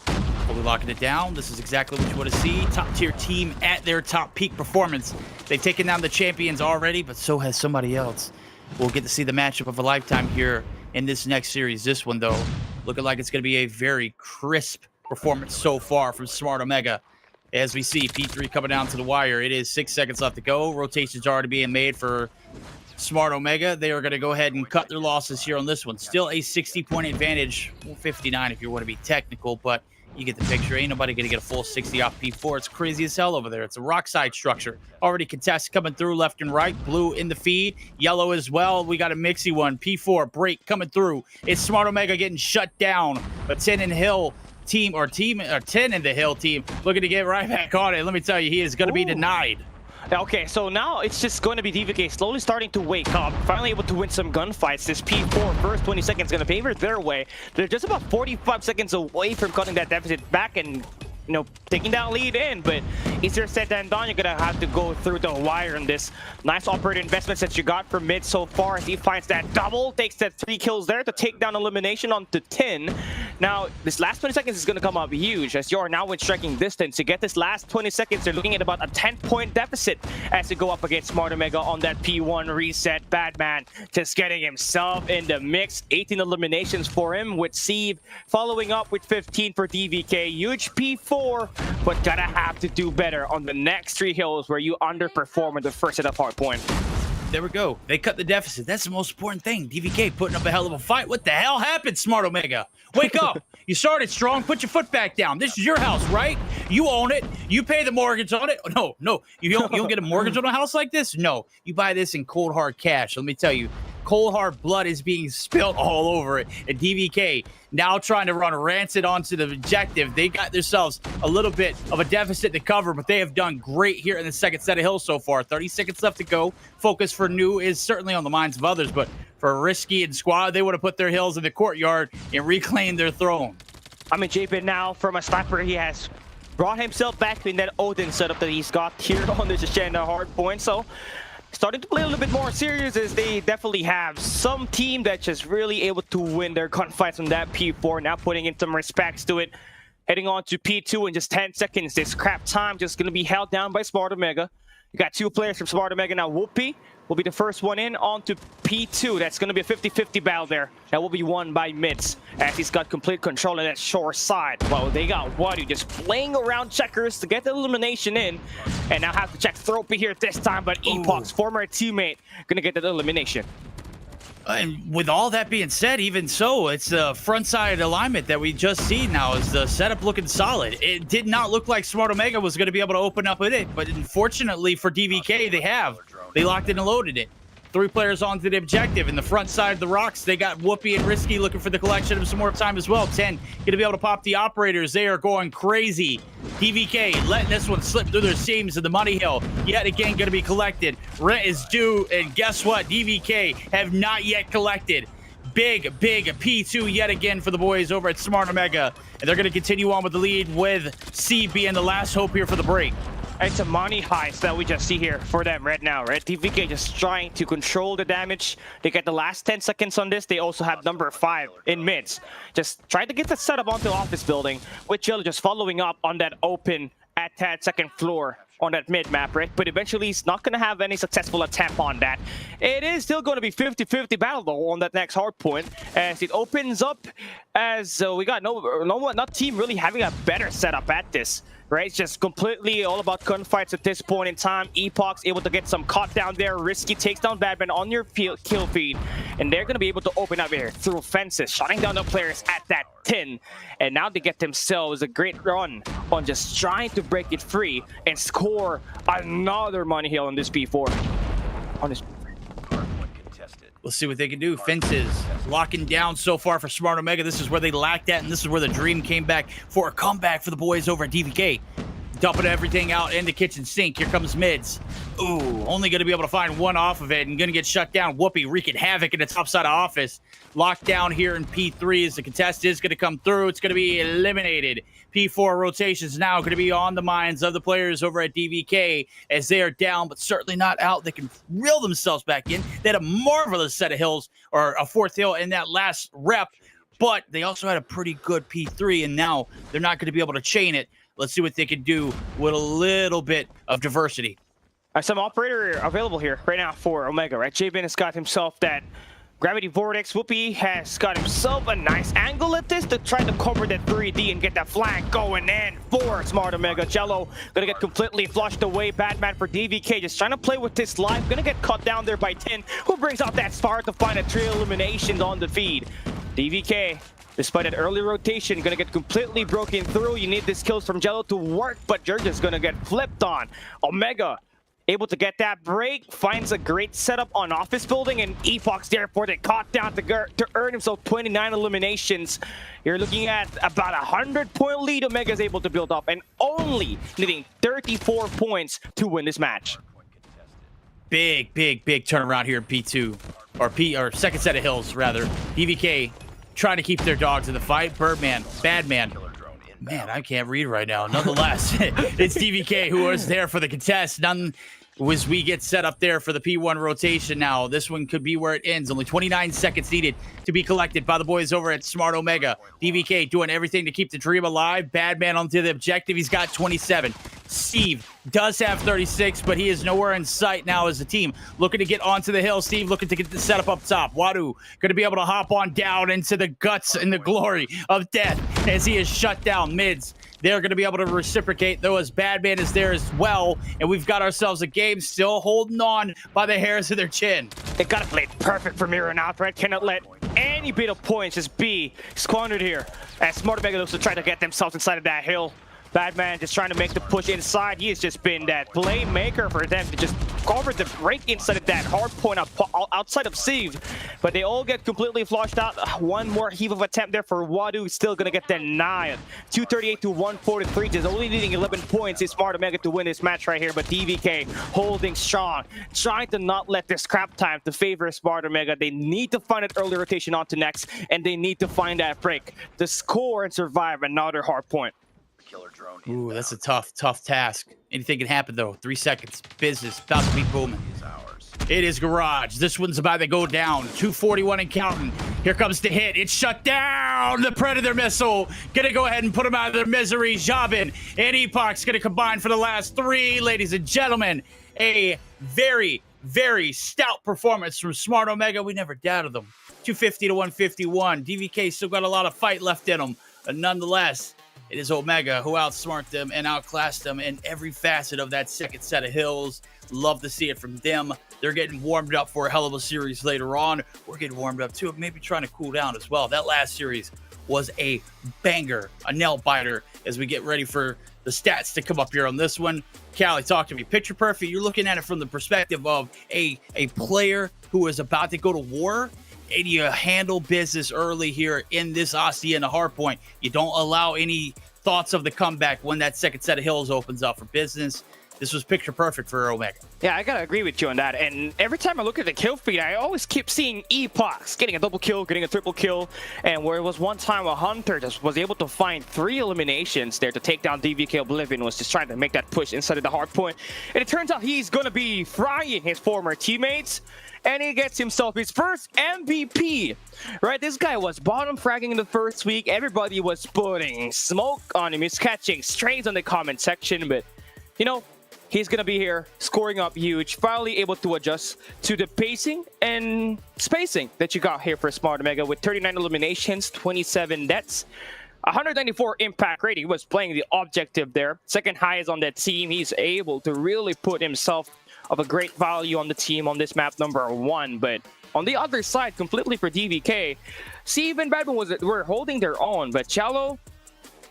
Fully locking it down. This is exactly what you want to see. Top tier team at their top peak performance. They've taken down the champions already, but so has somebody else. We'll get to see the matchup of a lifetime here in this next series. This one, though, looking like it's going to be a very crisp performance so far from Smart Omega. As we see P3 coming down to the wire. It is 6 seconds left to go. Rotations already being made for Smart Omega. They are going to go ahead and cut their losses here on this one. Still a 60-point advantage. Well, 59 if you want to be technical, but you get the picture. Ain't nobody going to get a full 60 off P4. It's crazy as hell over there. It's a rock side structure. Already contested coming through left and right. Blue in the feed. Yellow as well. We got a mixy one. P4 break coming through. It's Smart Omega getting shut down. But 10 in Hill team, or 10 in the Hill team looking to get right back on it. Let me tell you, he is going to be denied. Okay, so now it's just going to be DVK slowly starting to wake up, finally able to win some gunfights. This P4 first 20 seconds going to favor their way. They're just about 45 seconds away from cutting that deficit back, and taking that lead in, but easier said than done. You're gonna have to go through the wire on this. Nice operator investments that you got from mid so far as he finds that double, takes that 3 kills there to take down elimination onto 10. Now, this last 20 seconds is gonna come up huge as you're now in striking distance. To get this last 20 seconds, they're looking at about a 10-point deficit as you go up against Smart Omega on that P1 reset. Badman just getting himself in the mix. 18 eliminations for him with Sieve following up with 15 for DVK. Huge P4, but gotta have to do better on the next 3 hills where you underperform in the first set of Hardpoint. There we go. They cut the deficit. That's the most important thing. DVK putting up a hell of a fight. What the hell happened, Smart Omega? Wake up. You started strong. Put your foot back down. This is your house, right? You own it. You pay the mortgage on it. No. You don't get a mortgage on a house like this? No. You buy this in cold, hard cash. Let me tell you. Cold hard blood is being spilled all over it. And DVK now trying to run rancid onto the objective. They got themselves a little bit of a deficit to cover, but they have done great here in the second set of hills so far. 30 seconds left to go. Focus for New is certainly on the minds of others, but for Risky and Squad, they would have put their hills in the courtyard and reclaimed their throne. I mean, JP now from a sniper, he has brought himself back in that Odin setup that he's got here on this Asenda Hardpoint. So starting to play a little bit more serious as they definitely have some team that's just really able to win their gunfights on that P4. Now putting in some respects to it. Heading on to P2 in just 10 seconds. This crap time just going to be held down by Smart Omega. You got 2 players from Smart Omega now. Whoopi will be the first one in onto P2. That's going to be a 50-50 battle there. That will be won by Mids as he's got complete control of that shore side. Well, they got Wadu just playing around checkers to get the elimination in. And now have to check Thropy here this time, but Epoch's former teammate going to get that elimination. And with all that being said, even so, it's the front side alignment that we just see now is the setup looking solid. It did not look like Smart Omega was going to be able to open up with it, but unfortunately for DVK, they have. They locked in and loaded it. 3 players onto the objective. In the front side of the rocks, they got Whoopi and Risky looking for the collection of some more time as well. 10 going to be able to pop the operators. They are going crazy. DVK letting this one slip through their seams in the money hill. Yet again going to be collected. Rent is due, and guess what? DVK have not yet collected. Big P2 yet again for the boys over at Smart Omega. And they're going to continue on with the lead with C being the last hope here for the break. It's a money heist that we just see here for them right now, right? DVK just trying to control the damage. They get the last 10 seconds on this. They also have number 5 in mids. Just trying to get the setup onto office building, with Jello just following up on that open at that second floor on that mid map, right? But eventually he's not going to have any successful attempt on that. It is still going to be 50-50 battle though on that next hard point as it opens up as we got not team really having a better setup at this. Right, it's just completely all about gunfights at this point in time. Epoch's able to get some caught down there. Risky takes down Badman on your kill feed. And they're going to be able to open up here through fences, shutting down the players at that 10. And now they get themselves a great run on just trying to break it free and score another money hill on this P4. On this. Let's see what they can do. Fences locking down so far for Smart Omega. This is where they lacked at, and this is where the dream came back for a comeback for the boys over at DVK. Dumping everything out in the kitchen sink. Here comes Mids. Ooh, only going to be able to find one off of it and going to get shut down. Whoopi wreaking havoc in the top side of office. Locked down here in P3 as the contest is going to come through. It's going to be eliminated. P4 rotations now going to be on the minds of the players over at DVK as they are down, but certainly not out. They can reel themselves back in. They had a marvelous set of hills, or a 4th hill in that last rep, but they also had a pretty good P3, and now they're not going to be able to chain it. Let's see what they can do with a little bit of diversity. Some operator available here right now for Omega, right? Jabin has got himself that Gravity Vortex. Whoopi has got himself a nice angle at this to try to cover that 3D and get that flank going in for Smart Omega. Jello gonna get completely flushed away. Batman for DVK just trying to play with this life. Gonna get cut down there by 10, who brings out that spark to find a 3 eliminations on the feed. DVK, despite that early rotation, gonna get completely broken through. You need these kills from Jello to work, but you're just gonna get flipped on. Omega able to get that break, finds a great setup on office building, and Epoch's there for the caught down to earn himself 29 eliminations. You're looking at about a 100-point lead Omega's able to build up, and only needing 34 points to win this match. Big turnaround here in P2, or second set of hills rather. DVK trying to keep their dogs in the fight. Badman Man, I can't read right now. Nonetheless, it's DVK who was there for the contest. As we get set up there for the P1 rotation now. This one could be where it ends. Only 29 seconds needed to be collected by the boys over at Smart Omega. DVK doing everything to keep the dream alive. Bad man onto the objective. He's got 27. Steve does have 36, but he is nowhere in sight now as a team. Looking to get onto the hill. Steve looking to get the setup up top. Wadu going to be able to hop on down into the guts and the glory of death as he is shut down mids. They're going to be able to reciprocate, though, as Badman is there as well. And we've got ourselves a game still holding on by the hairs of their chin. They got to play perfect for Mira and Alfred. Cannot let any bit of points just be squandered here. As Smart Omega looks to try to get themselves inside of that hill. Badman just trying to make the push inside. He has just been that playmaker for them to just cover the break inside of that hard point outside of Steve. But they all get completely flushed out. One more heave of attempt there for Wadu. Still going to get denied. 238 to 143. Just only needing 11 points is Smart Omega to win this match right here. But DVK holding strong. Trying to not let this scrap time to favor Smart Omega. They need to find an early rotation onto next. And they need to find that break to score and survive another hard point. Ooh, that's a tough task. Anything can happen, though. 3 seconds. Business. About to be booming. It is Garage. This one's about to go down. 241 and counting. Here comes the hit. It's shut down. The Predator missile. Gonna go ahead and put them out of their misery. Jabin and Epoch's gonna combine for the last 3. Ladies and gentlemen, a very, very stout performance from Smart Omega. We never doubted them. 250 to 151. DVK still got a lot of fight left in them. But nonetheless, it is Omega who outsmarted them and outclassed them in every facet of that second set of hills. Love to see it from them. They're getting warmed up for a hell of a series later on. We're getting warmed up too, maybe trying to cool down as well. That last series was a banger, a nail biter as we get ready for the stats to come up here on this one. Callie, talk to me. Picture perfect. You're looking at it from the perspective of a player who is about to go to war. And you handle business early here in this Asenda Hardpoint. You don't allow any thoughts of the comeback when that second set of hills opens up for business. This was picture perfect for Omega. Yeah, I gotta agree with you on that. And every time I look at the kill feed, I always keep seeing Epochs getting a double kill, getting a triple kill. And where it was one time a Hunter just was able to find 3 eliminations there to take down DVK Oblivion, was just trying to make that push inside of the hard point. And it turns out he's gonna be frying his former teammates. And he gets himself his first MVP, right? This guy was bottom fragging in the first week. Everybody was putting smoke on him. He's catching strays on the comment section, but, you know, he's going to be here, scoring up huge, finally able to adjust to the pacing and spacing that you got here for Smart Omega with 39 eliminations, 27 deaths. 194 impact rating. He was playing the objective there. Second highest on that team. He's able to really put himself of a great value on the team on this map number 1. But on the other side, completely for DVK, Steve and Badman were holding their own, but Shallow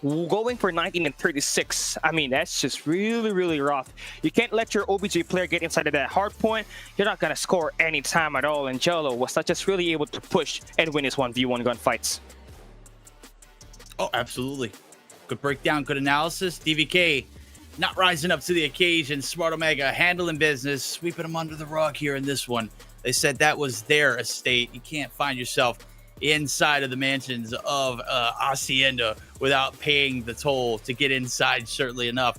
going for 19 and 36. I mean, that's just really, really rough. You can't let your OBJ player get inside of that hard point. You're not going to score any time at all. And Jello was not just really able to push and win his 1v1 gunfights. Oh, absolutely. Good breakdown, good analysis. DVK not rising up to the occasion. Smart Omega handling business, sweeping them under the rug here in this one. They said that was their estate. You can't find yourself inside of the mansions of Asenda without paying the toll to get inside. Certainly enough,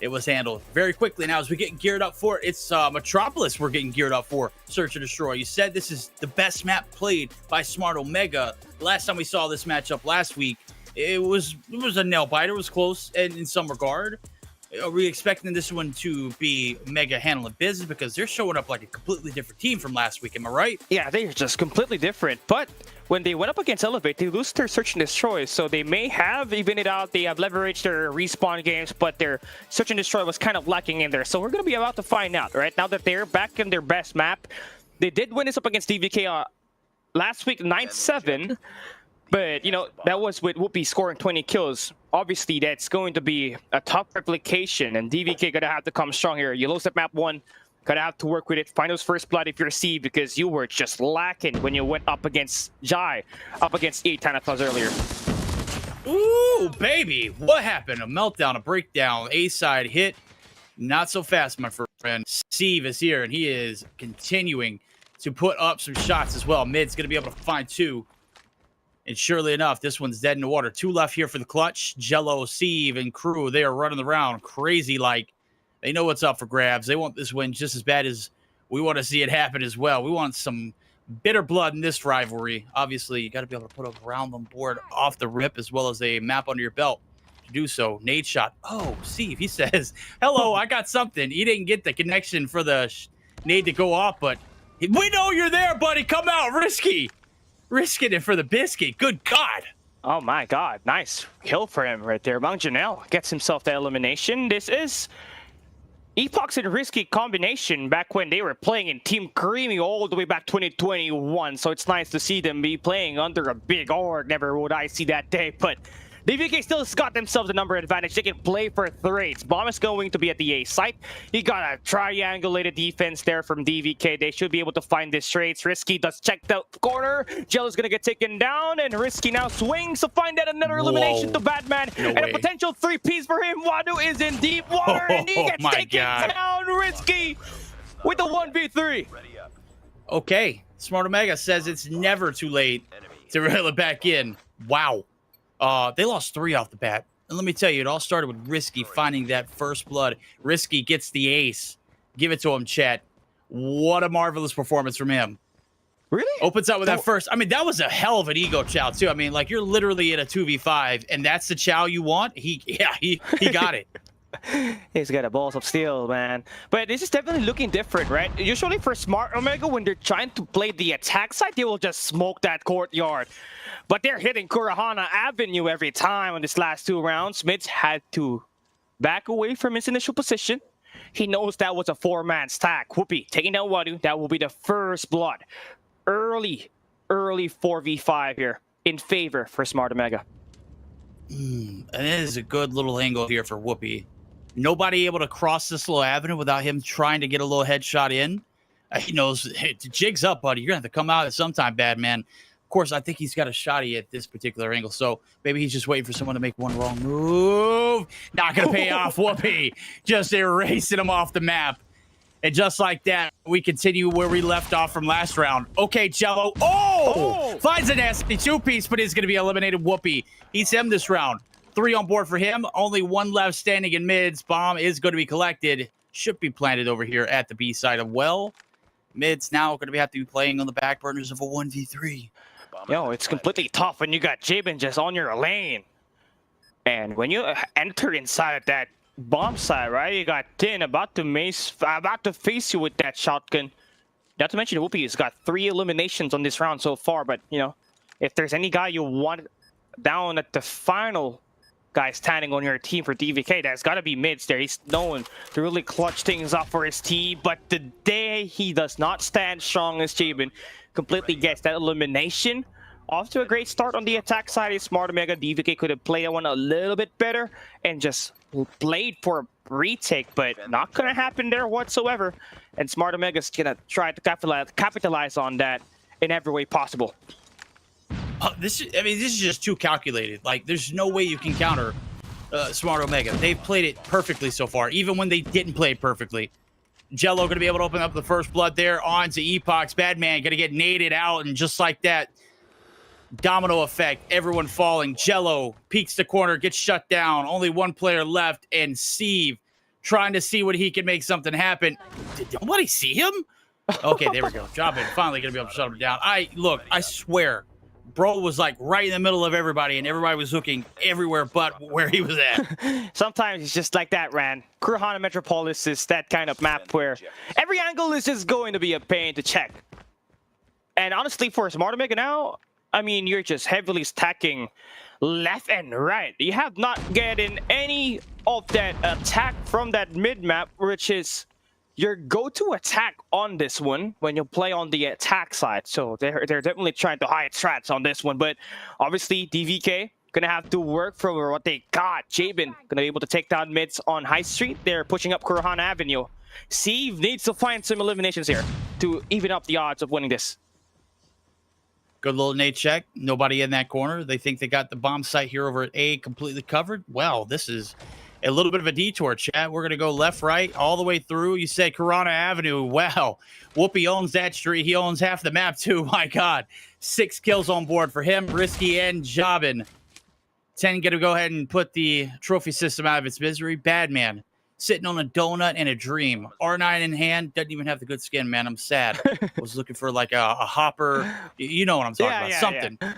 it was handled very quickly. Now, as we get geared up for it, it's Metropolis we're getting geared up for. Search and Destroy. You said this is the best map played by Smart Omega. Last time we saw this matchup last week, it was a nail biter. It was close in some regard. Are we expecting this one to be Mega handling business? Because they're showing up like a completely different team from last week. Am I right? Yeah, they're just completely different. But when they went up against Elevate, they lose their Search and Destroy. So they may have evened it out. They have leveraged their respawn games, but their Search and Destroy was kind of lacking in there. So we're going to be about to find out, right? Now that they're back in their best map. They did win this up against DVK last week, 9-7. But, you know, that was with Whoopi scoring 20 kills. Obviously, that's going to be a tough replication, and DVK going to have to come strong here. You lose at map 1, going to have to work with it. Find those first blood if you're C, because you were just lacking when you went up against Jai, up against 8 Thanatos earlier. Ooh, baby. What happened? A meltdown, a breakdown, A-side hit. Not so fast, my friend. Steve is here, and he is continuing to put up some shots as well. Mid's going to be able to find 2. And surely enough, this one's dead in the water. 2 left here for the clutch. Jello, Sieve, and crew, they are running around crazy like they know what's up for grabs. They want this win just as bad as we want to see it happen as well. We want some bitter blood in this rivalry. Obviously, you got to be able to put a round on board off the rip as well as a map under your belt to do so. Nade shot. Oh, Sieve, he says, hello, I got something. He didn't get the connection for the nade to go off, but we know you're there, buddy. Come out, Risky. Risking it for the biscuit. Good God. Oh my God. Nice kill for him right there. Mang Janelle gets himself the elimination. This is Epoch's and Risky combination back when they were playing in Team Creamy all the way back 2021. So it's nice to see them be playing under a big org. Never would I see that day, but DVK still has got themselves a number advantage. They can play for threes. Bomb is going to be at the A site. You got a triangulated defense there from DVK. They should be able to find this trades. Risky does check the corner. Jello's going to get taken down, and Risky now swings to find that another elimination to Batman. No and way. a potential 3-piece for him. Wadu is in deep water, and he gets taken down. Risky with the 1v3. Okay. Smart Omega says it's never too late to reel it back in. Wow. They lost 3 off the bat. And let me tell you, it all started with Risky finding that first blood. Risky gets the ace. Give it to him, chat. What a marvelous performance from him. Really? Opens up with that first. I mean, that was a hell of an ego chow, too. I mean, like, you're literally in a 2v5, and that's the chow you want? He got it. He's got a balls of steel, man. But this is definitely looking different, right? Usually for Smart Omega, when they're trying to play the attack side, they will just smoke that courtyard. But they're hitting Kurahana Avenue every time on this last 2 rounds. Mids had to back away from his initial position. He knows that was a 4-man stack. Whoopi taking down Wadu. That will be the first blood. Early 4v5 here in favor for Smart Omega. And it is a good little angle here for Whoopi. Nobody able to cross this little avenue without him trying to get a little headshot in. He knows, hey, the jig's up, buddy. You're going to have to come out at some time, bad man. Of course, I think he's got a shotty at this particular angle, so maybe he's just waiting for someone to make one wrong move. Not going to pay off, Whoopi. Just erasing him off the map. And just like that, we continue where we left off from last round. Okay, Jello. Oh! Finds a nasty 2-piece, but is going to be eliminated. Whoopi. He's him this round. 3 on board for him. Only 1 left standing in mids. Bomb is going to be collected. Should be planted over here at the B side of well. Mids now going to have to be playing on the back burners of a 1v3. Yo, it's completely tough when you got Jabin just on your lane. And when you enter inside of that bomb side, right? You got Tin about to face you with that shotgun. Not to mention, Whoopi has got 3 eliminations on this round so far. But, you know, if there's any guy you want down at the final guy standing on your team for DVK, that's got to be Mids there. He's known to really clutch things up for his team. But the day he does not stand strong as Jabin completely gets that elimination. Off to a great start on the attack side is Smart Omega. DVK could have played that one a little bit better and just played for a retake, but not going to happen there whatsoever. And Smart Omega's going to try to capitalize on that in every way possible. This is just too calculated. Like, there's no way you can counter Smart Omega. They've played it perfectly so far, even when they didn't play it perfectly. Jello going to be able to open up the first blood there on to Epoch's. Badman going to get naded out, and just like that, domino effect, everyone falling. Jello peeks the corner, gets shut down. Only 1 player left, and Steve trying to see what he can make something happen. Did nobody see him? Okay, there we go. Jobin finally going to be able to shut him down. I swear, bro was like right in the middle of everybody, and everybody was looking everywhere but where he was at. Sometimes it's just like that, Ran. Garena Metropolis is that kind of map where every angle is just going to be a pain to check. And honestly, for Smart Omega now, I mean, you're just heavily stacking left and right. You have not gotten any of that attack from that mid-map, which is your go-to attack on this one when you play on the attack side. So they're definitely trying to hide strats on this one. But obviously, DVK gonna have to work for what they got. Jabin gonna be able to take down mids on High Street. They're pushing up Kurahana Avenue. Steve needs to find some eliminations here to even up the odds of winning this. Good little nade check. Nobody in that corner. They think they got the bomb site here over at A completely covered. Well, this is a little bit of a detour, chat. We're going to go left, right, all the way through. You said Kurahana Avenue. Wow. Whoopi owns that street. He owns half the map, too. My God. 6 kills on board for him, Risky and Jobin. 10 gonna go ahead and put the trophy system out of its misery. Badman sitting on a donut and a dream. R9 in hand, doesn't even have the good skin, man. I'm sad. I was looking for like a hopper. You know what I'm talking about. Something. Yeah.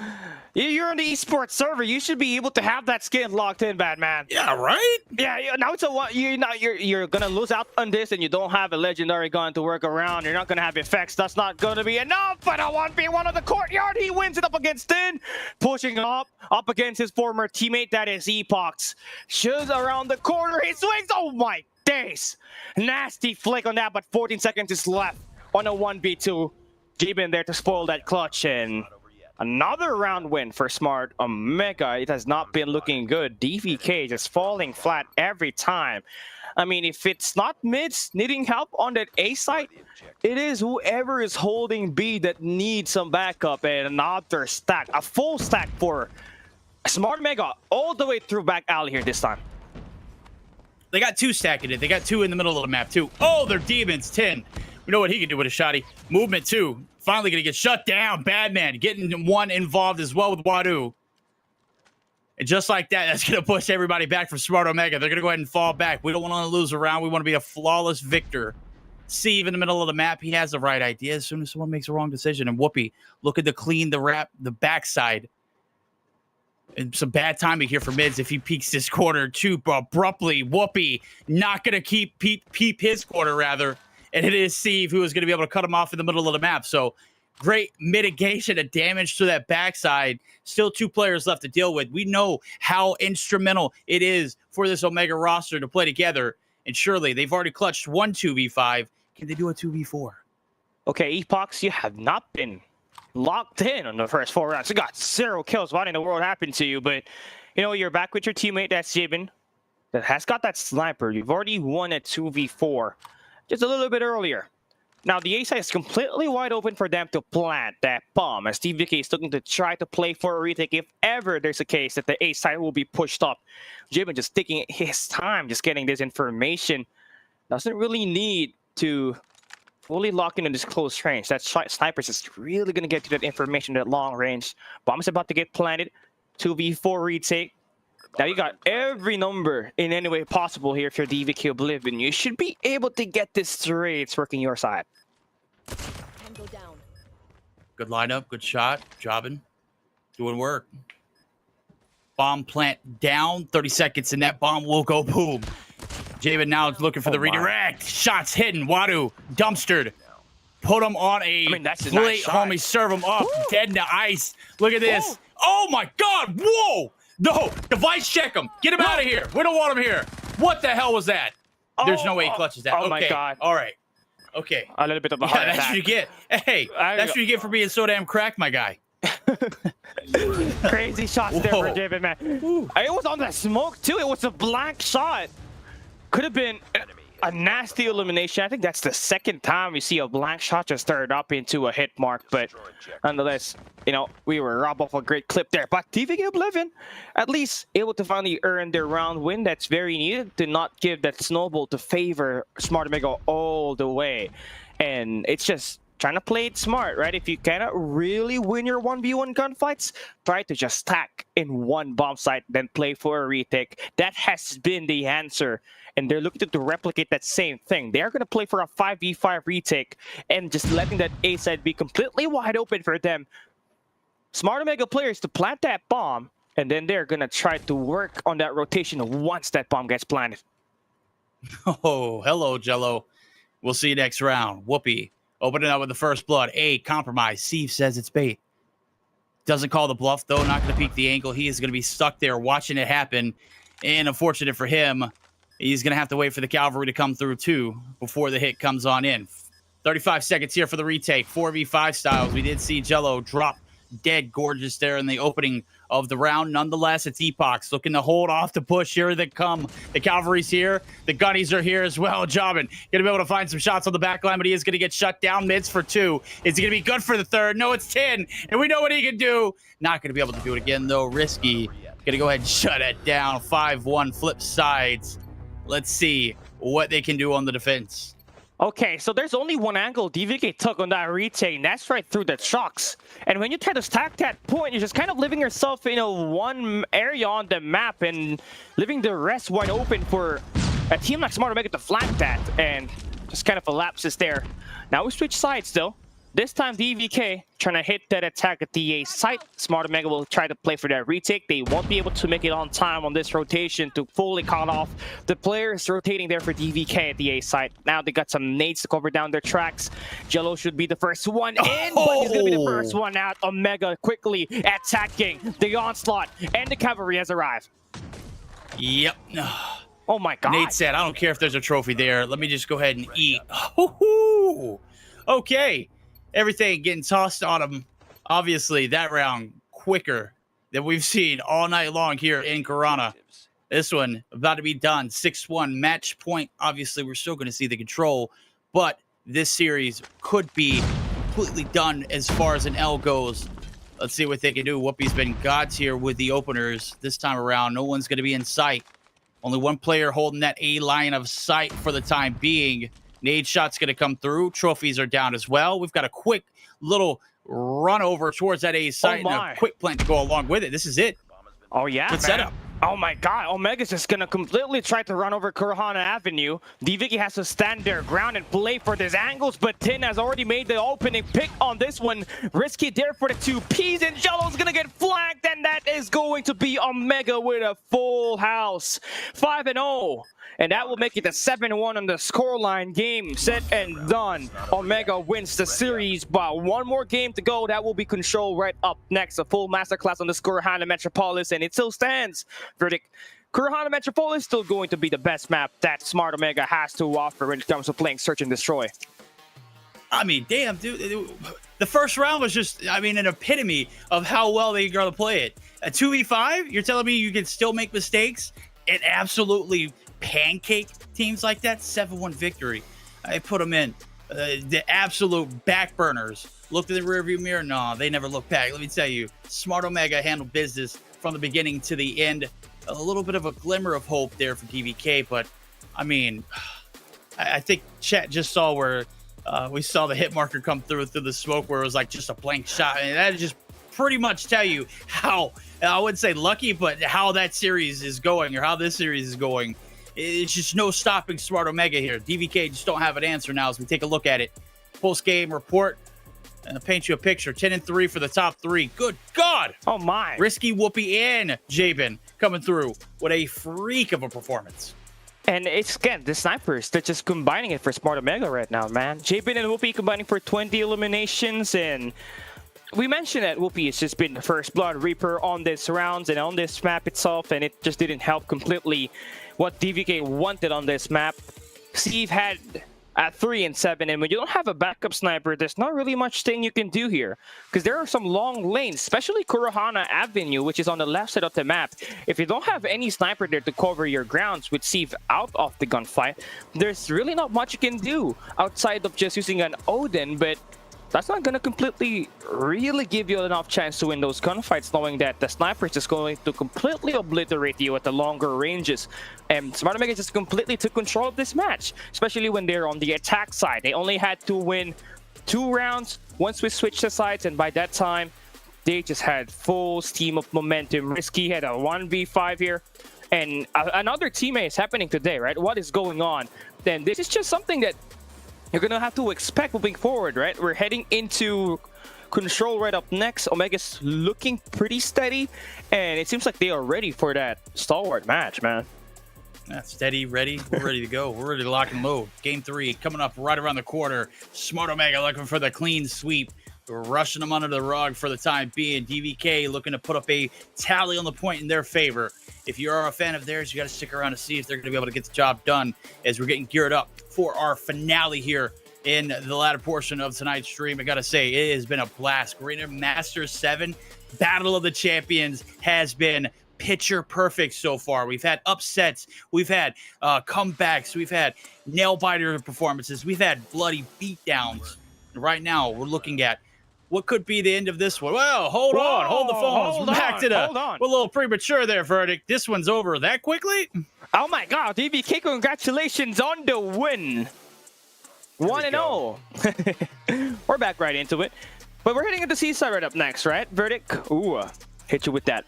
You're on the esports server. You should be able to have that skin locked in, Batman. Yeah, right? Yeah. Now it's you're gonna lose out on this, and you don't have a legendary gun to work around. You're not gonna have effects. That's not gonna be enough. But a 1v1 on the courtyard, he wins it up against Tin, pushing up against his former teammate. That is Epox. Shows around the corner. He swings. Oh my days! Nasty flick on that, but 14 seconds is left on a 1v2. Jibin there to spoil that clutch, and another round win for Smart Omega. It has not been looking good. DVK just falling flat every time. I mean, if it's not mids needing help on that A site, it is whoever is holding B that needs some backup, and another stack, a full stack for Smart Omega all the way through back alley here this time. They got 2 stacking it. They got 2 in the middle of the map, too. Oh, they're demons. 10. We know what he can do with a shotty. Movement, 2. Finally going to get shut down. Badman getting 1 involved as well with Wadu. And just like that, that's going to push everybody back from Smart Omega. They're going to go ahead and fall back. We don't want to lose a round. We want to be a flawless victor. Steve in the middle of the map. He has the right idea as soon as someone makes a wrong decision. And Whoopi looking to clean the backside. And some bad timing here for mids if he peeks this corner too abruptly. Whoopi not going to peep his corner, rather. And it is Steve who is going to be able to cut him off in the middle of the map. So great mitigation of damage to that backside. Still 2 players left to deal with. We know how instrumental it is for this Omega roster to play together. And surely they've already clutched 1 2v5. Can they do a 2v4? Okay, Epox, you have not been locked in on the first 4 rounds. You got 0 kills. What in the world happened to you? But, you know, you're back with your teammate, that's Jibin, that has got that sniper. You've already won a 2v4 just a little bit earlier. Now, the A side is completely wide open for them to plant that bomb, as TVK is looking to try to play for a retake if ever there's a case that the A side will be pushed up. Jibin just taking his time, just getting this information. Doesn't really need to fully lock in this close range. That sniper is just really going to get you that information at long range. Bomb is about to get planted. 2v4 retake. Now you got every number in any way possible here if you're DVK Oblivion. You should be able to get this straight. It's working your side. Good lineup, good shot. Jobbing. Doing work. Bomb plant down. 30 seconds and that bomb will go boom. Jabin now is looking for the redirect. Shots hidden. Wadu dumpstered. Put him on a that's a plate, nice shot. homie. Serve him up. Woo! Dead into ice. Look at this. Woo! Oh my God. Whoa. No. Device check him. Get him out of here. We don't want him here. What the hell was that? There's no way he clutches that. Oh my God. All right. Okay. A little bit of a heart That's attack. what you get. Hey, that's what you get for being so damn cracked, my guy. Crazy shots there for Whoa. Jibin, man. It was on the smoke, too. It was a blank shot. Could have been a nasty elimination. I think that's the second time we see a blank shot just turned up into a hit mark. But nonetheless, you know, we were robbed off a great clip there. But TVK Oblivion, at least able to finally earn their round win. That's very needed to not give that snowball to favor Smart Omega all the way. And it's just trying to play it smart, right? If you cannot really win your 1v1 gunfights, try to just stack in one bomb site, then play for a retake. That has been the answer. And they're looking to replicate that same thing. They're going to play for a 5v5 retake and just letting that A side be completely wide open for them. Smart Omega players to plant that bomb, and then they're going to try to work on that rotation once that bomb gets planted. Oh, hello, Jello. We'll see you next round. Whoopi opening up with the first blood. A compromise. Steve says it's bait. Doesn't call the bluff, though. Not going to peek the angle. He is going to be stuck there watching it happen. And unfortunate for him, he's going to have to wait for the cavalry to come through, too, before the hit comes on in. 35 seconds here for the retake. 4v5 styles. We did see Jello drop dead gorgeous there in the opening of the round. Nonetheless, it's Epox looking to hold off the push. Here they come. The cavalry's here. The gunnies are here as well. Jobbin going to be able to find some shots on the back line, but he is going to get shut down. Mids for 2. Is he going to be good for the 3rd? No, it's 10. And we know what he can do. Not going to be able to do it again, though. Risky. Going to go ahead and shut it down. 5-1 flip sides. Let's see what they can do on the defense. Okay, so there's only one angle DVK took on that retake, and that's right through the trucks. And when you try to stack that point, you're just kind of leaving yourself in one area on the map and leaving the rest wide open for a team like Smart Omega to flank that, and just kind of elapses there. Now we switch sides though. This time DVK trying to hit that attack at the A site. Smart Omega will try to play for that retake. They won't be able to make it on time on this rotation to fully cut off the players rotating there for DVK at the A site. Now they got some nades to cover down their tracks. Jello should be the first one in, but he's going to be the first one out. Omega quickly attacking. The onslaught and the cavalry has arrived. Yep. Oh my god. Nate said, I don't care if there's a trophy there. Let me just go ahead and eat. Hoo-hoo. Okay. Everything getting tossed on him. Obviously, that round quicker than we've seen all night long here in Garena. This one about to be done. 6-1 match point. Obviously, we're still going to see the control, but this series could be completely done as far as an L goes. Let's see what they can do. Whoopi's been gods here with the openers this time around. No one's going to be in sight. Only one player holding that A line of sight for the time being. Nade shot's going to come through. Trophies are down as well. We've got a quick little run over towards that A site and a quick plant to go along with it. This is it. Oh, yeah, good setup. Oh my god, Omega's just gonna completely try to run over Kurahana Avenue. DVK has to stand their ground and play for these angles, but Tin has already made the opening pick on this one. Risky there for the 2Ps, and Jello's gonna get flanked, and that is going to be Omega with a full house. 5-0. And that will make it a 7-1 on the scoreline. Game, set, and done. Omega wins the series, but one more game to go. That will be Control right up next. A full masterclass on the Garena Metropolis, and it still stands. Verdict. Garena Metropolis still going to be the best map that Smart Omega has to offer when it comes to playing Search and Destroy. I mean, damn, dude. The first round was just, I mean, an epitome of how well they're going to play it. A 2v5, you're telling me you can still make mistakes and absolutely pancake teams like that? 7-1 victory. I put them in. The absolute backburners looked in the rearview mirror. No, they never looked back. Let me tell you, Smart Omega handled business from the beginning to the end. A little bit of a glimmer of hope there for DVK, but I mean, I think chat just saw where we saw the hit marker come through the smoke where it was like just a blank shot. And that just pretty much tell you how, I wouldn't say lucky, but how that series is going or how this series is going. It's just no stopping Smart Omega here. DVK just don't have an answer now as we take a look at it. Post-game report. And I'll paint you a picture. 10-3 for the top three. Good God. Oh, my. Risky, Whoopi, and Jabin coming through. What a freak of a performance. And it's, again, the snipers, they're just combining it for Smart Omega right now, man. Jabin and Whoopi combining for 20 eliminations, and we mentioned that Whoopi has just been the first Blood Reaper on this rounds and on this map itself, and it just didn't help completely what DVK wanted on this map. Steve had at 3 and 7, and when you don't have a backup sniper, there's not really much thing you can do here because there are some long lanes, especially Kurahana Avenue, which is on the left side of the map. If you don't have any sniper there to cover your grounds with Steve out of the gunfight, there's really not much you can do outside of just using an Odin, but that's not going to completely really give you enough chance to win those gunfights, knowing that the sniper is just going to completely obliterate you at the longer ranges. And Smart Omega just completely took control of this match, especially when they're on the attack side. They only had to win 2 rounds once we switched the sides, and by that time, they just had full steam of momentum. Risky had a 1v5 here, and another teammate is happening today, right? What is going on? Then this is just something that you're gonna have to expect moving forward, right? We're heading into Control right up next. Omega's looking pretty steady, and it seems like they are ready for that stalwart match, man. Yeah, steady, ready. We're ready to go. We're ready to lock and load. Game 3 coming up right around the corner. Smart Omega looking for the clean sweep. We're rushing them under the rug for the time being. DVK looking to put up a tally on the point in their favor. If you are a fan of theirs, you got to stick around to see if they're going to be able to get the job done as we're getting geared up for our finale here in the latter portion of tonight's stream. I got to say, it has been a blast. Garena Masters VII, Battle of the Champions has been picture perfect so far. We've had upsets, we've had comebacks, we've had nail-biter performances, we've had bloody beatdowns. Right now, we're looking at what could be the end of this one. Well, hold on, hold the phones. We're back to the, we're a little premature there, Verdict. This one's over that quickly? Oh my god, DVK, congratulations on the win. 1-0. We're back right into it. But we're hitting into Seaside right up next, right? Verdict. Ooh, hit you with that.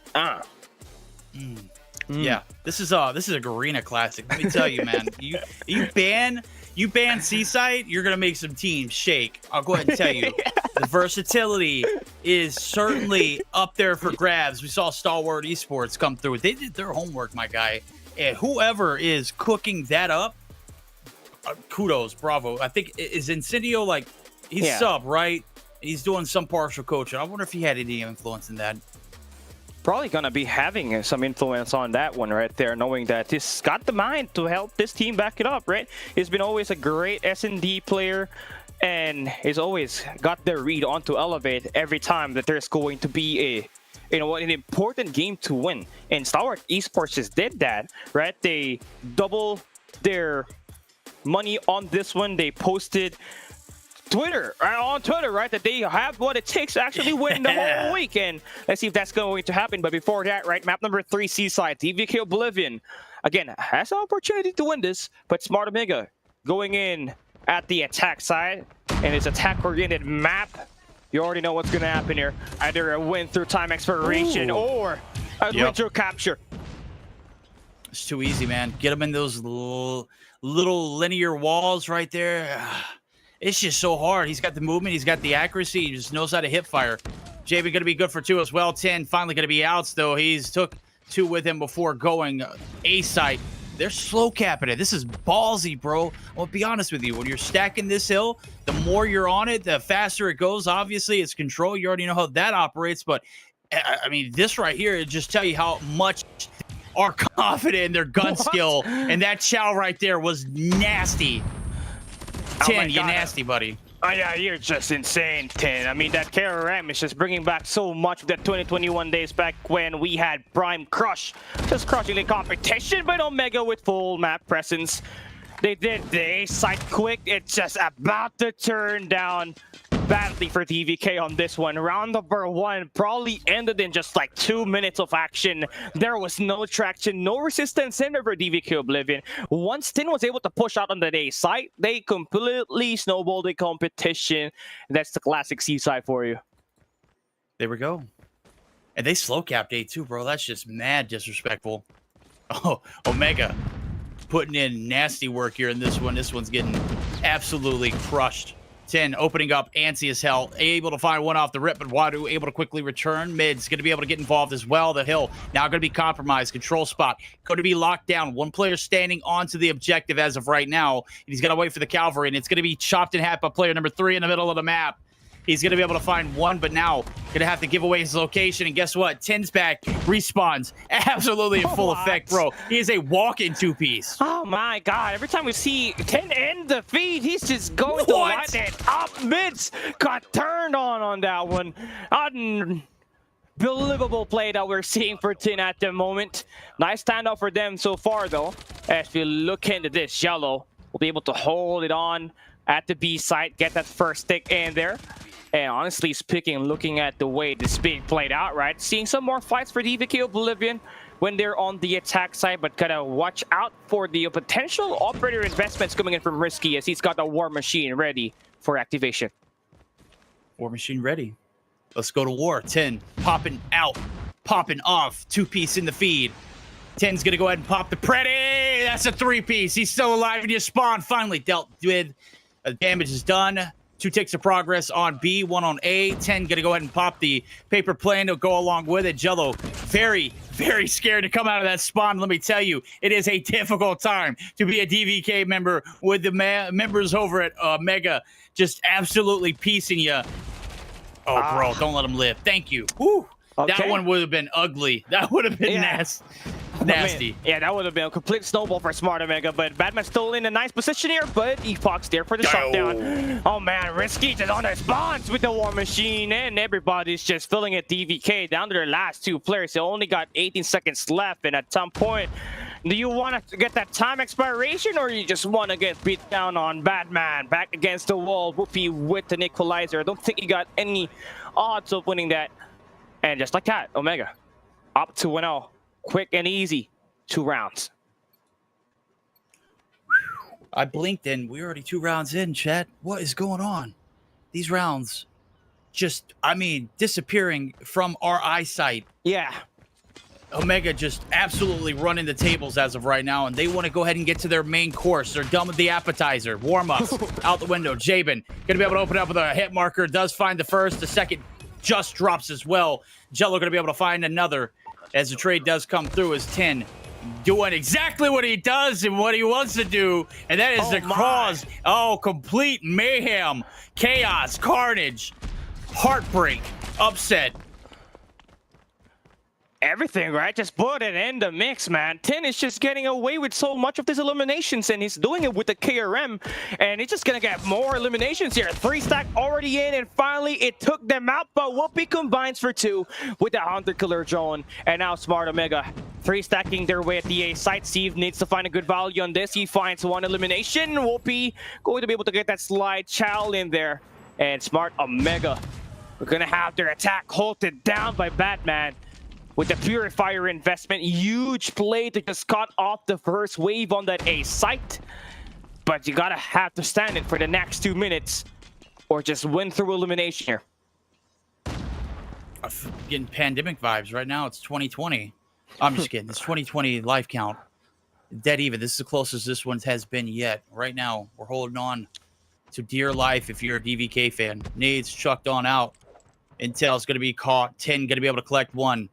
Yeah, this is a Garena classic. Let me tell you, man. You ban Seaside, you're gonna make some teams shake. I'll go ahead and tell you. The versatility is certainly up there for grabs. We saw Stalwart Esports come through. They did their homework, my guy. And whoever is cooking that up, kudos, bravo. I think is Incendio, like, he's sub, right? He's doing some partial coaching. I wonder if he had any influence in that. Probably gonna be having some influence on that one right there, knowing that he's got the mind to help this team back it up, right? He's been always a great S&D player, and he's always got the read on to elevate every time that there's going to be an important game to win. And Stalwart Esports just did that, right? They double their money on this one. They posted on Twitter, right, that they have what it takes to actually win the whole weekend. Let's see if that's going to happen. But before that, right, map number 3, Seaside, DVK Oblivion. Again, has an opportunity to win this, but Smart Omega going in at the attack side, and it's attack-oriented map. You already know what's going to happen here. Either a win through time expiration or a win through capture. It's too easy, man. Get them in those little linear walls right there. It's just so hard. He's got the movement. He's got the accuracy. He just knows how to hip fire. JB going to be good for 2 as well. 10 finally going to be outs, though. He's took 2 with him before going A site. They're slow capping it. This is ballsy, bro. I'll be honest with you. When you're stacking this hill, the more you're on it, the faster it goes. Obviously, it's control. You already know how that operates. But, I mean, this right here, it just tell you how much are confident in their gun skill. And that chow right there was nasty. 10, you nasty, buddy. Oh, yeah, you're just insane, 10. I mean, that KRM is just bringing back so much of that 2021 days back when we had Prime Crush. Just crushing the competition, but Omega with full map presence. They did the A-site quick. It's just about to turn down badly for DVK on this one. Round number 1 probably ended in just like 2 minutes of action. There was no traction, no resistance in for DVK Oblivion. Once Tin was able to push out on the A site, they completely snowballed the competition. That's the classic Seaside for you. There we go. And they slow capped A2, bro. That's just mad disrespectful. Oh, Omega putting in nasty work here in this one. This one's getting absolutely crushed. 10 opening up, antsy as hell, able to find one off the rip, but Wadu able to quickly return. Mid's going to be able to get involved as well. The hill now going to be compromised. Control spot going to be locked down. One player standing onto the objective as of right now. He's going to wait for the cavalry, and it's going to be chopped in half by player number 3 in the middle of the map. He's going to be able to find one, but now going to have to give away his location. And guess what? 10's back, respawns. Absolutely in full effect, bro. He is a walk-in 2-piece. Oh, my God. Every time we see 10 end the feed, he's just going to light it up. Mids got turned on that one. Unbelievable play that we're seeing for 10 at the moment. Nice standout for them so far, though. As we look into this, Yellow will be able to hold it on at the B site, get that first stick in there. And honestly speaking, looking at the way this is being played out, right? Seeing some more fights for DVK Oblivion when they're on the attack side, but gotta watch out for the potential operator investments coming in from Risky as he's got the War Machine ready for activation. War Machine ready. Let's go to war. 10 popping out, popping off. 2-piece in the feed. 10's gonna go ahead and pop the Pretty. That's a 3-piece. He's still alive and you spawn. Finally dealt with. Damage is done. 2 ticks of progress on B, 1 on A. 10 gonna go ahead and pop the paper plane to go along with it. Jello, very, very scared to come out of that spawn. Let me tell you, it is a difficult time to be a DVK member with the members over at Mega just absolutely piecing you. Oh, bro, don't let him live. Thank you. Woo. Okay. That one would have been ugly. That would have been nasty. I mean, yeah, that would have been a complete snowball for Smart Omega, but Batman's still in a nice position here, but Epoch's there for the shutdown. Oh man, Risky just on the spawns with the War Machine, and everybody's just filling it DVK down to their last 2 players. They only got 18 seconds left, and at some point, do you want to get that time expiration, or you just want to get beat down on Batman? Back against the wall, Whoopi with an equalizer. I don't think he got any odds of winning that. And just like that, Omega up to 1-0. Quick and easy. 2 rounds. I blinked and we're already 2 rounds in, chat. What is going on? These rounds just, disappearing from our eyesight. Yeah. Omega just absolutely running the tables as of right now, and they want to go ahead and get to their main course. They're done with the appetizer. Warm-ups out the window. Jabin going to be able to open up with a hit marker. Does find the first. The second just drops as well. Jello going to be able to find another as the trade does come through as 10. Doing exactly what he does and what he wants to do, and that is to cause complete mayhem, chaos, carnage, heartbreak, upset. Everything, right? Just put it in the mix, man. 10 is just getting away with so much of these eliminations, and he's doing it with the KRM, and he's just gonna get more eliminations here. 3 stack already in, and finally it took them out, but Whoopi combines for 2 with the Hunter Killer drone, and now Smart Omega 3 stacking their way at the A site. Steve needs to find a good value on this. He finds 1 elimination. Whoopi going to be able to get that slide chow in there, and Smart Omega are gonna have their attack halted down by Batman. With the Purifier investment, huge play to just cut off the first wave on that A site. But you gotta have to stand it for the next 2 minutes or just win through elimination here. I'm getting pandemic vibes right now. It's 2020. I'm just kidding. It's 2020 life count. Dead even. This is the closest this one has been yet. Right now, we're holding on to dear life if you're a DVK fan. Nades chucked on out. Intel's going to be caught. 10 going to be able to collect 1.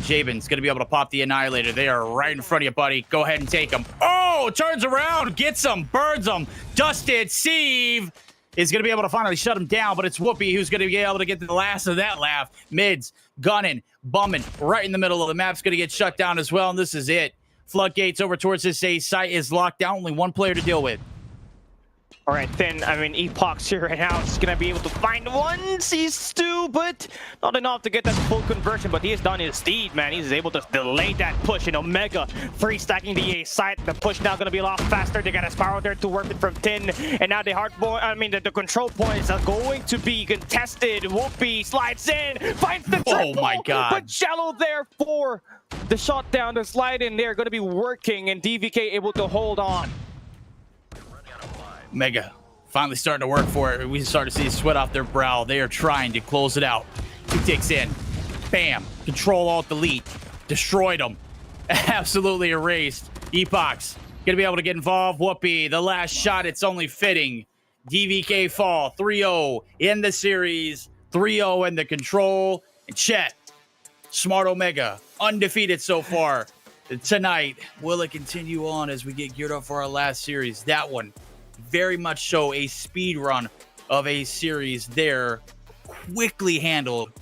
Jabin's going to be able to pop the Annihilator. They are right in front of you, buddy. Go ahead and take them. Oh, turns around, gets them, burns them. Dusted Steve is going to be able to finally shut him down, but it's Whoopi who's going to be able to get the last of that laugh. Mids, gunning, bumming, right in the middle of the map's going to get shut down as well, and this is it. Floodgates over towards this A site is locked down. Only 1 player to deal with. All right, then, Epoch's here right now. He's going to be able to find 1, sees 2, but not enough to get that full conversion. But he has done his deed, man. He's able to delay that push. And Omega 3 stacking the A site. The push now going to be a lot faster. They got a Spiral there to work it from 10. And now the the control points are going to be contested. Whoopi slides in, finds the triple. Oh, my God. But shallow there for the shot down. The slide in there going to be working. And DVK able to hold on. Mega finally starting to work for it. We start to see sweat off their brow. They are trying to close it out. 2 ticks in. Bam. Control Alt Delete. Destroyed them. Absolutely erased. Epoch's gonna be able to get involved. Whoopi, the last shot. It's only fitting. DVK fall. 3-0 in the series. 3-0 in the control. And Chet. Smart Omega. Undefeated so far tonight. Will it continue on as we get geared up for our last series? That one. Very much so a speed run of a series there. Quickly handled.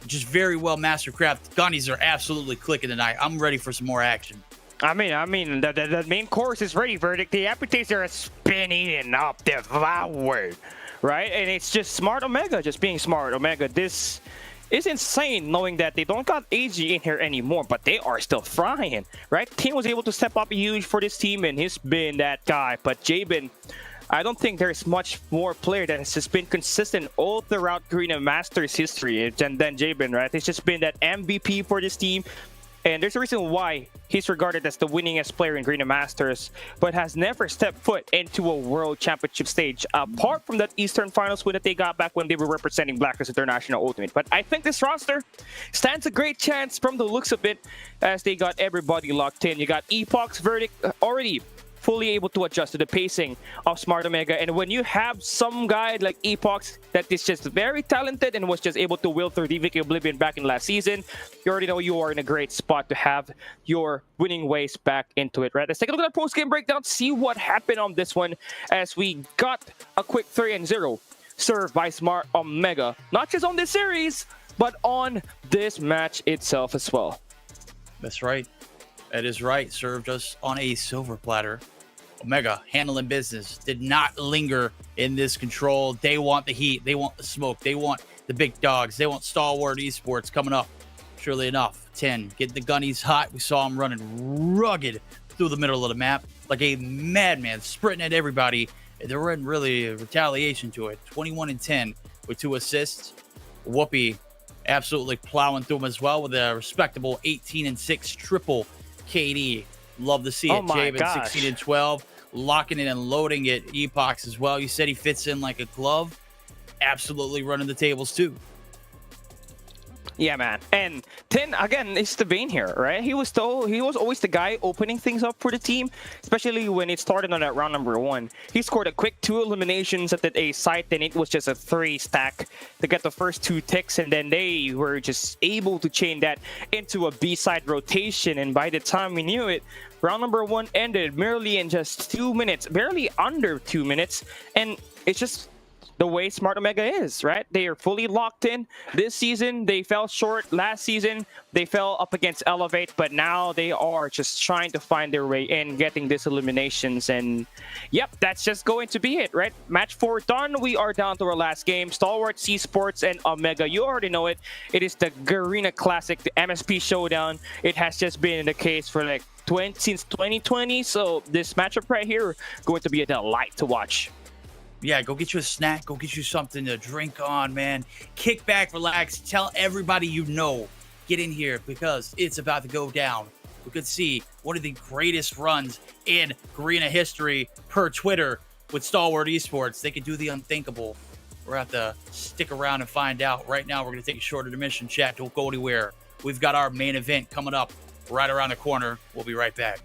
Just very well mastercraft. Gunnies are absolutely clicking tonight. I'm ready for some more action. The main course is ready, Verdict. The appetizer are spinning and up, devoured, right? And it's just Smart Omega, just being Smart Omega. This is insane knowing that they don't got AG in here anymore, but they are still frying, right? Team was able to step up huge for this team, and he's been that guy. But Jabin, I don't think there's much more player that has just been consistent all throughout Garena Masters history than Jabin, right? He's just been that MVP for this team. And there's a reason why he's regarded as the winningest player in Garena Masters, but has never stepped foot into a World Championship stage, apart from that Eastern Finals win that they got back when they were representing Blacklist International Ultimate. But I think this roster stands a great chance from the looks of it, as they got everybody locked in. You got Epoch's Verdict already fully able to adjust to the pacing of Smart Omega. And when you have some guy like Epoch that is just very talented and was just able to will through DVK Oblivion back in last season, you already know you are in a great spot to have your winning ways back into it, right? Let's take a look at the post-game breakdown, see what happened on this one, as we got a quick 3-0 served by Smart Omega. Not just on this series, but on this match itself as well. That's right. That is right. Served us on a silver platter. Omega handling business, did not linger in this control. They want the heat, they want the smoke, they want the big dogs, they want Stalwart Esports coming up. Surely enough, 10 getting the gunnies hot. We saw him running rugged through the middle of the map like a madman, sprinting at everybody. There wasn't really a retaliation to it. 21 and 10 with 2 assists. Whoopi absolutely plowing through them as well with a respectable 18 and 6 triple KD. Love to see it. Jabin 16 and 12 locking it and loading it. Epochs as well. You said he fits in like a glove. Absolutely running the tables too. Yeah, man. And Tin, again, is the vein here, right? He was always the guy opening things up for the team, especially when it started on that round number 1. He scored a quick 2 eliminations at the A site, and it was just a 3 stack to get the first 2 ticks, and then they were just able to chain that into a B side rotation. And by the time we knew it, round number 1 ended merely in just 2 minutes, barely under 2 minutes, and it's just the way Smart Omega is, right? They are fully locked in. This season, they fell short. Last season, they fell up against Elevate, but now they are just trying to find their way in, getting these eliminations. And yep, that's just going to be it, right? Match 4 done. We are down to our last game. Stalwart, Esports, and Omega. You already know it. It is the Garena Classic, the MSP Showdown. It has just been the case for like since 2020. So this matchup right here going to be a delight to watch. Yeah, go get you a snack. Go get you something to drink on, man. Kick back, relax. Tell everybody you know. Get in here because it's about to go down. We could see one of the greatest runs in Garena history per Twitter with Stalwart Esports. They could do the unthinkable. We're going to have to stick around and find out. Right now, we're going to take a short intermission. Chat, don't go anywhere. We've got our main event coming up right around the corner. We'll be right back.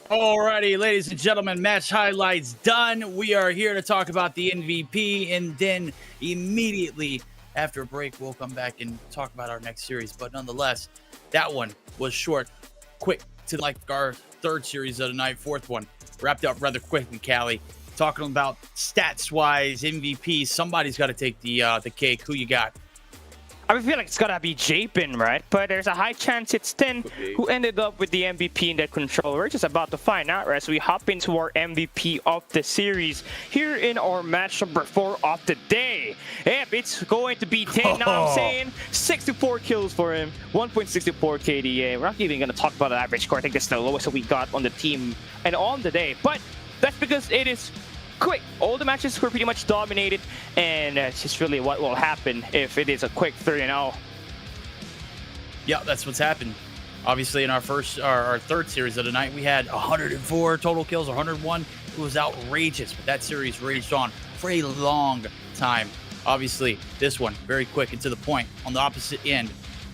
Alrighty, ladies and gentlemen, match highlights done. We are here to talk about the MVP, and then immediately after a break, we'll come back and talk about our next series. But nonetheless, that one was short, quick, to like our third series of the night, fourth one. Wrapped up rather quickly, Callie. Talking about stats-wise, MVP, somebody's got to take the cake. Who you got? I feel like it's gotta be Japin, right? But there's a high chance it's Tin who ended up with the MVP in that control. We're just about to find out, right? As we hop into our MVP of the series here in our match number 4 of the day. Yep, it's going to be Tin. Now I'm saying 64 kills for him, 1.64 KDA. We're not even gonna talk about the average score. I think that's the lowest that we got on the team and on the day. But that's because it is quick. All the matches were pretty much dominated, and it's just really what will happen if it is a quick 3-0. Yeah, that's what's happened. Obviously, in our third series of the night, we had 104 total kills, 101. It was outrageous, but that series raged on for a long time. Obviously, this one, very quick and to the point. On the opposite end,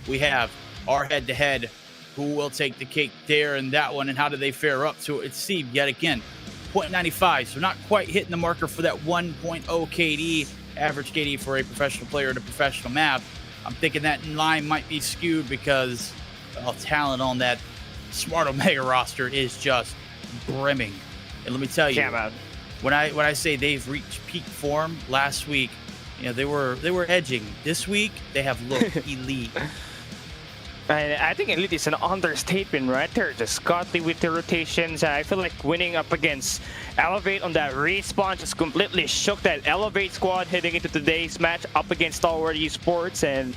we have our head-to-head. Who will take the cake there and that one, and how do they fare up to it? Seed yet again. 0.95, so not quite hitting the marker for that 1.0 KD, average KD for a professional player in a professional map. I'm thinking that line might be skewed because talent on that Smart Omega roster is just brimming. And let me tell you, when I say they've reached peak form last week, you know, they were edging. This week they have looked elite. And I think elite is an understatement, right? They're just godly with the rotations. I feel like winning up against Elevate on that respawn just completely shook that Elevate squad heading into today's match up against Stalwart Esports, and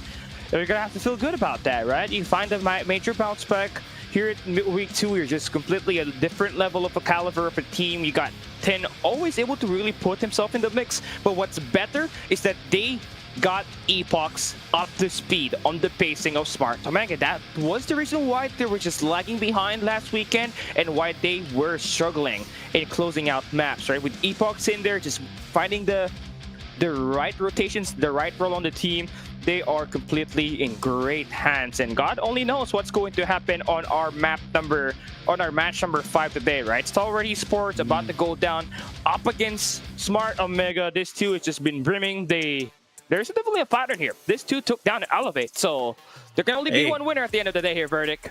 you're gonna have to feel good about that, right? You find a major bounce back here at week 2. You're just completely a different level of a caliber of a team. You got 10 always able to really put himself in the mix, but what's better is that they got Epochs up to speed on the pacing of Smart Omega. That was the reason why they were just lagging behind last weekend and why they were struggling in closing out maps, right? With Epochs in there, just finding the right rotations, the right role on the team, they are completely in great hands, and God only knows what's going to happen on our match number 5 today, right? Stalwart Esports about to go down up against Smart Omega. This too has just been brimming. There's definitely a pattern here. This two took down Elevate, so there can only be one winner at the end of the day here, Verdict.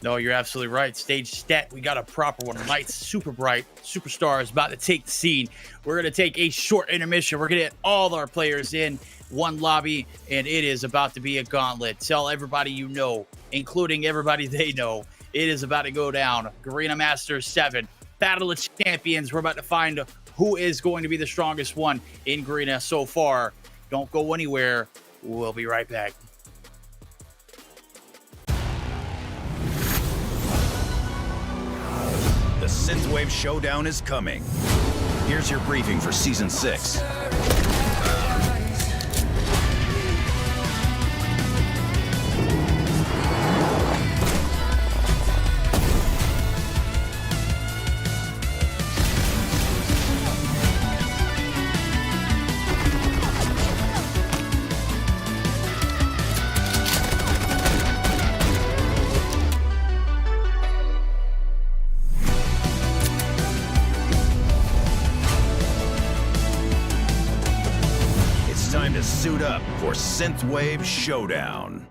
No, you're absolutely right. Stage stat, we got a proper one. Lights, super bright, superstar is about to take the scene. We're going to take a short intermission. We're going to get all our players in one lobby, and it is about to be a gauntlet. Tell everybody you know, including everybody they know, it is about to go down. Garena Masters VII, Battle of Champions. We're about to find who is going to be the strongest one in Garena so far. Don't go anywhere. We'll be right back. The Synthwave Showdown is coming. Here's your briefing for Season 6. Time to suit up for Synthwave Showdown.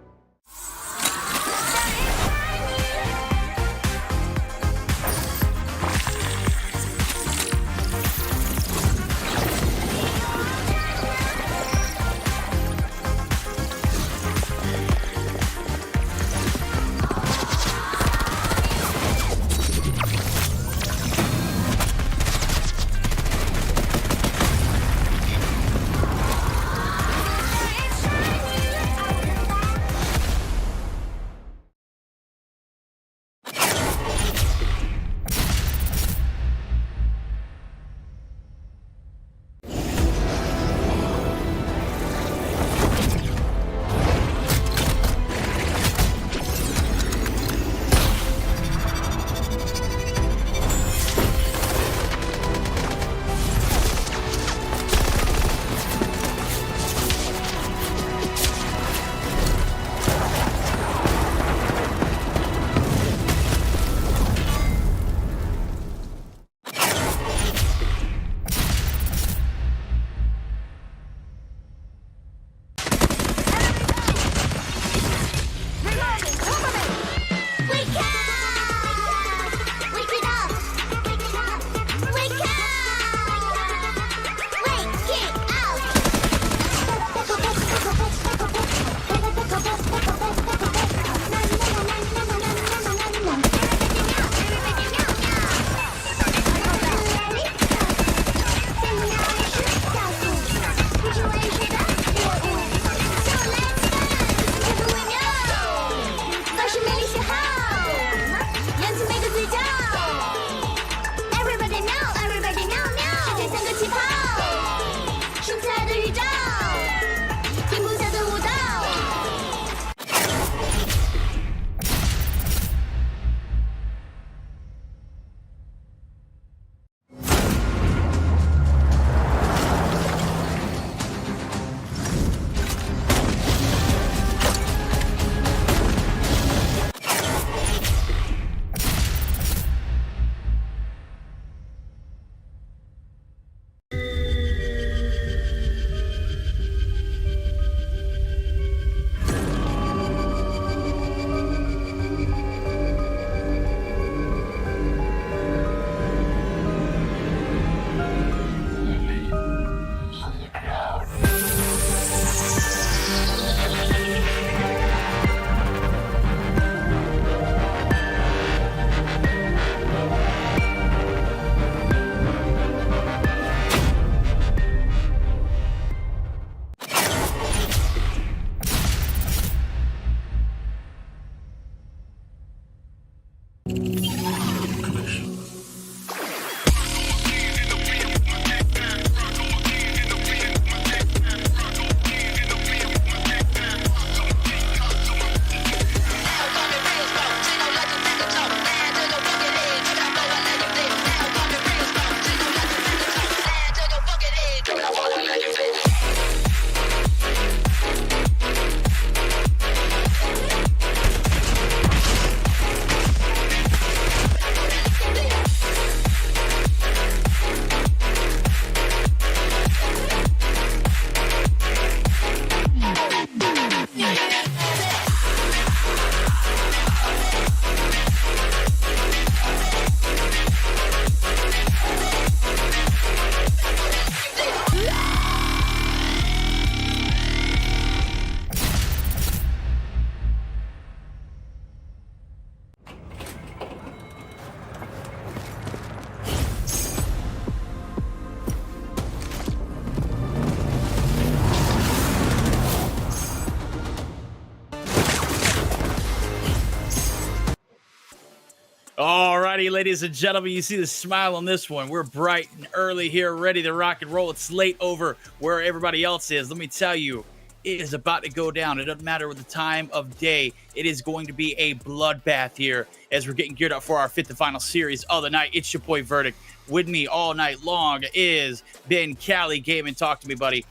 Alrighty, ladies and gentlemen, you see the smile on this one. We're bright and early here, ready to rock and roll. It's late over where everybody else is. Let me tell you, it is about to go down. It doesn't matter what the time of day. It is going to be a bloodbath here as we're getting geared up for our fifth and final series of the night. It's your boy Verdict. With me all night long is Ben Cali Gaming. Talk to me, buddy.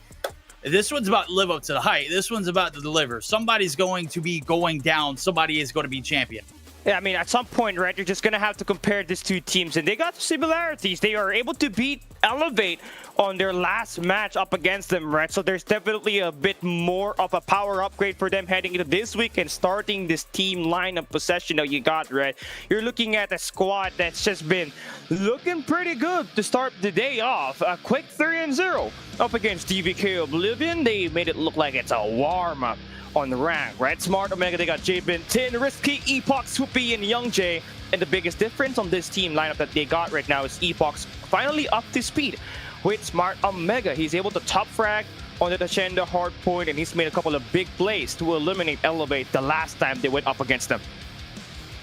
This one's about to live up to the hype. This one's about to deliver. Somebody's going to be going down. Somebody is going to be champion. Yeah, I mean, at some point, right, you're just going to have to compare these two teams, and they got similarities. They are able to beat Elevate on their last match up against them, right? So there's definitely a bit more of a power upgrade for them heading into this week and starting this team lineup possession that you got, right? You're looking at a squad that's just been looking pretty good to start the day off. A quick 3-0 up against DVK Oblivion. They made it look like it's a warm-up on the rank, right? Smart Omega, they got J-Bin, Tin, Risky, Epoch, Swoopy, and Young J. And the biggest difference on this team lineup that they got right now is Epoch's finally up to speed with Smart Omega. He's able to top frag on the Asenda Hardpoint, and he's made a couple of big plays to eliminate Elevate the last time they went up against them.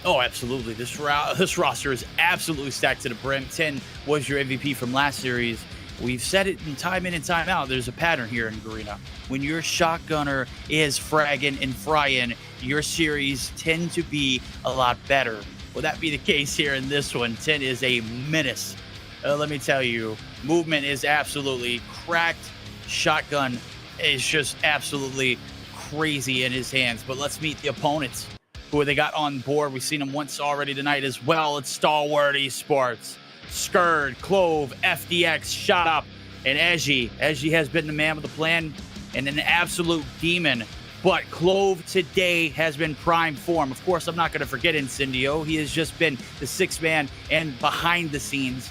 Oh, absolutely. This roster is absolutely stacked to the brim. 10 was your MVP from last series. We've said it in and time out. There's a pattern here in Garena. When your shotgunner is fragging and frying, your series tend to be a lot better. Will that be the case here in this one? 10 is a menace. Let me tell you, movement is absolutely cracked. Shotgun is just absolutely crazy in his hands. But let's meet the opponents who they got on board. We've seen them once already tonight as well. It's Stalwart Esports. Skurd, Clove, FDX, Shot Up, and Eji. Eji has been the man with the plan and an absolute demon. But Clove today has been prime form. Of course, I'm not going to forget Incendio. He has just been the sixth man and behind the scenes,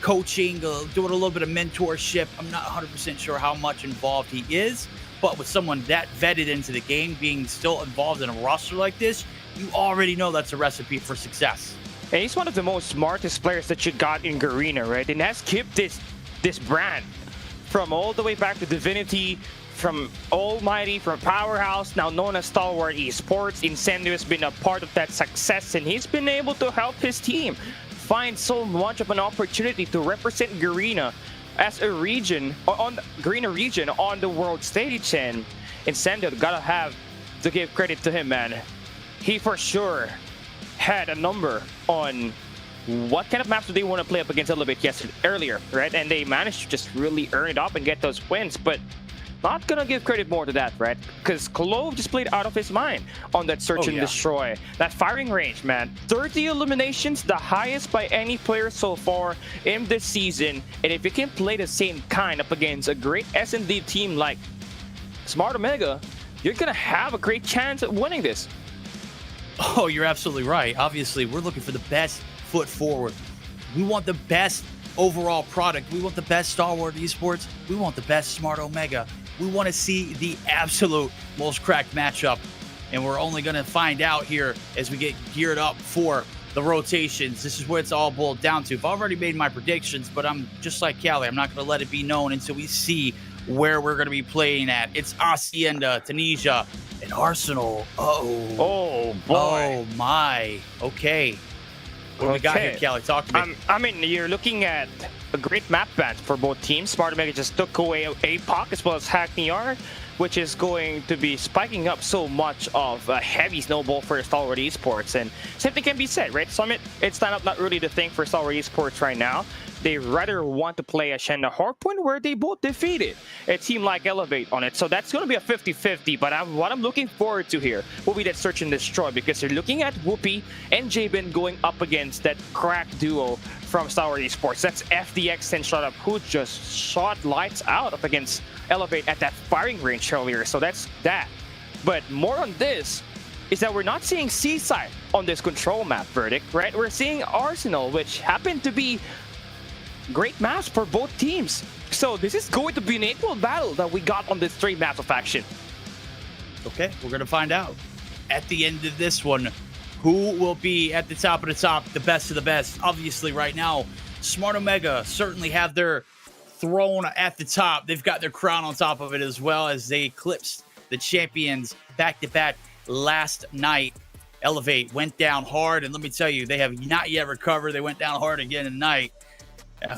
coaching, doing a little bit of mentorship. I'm not 100% sure how much involved he is, but with someone that vetted into the game, being still involved in a roster like this, you already know that's a recipe for success. And he's one of the most smartest players that you got in Garena, right? And has kept this brand from all the way back to Divinity, from Almighty, from Powerhouse, now known as Stalwart Esports. Incendio has been a part of that success, and he's been able to help his team find so much of an opportunity to represent Garena as a region, on the Garena region on the world stage. And Incendio, gotta have to give credit to him, man. He for sure had a number on what kind of maps do they want to play up against Elevate earlier, right? And they managed to just really earn it up and get those wins, but not gonna give credit more to that, right? Because Clove just played out of his mind on that search and destroy. That firing range, man. 30 eliminations, the highest by any player so far in this season. And if you can play the same kind up against a great S&D team like Smart Omega, you're gonna have a great chance at winning this. Oh, you're absolutely right. Obviously, we're looking for the best foot forward. We want the best overall product. We want the best Stalwart Esports. We want the best Smart Omega. We want to see the absolute most cracked matchup. And we're only going to find out here as we get geared up for the rotations. This is where it's all boiled down to. I've already made my predictions, but I'm just like Cali. I'm not going to let it be known until we see where we're going to be playing at. It's Asenda, Tunisia, and Arsenal. Oh boy. Oh my. Okay. What do we got here, Cali? Talk to me. I mean, you're looking at a great map ban for both teams. Smart Omega just took away Apoc as well as Hackney Yard, which is going to be spiking up so much of a heavy snowball for Stalwart Esports. And same thing can be said, right? Summit, it's not really the thing for Stalwart Esports right now. They rather want to play Asenda Hardpoint, where they both defeated a team like Elevate on it. So that's going to be a 50-50. But what I'm looking forward to here will be that search and destroy, because you're looking at Whoopi and Jabin going up against that crack duo from Stalwart Esports. That's FDX and Shut Up, who just shot lights out up against Elevate at that firing range earlier. So that's that. But more on this is that we're not seeing Seaside on this control map, Verdict, right? We're seeing Arsenal, which happened to be great maps for both teams. So this is going to be an equal battle that we got on this three maps of action. Okay, we're going to find out at the end of this one who will be at the top of the top, the best of the best. Obviously, right now, Smart Omega certainly have their throne at the top. They've got their crown on top of it, as well as they eclipsed the champions back-to-back last night. Elevate went down hard, and let me tell you, they have not yet recovered. They went down hard again tonight.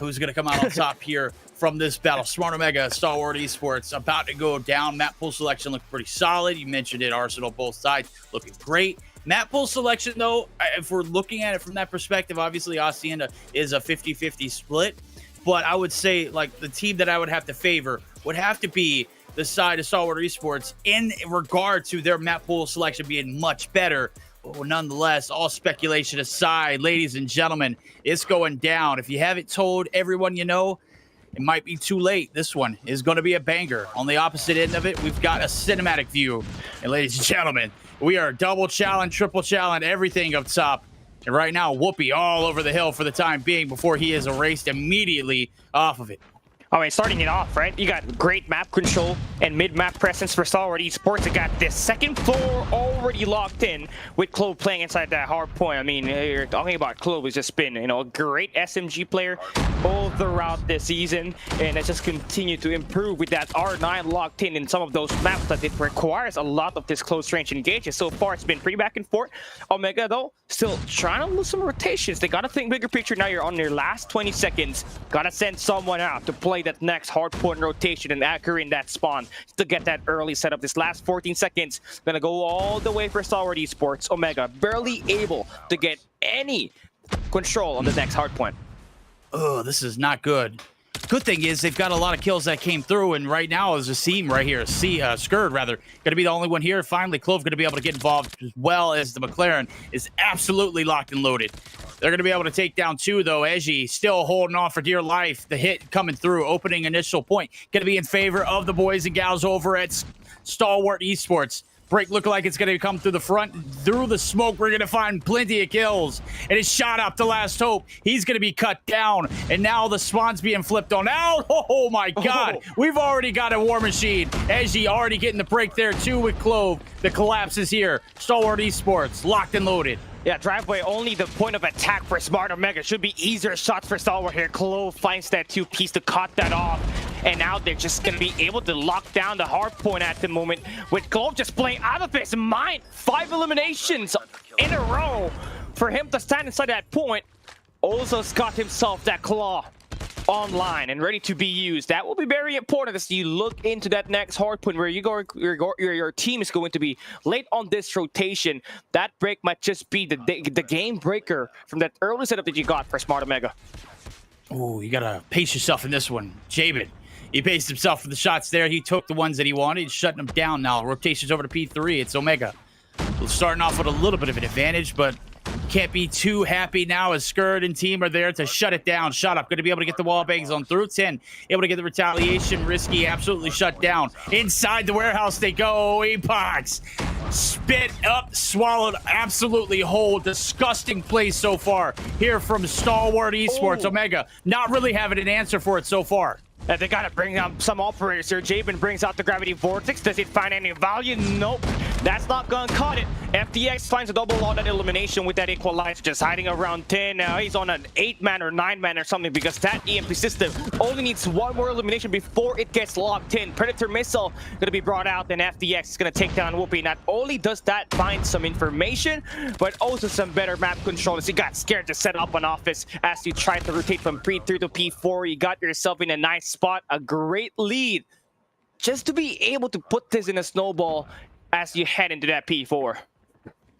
Who's going to come out on top here from this battle? Smart Omega, Stalwart Esports, about to go down. Map pool selection looked pretty solid. You mentioned it, Arsenal, both sides looking great. Map pool selection, though, if we're looking at it from that perspective, obviously Asenda is a 50-50 split. But I would say, like, the team that I would have to favor would have to be the side of Stalwart Esports in regard to their map pool selection being much better. But nonetheless, all speculation aside, ladies and gentlemen, it's going down. If you haven't told everyone you know, it might be too late. This one is going to be a banger. On the opposite end of it, we've got a cinematic view. And ladies and gentlemen, we are double challenge, triple challenge, everything up top. And right now, Whoopi all over the hill for the time being before he is erased immediately off of it. I mean, starting it off, right? You got great map control and mid-map presence for Stalwart Esports. You got this second floor already locked in with Clove playing inside that hard point. I mean, you're talking about Clove has just been, a great SMG player all throughout this season, and it's just continued to improve with that R9 locked in some of those maps that it requires a lot of this close range engages. So far, it's been pretty back and forth. Omega, though, still trying to lose some rotations. They got to think bigger picture. Now you're on your last 20 seconds. Got to send someone out to play that next hard point rotation and accurate in that spawn to get that early setup. This last 14 seconds gonna go all the way for Stalwart Esports. Omega barely able to get any control on the next hard point. Oh, this is not good. Good thing is they've got a lot of kills that came through, and right now is a seam right here. Skurd, rather, going to be the only one here. Finally, Clove going to be able to get involved, as well as the McLaren is absolutely locked and loaded. They're going to be able to take down two, though. Eji still holding on for dear life. The hit coming through, opening initial point. Going to be in favor of the boys and gals over at Stalwart Esports. Break looking like it's going to come through the front. Through the smoke, we're going to find plenty of kills. And it's shot up to last hope. He's going to be cut down. And now the spawn's being flipped on out. Oh, my God. We've already got a war machine. Eji already getting the break there, too, with Clove. The collapse is here. Stalwart Esports, locked and loaded. Yeah, driveway only the point of attack for Smart Omega. Should be easier shots for Stalwart here. Clove finds that two-piece to cut that off. And now they're just going to be able to lock down the hard point at the moment, with Clove just playing out of his mind. 5 eliminations in a row for him to stand inside that point. Also got himself that claw online and ready to be used. That will be very important as you look into that next hard point where your team is going to be late on this rotation. That break might just be the game breaker from that early setup that you got for Smart Omega. Oh, you got to pace yourself in this one. Jabin, he paced himself for the shots there. He took the ones that he wanted. He's shutting them down now. Rotations over to P3. It's Omega. Starting off with a little bit of an advantage, but can't be too happy now as Skurd and team are there to shut it down. Shot up. Going to be able to get the wall bangs on through 10. Able to get the retaliation. Risky. Absolutely shut down. Inside the warehouse they go. Epox. Spit up. Swallowed. Absolutely whole. Disgusting play so far here from Stalwart Esports. Oh. Omega not really having an answer for it so far. They gotta bring out some operators here. Jabin brings out the gravity vortex. Does it find any value? Nope. That's not gonna cut it. FDX finds a double on that elimination with that equalizer, just hiding around 10. Now he's on an 8-man or 9-man or something, because that EMP system only needs one more elimination before it gets locked in. Predator missile gonna be brought out, and FDX is gonna take down Whoopi. Not only does that find some information, but also some better map control, as he got scared to set up an office as you tried to rotate from P3 to P4. You got yourself in a nice spot, a great lead, just to be able to put this in a snowball as you head into that P4.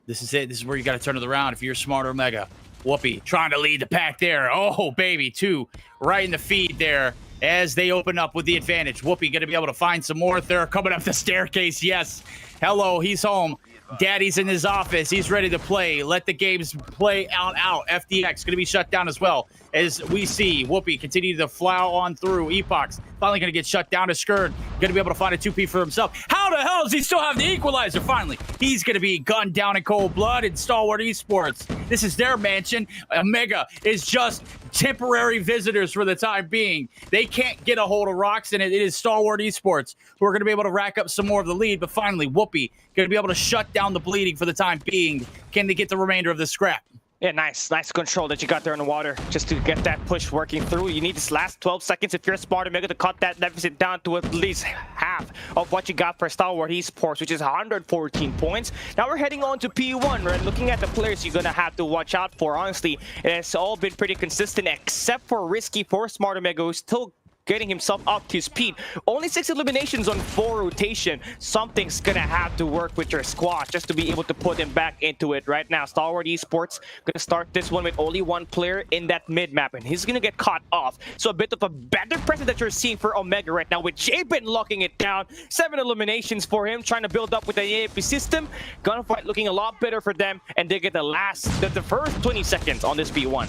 This is it. This is where you got to turn it around if you're Smart Omega. Whoopi trying to lead the pack there. Oh, baby, 2 right in the feed there as they open up with the advantage. Whoopi going to be able to find some more. They're coming up the staircase. Yes. Hello, he's home. Daddy's in his office. He's ready to play. Let the games play out. FDX going to be shut down as well, as we see Whoopi continue to plow on through. Epox finally going to get shut down to Skurd. Going to be able to find a 2P for himself. How the hell does he still have the equalizer? Finally, he's going to be gunned down in cold blood in Stalwart Esports. This is their mansion. Omega is just temporary visitors for the time being. They can't get a hold of rocks, and it is Stalwart Esports who are going to be able to rack up some more of the lead. But finally, Whoopi going to be able to shut down the bleeding for the time being. Can they get the remainder of the scrap? Yeah, nice control that you got there in the water just to get that push working through. You need this last 12 seconds if you're smart Omega to cut that deficit down to at least half of what you got for Stalwart Esports, which is 114 points. Now we're heading on to P1, right? Looking at the players you're gonna have to watch out for. Honestly, it has all been pretty consistent except for Risky for smart Omega, who's still getting himself up to speed. Only 6 eliminations on 4 rotation. Something's gonna have to work with your squad just to be able to put him back into it right now. Stalwart Esports gonna start this one with only 1 player in that mid map, and he's gonna get caught off. So a bit of a better presence that you're seeing for Omega right now, with Jabin locking it down. 7 eliminations for him, trying to build up with the AAP system. Gunfight looking a lot better for them, and they get the first 20 seconds on this P1.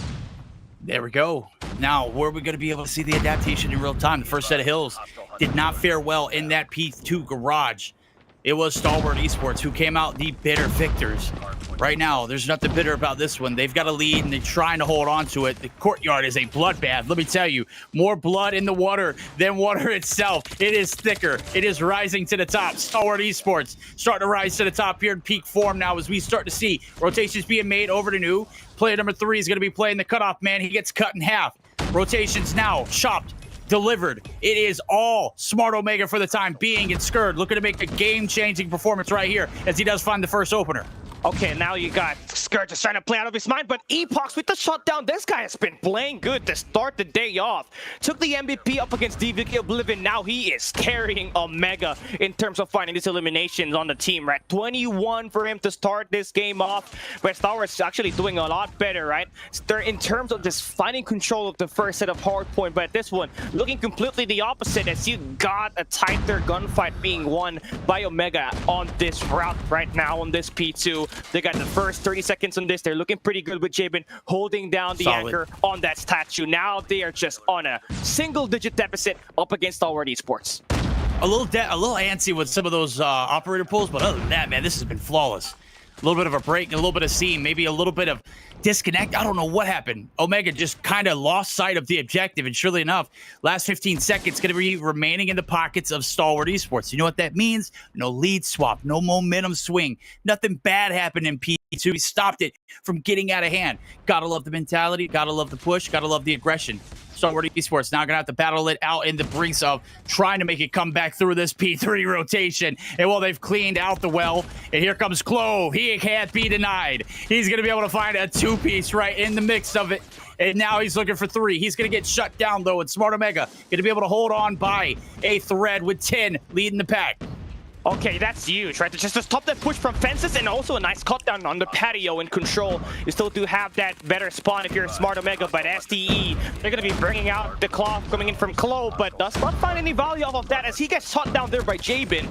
There we go. Now, where are we going to be able to see the adaptation in real time? The first set of hills did not fare well in that P2 garage. It was Stalwart Esports who came out the bitter victors. Right now, there's nothing bitter about this one. They've got a lead, and they're trying to hold on to it. The courtyard is a bloodbath. Let me tell you, more blood in the water than water itself. It is thicker. It is rising to the top. Stalwart Esports starting to rise to the top here in peak form now as we start to see rotations being made over to new. Player number 3 is going to be playing the cutoff man. He gets cut in half. Rotations now chopped, delivered. It is all smart Omega for the time being. And Skurd looking to make a game-changing performance right here as he does find the first opener. Okay, now you got Skurd just trying to play out of his mind, but Epox with the shutdown. This guy has been playing good to start the day off. Took the MVP up against DVK Oblivion. Now he is carrying Omega in terms of finding these eliminations on the team, right? 21 for him to start this game off, but Stalwart's actually doing a lot better, right? They're in terms of just finding control of the first set of Hardpoint, but this one looking completely the opposite as you got a tighter gunfight being won by Omega on this route right now on this P2. They got the first 30 seconds on this. They're looking pretty good with Jabin holding down the anchor on that statue. Now they are just on a single-digit deficit up against Stalwart Esports. A little antsy with some of those operator pulls, but other than that, man, this has been flawless. A little bit of a break, a little bit of seam, maybe a little bit of disconnect. I don't know what happened. Omega just kind of lost sight of the objective, and surely enough, last 15 seconds going to be remaining in the pockets of Stalwart Esports. You know what that means? No lead swap, no momentum swing. Nothing bad happened in P2. He stopped it from getting out of hand. Gotta love the mentality, gotta love the push, gotta love the aggression. Stalwart Esports now going to have to battle it out in the brinks of trying to make it come back through this P3 rotation. And well, they've cleaned out the well. And here comes Clove. He can't be denied. He's going to be able to find a 2-piece right in the mix of it. And now he's looking for 3. He's going to get shut down, though. And Smart Omega going to be able to hold on by a thread with 10 leading the pack. Okay, that's huge, right? Just to stop that push from fences, and also a nice cut down on the patio and control. You still do have that better spawn if you're a smart Omega, but SDE, they're going to be bringing out the claw coming in from Clove, but does not find any value off of that as he gets shot down there by Jabin.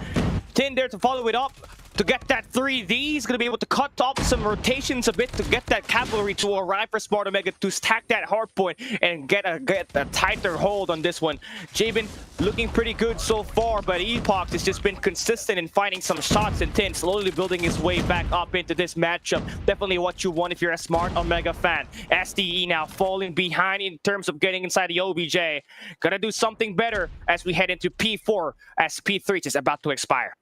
10 there to follow it up. To get that 3D, he's going to be able to cut off some rotations a bit to get that cavalry to arrive for Smart Omega to stack that hard point and get a tighter hold on this one. Jabin looking pretty good so far, but Epox has just been consistent in finding some shots and 10, slowly building his way back up into this matchup. Definitely what you want if you're a Smart Omega fan. SDE now falling behind in terms of getting inside the OBJ. Gotta do something better as we head into P4 as P3 is about to expire.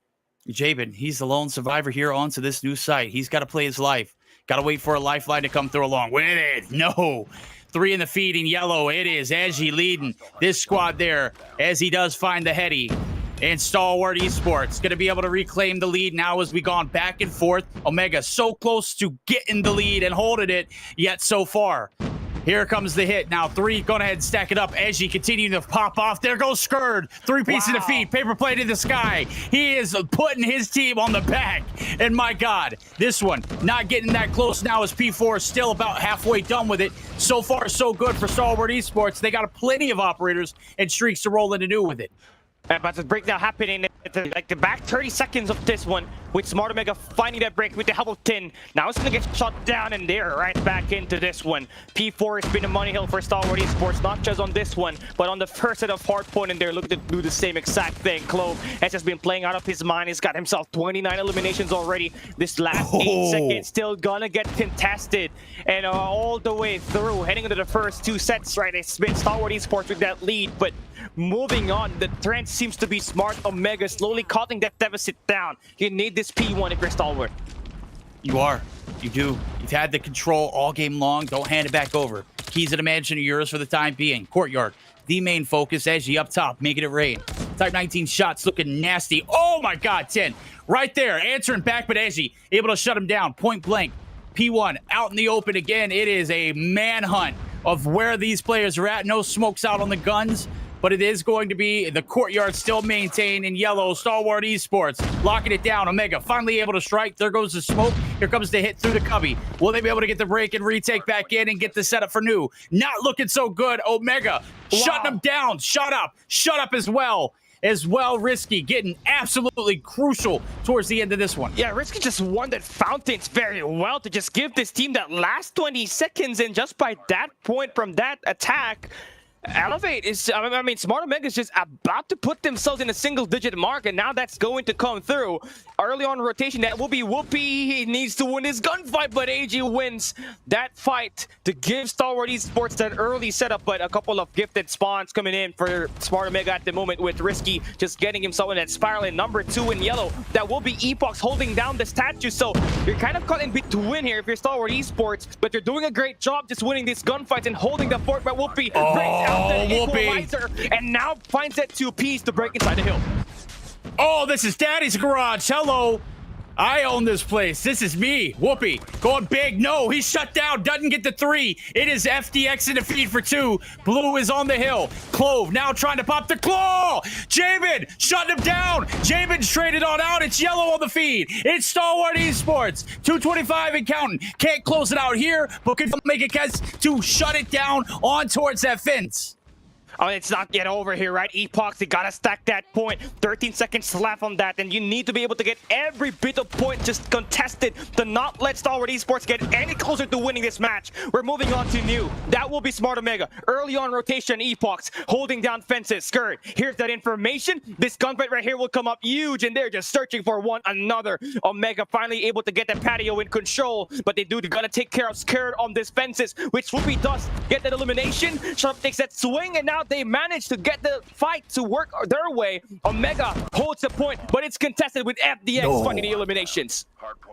Jabin, he's the lone survivor here onto this new site. He's got to play his life. Got to wait for a lifeline to come through along with it. No. 3 in the feed in yellow. It is Agi leading this squad there as he does find the heady. And Stalwart Esports going to be able to reclaim the lead now as we gone back and forth. Omega so close to getting the lead and holding it, yet so far. Here comes the hit. Now 3, go ahead and stack it up. As you continue to pop off. There goes Skurd. 3-piece in the feed. Paper plate in the sky. He is putting his team on the back. And my God, this one not getting that close now as P4 is still about halfway done with it. So far, so good for Stalwart Esports. They got plenty of operators and streaks to roll into new with it. But the breakdown happening at the back 30 seconds of this one with Smart Omega finding that break with the help of 10. Now it's going to get shot down and they're right back into this one. P4 has been a money hill for Stalwart Esports, not just on this one, but on the first set of Hardpoint, and they're looking to do the same exact thing. Clove has just been playing out of his mind. He's got himself 29 eliminations already. This last 8 seconds still gonna get contested. And all the way through, heading into the first 2 sets, right? It's been Stalwart Esports with that lead, but moving on, the trend seems to be Smart Omega slowly cutting that deficit down. You need this P1 if you're Stalwart. You are. You do. You've had the control all game long. Don't hand it back over. Keys of the mansion are yours for the time being. Courtyard, the main focus. Edgy up top, making it rain. Type 19 shots looking nasty. Oh my God, 10. Right there, answering back, but Edgy able to shut him down. Point blank. P1 out in the open again. It is a manhunt of where these players are at. No smokes out on the guns, but it is going to be the courtyard still maintained in yellow. Stalwart Esports locking it down. Omega finally able to strike. There goes the smoke. Here comes the hit through the cubby. Will they be able to get the break and retake back in and get the setup for new? Not looking so good. Omega shutting them down. Shut up as well. Risky getting absolutely crucial towards the end of this one. Yeah, Risky just won that fountains very well to just give this team that last 20 seconds, and just by that point from that attack, Elevate is, I mean, Smart Omega is just about to put themselves in a single-digit mark, and now that's going to come through. Early on rotation, that will be Whoopi. He needs to win his gunfight, but AG wins that fight to give Stalwart Esports that early setup, but a couple of gifted spawns coming in for Smart Omega at the moment, with Risky just getting himself in that spiral in number 2 in yellow. That will be Epox holding down the statue, so you're kind of caught in between here if you're Stalwart Esports, but you're doing a great job just winning these gunfights and holding the fort. But Whoopi breaks out the equalizer and now finds that 2 piece to break inside the hill. Oh, this is Daddy's Garage. Hello. I own this place. This is me. Whoopi going big. No, he's shut down. Doesn't get the 3. It is FDX in the feed for 2. Blue is on the hill. Clove now trying to pop the claw. Jabin shutting him down. Jabin's traded on out. It's yellow on the feed. It's Stalwart Esports. 225 and counting. Can't close it out here, but can make a catch to shut it down on towards that fence. Oh, it's not yet over here, right? Epox, you gotta stack that point. 13 seconds left on that, and you need to be able to get every bit of point just contested to not let Stalwart Esports get any closer to winning this match. We're moving on to new. That will be Smart Omega. Early on rotation, Epox holding down fences. Skirt, here's that information. This gunfight right here will come up huge, and they're just searching for one another. Omega finally able to get the patio in control, but they gotta take care of Skirt on this fences, which Whoopi does get that elimination. Sharp takes that swing, and now they manage to get the fight to work their way. Omega holds the point, but it's contested with FDX finding the eliminations.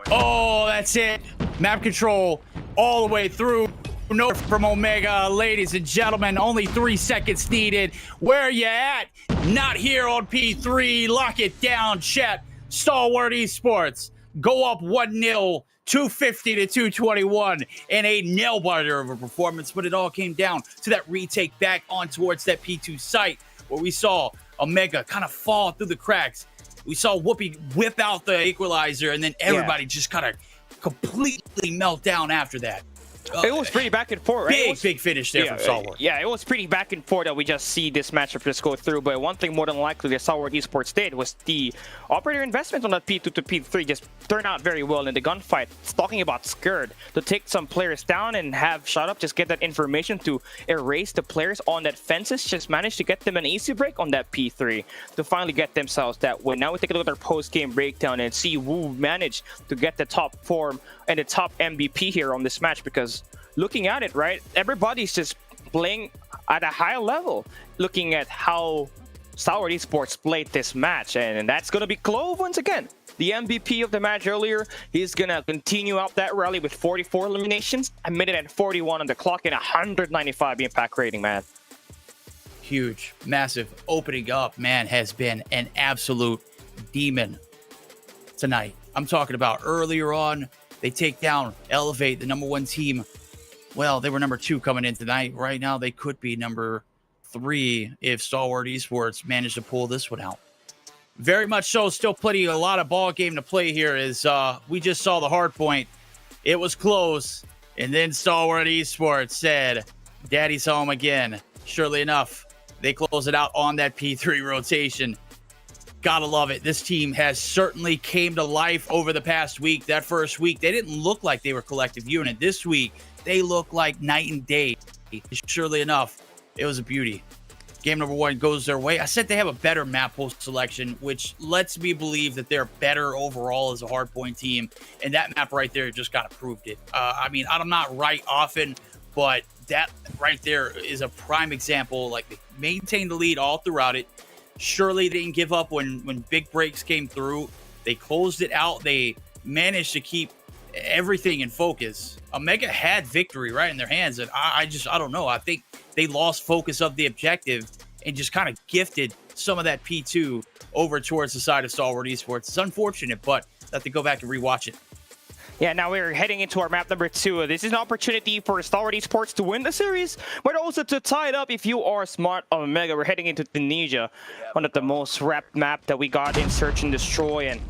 Oh, that's it. Map control all the way through. No from Omega, ladies and gentlemen. Only 3 seconds needed. Where you at? Not here on P3. Lock it down, chat. Stalwart Esports go up 1-0. 250 to 221 and a nail-biter of a performance, but it all came down to that retake back on towards that P2 site where we saw Omega kind of fall through the cracks. We saw Whoopi whip out the equalizer, and then everybody just kind of completely melt down after that. It was pretty back and forth, right? Big finish there from Stalwart. Yeah, it was pretty back and forth that we just see this matchup just go through. But one thing more than likely that Stalwart Esports did was the operator investment on that P2 to P3 just turned out very well in the gunfight. It's talking about Scared to take some players down and have Shut Up just get that information to erase the players on that fences. Just managed to get them an easy break on that P3 to finally get themselves that win. Now we take a look at our post-game breakdown and see who managed to get the top form and the top MVP here on this match, because looking at it, right, everybody's just playing at a high level, looking at how Stalwart Esports played this match, and that's going to be Clove once again. The MVP of the match earlier, he's going to continue out that rally with 44 eliminations, a minute and 41 on the clock, and 195 impact rating, man. Huge, massive opening up, man, has been an absolute demon tonight. I'm talking about earlier on, they take down Elevate, the #1 team. Well, they were number 2 coming in tonight. Right now, they could be number 3 if Stalwart Esports managed to pull this one out. Very much so. Still a lot of ball game to play here. As we just saw the Hardpoint. It was close. And then Stalwart Esports said, Daddy's home again. Surely enough, they close it out on that P3 rotation. Gotta love it. This team has certainly came to life over the past week. That first week, they didn't look like they were a collective unit. This week, they look like night and day. Surely enough, it was a beauty. Game #1 goes their way. I said they have a better map post selection, which lets me believe that they're better overall as a Hardpoint team. And that map right there just kind of proved it. I mean, I'm not right often, but that right there is a prime example. Like, they maintained the lead all throughout it. Surely they didn't give up when big breaks came through. They closed it out. They managed to keep everything in focus. Omega had victory right in their hands, and I don't know. I think they lost focus of the objective and just kind of gifted some of that P2 over towards the side of Stalwart Esports. It's unfortunate, but I have to go back and rewatch it. Yeah, now we're heading into our map number 2. This is an opportunity for Stalwart Esports to win the series, but also to tie it up if you are smart Omega. We're heading into Tunisia, one of the most wrapped map that we got in Search and Destroy. And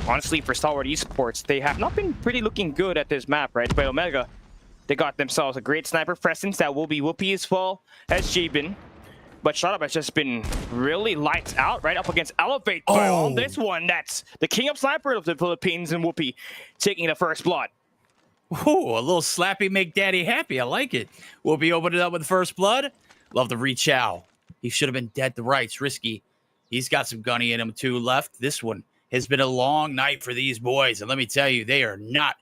honestly, for Stalwart Esports, they have not been pretty looking good at this map, right? But Omega, they got themselves a great sniper presence that will be Whoopi as well as Jabin. But Shut Up has just been really lights out right up against Elevate. But on this one, that's the king of sniper of the Philippines and Whoopi taking the first blood. Ooh, a little slappy make daddy happy. I like it. Whoopi opened it up with the first blood. Love the reach out. He should have been dead to rights. Risky. He's got some gunny in him too left. This one has been a long night for these boys. And let me tell you, they are not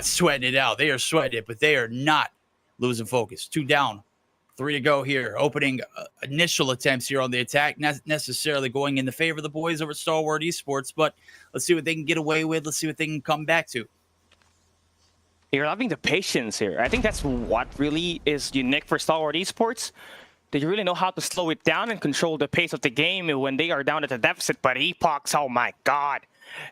sweating it out. They are sweating it, but they are not losing focus. 2 down. 3 to go here. Opening initial attempts here on the attack, not necessarily going in the favor of the boys over at Stalwart Esports, but let's see what they can get away with. Let's see what they can come back to. You're having the patience here. I think that's what really is unique for Stalwart Esports. They really know how to slow it down and control the pace of the game when they are down at the deficit. But Epox, oh my god,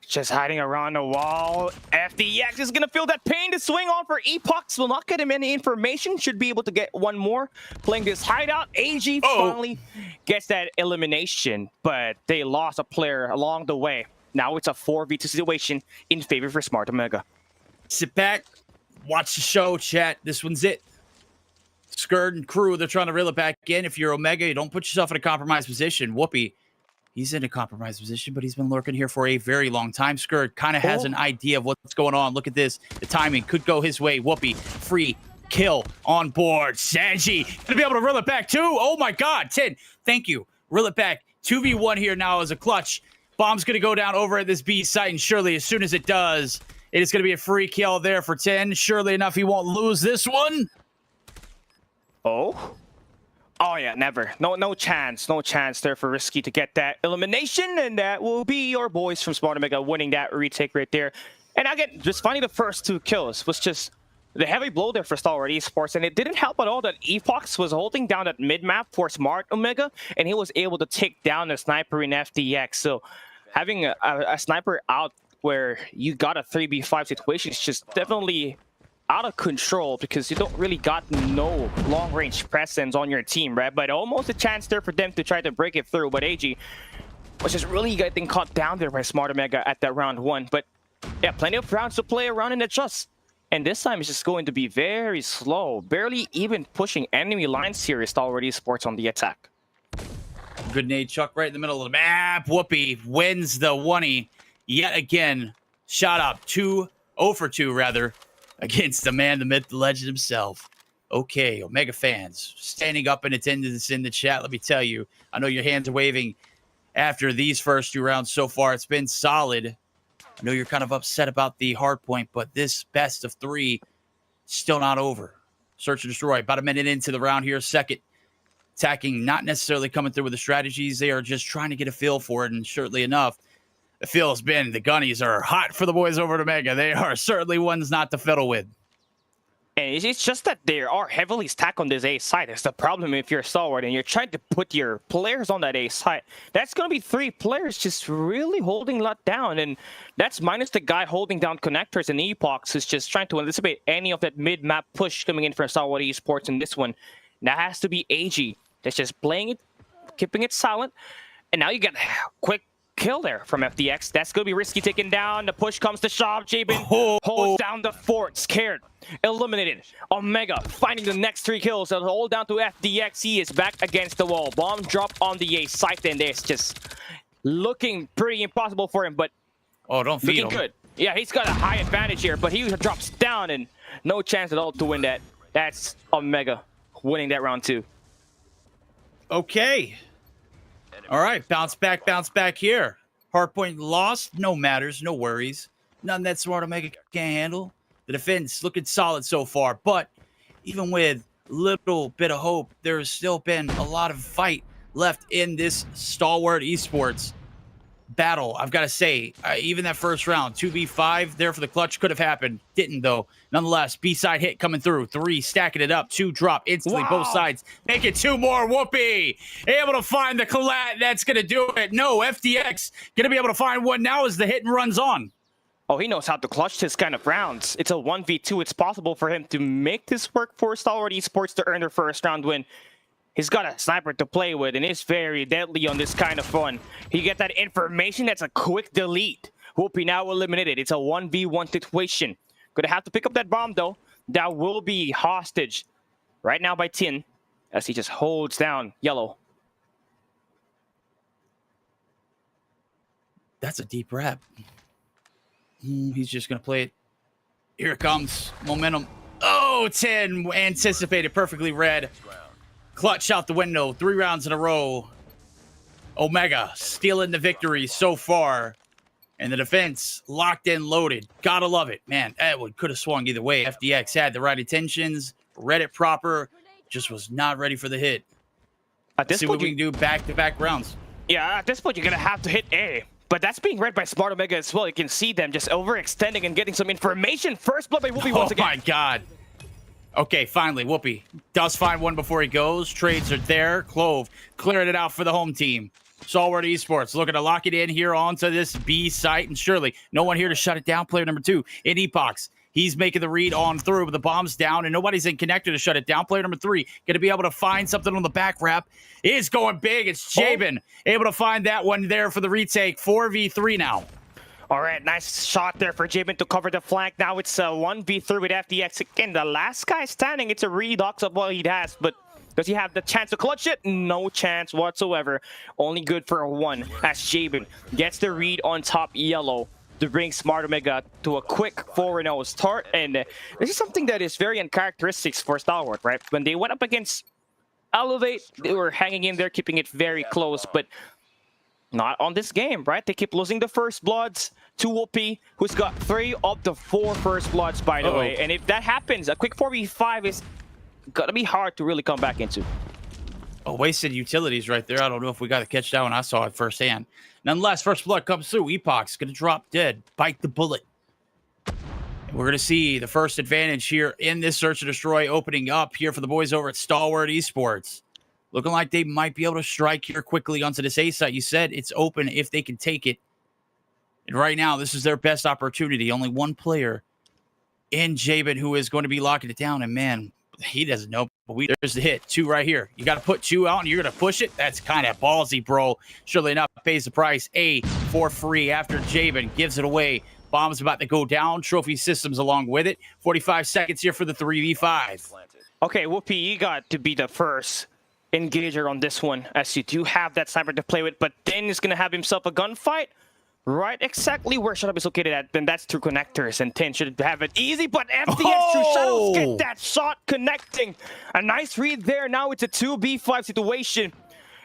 just hiding around the wall. FDX is going to feel that pain to swing on for Epox. Will not get him any information. Should be able to get one more. Playing this hideout. AG finally gets that elimination. But they lost a player along the way. Now it's a 4v2 situation in favor for Smart Omega. Sit back. Watch the show, chat. This one's it. Skurd and crew, they're trying to reel it back in. If you're Omega, you don't put yourself in a compromised position. Whoopi, he's in a compromised position, but he's been lurking here for a very long time. Skurd kind of has an idea of what's going on. Look at this. The timing could go his way. Whoopi, free kill on board. Sanji, gonna be able to reel it back too. Oh my God, 10. Thank you. Reel it back. 2v1 here now as a clutch. Bomb's gonna go down over at this B site, and surely as soon as it does, it is gonna be a free kill there for 10. Surely enough, he won't lose this one. Oh yeah, never. No chance there for Risky to get that elimination, and that will be your boys from Smart Omega winning that retake right there. And again, just finding the first 2 kills was just the heavy blow there for Stalwart Esports, and it didn't help at all that Epox was holding down that mid-map for Smart Omega, and he was able to take down the sniper in FDX. So having a sniper out where you got a 3v5 situation is just definitely out of control, because you don't really got no long-range presence on your team, right? But almost a chance there for them to try to break it through. But AG was just really getting caught down there by Smart Omega at that round 1. But yeah, plenty of rounds to play around and adjust. And this time it's just going to be very slow, barely even pushing enemy lines here is Stalwart Esports on the attack. Good nade chuck right in the middle of the map. Whoopi wins the 1-y yet again. Shot up 0 for 2 rather. Against the man, the myth, the legend himself. Okay, Omega fans, standing up in attendance in the chat. Let me tell you, I know your hands are waving after these first 2 rounds so far. It's been solid. I know you're kind of upset about the Hardpoint, but this best of 3 still not over. Search and Destroy, about a minute into the round here. Second, attacking, not necessarily coming through with the strategies. They are just trying to get a feel for it, and surely enough, the feel has been the gunnies are hot for the boys over at Omega. They are certainly ones not to fiddle with. And it's just that they are heavily stacked on this A side. That's the problem if you're Stalwart and you're trying to put your players on that A side. That's going to be 3 players just really holding a lot down. And that's minus the guy holding down connectors, and Epox who's just trying to anticipate any of that mid-map push coming in for Stalwart Esports in this one. That has to be AG. That's just playing it, keeping it silent. And now you get quick kill there from FDX. That's going to be Risky taken down. The push comes to Shop. Jabin holds down the fort. Scared. Eliminated. Omega finding the next 3 kills. They'll hold down to FDX. He is back against the wall. Bomb drop on the A site, and it's just looking pretty impossible for him, but don't feed him. Good. Yeah, he's got a high advantage here, but he drops down and no chance at all to win that. That's Omega winning that round 2. Okay. All right, bounce back here. Hardpoint lost, no matters, no worries. Nothing that Smart Omega can't handle. The defense looking solid so far, but even with little bit of hope, there's still been a lot of fight left in this Stalwart Esports. battle, I've got to say. Even that first round, 2v5 there for the clutch could have happened. Didn't, though. Nonetheless, B-side hit coming through. 3 stacking it up. 2 drop instantly. Wow. Both sides make it 2 more. Whoopee! Able to find the collat. That's going to do it. No, FDX going to be able to find one now as the hit and runs on. Oh, he knows how to clutch this kind of rounds. It's a 1v2. It's possible for him to make this work for Stalwart Esports to earn their first round win. He's got a sniper to play with, and it's very deadly on this kind of fun. You get that information, that's a quick delete. Whoopie now eliminated. It's a 1v1 situation. Gonna have to pick up that bomb, though. That will be hostage right now by Tin, as he just holds down Yellow. That's a deep rap. He's just going to play it. Here it comes. Momentum. Oh, 10 anticipated, perfectly read. Clutch out the window. 3 rounds in a row. Omega stealing the victory so far. And the defense locked in, loaded. Gotta love it. Man, that one could have swung either way. FDX had the right intentions, read it proper, just was not ready for the hit. At this See point, what we can do back-to-back rounds. Yeah, at this point, you're going to have to hit A. But that's being read by Smart Omega as well. You can see them just overextending and getting some information. First blood by Whoopi once again. Oh my God. Okay, finally, Whoopi does find one before he goes. Trades are there. Clove clearing it out for the home team. Stalwart Esports looking to lock it in here onto this B site. And surely no one here to shut it down. Player number 2 in Epox. He's making the read on through, but the bomb's down, and nobody's in connector to shut it down. Player number 3 going to be able to find something on the back wrap. Is going big. It's Jabin able to find that one there for the retake. 4v3 now. All right, nice shot there for Jabin to cover the flank. Now it's a 1v3 with FDX. Again, the last guy standing. It's a redux of what he has, but does he have the chance to clutch it? No chance whatsoever. Only good for a 1 as Jabin gets the read on top Yellow to bring Smart Omega to a quick 4-0 start. And this is something that is very uncharacteristic for Stalwart, right? When they went up against Elevate, they were hanging in there, keeping it very close, but not on this game, right? They keep losing the first bloods to Whoopi, who's got 3 of the 4 first bloods, by the way. And if that happens, a quick 4v5 is gonna be hard to really come back into. Oh, wasted utilities right there. I don't know if we got to catch that one. I saw it firsthand. Nonetheless, first blood comes through. Epoch's going to drop dead. Bite the bullet. And we're going to see the first advantage here in this Search and Destroy opening up here for the boys over at Stalwart Esports. Looking like they might be able to strike here quickly onto this A site. You said it's open if they can take it. And right now, this is their best opportunity. Only one player in Jabin who is going to be locking it down. And man, he doesn't know. But there's the hit. 2 right here. You got to put 2 out and you're going to push it. That's kind of ballsy, bro. Surely enough, pays the price. A for free after Jabin gives it away. Bomb's about to go down. Trophy systems along with it. 45 seconds here for the 3v5. Okay, Whoopi, you got to be the first engager on this one, as you do have that sniper to play with, but then he's going to have himself a gunfight right exactly where Shut Up is located at, then that's through connectors, and 10 should have it easy, but FDX through Shadows get that shot connecting. A nice read there. Now it's a 2v5 situation,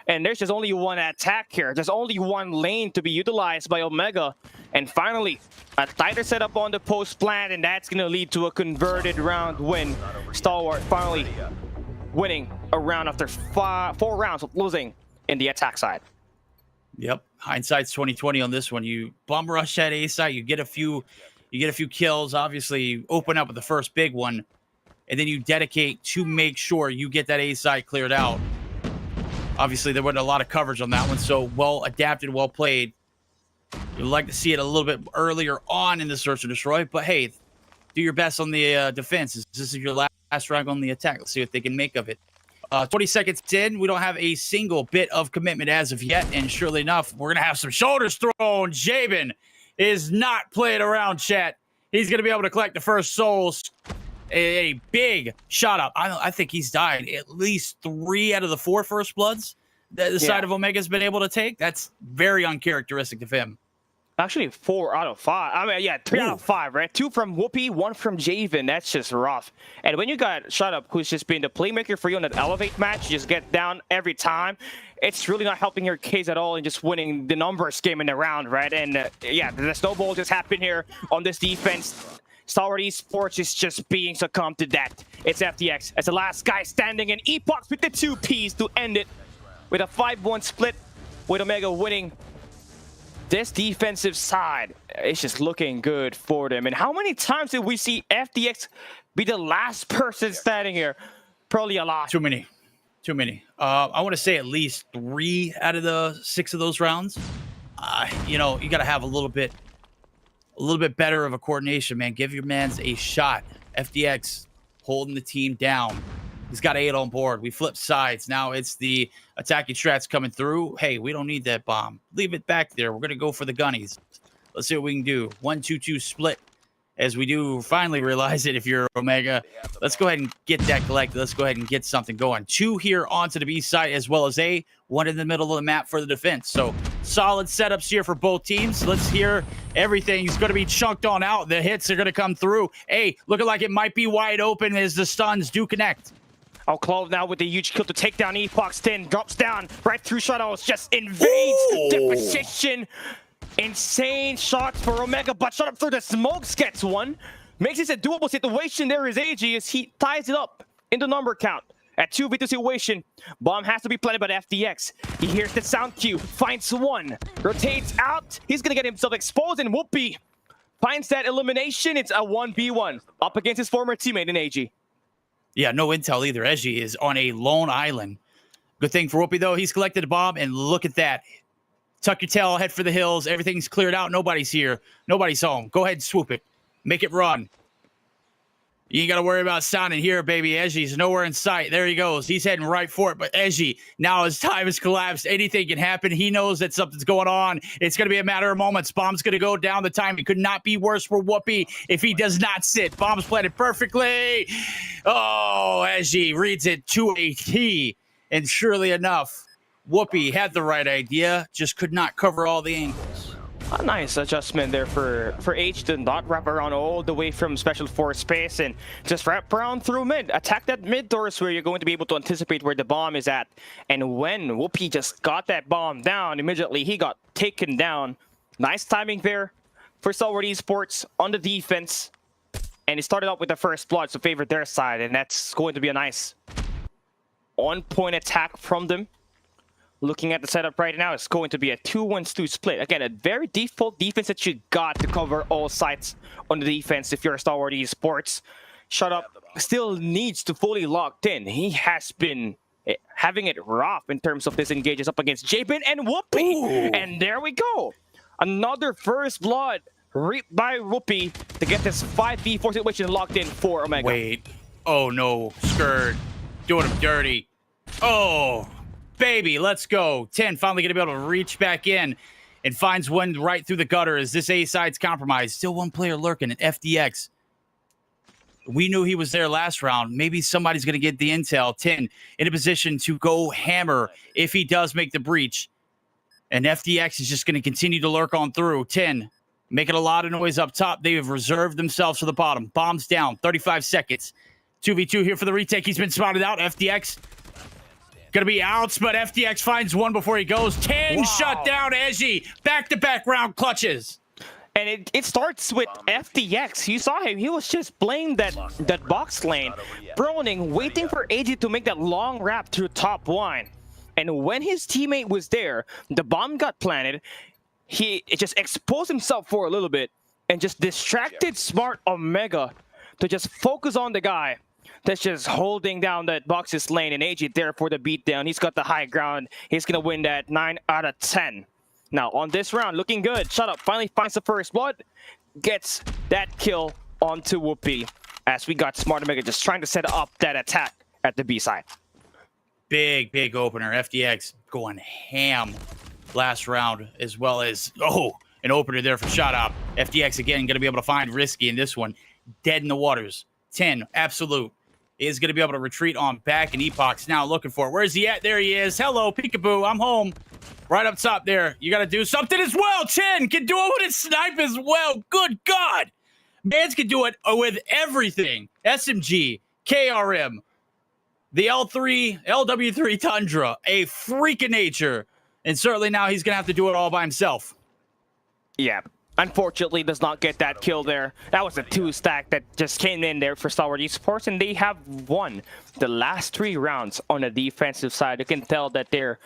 and there's just only one attack here. There's only one lane to be utilized by Omega, and finally, a tighter setup on the post plan, and that's going to lead to a converted round win. Stalwart finally winning a round after 4 rounds of losing in the attack side. Yep, hindsight's 20/20 on this one. You bum rush that A site, you get a few kills. Obviously, you open up with the first big one, and then you dedicate to make sure you get that A site cleared out. Obviously, there wasn't a lot of coverage on that one, so well adapted, well played. You'd like to see it a little bit earlier on in the Search and Destroy, but hey, do your best on the defense. This is your last round on the attack. Let's see what they can make of it. 20 seconds in, we don't have a single bit of commitment as of yet, and surely enough, we're going to have some shoulders thrown. Jabin is not playing around, chat. He's going to be able to collect the first souls. A big shot up. I think he's died at least 3 out of the 4 first bloods that the side of Omega's been able to take. That's very uncharacteristic of him. Actually, 4 out of 5. I mean, yeah, 3 out of 5, right? 2 from Whoopi, 1 from Javen. That's just rough. And when you got Shut Up, who's just been the playmaker for you in that Elevate match, you just get down every time. It's really not helping your case at all in just winning the numbers game in the round, right? And yeah, the snowball just happened here on this defense. Stalwart Esports is just being succumbed to that. It's FDX as the last guy standing, and Epoch with the 2 Ps to end it with a 5-1 split, with Omega winning this defensive side is just looking good for them. And how many times did we see FDX be the last person standing here? Probably a lot. Too many. I want to say at least 3 out of the 6 of those rounds. You know, you got to have a little bit better of a coordination, man. Give your mans a shot. FDX holding the team down. He's got 8 on board. We flip sides. Now it's the attacking strats coming through. Hey, we don't need that bomb. Leave it back there. We're going to go for the gunnies. Let's see what we can do. 1-2-2 split. As we do finally realize it, if you're Omega, let's go ahead and get that collected. Let's go ahead and get something going. 2 here onto the B side, as well as 1 in the middle of the map for the defense. So solid setups here for both teams. Let's hear everything. He's going to be chunked on out. The hits are going to come through. Looking like it might be wide open as the stuns do connect. Clove now with the huge kill to take down Epox. 10 drops down right through Shadows, just invades the position. Insane shots for Omega, but shut up through the smokes, gets 1. Makes this a doable situation. There is AG as he ties it up in the number count. At 2v2 situation, bomb has to be planted by the FDX. He hears the sound cue, finds 1, rotates out. He's gonna get himself exposed, and Whoopi finds that elimination. It's a 1v1 up against his former teammate in AG. Yeah, no intel either. Eji is on a lone island. Good thing for Whoopi, though. He's collected a bomb, and look at that. Tuck your tail, head for the hills. Everything's cleared out. Nobody's here. Nobody's home. Go ahead and swoop it. Make it run. You ain't got to worry about sounding here, baby. Eji's nowhere in sight. There he goes. He's heading right for it. But Eji, now his time has collapsed. Anything can happen. He knows that something's going on. It's going to be a matter of moments. Bomb's going to go down. The timing could not be worse for Whoopi if he does not sit. Bomb's planted perfectly. Oh, Eji reads it to a T. And surely enough, Whoopi had the right idea, just could not cover all the angles. A nice adjustment there for H to not wrap around all the way from special force space and just wrap around through mid. Attack that mid doors where you're going to be able to anticipate where the bomb is at. And when Whoopi just got that bomb down, immediately he got taken down. Nice timing there for Stalwart Esports on the defense. And he started out with the first blood to favor their side, and that's going to be a nice on-point attack from them. Looking at the setup right now, it's going to be a 2-1-2 split. Again, a very default defense that you got to cover all sides on the defense if you're a Stalwart Esports. Shut up. Still needs to fully locked in. He has been having it rough in terms of this engages up against Jabin and Whoopi. Ooh. And there we go. Another first blood reaped by Whoopi to get this 5v4 situation locked in for Omega. Wait. Oh no. Skirt. Doing him dirty. Oh. Baby, let's go. 10 finally going to be able to reach back in and finds 1 right through the gutter as this A side's compromised. Still 1 player lurking at FDX. We knew he was there last round. Maybe somebody's going to get the intel. 10 in a position to go hammer if he does make the breach. And FDX is just going to continue to lurk on through. 10 making a lot of noise up top. They have reserved themselves for the bottom. Bombs down. 35 seconds. 2v2 here for the retake. He's been spotted out. FDX gonna be outs, but FDX finds 1 before he goes. 10 wow. Shut down Eji. Back-to-back round clutches. And it starts with FDX. You saw him. He was just playing that box lane. Broning, waiting for AG to make that long wrap through top 1. And when his teammate was there, the bomb got planted. He just exposed himself for a little bit and just distracted smart Omega to just focus on the guy that's just holding down that box's lane, and AG there for the beatdown. He's got the high ground. He's going to win that 9 out of 10. Now, on this round, looking good. Shut up. Finally finds the first blood. Gets that kill onto Whoopi as we got Smart Omega just trying to set up that attack at the B side. Big opener. FDX going ham last round, as well as, an opener there for Shot Up. FDX, again, going to be able to find Risky in this one. Dead in the waters. 10, absolute. Is going to be able to retreat on back, and Epox now looking for it. Where's he at? There he is. Hello, peekaboo. I'm home. Right up top there. You got to do something as well. 10 can do it with his snipe as well. Good God. Mans can do it with everything. SMG, KRM, the L3, LW3 Tundra, a freak of nature. And certainly now he's going to have to do it all by himself. Yeah. Unfortunately, does not get that kill there. That was a 2-stack that just came in there for Stalwart Esports, and they have won the last 3 rounds on the defensive side. You can tell that they're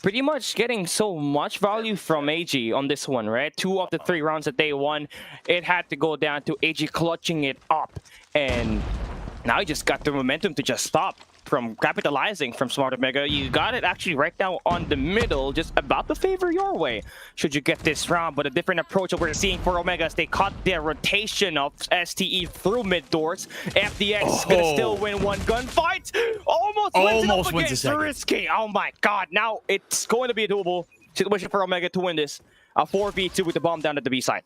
pretty much getting so much value from AG on this one, right? 2 of the 3 rounds that they won, it had to go down to AG clutching it up. And now he just got the momentum to just stop from capitalizing from Smart Omega. You got it actually right now on the middle, just about to favor your way should you get this round. But a different approach that we're seeing for Omega as they caught their rotation of STE through mid doors. FDX gonna still win one gunfight. Almost wins it up against Risky. Oh my god, now it's going to be a doable situation for Omega to win this. A 4v2 with the bomb down at the B side.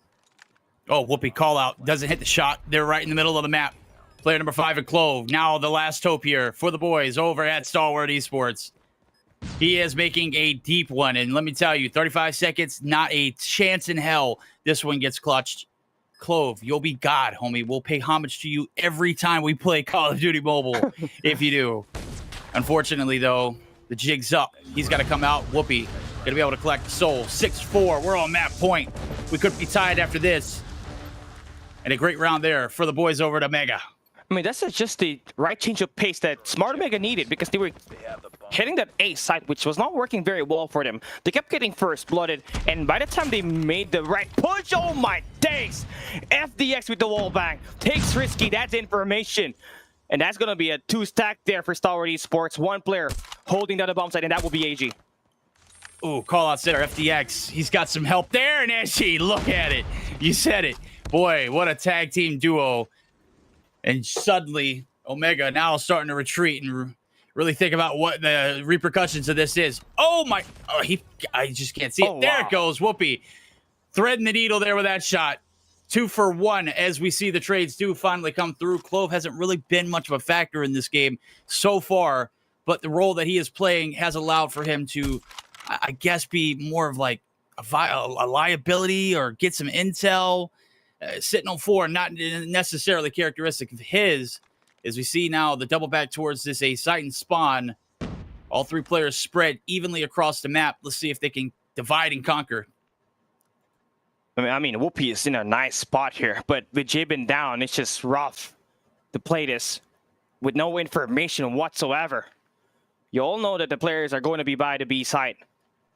Oh, Whoopi call out. Doesn't hit the shot. They're right in the middle of the map. Player number 5 at Clove. Now the last hope here for the boys over at Stalwart Esports. He is making a deep one. And let me tell you, 35 seconds, not a chance in hell this one gets clutched. Clove, you'll be God, homie. We'll pay homage to you every time we play Call of Duty Mobile, if you do. Unfortunately, though, the jig's up. He's got to come out. Whoopi, going to be able to collect the soul. 6-4. We're on map point. We could be tied after this. And a great round there for the boys over at Omega. I mean, that's just the right change of pace that Smart Omega needed because they were hitting that A site, which was not working very well for them. They kept getting first blooded, and by the time they made the right push, oh my days! FDX with the wall bang takes Risky. That's information. And that's going to be a 2-stack there for Stalwart Esports. 1 player holding down the bomb site, and that will be AG. Ooh, call out center, FDX. He's got some help there, and SG, look at it. You said it. Boy, what a tag team duo. And suddenly, Omega now starting to retreat and really think about what the repercussions of this is. Oh my, I just can't see it. Oh, there wow. it goes, Whoopi. Threading the needle there with that shot. 2 for 1 as we see the trades do finally come through. Clove hasn't really been much of a factor in this game so far, but the role that he is playing has allowed for him to, I guess, be more of like a liability or get some intel. Sitting on 4, not necessarily characteristic of his. As we see now, the double back towards this A site and spawn. All 3 players spread evenly across the map. Let's see if they can divide and conquer. I mean, Whoopi is in a nice spot here, but with Jabin down, it's just rough to play this with no information whatsoever. You all know that the players are going to be by the B site,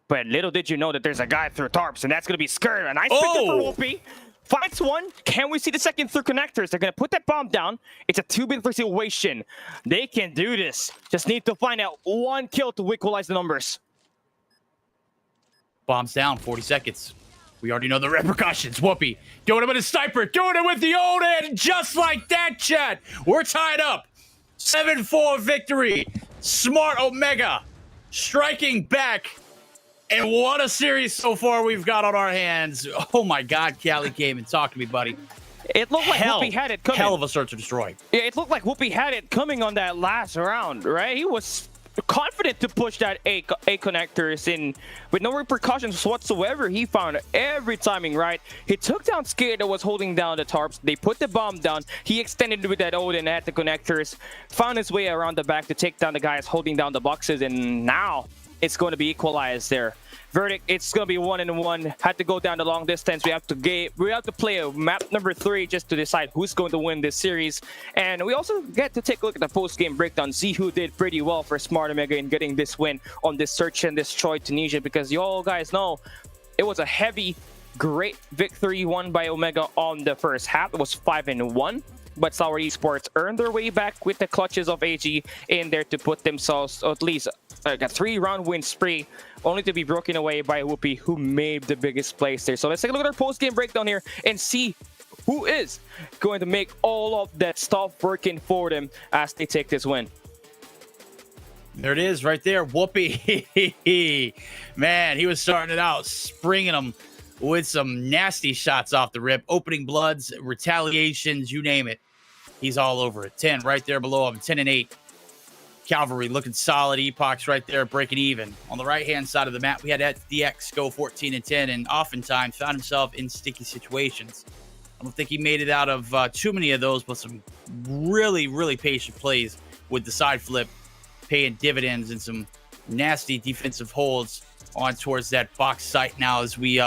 but little did you know that there's a guy through tarps, and that's going to be Skirt. A nice pick for Whoopi. Finds one. Can we see the second through connectors? They're going to put that bomb down. It's a 2v3 situation. They can do this. Just need to find out 1 kill to equalize the numbers. Bombs down, 40 seconds. We already know the repercussions. Whoopi doing it with a sniper, doing it with the old end, just like that, chat. We're tied up. 7-4 victory. Smart Omega striking back. And what a series so far we've got on our hands. Oh my God, Cali came and talked to me, buddy. It looked like Whoopi had it coming. Hell of a search and destroy. Yeah, it looked like Whoopi had it coming on that last round, right? He was confident to push that A connectors in with no repercussions whatsoever. He found every timing right. He took down Skate that was holding down the tarps. They put the bomb down. He extended with that Odin at the connectors, found his way around the back to take down the guys holding down the boxes, and now it's going to be equalized there. Verdict, it's going to be 1-1. Had to go down the long distance. We have to play a map number 3 just to decide who's going to win this series. And we also get to take a look at the post-game breakdown. Zihu did pretty well for Smart Omega in getting this win on this search and destroy Tunisia, because you all guys know it was a heavy, great victory won by Omega on the first half. It was 5-1. But Stalwart Esports earned their way back with the clutches of AG in there to put themselves at least a 3-round win spree, only to be broken away by Whoopi, who made the biggest plays there. So let's take a look at our post-game breakdown here and see who is going to make all of that stuff working for them as they take this win. There it is right there. Whoopi. Man, he was starting it out, springing them with some nasty shots off the rip, opening bloods, retaliations, you name it. He's all over it. 10 right there below him, 10-8. Calvary looking solid. Epoch's right there breaking even. On the right-hand side of the map, we had DX go 14-10 and oftentimes found himself in sticky situations. I don't think he made it out of too many of those, but some really, really patient plays with the side flip, paying dividends and some nasty defensive holds on towards that box site now as we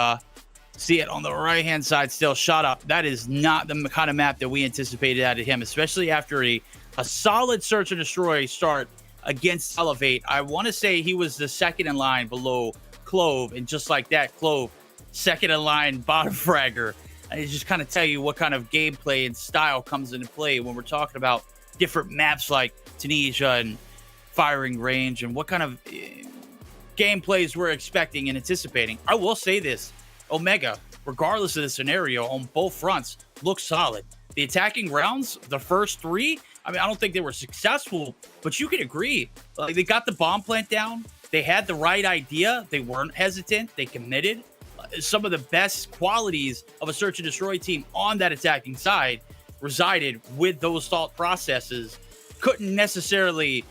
see it on the right-hand side still shot up. That is not the kind of map that we anticipated out of him, especially after a solid search and destroy start against Elevate. I want to say he was the second in line below Clove, and just like that, Clove, second in line bottom fragger. And it just kind of tell you what kind of gameplay and style comes into play when we're talking about different maps like Tunisia and firing range, and what kind of gameplays we're expecting and anticipating. I will say this, Omega, regardless of the scenario on both fronts, looks solid. The attacking rounds, the first three, I mean, I don't think they were successful, but you can agree. Like, they got the bomb plant down. They had the right idea. They weren't hesitant. They committed. Some of the best qualities of a search and destroy team on that attacking side resided with those thought processes. Couldn't necessarily,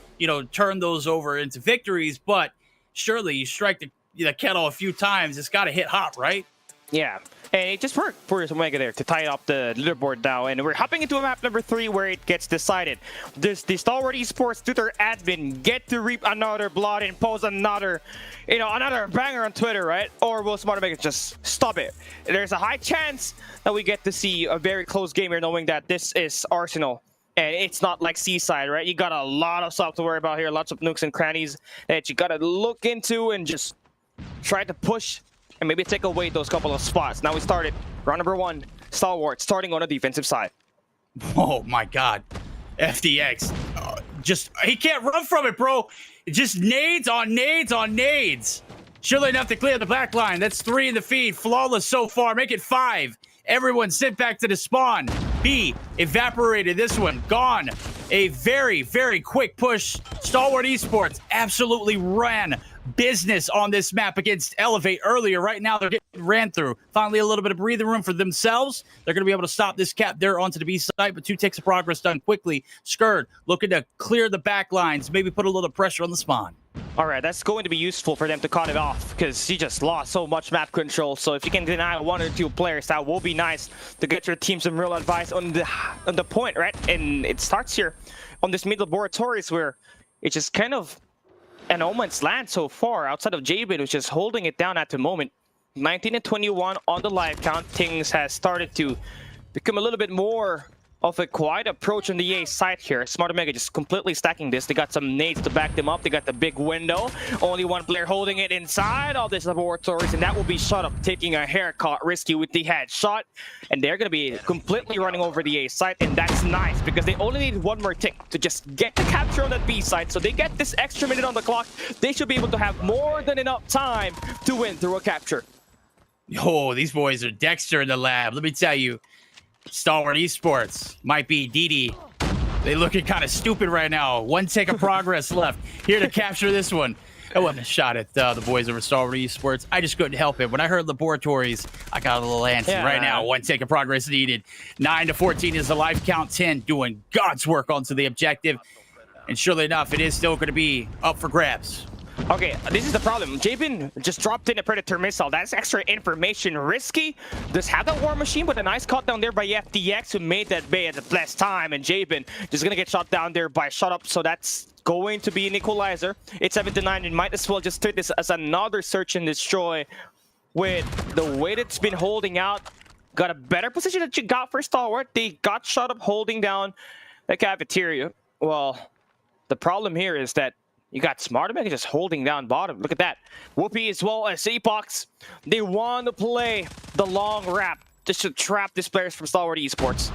turn those over into victories, but surely you strike the kettle a few times, it's got to hit hot, right? Yeah, and it just worked for Omega there to tie up the leaderboard now, and we're hopping into a map number 3 where it gets decided. Does the Stalwart Esports Twitter admin get to reap another blood and post another banger on Twitter, right? Or will Smart Omega just stop it? There's a high chance that we get to see a very close game here, knowing that this is Arsenal. And it's not like Seaside, right? You got a lot of stuff to worry about here, lots of nooks and crannies that you got to look into and just try to push and maybe take away those couple of spots. Now we started round number 1, Stalwart, starting on the defensive side. Oh my God. FDX. He can't run from it, bro. Just nades on nades on nades. Surely enough to clear the back line. That's 3 in the feed. Flawless so far. Make it 5. Everyone sent back to the spawn. B evaporated. This one gone. A very, very quick push. Stalwart Esports absolutely ran business on this map against Elevate earlier. Right now, they're getting ran through. Finally, a little bit of breathing room for themselves. They're going to be able to stop this cap there onto the B side, but 2 ticks of progress done quickly. Skurd looking to clear the back lines, maybe put a little pressure on the spawn. All right, that's going to be useful for them to cut it off because he just lost so much map control. So if you can deny 1 or 2 players, that will be nice to get your team some real advice on the point, right? And it starts here on this mid laboratories where it's just kind of an no man's land so far outside of Jabin, which is holding it down at the moment. 19 and 21 on the live count. Things has started to become a little bit more of a quiet approach on the A side here. Smart Omega just completely stacking this. They got some nades to back them up. They got the big window. Only 1 player holding it inside all this laboratories, and that will be shot up, taking a haircut, risky with the headshot. And they're going to be completely running over the A side, and that's nice because they only need 1 more tick to just get the capture on that B side. So they get this extra minute on the clock. They should be able to have more than enough time to win through a capture. Oh, these boys are Dexter in the lab. Let me tell you. Stalwart Esports might be DD. They looking kind of stupid right now. 1 tick of progress left. Here to capture this one. That wasn't a shot at the boys over Stalwart Esports. I just couldn't help it. When I heard laboratories, I got a little antsy. Right now. 1 tick of progress needed. 9 to 14 is the life count. 10 doing God's work onto the objective. And surely enough, it is still going to be up for grabs. Okay, this is the problem. Jabin just dropped in a Predator missile. That's extra information. Risky. Does have that war machine, but a nice cut down there by FDX who made that bay at the last time. And Jabin just going to get shot down there by shot up. So that's going to be an equalizer. It's 7-9. And might as well just treat this as another search and destroy with the way that's been holding out. Got a better position that you got for Stalwart. They got shot up holding down the cafeteria. Well, the problem here is that you got Smart Omega just holding down bottom. Look at that. Whoopi as well as Apox. They want to play the long wrap just to trap these players from Stalwart Esports.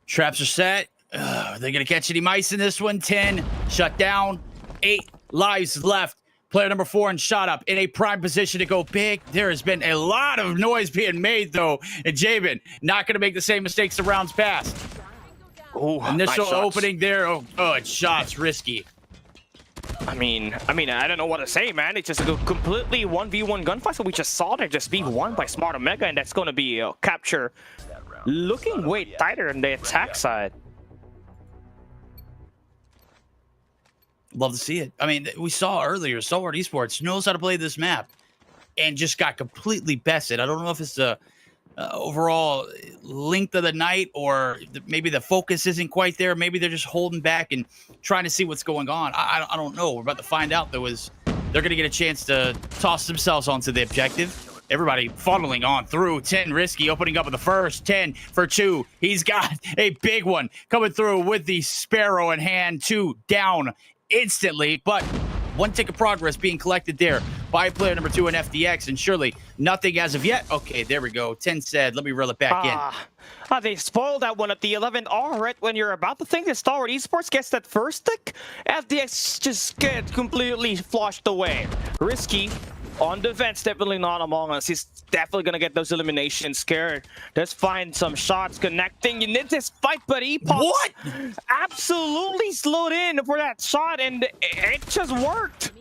Traps are set. Are they going to catch any mice in this one? 10 shut down. 8 lives left. Player number 4 and shot up in a prime position to go big. There has been a lot of noise being made, though. And Jabin not going to make the same mistakes the rounds past. Oh, initial nice opening there. Oh, it's shots risky. I mean, I don't know what to say, man. It's just a completely 1v1 gunfight. So we just saw there just being won by Smart Omega, and that's going to be a capture. Looking way tighter on the attack side. Love to see it. I mean, we saw earlier, Stalwart Esports knows how to play this map and just got completely bested. I don't know if it's the overall length of the night or maybe the focus isn't quite there. Maybe they're just holding back and trying to see what's going on. I don't know. We're about to find out. They're going to get a chance to toss themselves onto the objective. Everybody funneling on through. 10 Risky opening up with the first. 10 for 2. He's got a big one coming through with the Sparrow in hand. 2 down instantly, but one tick of progress being collected there by player number 2 in FDX, and surely nothing as of yet. Okay, there we go. 10 said, let me reel it back in. They spoiled that one at the 11th hour, right? When you're about to think that Stalwart Esports gets that first tick, FDX just get completely flushed away. Risky on defense, definitely not among us. He's definitely gonna get those eliminations scared. Just find some shots connecting. You need this fight, but Epoch absolutely slowed in for that shot, and it just worked.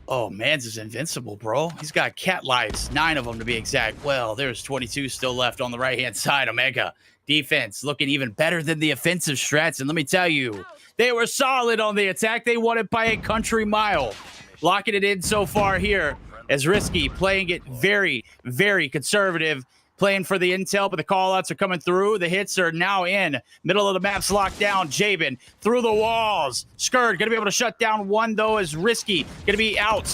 Oh, Mans is invincible, bro. He's got cat lives, 9 of them to be exact. Well, there's 22 still left on the right-hand side. Omega defense looking even better than the offensive strats, and let me tell you, they were solid on the attack. They won it by a country mile. Locking it in so far here as Risky playing it very, very conservative, playing for the intel, but the call-outs are coming through. The hits are now in. Middle of the map's locked down. Jabin through the walls. Skurd going to be able to shut down one, though, as Risky going to be out.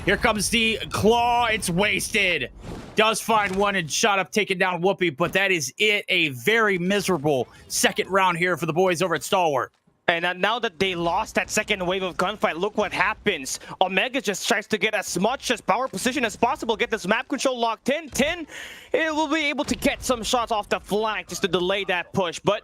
Here comes the claw. It's wasted. Does find one and shot up, taking down Whoopi, but that is it. A very miserable second round here for the boys over at Stalwart. And now that they lost that second wave of gunfight, look what happens. Omega just tries to get as much as power position as possible, get this map control locked in. 10, it will be able to get some shots off the flank just to delay that push. But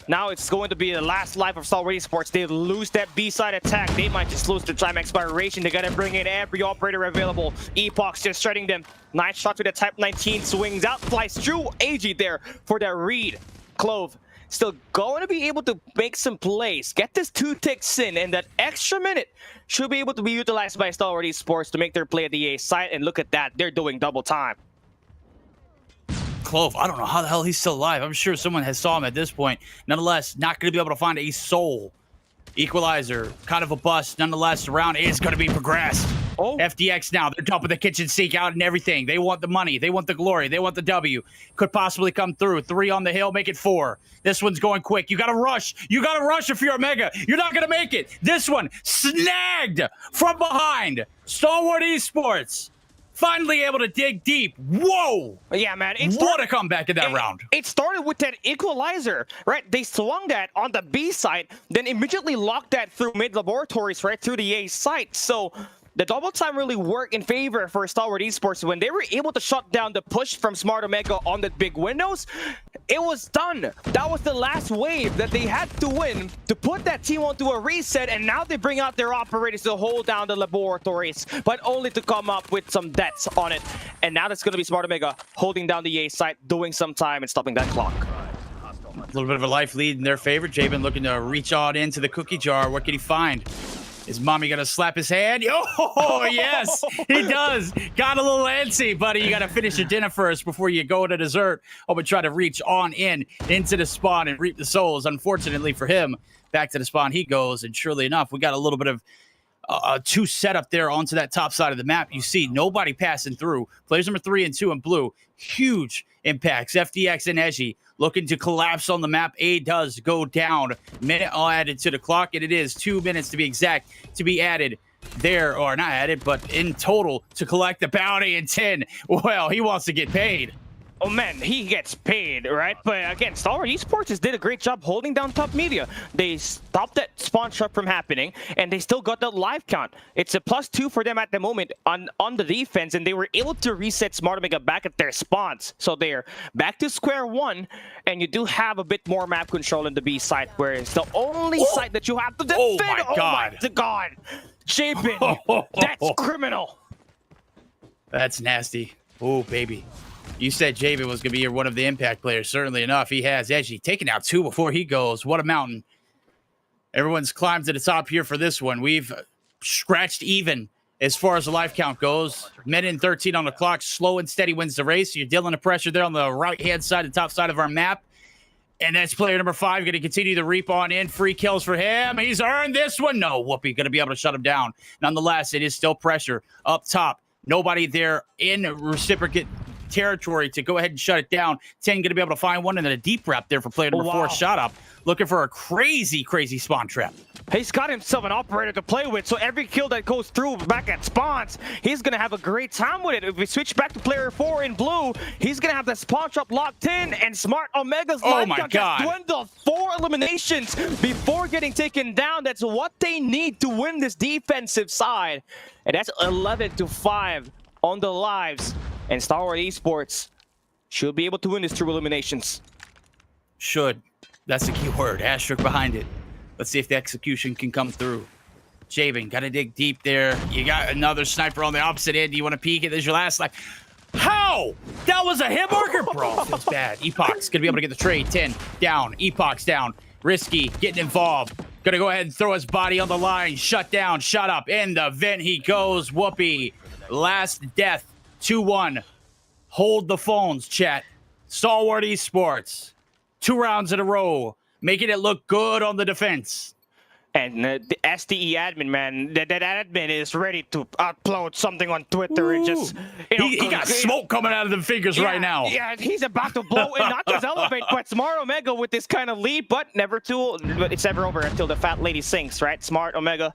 now it's going to be the last life of Stalwart Esports. They lose that B-side attack. They might just lose their time expiration. They got to bring in every operator available. Epoch's just shredding them. Nice shot to the Type 19. Swings out, flies through. AG there for that read. Clove still going to be able to make some plays, get this 2 ticks in, and that extra minute should be able to be utilized by Stalwart Esports to make their play at the A site. And look at that, they're doing double time. Clove, I don't know how the hell he's still alive. I'm sure someone has saw him at this point. Nonetheless, not going to be able to find a soul. Equalizer, kind of a bust. Nonetheless, the round is going to be progressed. Oh. FDX now, they're dumping the kitchen sink out and everything. They want the money. They want the glory. They want the W. Could possibly come through. 3 on the hill, make it 4. This one's going quick. You got to rush. You got to rush if you're Omega. You're not going to make it. This one snagged from behind. Stalwart Esports finally able to dig deep. Whoa! Yeah, man. What a comeback in that round. It started with that equalizer, right? They swung that on the B side, then immediately locked that through mid laboratories, right through the A site. So the double time really worked in favor for Stalwart Esports. When they were able to shut down the push from Smart Omega on the big windows, it was done. That was the last wave that they had to win to put that team onto a reset, and now they bring out their operators to hold down the laboratories, but only to come up with some deaths on it. And now that's going to be Smart Omega holding down the A site, doing some time and stopping that clock. A little bit of a life lead in their favor. Jabin looking to reach on into the cookie jar. What can he find? Is mommy gonna slap his hand? Oh, yes, he does. Got a little antsy, buddy. You gotta finish your dinner first before you go to dessert. Oh, but try to reach on into the spawn and reap the souls. Unfortunately for him, back to the spawn he goes. And surely enough, we got a little bit of 2 setup there onto that top side of the map. You see nobody passing through. Players number 3 and 2 in blue. Huge impacts. FDX and Eji looking to collapse on the map. A does go down. Minute added to the clock, and it is 2 minutes to be exact to be added there, or not added, but in total to collect the bounty. And 10, well, he wants to get paid. Oh man, he gets paid, right? But again, Stalwart Esports just did a great job holding down top media. They stopped that spawn trap from happening, and they still got that live count. It's a +2 for them at the moment on the defense, and they were able to reset Smart Omega back at their spawns. So they're back to square one, and you do have a bit more map control in the B site, where it's the only site that you have to defend. Oh my God. Oh my God. Chapin, that's criminal. That's nasty. Oh, baby. You said Jabin was going to be one of the impact players. Certainly enough, he has. Edgy taking out 2 before he goes. What a mountain. Everyone's climbed to the top here for this one. We've scratched even as far as the life count goes. Minute and 13 on the clock. Slow and steady wins the race. You're dealing the pressure there on the right-hand side, the top side of our map. And that's player number 5 going to continue to reap on in. Free kills for him. He's earned this one. No, Whoopi going to be able to shut him down. Nonetheless, it is still pressure up top. Nobody there in reciprocate territory to go ahead and shut it down. 10 going to be able to find one, and then a deep wrap there for player number 4, shot up. Looking for a crazy spawn trap. He's got himself an operator to play with, so every kill that goes through back at spawns, he's going to have a great time with it. If we switch back to player 4 in blue, he's going to have the spawn trap locked in, and Smart Omega's life just dwindled 4 eliminations before getting taken down. That's what they need to win this defensive side. And that's 11-5 on the lives. And Star Wars Esports should be able to win this 2 eliminations. Should. That's the key word. Asterisk behind it. Let's see if the execution can come through. Jabin, got to dig deep there. You got another sniper on the opposite end. You want to peek it? There's your last life. How? That was a hit marker? Bro, feels bad. Epoch's going to be able to get the trade. 10 down. Epoch's down. Risky getting involved. Going to go ahead and throw his body on the line. Shut down. Shut up. In the vent he goes. Whoopee. Last death. 2-1. Hold the phones, chat. Stalwart Esports. 2 rounds in a row, making it look good on the defense. And the SDE admin, man, that admin is ready to upload something on Twitter and just, you know, he got smoke coming out of the fingers right now. Yeah, he's about to blow and not just elevate, but Smart Omega with this kind of lead, but it's never over until the fat lady sinks, right? Smart Omega,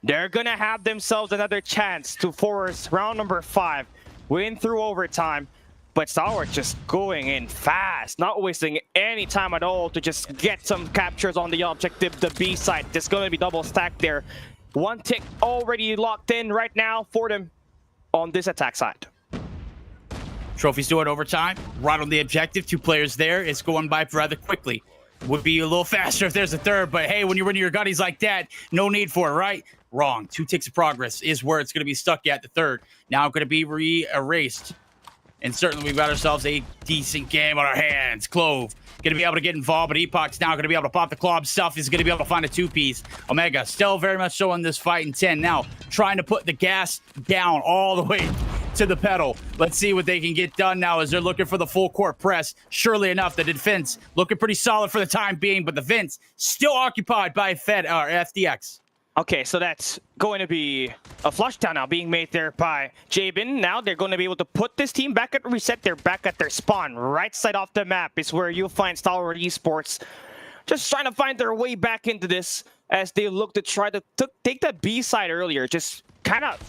they're gonna have themselves another chance to force round number 5, win through overtime. But Star Wars just going in fast, not wasting any time at all to just get some captures on the objective, the B side. There's going to be double stacked there. 1 tick already locked in right now for them on this attack side. Trophy's doing overtime, right on the objective. 2 players there. It's going by rather quickly. Would be a little faster if there's a third, but hey, when you're winning your gutties like that, no need for it, right? Wrong. 2 ticks of progress is where it's going to be stuck at the third. Now going to be re-erased. And certainly we've got ourselves a decent game on our hands. Clove going to be able to get involved, but Epoch's now going to be able to pop the claw himself. He's going to be able to find a 2-piece. Omega still very much so in this fight in 10. Now trying to put the gas down all the way to the pedal. Let's see what they can get done now as they're looking for the full court press. Surely enough, the defense looking pretty solid for the time being, but the vents still occupied by FDX. Okay, so that's going to be a flush down now being made there by Jabin. Now they're going to be able to put this team back at reset. They're back at their spawn. Right side off the map is where you'll find Stalwart Esports just trying to find their way back into this as they look to try to take that B side earlier. Just kind of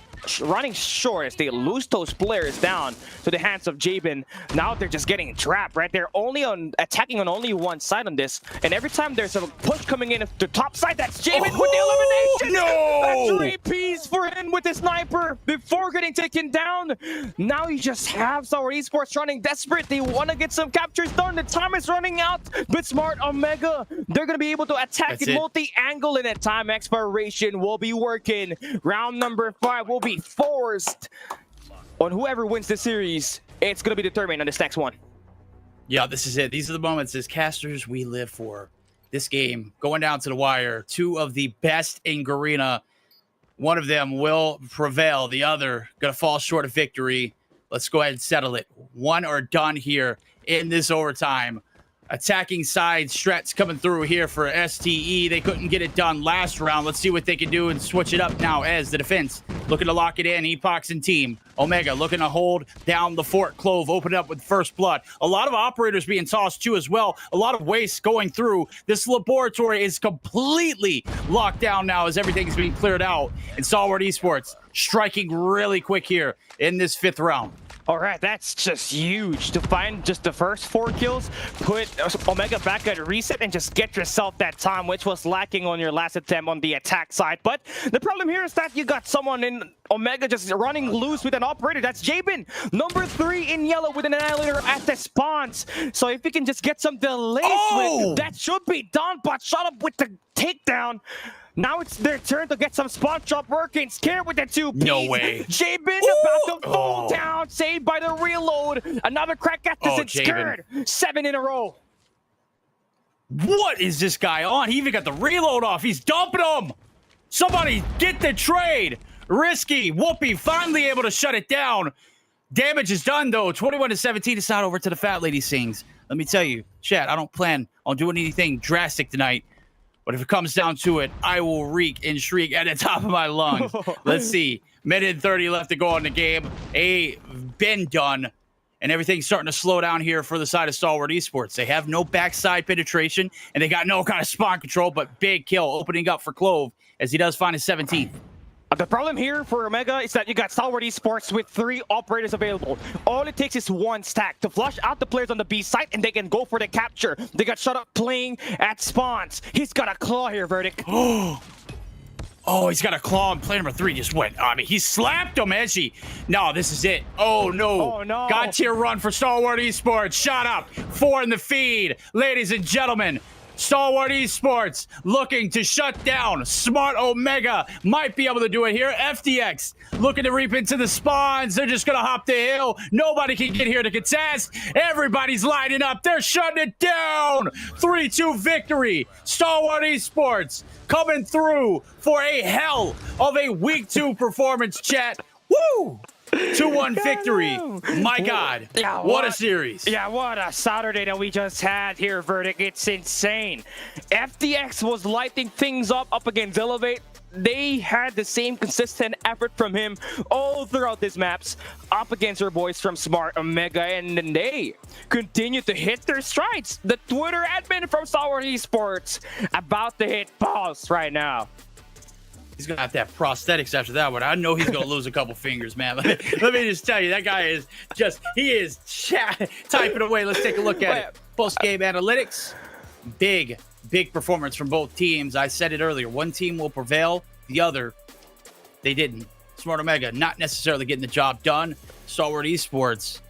running short as they lose those players down to the hands of Jabin. Now they're just getting trapped, right? They're attacking on only one side on this, and every time there's a push coming in the top side, that's Jabin with the elimination. No! That's 3 Ps for him with the sniper before getting taken down. Now you just have Star Wars Esports running desperate. They want to get some captures done. The time is running out, but Smart Omega, they're going to be able to attack in multi-angle, and that time expiration will be working. Round number 5 will be forced on whoever wins the series. It's going to be determined on this next one. Yeah, this is it. These are the moments as casters we live for. This game going down to the wire. 2 of the best in Garena. One of them will prevail. The other going to fall short of victory. Let's go ahead and settle it. One or done here in this overtime. Attacking side Strats coming through here for STE. They couldn't get it done last round. Let's see what they can do and switch it up now as the defense looking to lock it in. Epochs and team. Omega looking to hold down the fort. Clove open up with first blood. A lot of operators being tossed too as well. A lot of waste going through. This laboratory is completely locked down now as everything's being cleared out. And Stalwart Esports striking really quick here in this 5th round. All right, that's just huge to find just the first 4 kills, put Omega back at reset, and just get yourself that time, which was lacking on your last attempt on the attack side. But the problem here is that you got someone in Omega just running loose with an operator. That's Jabin, number 3 in yellow with an annihilator at the spawns. So if you can just get some delays with, that should be done, but shut up with the takedown. Now it's their turn to get some spawn trap working. Scared with the 2 Ps. No way. Jabin about to fall down. Saved by the reload. Another crack at this and scared. 7 in a row. What is this guy on? He even got the reload off. He's dumping him. Somebody get the trade. Risky. Whoopee finally able to shut it down. Damage is done though. 21-17. It's not over to the fat lady sings. Let me tell you, chat, I don't plan on doing anything drastic tonight. But if it comes down to it, I will reek and shriek at the top of my lungs. Let's see. Minute 30 left to go on the game. Been done. and everything's starting to slow down here for the side of Stalwart Esports. They have no backside penetration, and they got no kind of spawn control, but big kill opening up for Clove as he does find his 17th. The problem here for Omega is that you got Stalwart Esports with 3 operators available. All it takes is 1 stack to flush out the players on the B site, and they can go for the capture. They got shut up playing at spawns. He's got a claw here, Verdict. Oh, he's got a claw, and play number 3 just went. I mean, he slapped him, Edgy. No, this is it. Oh, no. Oh, no. Got tier run for Stalwart Esports. Shot up. 4 in the feed. Ladies and gentlemen, Stalwart Esports looking to shut down Smart Omega. Might be able to do it here. FDX looking to reap into the spawns. They're just going to hop the hill. Nobody can get here to contest. Everybody's lining up. They're shutting it down. 3-2 victory. Stalwart Esports coming through for a hell of a week 2 performance, chat. Woo! 2-1 victory. My God. Yeah, what a series. Yeah, what a Saturday that we just had here, Verdict. It's insane. FDX was lighting things up against Elevate. They had the same consistent effort from him all throughout these maps up against our boys from Smart Omega, and then they continue to hit their strides. The Twitter admin from Stalwart Esports about to hit pause right now. He's going to have to have prosthetics after that one. I know he's going to lose a couple fingers, man. Let me just tell you, that guy is just, he is typing away. Let's take a look at it. Post-game analytics. Big performance from both teams. I said it earlier. One team will prevail. The other, they didn't. Smart Omega not necessarily getting the job done. Stalwart Esports,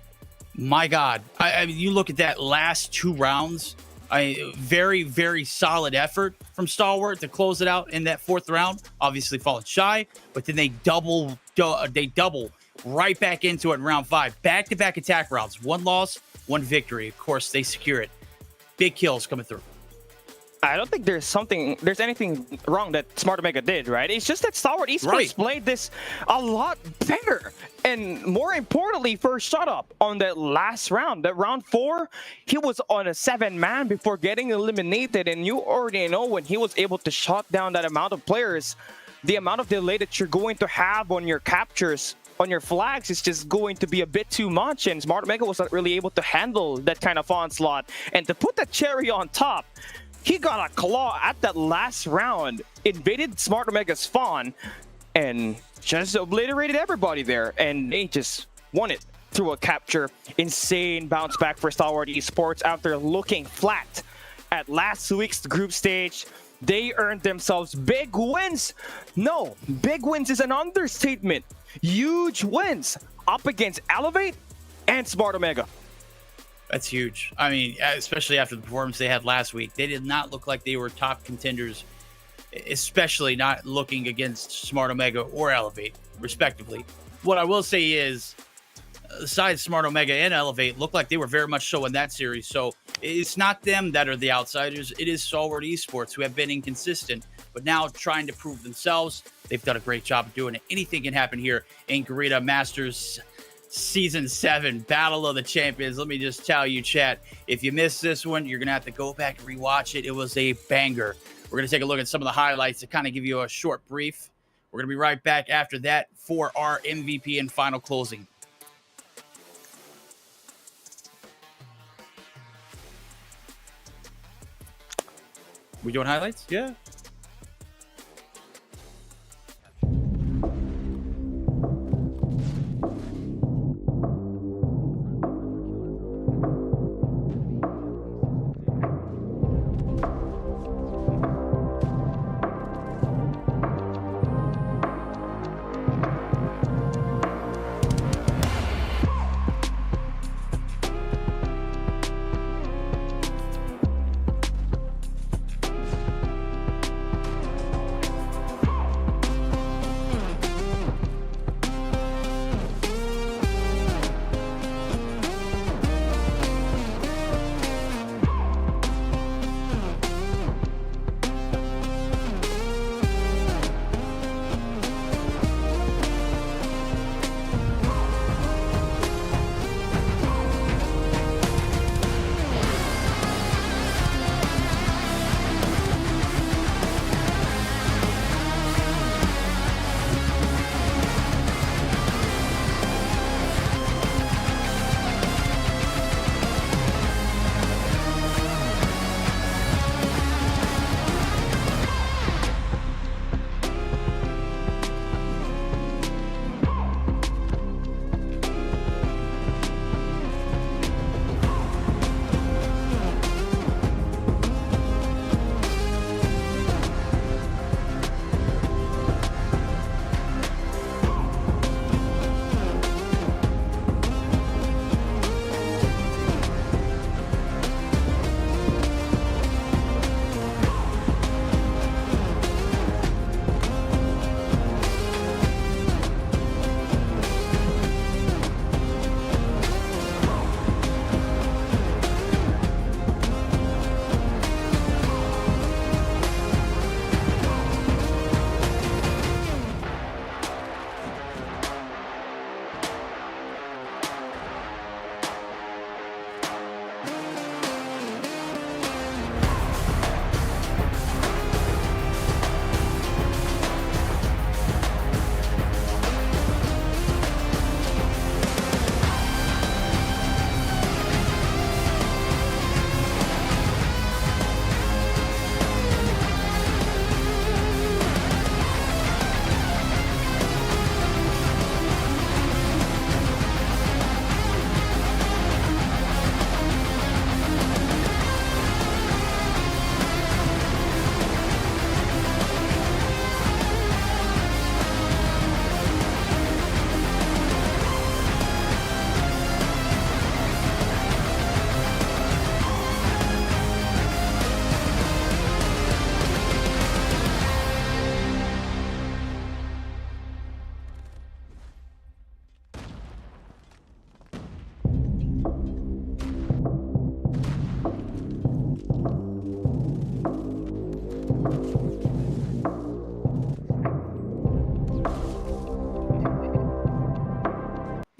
my God. I mean, you look at that last 2 rounds. Very, very solid effort from Stalwart to close it out in that 4th round. Obviously falling shy, but then they double right back into it in round 5. Back-to-back attack rounds. 1 loss, 1 victory. Of course, they secure it. Big kills coming through. I don't think there's anything wrong that Smart Omega did, right? It's just that Stalwart Esports played this a lot better. And more importantly, for shut up on that last round, that round 4, he was on a 7-man before getting eliminated. And you already know when he was able to shut down that amount of players, the amount of delay that you're going to have on your captures, on your flags, is just going to be a bit too much. And Smart Omega was not really able to handle that kind of onslaught. And to put the cherry on top, he got a claw at that last round, invaded Smart Omega's spawn, and just obliterated everybody there. And they just won it through a capture. Insane bounce back for Stalwart Esports after looking flat at last week's group stage. They earned themselves big wins. No, big wins is an understatement. Huge wins up against Elevate and Smart Omega. That's huge. I mean, especially after the performance they had last week. They did not look like they were top contenders, especially not looking against Smart Omega or Elevate, respectively. What I will say is, besides Smart Omega and Elevate, looked like they were very much so in that series. So it's not them that are the outsiders. It is Stalwart Esports, who have been inconsistent, but now trying to prove themselves. They've done a great job of doing it. Anything can happen here in Garena Masters Season 7, Battle of the Champions. Let me just tell you, chat, if you missed this one, you're going to have to go back and rewatch it. It was a banger. We're going to take a look at some of the highlights to kind of give you a short brief. We're going to be right back after that for our MVP and final closing. We doing highlights? Yeah.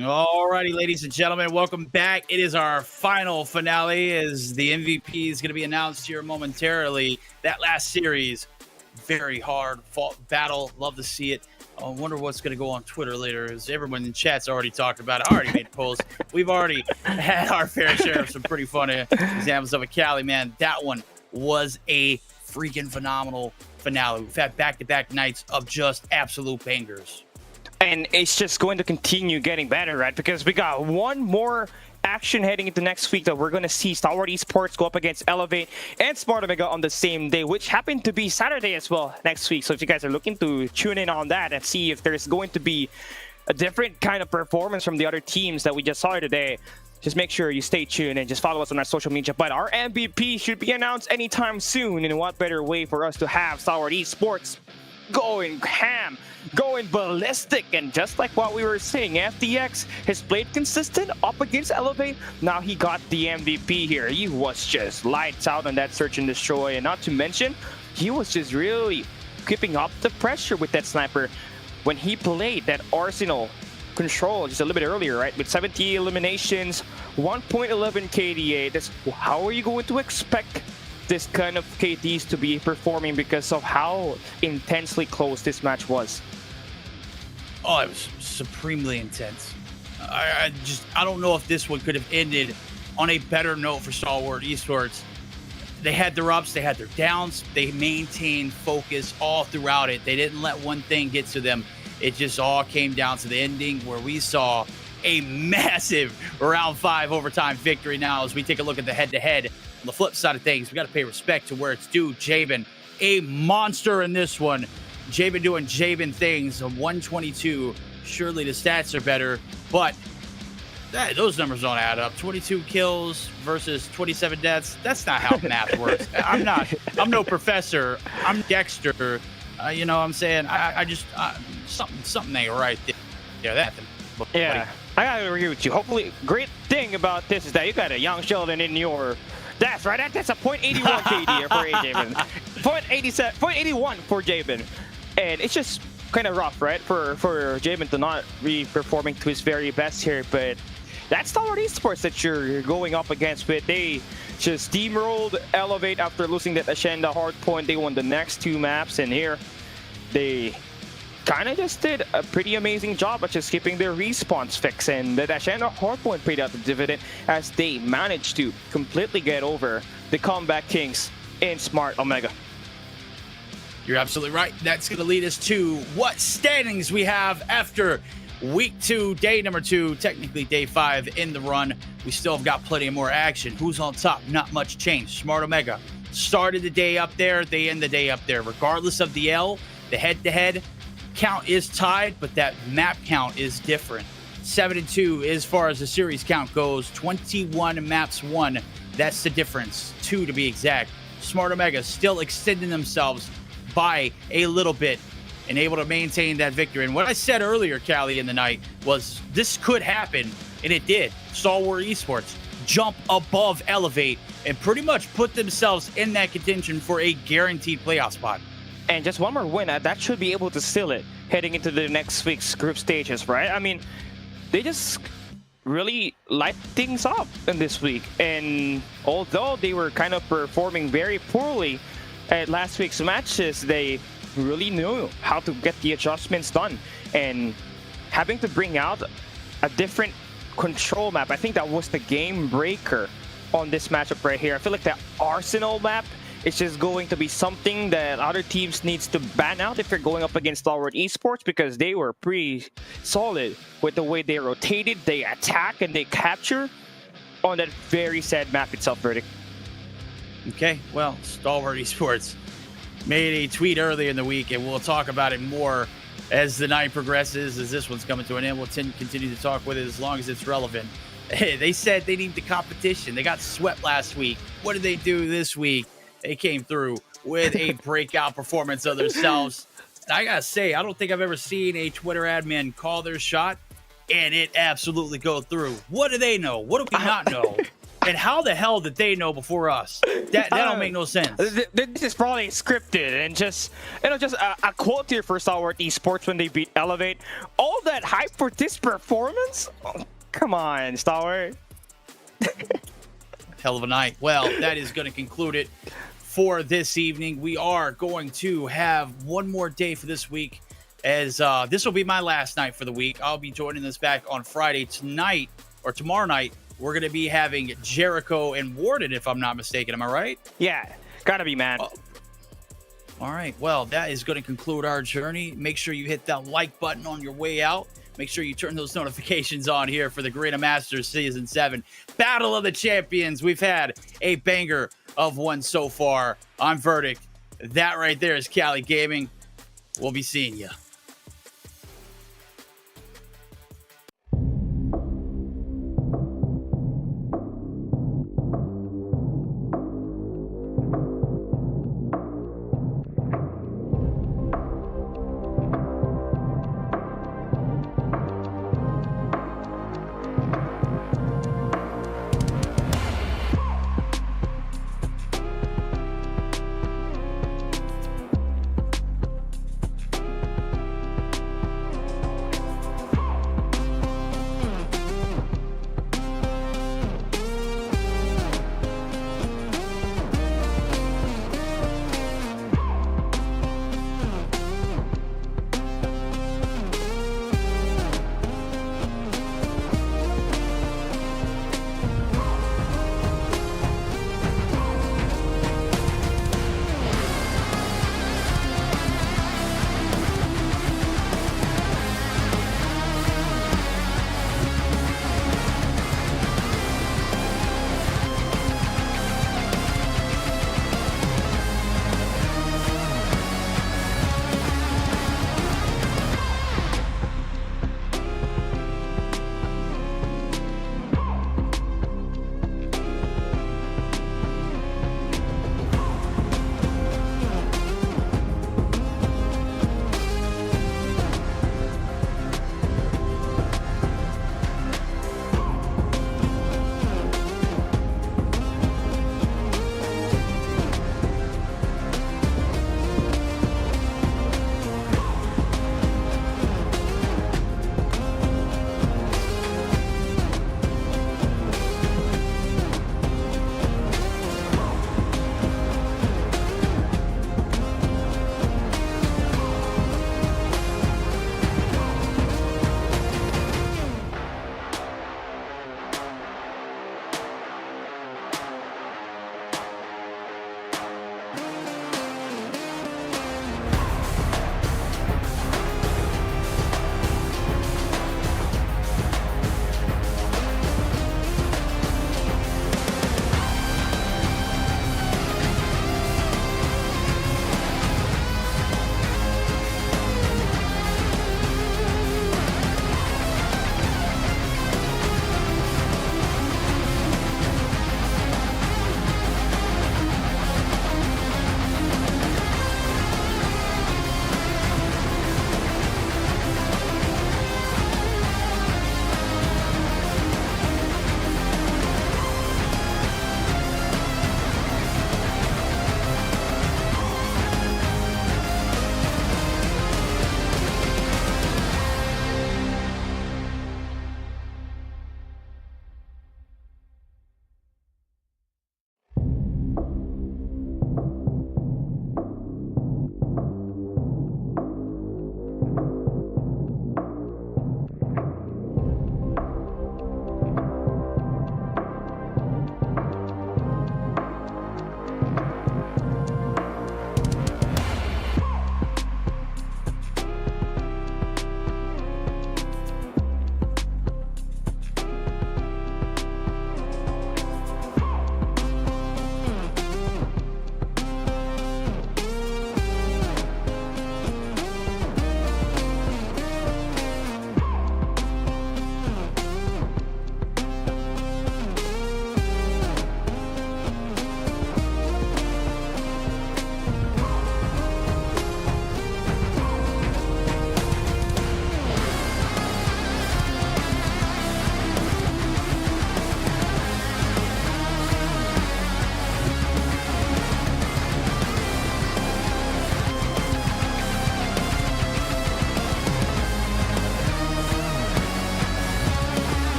Alrighty, ladies and gentlemen, welcome back. It is our final finale as the MVP is going to be announced here momentarily. That last series, very hard fought battle. Love to see it. I wonder what's going to go on Twitter later, as everyone in chat's already talked about it. I already made a post. We've already had our fair share of some pretty funny examples of a Cali, man. That one was a freaking phenomenal finale. We've had back-to-back nights of just absolute bangers. And it's just going to continue getting better, right? Because we got one more action heading into next week that we're going to see Stalwart Esports go up against Elevate and Smart Omega on the same day, which happened to be Saturday as well next week. So if you guys are looking to tune in on that and see if there's going to be a different kind of performance from the other teams that we just saw today, just make sure you stay tuned and just follow us on our social media. But our MVP should be announced anytime soon. And what better way for us to have Stalwart Esports going ham, going ballistic, and just like what we were saying, FTX has played consistent up against Elevate. Now he got the MVP here. He was just lights out on that search and destroy, and not to mention, he was just really keeping up the pressure with that sniper when he played that Arsenal control just a little bit earlier, right? With 70 eliminations, 1.11 KDA. That's how are you going to expect this kind of KDs to be performing because of how intensely close this match was? Oh, it was supremely intense. I don't know if this one could have ended on a better note for Stalwart Esports. They had their ups, they had their downs. They maintained focus all throughout it. They didn't let one thing get to them. It just all came down to the ending where we saw a massive round 5 overtime victory. Now, as we take a look at the head-to-head, on the flip side of things, we got to pay respect to where it's due. Jabin, a monster in this one. Jabin doing Jabin things, a 122. Surely the stats are better, but those numbers don't add up. 22 kills versus 27 deaths. That's not how math works. I'm no professor. I'm Dexter. You know what I'm saying? I just, something ain't right there. Yeah, I gotta agree with you. Hopefully, great thing about this is that you got a young Sheldon in your... That's right, that's a .81 KD for Jabin. 0.81 for Jabin. And it's just kind of rough, right, for Jabin to not be performing to his very best here. But that's Stalwart Esports that you're going up against with. They just steamrolled Elevate after losing that Asenda Hardpoint. They won the next 2 maps, and here they kind of just did a pretty amazing job at just keeping their respawns fixed, and the Asenda Hardpoint paid out the dividend as they managed to completely get over the Comeback Kings in Smart Omega. You're absolutely right. That's going to lead us to what standings we have after week 2, day number 2, technically day 5 in the run. We still have got plenty of more action. Who's on top? Not much change. Smart Omega started the day up there. They end the day up there. Regardless of the L, the head-to-head count is tied, but that map count is different. 7-2 as far as the series count goes. 21 maps won. That's the difference. 2 to be exact. Smart Omega still extending themselves by a little bit and able to maintain that victory. And what I said earlier, Callie, in the night was this could happen, and it did. Stalwart Esports jump above Elevate and pretty much put themselves in that contention for a guaranteed playoff spot. And just one more win, that should be able to seal it heading into the next week's group stages, right? I mean, they just really light things up in this week. And although they were kind of performing very poorly at last week's matches, they really knew how to get the adjustments done. And having to bring out a different control map, I think that was the game breaker on this matchup right here. I feel like the Arsenal map, it's just going to be something that other teams needs to ban out if they're going up against Stalwart Esports, because they were pretty solid with the way they rotated, they attack, and they capture on that very sad map itself, Verdict. Okay, well, Stalwart Esports made a tweet earlier in the week, and we'll talk about it more as the night progresses, as this one's coming to an end. We'll continue to talk with it as long as it's relevant. They said they need the competition. They got swept last week. What did they do this week? They came through with a breakout performance of themselves. And I gotta say, I don't think I've ever seen a Twitter admin call their shot and it absolutely go through. What do they know? What do we not know? And how the hell did they know before us? That don't make no sense. This is probably scripted and just a quote here for Stalwart Esports when they beat Elevate. All that hype for this performance? Oh, come on, Stalwart. Hell of a night. Well, that is going to conclude it for this evening. We are going to have one more day for this week, as this will be my last night for the week. I'll be joining this back on Friday. Tonight, or tomorrow night, we're going to be having Jericho and Warden, if I'm not mistaken. Am I right? Yeah, gotta be, man. Oh. All right. Well, that is going to conclude our journey. Make sure you hit that like button on your way out. Make sure you turn those notifications on here for the Garena Masters Season 7 Battle of the Champions. We've had a banger of one so far. I'm Verdict. That right there is Cali Gaming. We'll be seeing you.